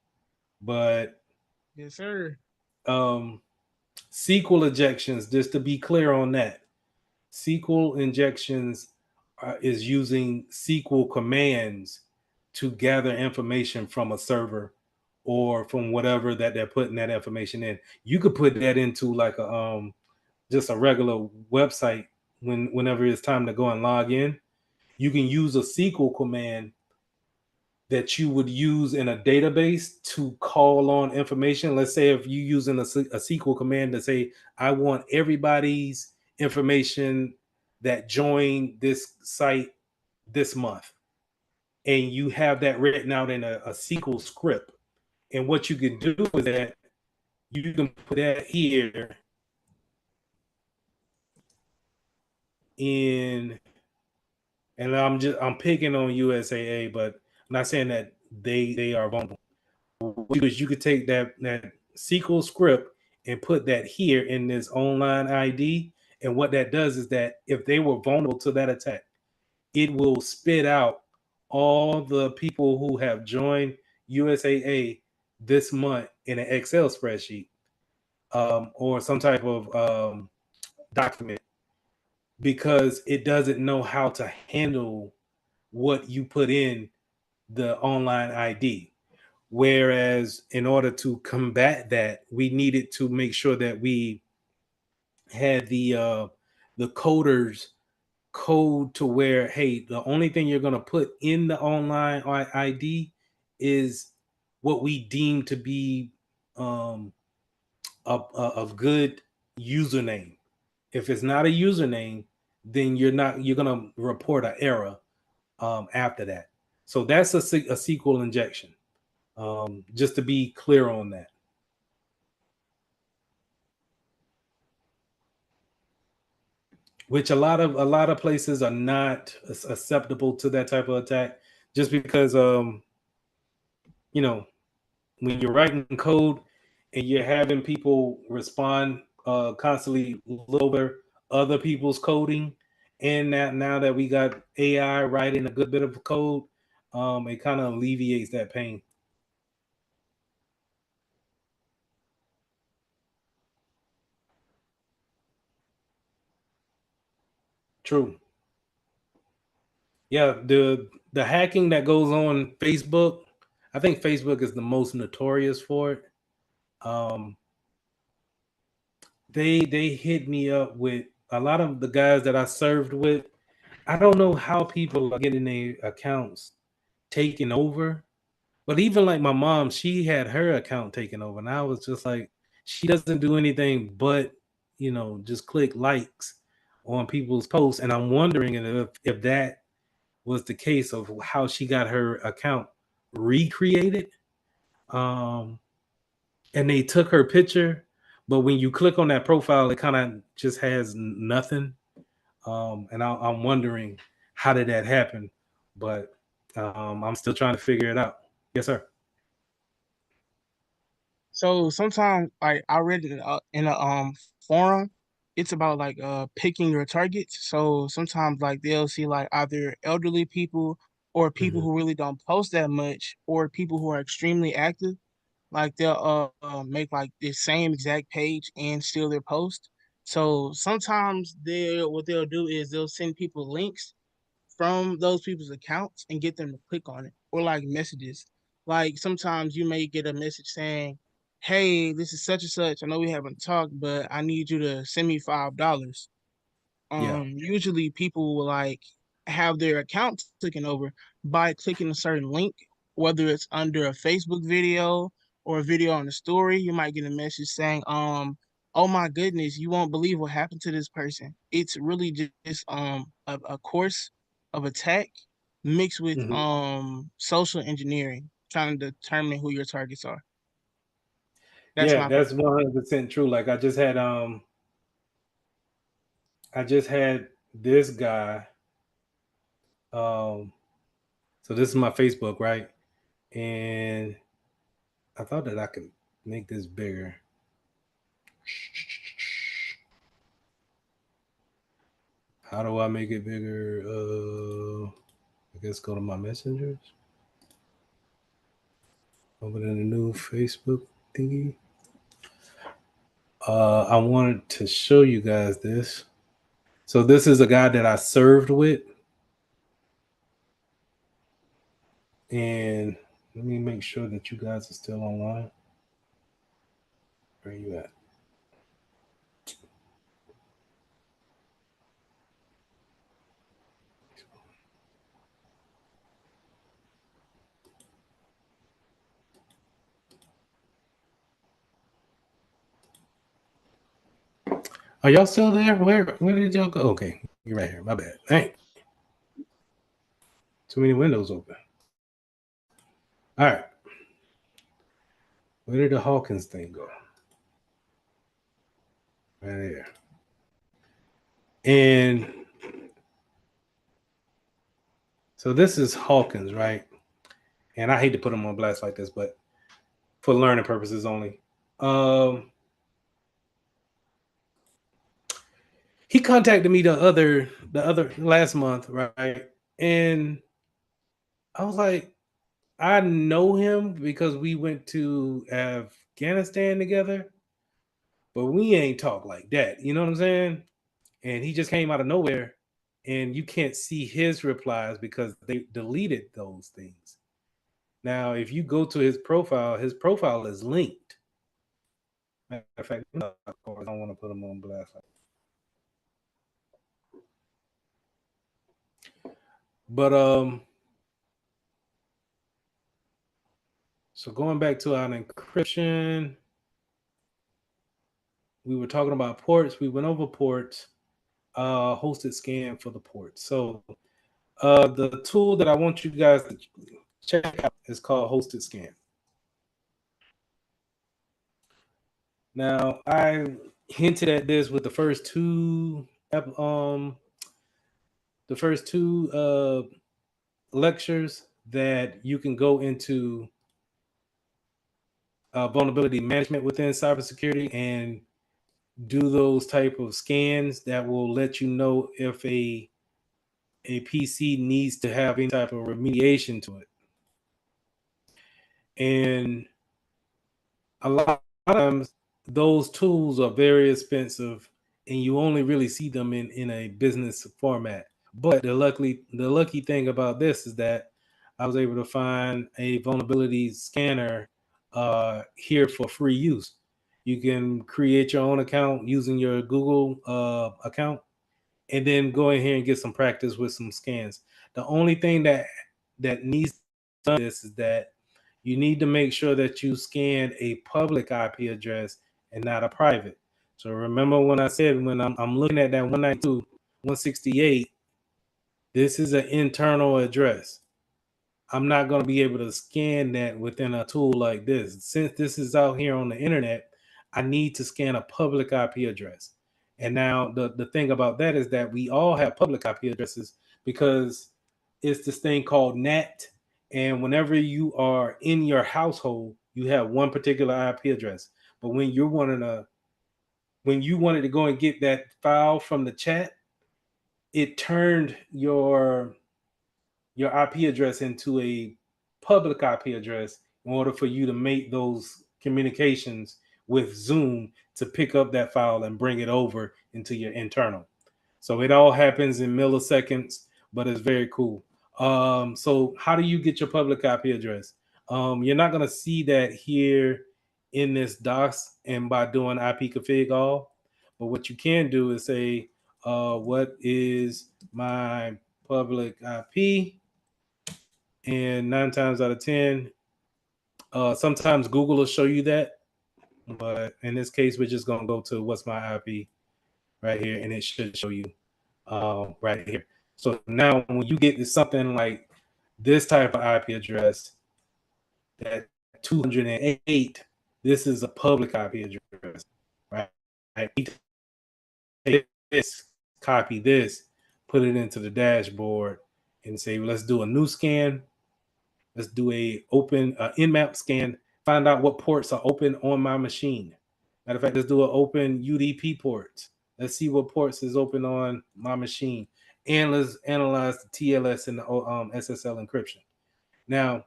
But Yes, sir. um, SQL ejections, just to be clear on that, SQL injections is using SQL commands to gather information from a server or from whatever that they're putting that information in. You could put that into like a just a regular website whenever it's time to go and log in. You can use a SQL command that you would use in a database to call on information. Let's say if you're using a SQL command to say, I want everybody's information that joined this site this month. And you have that written out in a SQL script. And what you can do is that you can put that here in, and I'm picking on USAA, but I'm not saying that they are vulnerable. Because you could take that SQL script and put that here in this online ID. And what that does is that if they were vulnerable to that attack, it will spit out all the people who have joined USAA this month in an Excel spreadsheet or some type of document because it doesn't know how to handle what you put in the online ID. Whereas in order to combat that, we needed to make sure that we had the coders code to where, hey, the only thing you're going to put in the online ID is what we deem to be um, a good username. If it's not a username, then you're going to report an error after that. So that's a SQL injection. Just to be clear on that. Which a lot of places are not acceptable to that type of attack, just because you know when you're writing code and you're having people respond constantly look over other people's coding, and that now that we got AI writing a good bit of code, it kind of alleviates that pain. True. Yeah, the hacking that goes on Facebook, I think Facebook is the most notorious for it. Um, they hit me up with a lot of the guys that I served with. I don't know how people are getting their accounts taken over, but even like my mom, she had her account taken over, and I was just like, she doesn't do anything but just click likes on people's posts, and I'm wondering if that was the case of how she got her account recreated. Um, and they took her picture, but when you click on that profile, it kind of just has nothing. And I'm wondering how did that happen, but I'm still trying to figure it out. Yes, sir. So sometimes, like I read it in a forum, it's about like picking your targets. So sometimes like they'll see like either elderly people or people Hmm. who really don't post that much, or people who are extremely active. Like they'll make like the same exact page and steal their post. So sometimes they what they'll do is they'll send people links from those people's accounts and get them to click on it, or like messages. Like sometimes you may get a message saying, "Hey, this is such and such. I know we haven't talked, but I need you to send me $5." Yeah, Usually people will like have their account taken over by clicking a certain link, whether it's under a Facebook video or a video on the story. You might get a message saying, "Oh my goodness, you won't believe what happened to this person." It's really just a course of attack mixed with hmm social engineering, trying to determine who your targets are. That's yeah, my that's 100% true. Like I just had this guy. Um, so this is my Facebook, right? And I thought that I could make this bigger. How do I make it bigger? I guess go to my messengers. Open in a new Facebook thingy. I wanted to show you guys this. So this is a guy that I served with, and let me make sure that you guys are still online. Where are you at? Are y'all still there? Where did y'all go? Okay, you're right here. My bad. Hey, too many windows open. All right, where did the Hawkins thing go? Right there. And so this is Hawkins, right? And I hate to put him on blast like this, but for learning purposes only. Um, he contacted me the other last month, right? And I was like, I know him because we went to Afghanistan together, but we ain't talk like that. You know what I'm saying? And he just came out of nowhere, and you can't see his replies because they deleted those things. Now, if you go to his profile is linked. Matter of fact, of course, I don't want to put him on blast. But so going back to our encryption, we were talking about ports. We went over ports, hosted scan for the ports. So the tool that I want you guys to check out is called hosted scan. Now, I hinted at this with the first two lectures that you can go into vulnerability management within cybersecurity and do those type of scans that will let you know if a PC needs to have any type of remediation to it. And a lot of times those tools are very expensive and you only really see them in a business format. But the lucky thing about this is that I was able to find a vulnerability scanner here for free use. You can create your own account using your Google account and then go in here and get some practice with some scans. The only thing that needs done this is that you need to make sure that you scan a public IP address and not a private. So remember when I said when I'm looking at that 192.168, this is an internal address. I'm not going to be able to scan that within a tool like this. Since this is out here on the internet, I need to scan a public IP address. And now the thing about that is that we all have public IP addresses because it's this thing called NAT. And whenever you are in your household, you have one particular IP address. But when you wanted to go and get that file from the chat, it turned your IP address into a public IP address in order for you to make those communications with Zoom to pick up that file and bring it over into your internal. So it all happens in milliseconds, but it's very cool. So how do you get your public IP address? You're not going to see that here in this docs and by doing IP config all. But what you can do is say, what is my public IP? And 9 times out of 10, sometimes Google will show you that. But in this case, we're just going to go to what's my IP right here, and it should show you right here. So now when you get to something like this type of IP address, that 208, this is a public IP address, right? Take this, copy this, put it into the dashboard, and say, well, let's do a new scan. Let's do a open nmap scan. Find out what ports are open on my machine. Matter of fact, let's do an open UDP ports. Let's see what ports is open on my machine, and let's analyze the TLS and the SSL encryption. Now,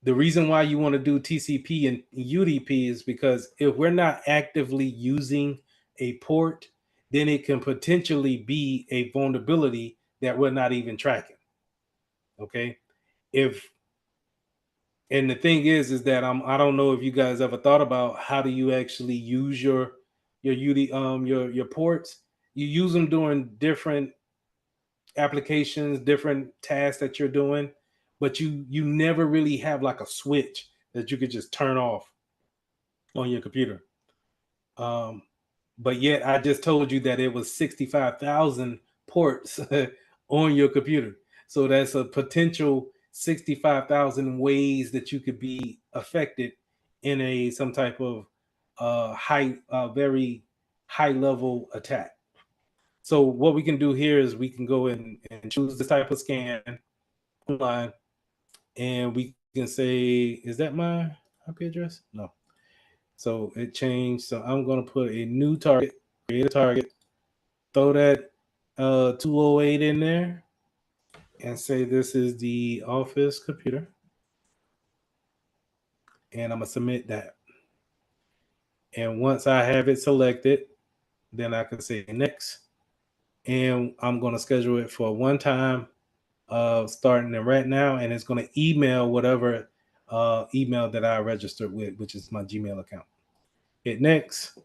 the reason why you want to do TCP and UDP is because if we're not actively using a port, then it can potentially be a vulnerability that we're not even tracking. Okay, and the thing is that I don't know if you guys ever thought about how do you actually use your your ports. You use them during different applications, different tasks that you're doing, but you never really have like a switch that you could just turn off on your computer. Um, but yet I just told you that it was 65,000 ports on your computer. So that's a potential 65,000 ways that you could be affected in a some type of very high level attack. So what we can do here is we can go in and choose this type of scan online, and we can say, is that my IP address? No. So it changed. So I'm going to put a new target, create a target, throw that 208 in there. and say this is the office computer. And I'm going to submit that. And once I have it selected, then I can say next. And I'm going to schedule it for one time starting right now. And it's going to email whatever email that I registered with, which is my Gmail account. Hit next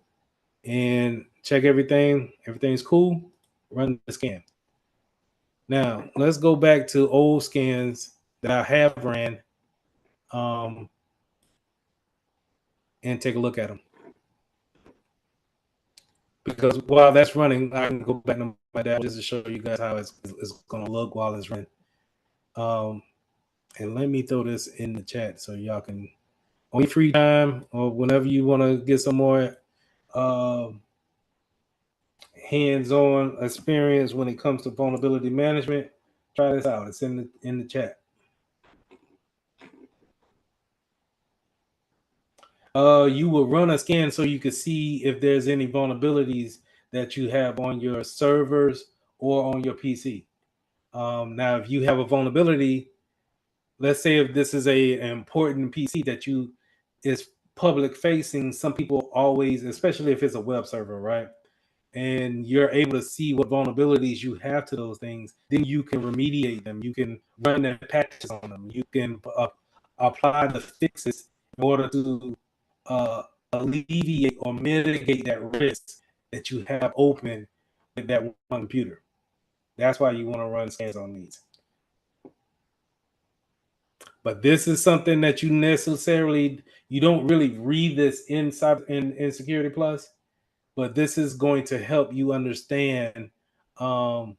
and check everything. Everything's cool. Run the scan. Now, let's go back to old scans that I have ran and take a look at them. Because while that's running, I can go back to my dashboard just to show you guys how it's going to look while it's running. And let me throw this in the chat so y'all can, on your free time or whenever you want to get some more hands-on experience when it comes to vulnerability management, try this out. It's in the chat. You will run a scan so you can see if there's any vulnerabilities that you have on your servers or on your PC. Now, if you have a vulnerability, let's say if this is an important PC that is public facing, some people always, especially if it's a web server, right? And you're able to see what vulnerabilities you have to those things, then you can remediate them. You can run the patches on them. You can apply the fixes in order to alleviate or mitigate that risk that you have open with that one computer. That's why you want to run scans on these. But this is something that you don't really read this in Security Plus, but this is going to help you understand why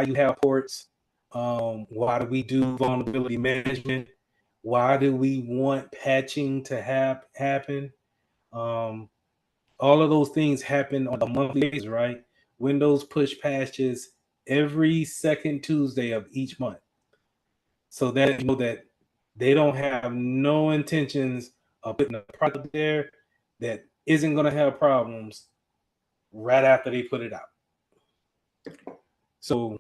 you have ports, why do we do vulnerability management, why do we want patching to happen. All of those things happen on a monthly basis, right? Windows push patches every second Tuesday of each month. So that you know that they don't have no intentions of putting a product there that isn't going to have problems right after they put it out. So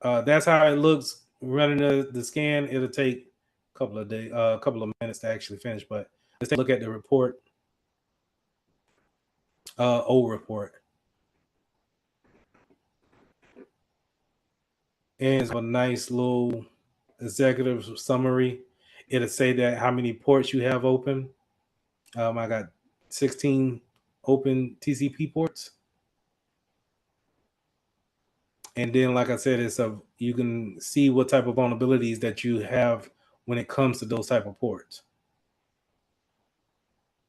that's how it looks running the scan. It'll take a couple of days, a couple of minutes to actually finish. But let's take a look at the report. Old report. And it's a nice little executive summary. It'll say that how many ports you have open. I got 16 open TCP ports. And then, like I said, you can see what type of vulnerabilities that you have when it comes to those type of ports.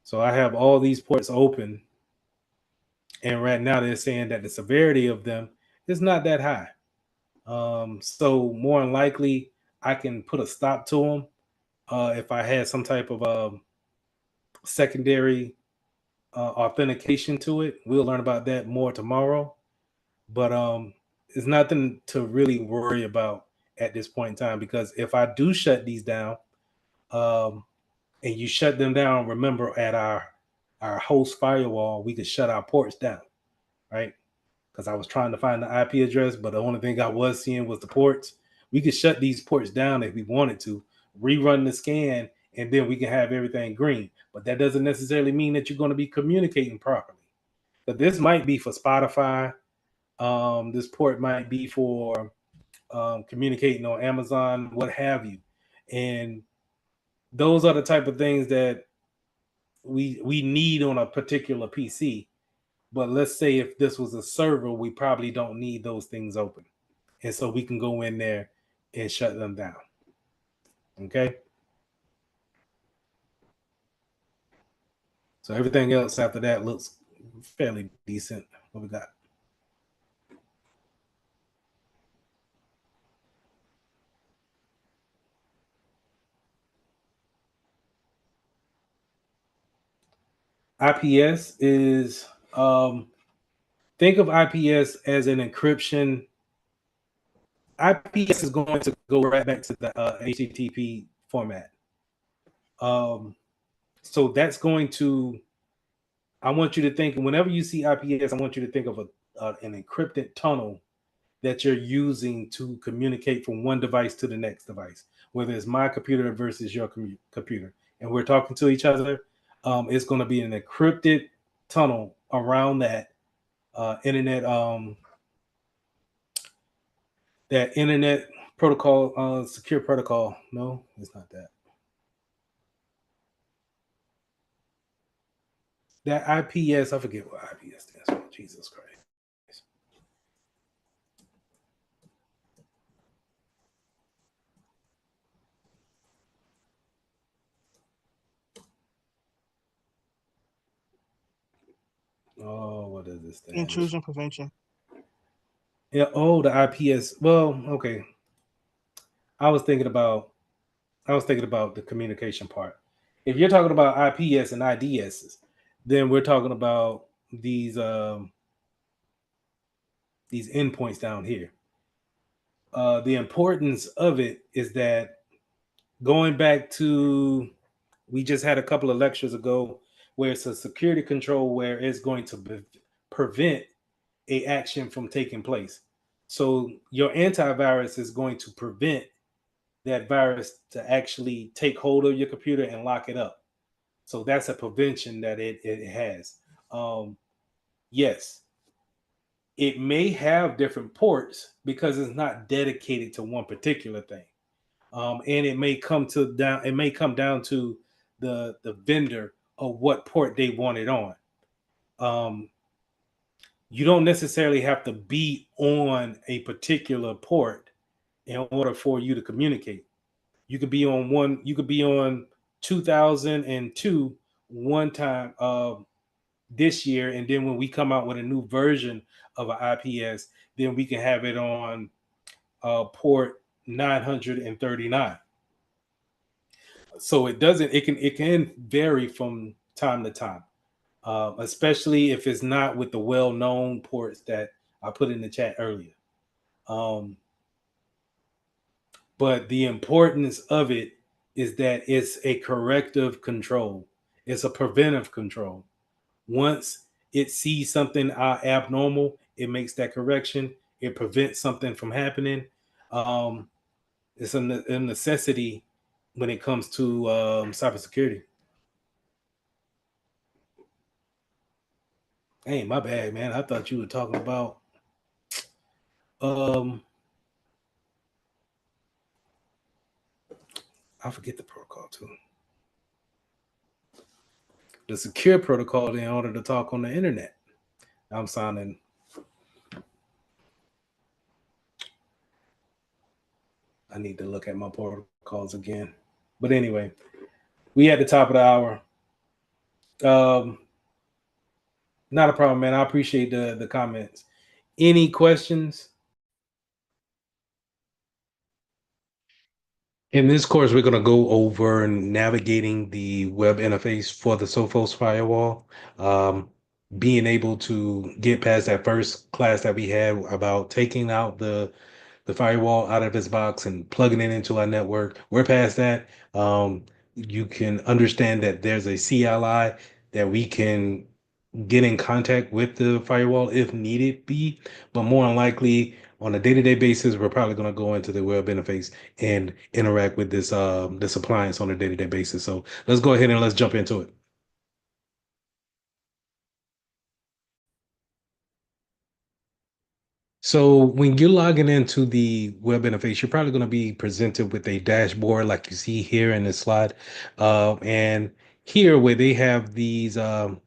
So I have all these ports open. And right now they're saying that the severity of them is not that high. So more than likely, I can put a stop to them if I had some type of secondary authentication to it. We'll learn about that more tomorrow. But it's nothing to really worry about at this point in time, because if I do shut these down, and you shut them down, remember at our host firewall, we could shut our ports down, right? Because I was trying to find the IP address, but the only thing I was seeing was the ports. We could shut these ports down if we wanted to, rerun the scan, and then we can have everything green. But that doesn't necessarily mean that you're going to be communicating properly. But this might be for Spotify. This port might be for communicating on Amazon, what have you. And those are the type of things that we need on a particular PC. But let's say if this was a server, we probably don't need those things open. And so we can go in there and shut them down. Okay. So everything else after that looks fairly decent. What we got? IPS is think of IPS as an encryption. IPS is going to go right back to the HTTP format. So that's going to, I want you to think, whenever you see IPS, I want you to think of an encrypted tunnel that you're using to communicate from one device to the next device, whether it's my computer versus your computer, and we're talking to each other. It's going to be an encrypted tunnel around internet that internet protocol, secure protocol. No, it's not that. That IPS, I forget what IPS stands for. Jesus Christ. Oh, what does this stand? Intrusion prevention. Yeah. Oh, the IPS. Well, okay. I was thinking about the communication part. If you're talking about IPS and IDS, then we're talking about these endpoints down here. The importance of it is that going back to, we just had a couple of lectures ago where it's a security control where it's going to prevent a action from taking place. So your antivirus is going to prevent that virus to actually take hold of your computer and lock it up. So that's a prevention that it has. Yes, it may have different ports because it's not dedicated to one particular thing. And it may come down to the vendor of what port they want it on. You don't necessarily have to be on a particular port in order for you to communicate. You could be on 2002 one time this year, and then when we come out with a new version of an IPS, then we can have it on port 939. So it can vary from time to time, especially if it's not with the well-known ports that I put in the chat earlier. But the importance of it is that it's a corrective control. It's a preventive control. Once it sees something abnormal, it makes that correction. It prevents something from happening. It's a necessity when it comes to cybersecurity. Hey, my bad, man. I thought you were talking about I forget the protocol too. The secure protocol in order to talk on the internet. I'm sounding. I need to look at my protocols again. But anyway, we at the top of the hour. Not a problem, man. I appreciate the comments. Any questions? In this course, we're going to go over navigating the web interface for the Sophos firewall. Being able to get past that first class that we had about taking out the firewall out of its box and plugging it into our network. We're past that. You can understand that there's a CLI that we can get in contact with the firewall if needed be, but more than likely on a day-to-day basis, we're probably going to go into the web interface and interact with this appliance on a day-to-day basis. So let's go ahead and let's jump into it. So when you're logging into the web interface, you're probably going to be presented with a dashboard like you see here in this slide. And here where they have these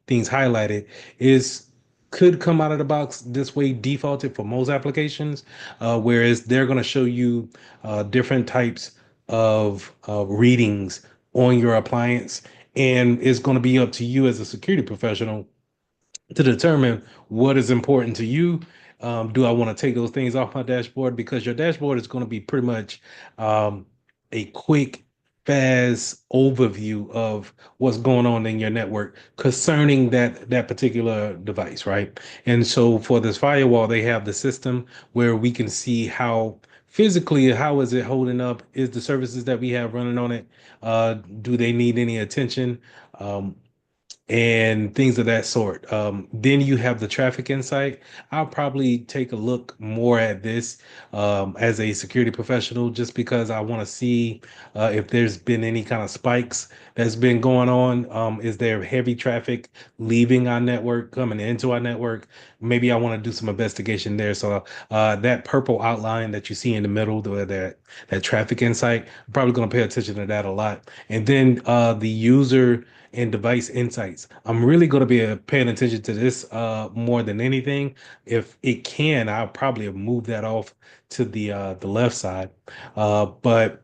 things highlighted is could come out of the box this way defaulted for most applications, whereas they're going to show you different types of readings on your appliance. And it's going to be up to you as a security professional to determine what is important to you. Do I want to take those things off my dashboard? Because your dashboard is going to be pretty much a quick, fast overview of what's going on in your network concerning that particular device, right? And so for this firewall, they have the system where we can see how physically how is it holding up? Is the services that we have running on it? Do they need any attention? and things of that sort. Then you have the traffic insight. I'll probably take a look more at this as a security professional, just because I want to see if there's been any kind of spikes that's been going on. Is there heavy traffic leaving our network, coming into our network? Maybe I want to do some investigation there. So that purple outline that you see in the middle, that traffic insight, I'm probably going to pay attention to that a lot. And then the user and device insights. I'm really going to be paying attention to this more than anything. If it can, I'll probably move that off to the left side. But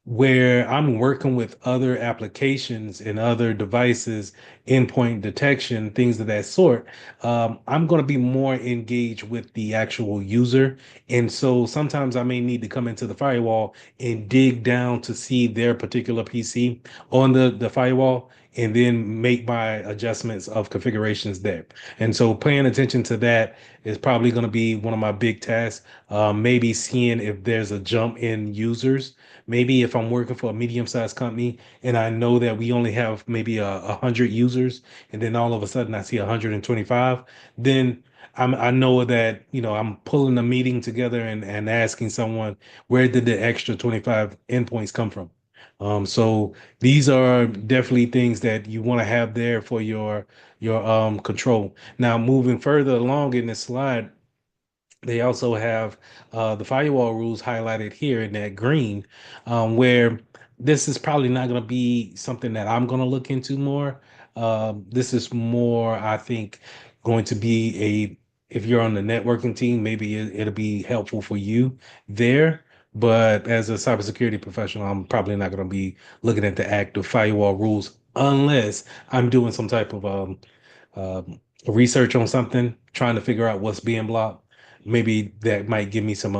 where I'm working with other applications and other devices, endpoint detection, things of that sort, I'm going to be more engaged with the actual user. And so sometimes I may need to come into the firewall and dig down to see their particular PC on the firewall and then make my adjustments of configurations there. And so paying attention to that is probably going to be one of my big tasks. Maybe seeing if there's a jump in users. Maybe if I'm working for a medium-sized company and I know that we only have maybe 100 users, and then all of a sudden I see 125, then I know that, I'm pulling a meeting together and asking someone, where did the extra 25 endpoints come from? So these are definitely things that you want to have there for your control. Now, moving further along in this slide, they also have the firewall rules highlighted here in that green, where this is probably not going to be something that I'm going to look into more. This is more, I think, going to be if you're on the networking team, maybe it'll be helpful for you there. But as a cybersecurity professional, I'm probably not going to be looking at the active firewall rules unless I'm doing some type of research on something, trying to figure out what's being blocked. Maybe that might give me some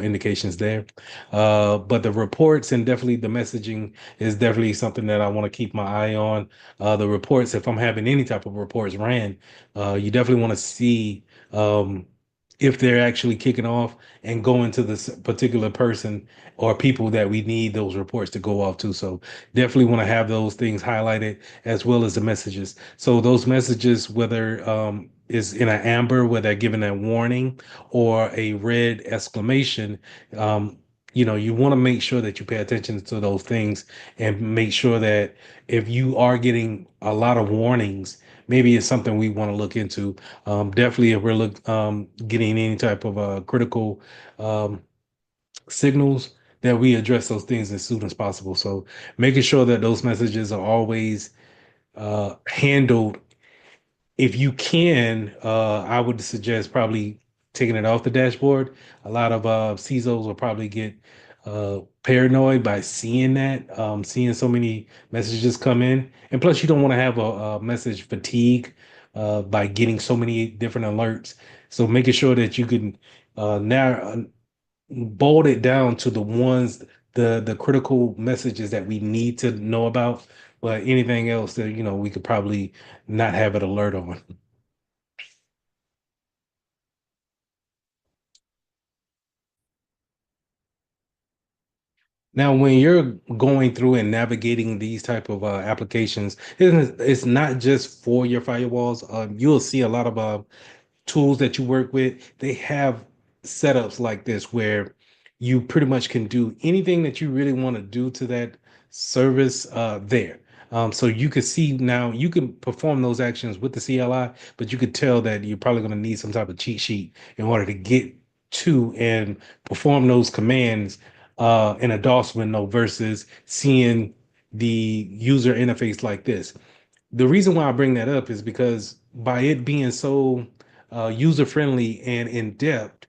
indications there. But the reports and definitely the messaging is definitely something that I want to keep my eye on. The reports, if I'm having any type of reports ran, you definitely want to see if they're actually kicking off and going to this particular person or people that we need those reports to go off to. So definitely want to have those things highlighted as well as the messages. So those messages, whether is in an amber, where they're giving a warning, or a red exclamation, you want to make sure that you pay attention to those things and make sure that if you are getting a lot of warnings, maybe it's something we want to look into. Definitely, if we're getting any type of critical um, signals, that we address those things as soon as possible. So making sure that those messages are always handled. If you can, I would suggest probably taking it off the dashboard. A lot of CISOs will probably get paranoid by seeing that, seeing so many messages come in. And plus, you don't want to have a message fatigue by getting so many different alerts. So making sure that you can narrow, bold it down to the ones, the critical messages that we need to know about. But anything else that, we could probably not have it alert on. Now, when you're going through and navigating these type of applications, it's not just for your firewalls. You'll see a lot of tools that you work with. They have setups like this where you pretty much can do anything that you really want to do to that service there. So you could see now you can perform those actions with the CLI, but you could tell that you're probably going to need some type of cheat sheet in order to get to and perform those commands in a DOS window versus seeing the user interface like this. The reason why I bring that up is because by it being so user friendly and in depth,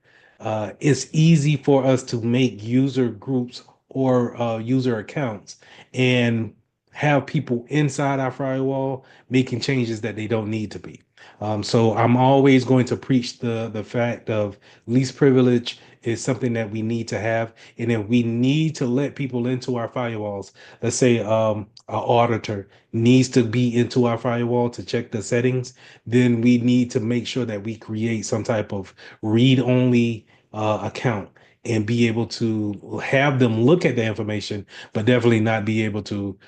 it's easy for us to make user groups or user accounts and have people inside our firewall making changes that they don't need to be. So I'm always going to preach the fact of least privilege is something that we need to have. And if we need to let people into our firewalls, let's say an auditor needs to be into our firewall to check the settings, then we need to make sure that we create some type of read-only account and be able to have them look at the information, but definitely not be able to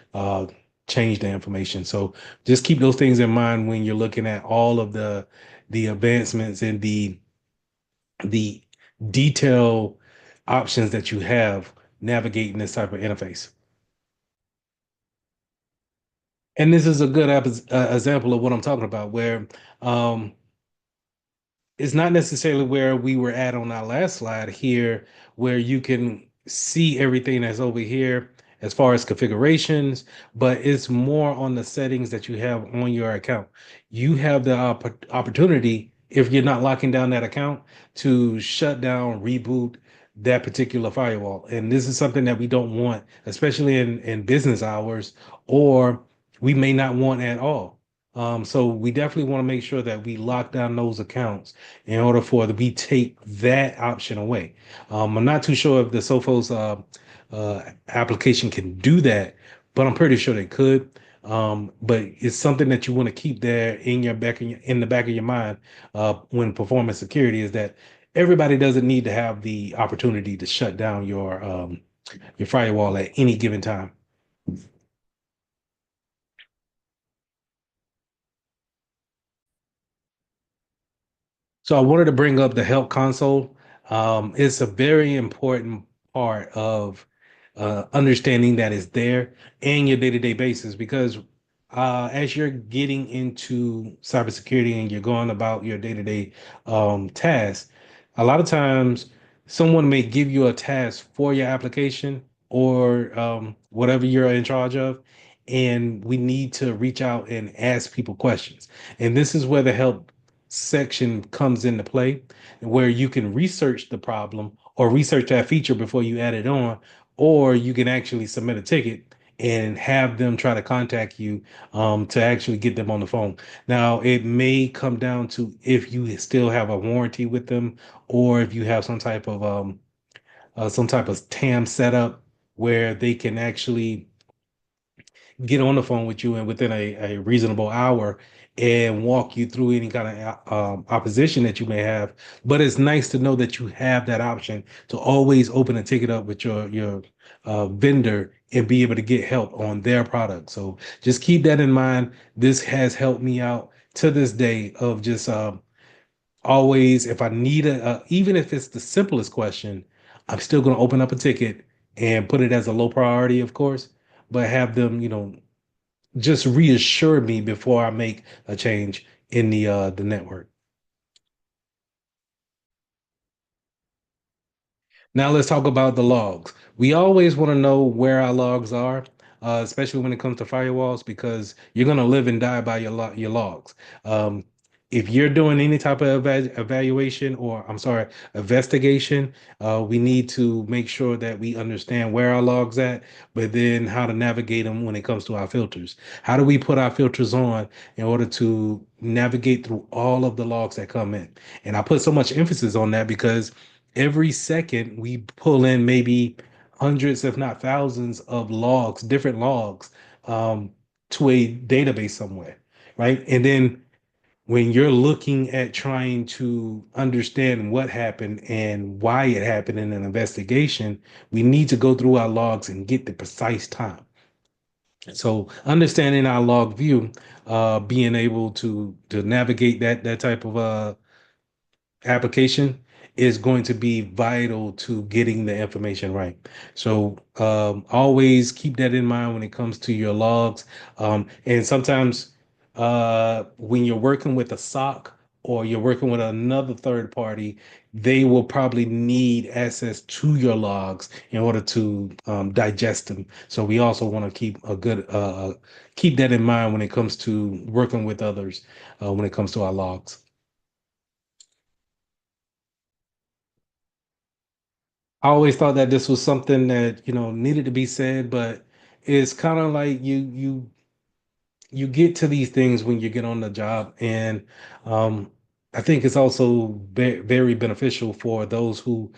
change the information. So just keep those things in mind when you're looking at all of the advancements and the detail options that you have navigating this type of interface. And this is a good example of what I'm talking about, where um, it's not necessarily where we were at on our last slide here, where you can see everything that's over here as far as configurations, but it's more on the settings that you have on your account. You have the opportunity, if you're not locking down that account, to shut down, reboot that particular firewall. And this is something that we don't want, especially in business hours, or we may not want at all. So we definitely want to make sure that we lock down those accounts in order for we take that option away. I'm not too sure if the Sophos application can do that, but I'm pretty sure they could. But it's something that you want to keep there in your back in the back of your mind when performing security, is that everybody doesn't need to have the opportunity to shut down your firewall at any given time. So I wanted to bring up the help console. It's a very important part of understanding that it's there in your day-to-day basis, because as you're getting into cybersecurity and you're going about your day-to-day tasks, a lot of times someone may give you a task for your application or whatever you're in charge of, and we need to reach out and ask people questions. And this is where the help section comes into play, where you can research the problem or research that feature before you add it on, or you can actually submit a ticket and have them try to contact you to actually get them on the phone. Now, it may come down to if you still have a warranty with them, or if you have some type of TAM setup where they can actually get on the phone with you and within a reasonable hour and walk you through any kind of opposition that you may have. But it's nice to know that you have that option to always open a ticket up with your vendor and be able to get help on their product. So just keep that in mind. This has helped me out to this day of just always, if I need even if it's the simplest question, I'm still going to open up a ticket and put it as a low priority, of course, but have them, just reassure me before I make a change in the network. Now let's talk about the logs. We always want to know where our logs are, especially when it comes to firewalls, because you're going to live and die by your logs. If you're doing any type of evaluation, or I'm sorry, investigation, we need to make sure that we understand where our logs at, but then how to navigate them when it comes to our filters. How do we put our filters on in order to navigate through all of the logs that come in? And I put so much emphasis on that because every second we pull in maybe hundreds, if not thousands, of logs, different logs, um, to a database somewhere, right? And then when you're looking at trying to understand what happened and why it happened in an investigation, we need to go through our logs and get the precise time. So understanding our log view, being able to navigate that type of application is going to be vital to getting the information right. So always keep that in mind when it comes to your logs. And sometimes when you're working with a SOC or you're working with another third party, they will probably need access to your logs in order to digest them. So we also want to keep that in mind when it comes to working with others when it comes to our logs. I always thought that this was something that, needed to be said, but it's kind of like you get to these things when you get on the job. And um, I think it's also very beneficial for those who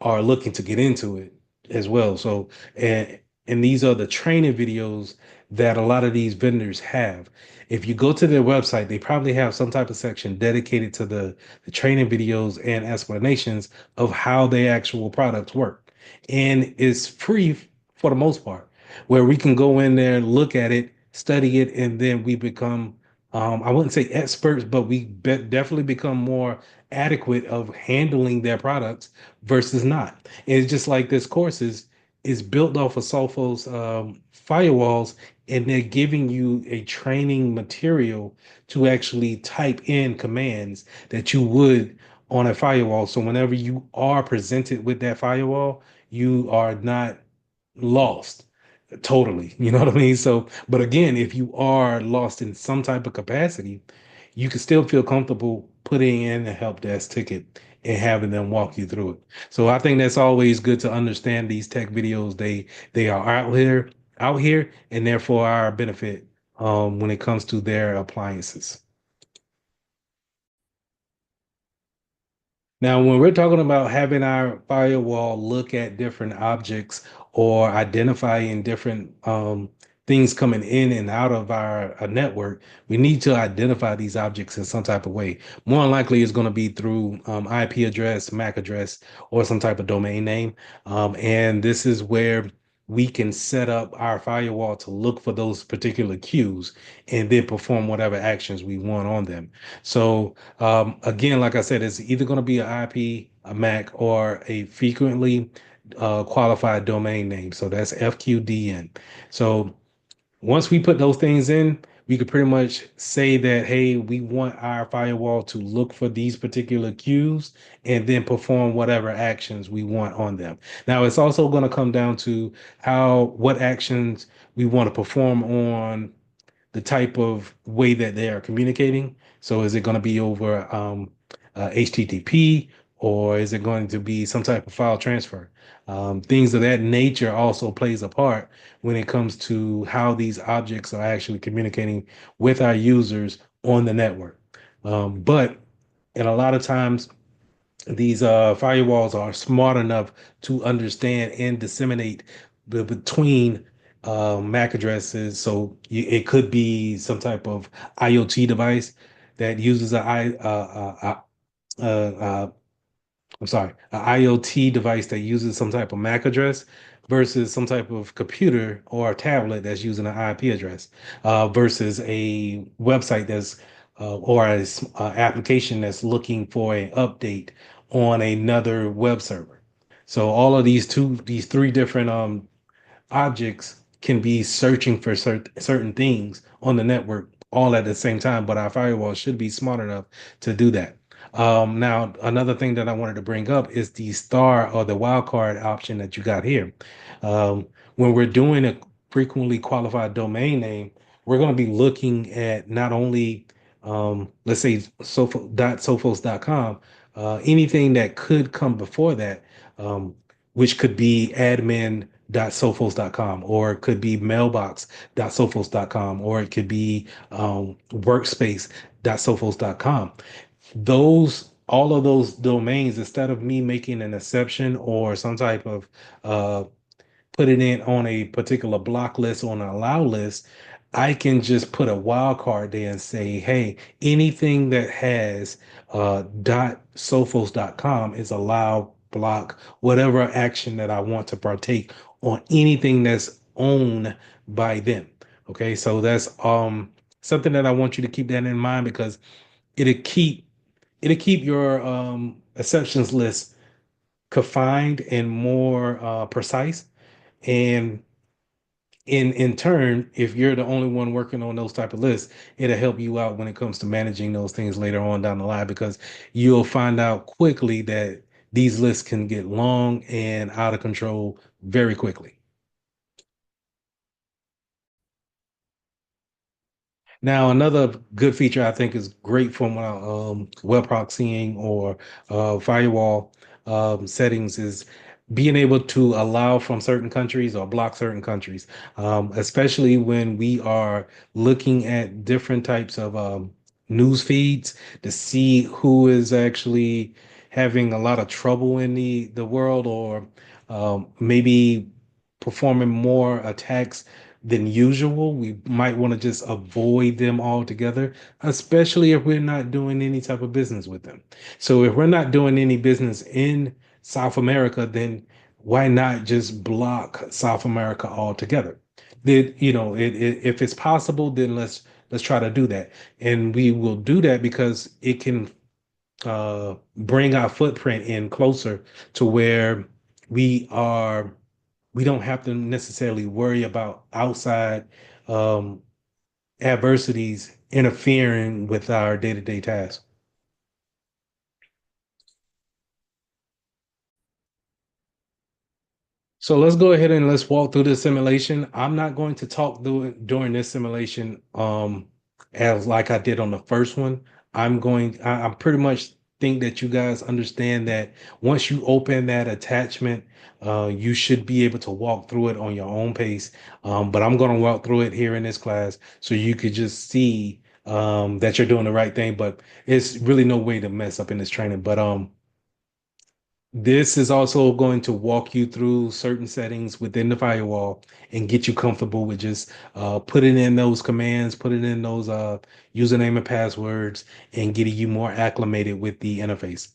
are looking to get into it as well. So, and these are the training videos that a lot of these vendors have. If you go to their website, they probably have some type of section dedicated to the training videos and explanations of how the actual products work. And it's free for the most part, where we can go in there, look at it, study it, and then we become, I wouldn't say experts, but definitely become more adequate of handling their products versus not. And it's just like this course is built off of Sophos firewalls, and they're giving you a training material to actually type in commands that you would on a firewall. So whenever you are presented with that firewall, you are not lost totally. You know what I mean? So, but again, if you are lost in some type of capacity, you can still feel comfortable putting in a help desk ticket and having them walk you through it. So I think that's always good to understand these tech videos. They are out here, and therefore our benefit when it comes to their appliances. Now, when we're talking about having our firewall look at different objects or identifying different things coming in and out of our network, we need to identify these objects in some type of way. More than likely, it's going to be through IP address, MAC address, or some type of domain name. And this is where we can set up our firewall to look for those particular cues and then perform whatever actions we want on them. So again, like I said, it's either going to be an IP, a MAC, or a frequently qualified domain name. So that's FQDN. So once we put those things in, we could pretty much say that, hey, we want our firewall to look for these particular cues and then perform whatever actions we want on them. Now, it's also going to come down to what actions we want to perform on the type of way that they are communicating. So is it going to be over HTTP, or is it going to be some type of file transfer? Things of that nature also plays a part when it comes to how these objects are actually communicating with our users on the network. But and a lot of times these firewalls are smart enough to understand and disseminate between MAC addresses. So it could be some type of IoT device that uses uh, uh, I'm sorry, an IoT device that uses some type of MAC address versus some type of computer or a tablet that's using an IP address versus a website or application that's looking for an update on another web server. So all of these three different objects can be searching for certain things on the network all at the same time, but our firewall should be smart enough to do that. Now, another thing that I wanted to bring up is the star or the wildcard option that you got here. When we're doing a frequently qualified domain name, we're going to be looking at not only, let's say, sophos.com, anything that could come before that, which could be admin.sophos.com, or it could be mailbox.sophos.com, or it could be workspace.sophos.com. All of those domains, instead of me making an exception or some type of putting it on a particular block list or an allow list, I can just put a wild card there and say, hey, anything that has .sophos.com is allow, block, whatever action that I want to partake on anything that's owned by them. Okay, so that's something that I want you to keep that in mind, because it'll keep your exceptions list confined and more precise. And in turn, if you're the only one working on those type of lists, it'll help you out when it comes to managing those things later on down the line, because you'll find out quickly that these lists can get long and out of control very quickly. Now, another good feature I think is great from web proxying or firewall settings is being able to allow from certain countries or block certain countries, especially when we are looking at different types of news feeds to see who is actually having a lot of trouble in the world, or maybe performing more attacks than usual. We might want to just avoid them altogether, especially if we're not doing any type of business with them. So if we're not doing any business in South America, then why not just block South America altogether? if it's possible, then let's try to do that, and we will do that because it can bring our footprint in closer to where we are. We don't have to necessarily worry about outside um, adversities interfering with our day-to-day tasks. So let's go ahead and let's walk through this simulation. I'm not going to talk during this simulation as like I did on the first one. I'm pretty much think that you guys understand that once you open that attachment, you should be able to walk through it on your own pace. But I'm going to walk through it here in this class so you could just see that you're doing the right thing. But it's really no way to mess up in this training. But this is also going to walk you through certain settings within the firewall and get you comfortable with just putting in those commands, putting in those username and passwords, and getting you more acclimated with the interface.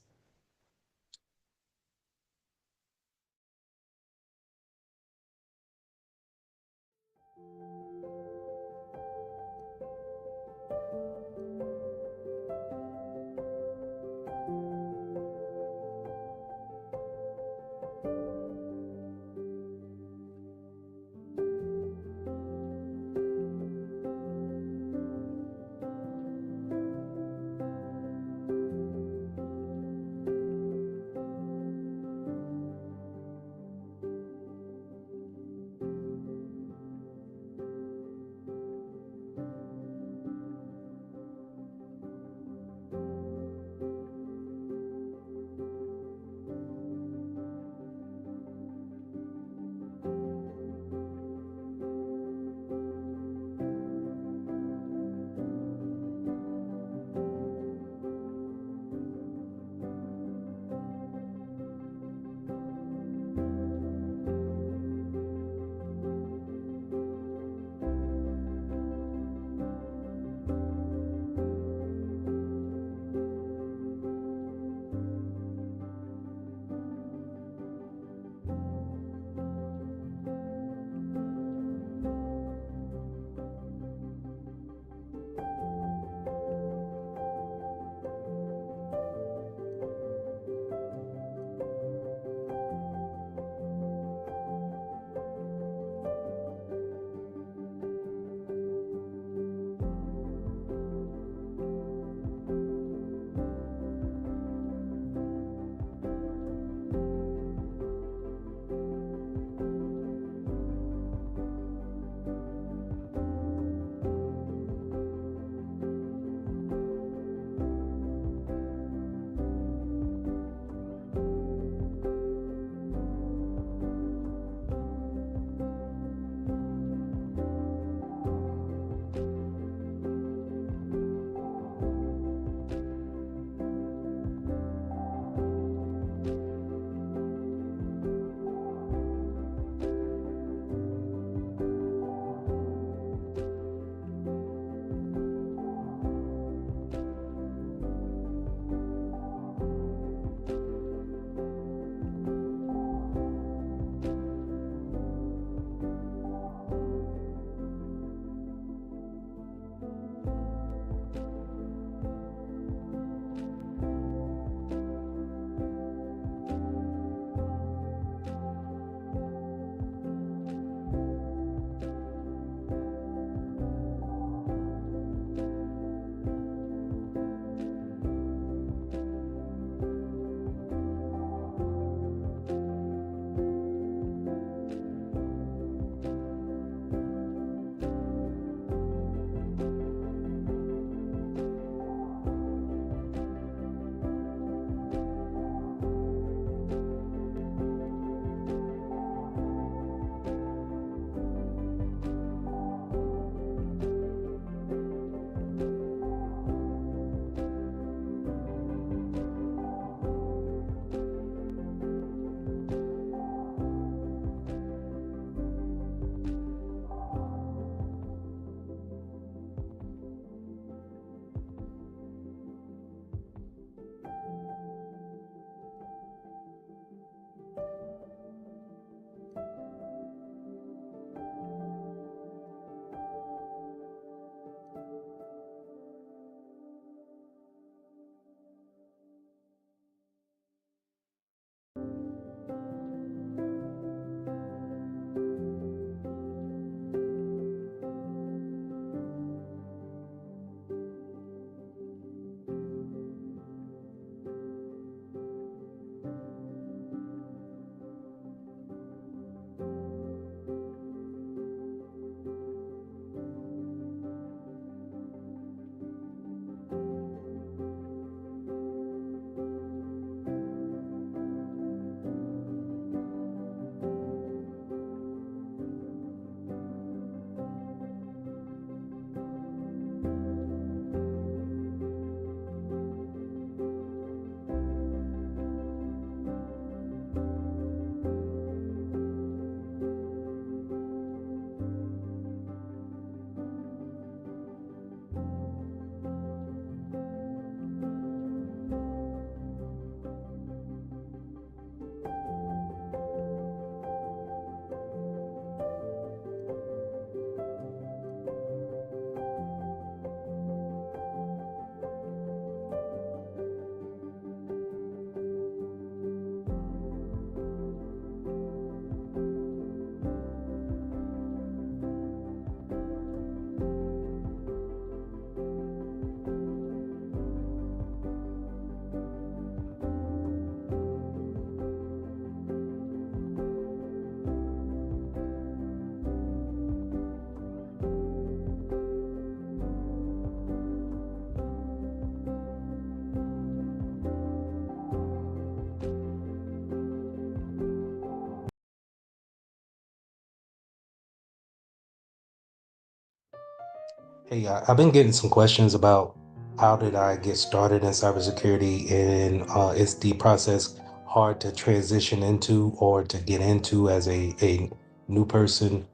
Hey, I've been getting some questions about how did I get started in cybersecurity, and is the process hard to transition into or to get into as a new person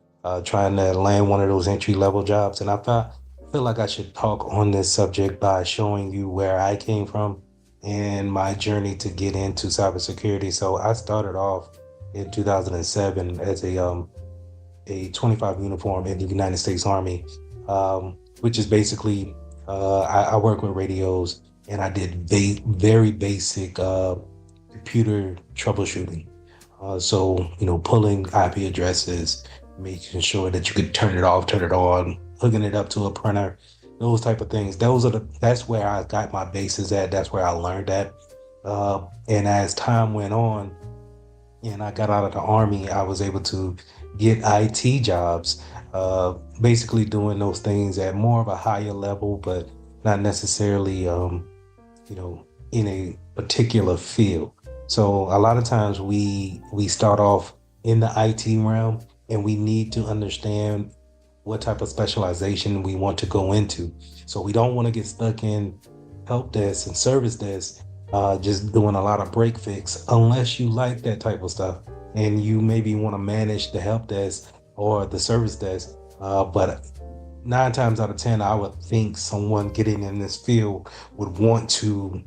trying to land one of those entry level jobs? And feel like I should talk on this subject by showing you where I came from and my journey to get into cybersecurity. So I started off in 2007 as a 25 uniform in the United States Army, which is basically I work with radios, and I did very basic computer troubleshooting. So, pulling IP addresses, making sure that you could turn it off, turn it on, hooking it up to a printer, those type of things. That's where I got my bases at. That's where I learned at. And as time went on, and I got out of the army, I was able to get IT jobs, basically doing those things at more of a higher level, but not necessarily, you know, in a particular field. So a lot of times we start off in the IT realm, and we need to understand what type of specialization we want to go into. So we don't want to get stuck in help desk and service desk, just doing a lot of break fix, unless you like that type of stuff and you maybe want to manage the help desk or the service desk. But 9 times out of 10, I would think someone getting in this field would want to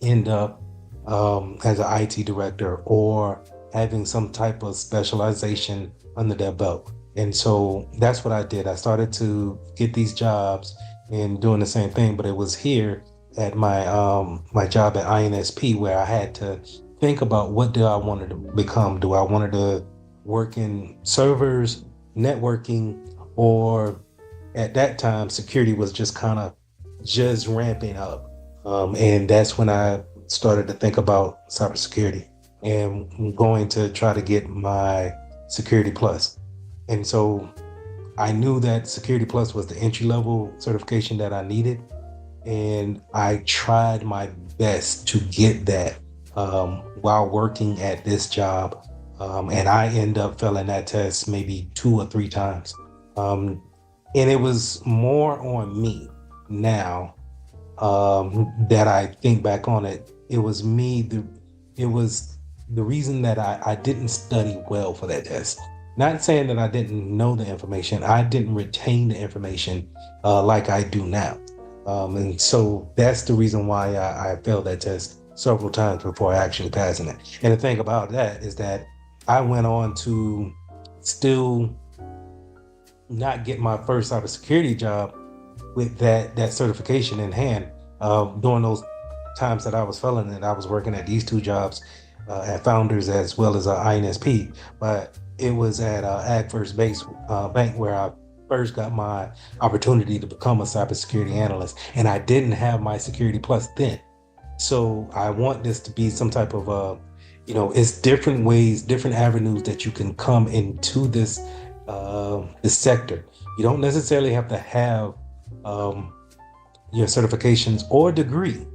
end up as an IT director or having some type of specialization under their belt. And so that's what I did. I started to get these jobs and doing the same thing, but it was here at my job at INSP where I had to think about what do I want to become. Do I want to work in servers, networking, or at that time security was just ramping up, and that's when I started to think about cybersecurity and going to try to get my Security Plus. And so I knew that Security Plus was the entry level certification that I needed. And I tried my best to get that while working at this job. And I end up failing that test maybe 2 or 3 times. And it was more on me now that I think back on it. It was me. It was the reason that I didn't study well for that test. Not saying that I didn't know the information. I didn't retain the information like I do now. And so that's the reason why I failed that test several times before actually passing it. And the thing about that is that I went on to still not get my first cybersecurity job with that certification in hand. During those times that I was failing it, I was working at these 2 jobs at Founders as well as INSP. But it was at Ag First Base Bank where I first got my opportunity to become a cybersecurity analyst, and I didn't have my Security Plus then. So I want this to be some type of it's different ways, different avenues that you can come into this sector. You don't necessarily have to have your certifications or degree,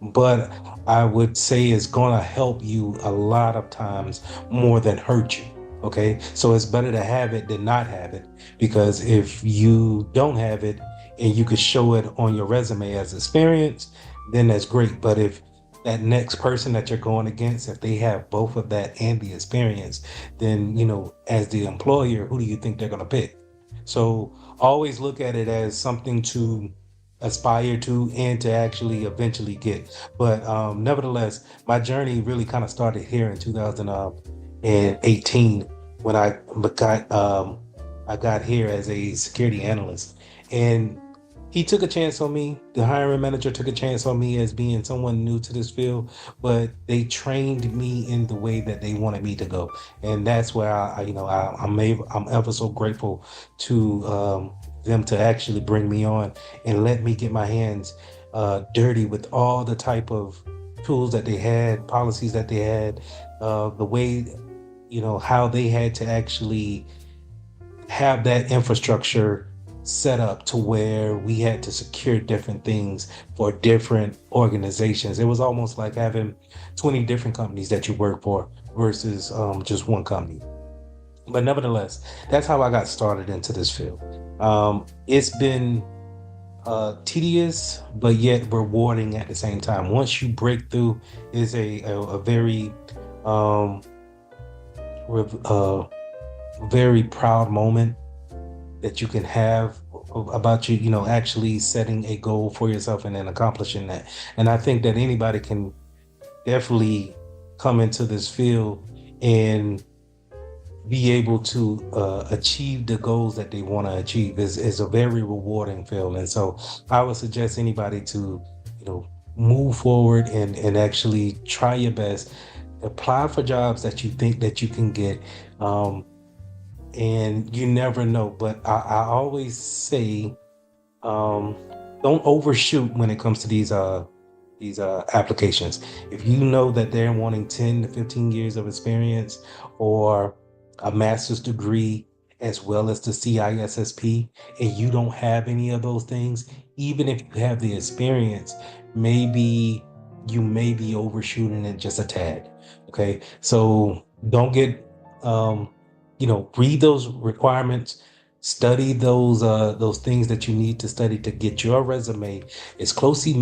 but I would say it's gonna help you a lot of times more than hurt you. Okay, so it's better to have it than not have it, because if you don't have it and you could show it on your resume as experience, then that's great. But if that next person that you're going against, if they have both of that and the experience, then as the employer, who do you think they're going to pick? So always look at it as something to aspire to and to actually eventually get. But nevertheless, my journey really kind of started here in 2018 when I got here as a security analyst. And he took a chance on me. The hiring manager took a chance on me as being someone new to this field, but they trained me in the way that they wanted me to go. And that's where I'm ever so grateful to them to actually bring me on and let me get my hands dirty with all the type of tools that they had, policies that they had, the way, how they had to actually have that infrastructure set up to where we had to secure different things for different organizations. It was almost like having 20 different companies that you work for versus just one company. But nevertheless, that's how I got started into this field. It's been tedious, but yet rewarding at the same time. Once you break through, is a very um, very proud moment that you can have about you, actually setting a goal for yourself and then accomplishing that. And I think that anybody can definitely come into this field and be able to achieve the goals that they want to achieve is a very rewarding field. And so I would suggest anybody to, move forward and actually try your best, apply for jobs that you think that you can get. And you never know, but I always say, don't overshoot when it comes to these applications. If you know that they're wanting 10 to 15 years of experience or a master's degree as well as the CISSP, and you don't have any of those things, even if you have the experience, maybe you may be overshooting it just a tad. Okay, so don't get read those requirements, study those things that you need to study to get your resume as closely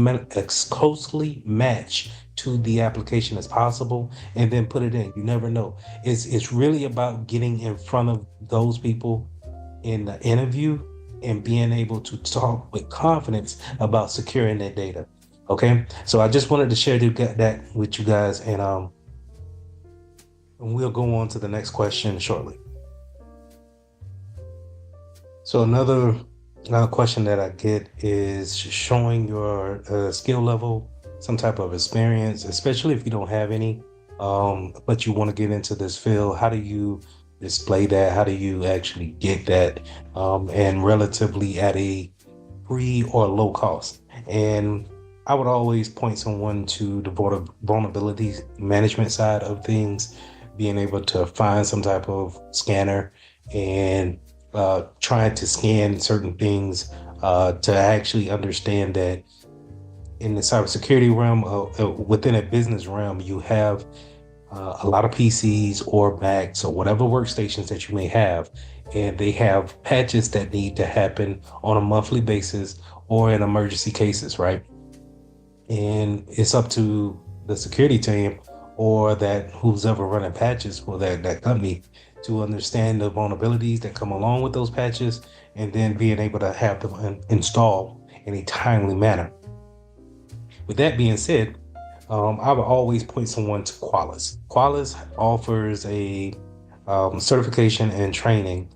matched to the application as possible, and then put it in. You never know. It's really about getting in front of those people in the interview and being able to talk with confidence about securing their data. Okay, so I just wanted to share that with you guys, and we'll go on to the next question shortly. So another question that I get is showing your skill level, some type of experience, especially if you don't have any, but you want to get into this field. How do you display that? How do you actually get that, and relatively at a free or low cost? And I would always point someone to the vulnerability management side of things, being able to find some type of scanner and trying to scan certain things to actually understand that in the cybersecurity realm, within a business realm, you have a lot of PCs or Macs or whatever workstations that you may have, and they have patches that need to happen on a monthly basis or in emergency cases, right? And it's up to the security team or that who's ever running patches for that company to understand the vulnerabilities that come along with those patches, and then being able to have them installed in a timely manner. With that being said, I would always point someone to Qualys. Qualys offers a certification and training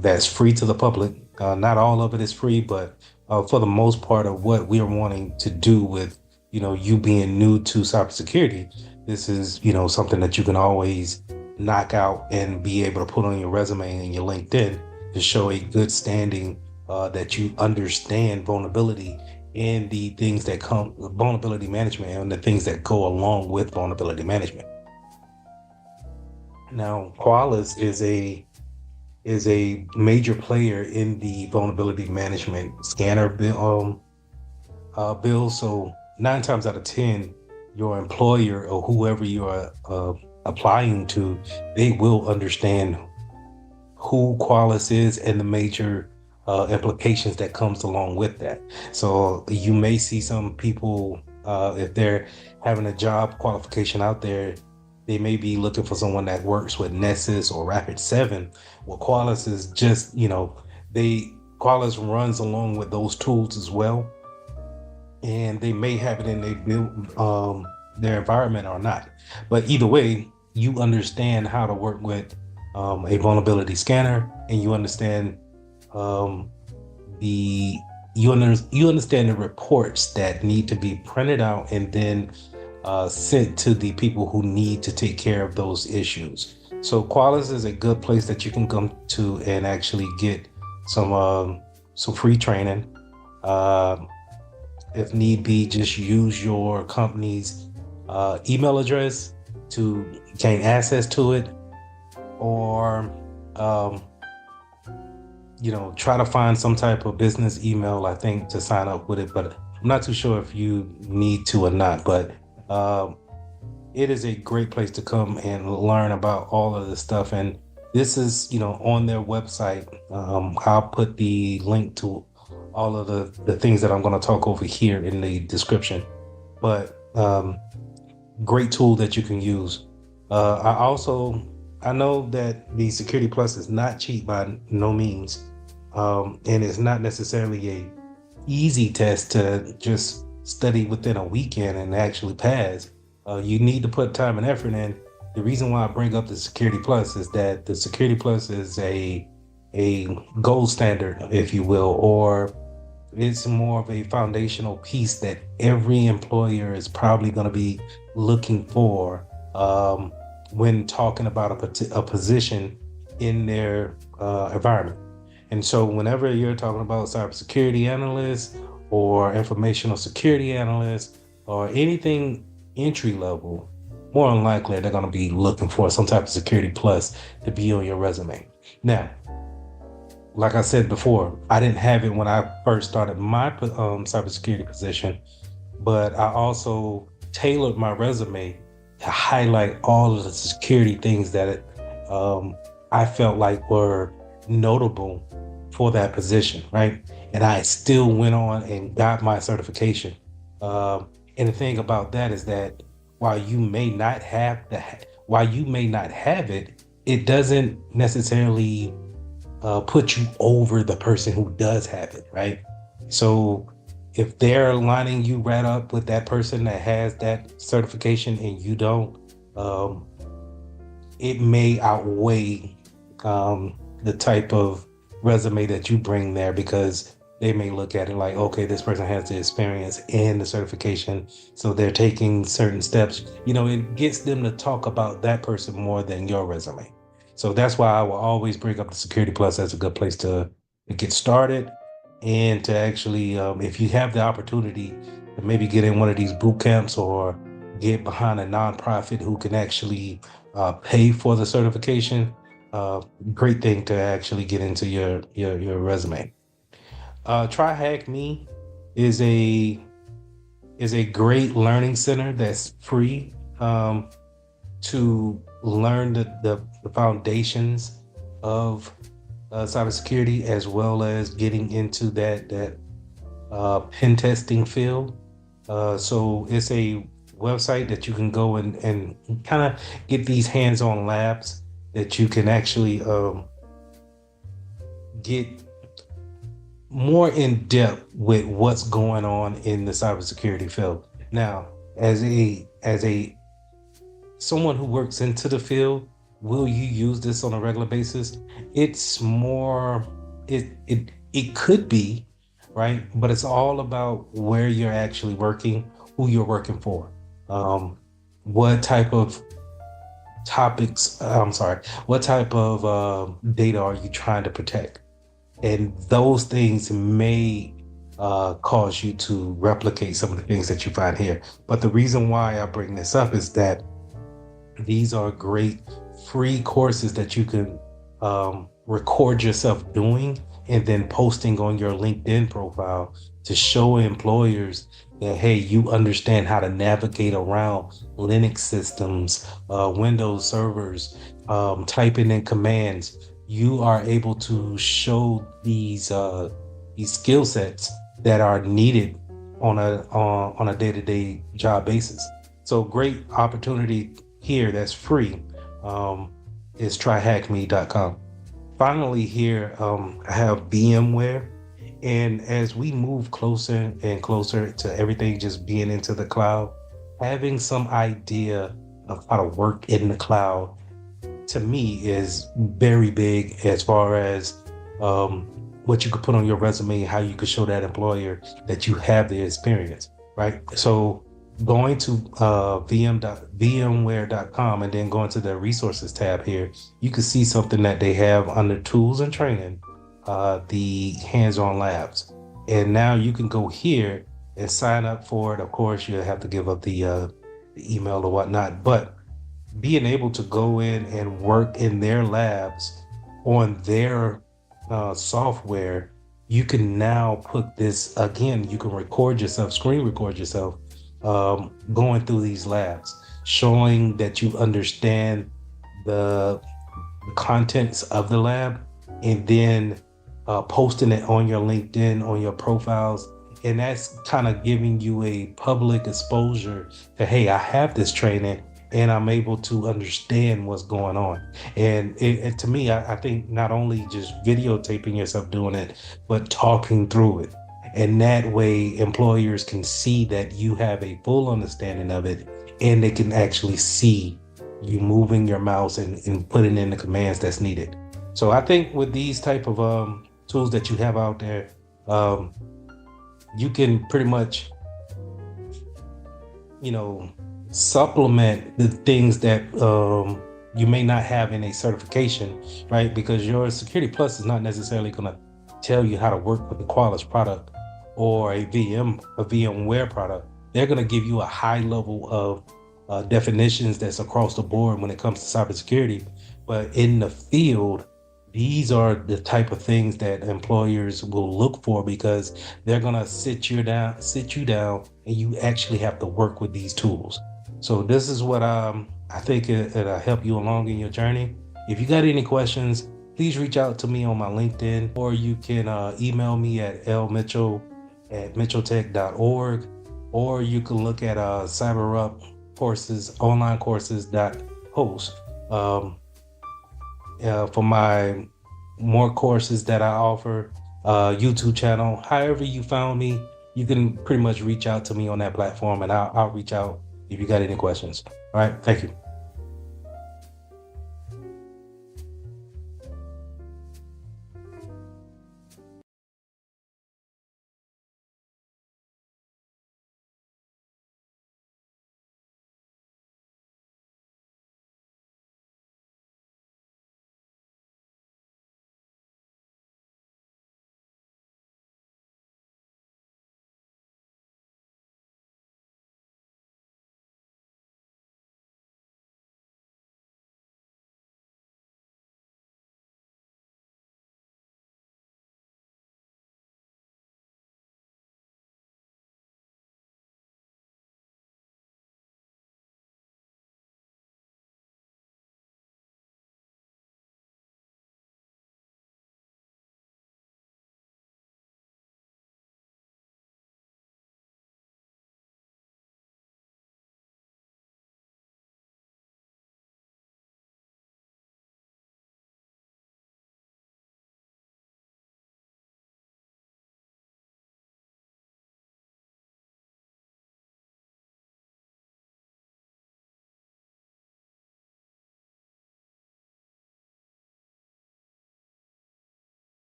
that's free to the public. Not all of it is free, but for the most part of what we are wanting to do with, you being new to cybersecurity, this is, something that you can always knock out and be able to put on your resume and your LinkedIn to show a good standing that you understand vulnerability and the things that come with vulnerability management and the things that go along with vulnerability management. Now, Qualys is a major player in the vulnerability management scanner bill. So 9 times out of 10, your employer or whoever you are applying to, they will understand who Qualys is and the major implications that comes along with that. So you may see some people, if they're having a job qualification out there, they may be looking for someone that works with Nessus or Rapid7. Well, Qualys is just, Qualys runs along with those tools as well. And they may have it in their environment or not. But either way, you understand how to work with a vulnerability scanner, and you understand you understand the reports that need to be printed out and then sent to the people who need to take care of those issues. So Qualys is a good place that you can come to and actually get some free training. If need be, just use your company's email address to gain access to it, or try to find some type of business email, I think, to sign up with it. But I'm not too sure if you need to or not. But it is a great place to come and learn about all of this stuff. And This is, on their website. I'll put the link to all of the things that I'm going to talk over here in the description. But great tool that you can use. I know that the Security Plus is not cheap by no means, and it's not necessarily a easy test to just study within a weekend and actually pass. You need to put time and effort in. The reason why I bring up the Security Plus is that the Security Plus is a gold standard, if you will, or it's more of a foundational piece that every employer is probably going to be looking for when talking about a position in their environment. And so whenever you're talking about cybersecurity analyst or informational security analyst or anything entry level, more than likely they're going to be looking for some type of Security Plus to be on your resume. Now, like I said before, I didn't have it when I first started my cybersecurity position, but I also tailored my resume to highlight all of the security things that I felt like were notable for that position, right? And I still went on and got my certification. And the thing about that is that while you may not have it, it doesn't necessarily put you over the person who does have it, right? So if they're lining you right up with that person that has that certification and you don't, it may outweigh the type of resume that you bring there, because they may look at it like, okay, this person has the experience and the certification, so they're taking certain steps. It gets them to talk about that person more than your resume. So that's why I will always bring up the Security Plus as a good place to get started, and to actually, if you have the opportunity to maybe get in one of these boot camps or get behind a nonprofit who can actually pay for the certification, great thing to actually get into your resume. Try Hack Me is a great learning center that's free to learn the foundations of cybersecurity, as well as getting into that pen testing field. So it's a website that you can go and kind of get these hands-on labs that you can actually get more in depth with what's going on in the cybersecurity field. Now, as someone who works into the field, will you use this on a regular basis? It's more, it could be, right? But it's all about where you're actually working, who you're working for, what type of data are you trying to protect? And those things may cause you to replicate some of the things that you find here. But the reason why I bring this up is that these are great free courses that you can record yourself doing and then posting on your LinkedIn profile to show employers that, hey, you understand how to navigate around Linux systems, Windows servers, typing in commands. You are able to show these skill sets that are needed on a day-to-day job basis. So great opportunity here that's free is tryhackme.com. Finally here, I have VMware. And as we move closer and closer to everything just being into the cloud, having some idea of how to work in the cloud, to me, is very big as far as what you could put on your resume, how you could show that employer that you have the experience, right? So going to vmware.com and then going to the resources tab here, you can see something that they have under tools and training, the hands-on labs. And now you can go here and sign up for it. Of course, you'll have to give up the email or whatnot, but being able to go in and work in their labs on their software, you can now put this, again, you can record yourself, screen record yourself going through these labs, showing that you understand the the contents of the lab and then posting it on your LinkedIn, on your profiles. And that's kind of giving you a public exposure to, hey, I have this training and I'm able to understand what's going on. And to me, I think not only just videotaping yourself doing it, but talking through it. And that way employers can see that you have a full understanding of it and they can actually see you moving your mouse and putting in the commands that's needed. So I think with these type of tools that you have out there, you can pretty much, supplement the things that you may not have in a certification, right? Because your Security Plus is not necessarily going to tell you how to work with the Qualys product or a VMware product. They're going to give you a high level of definitions that's across the board when it comes to cybersecurity. But in the field, these are the type of things that employers will look for because they're going to sit you down, and you actually have to work with these tools. So this is what I think it'll help you along in your journey. If you got any questions, please reach out to me on my LinkedIn, or you can email me at lmitchell@mitchelltech.org, or you can look at CyberUp courses, online courses.host. For my more courses that I offer, YouTube channel, however you found me, you can pretty much reach out to me on that platform and I'll reach out if you got any questions. All right, thank you.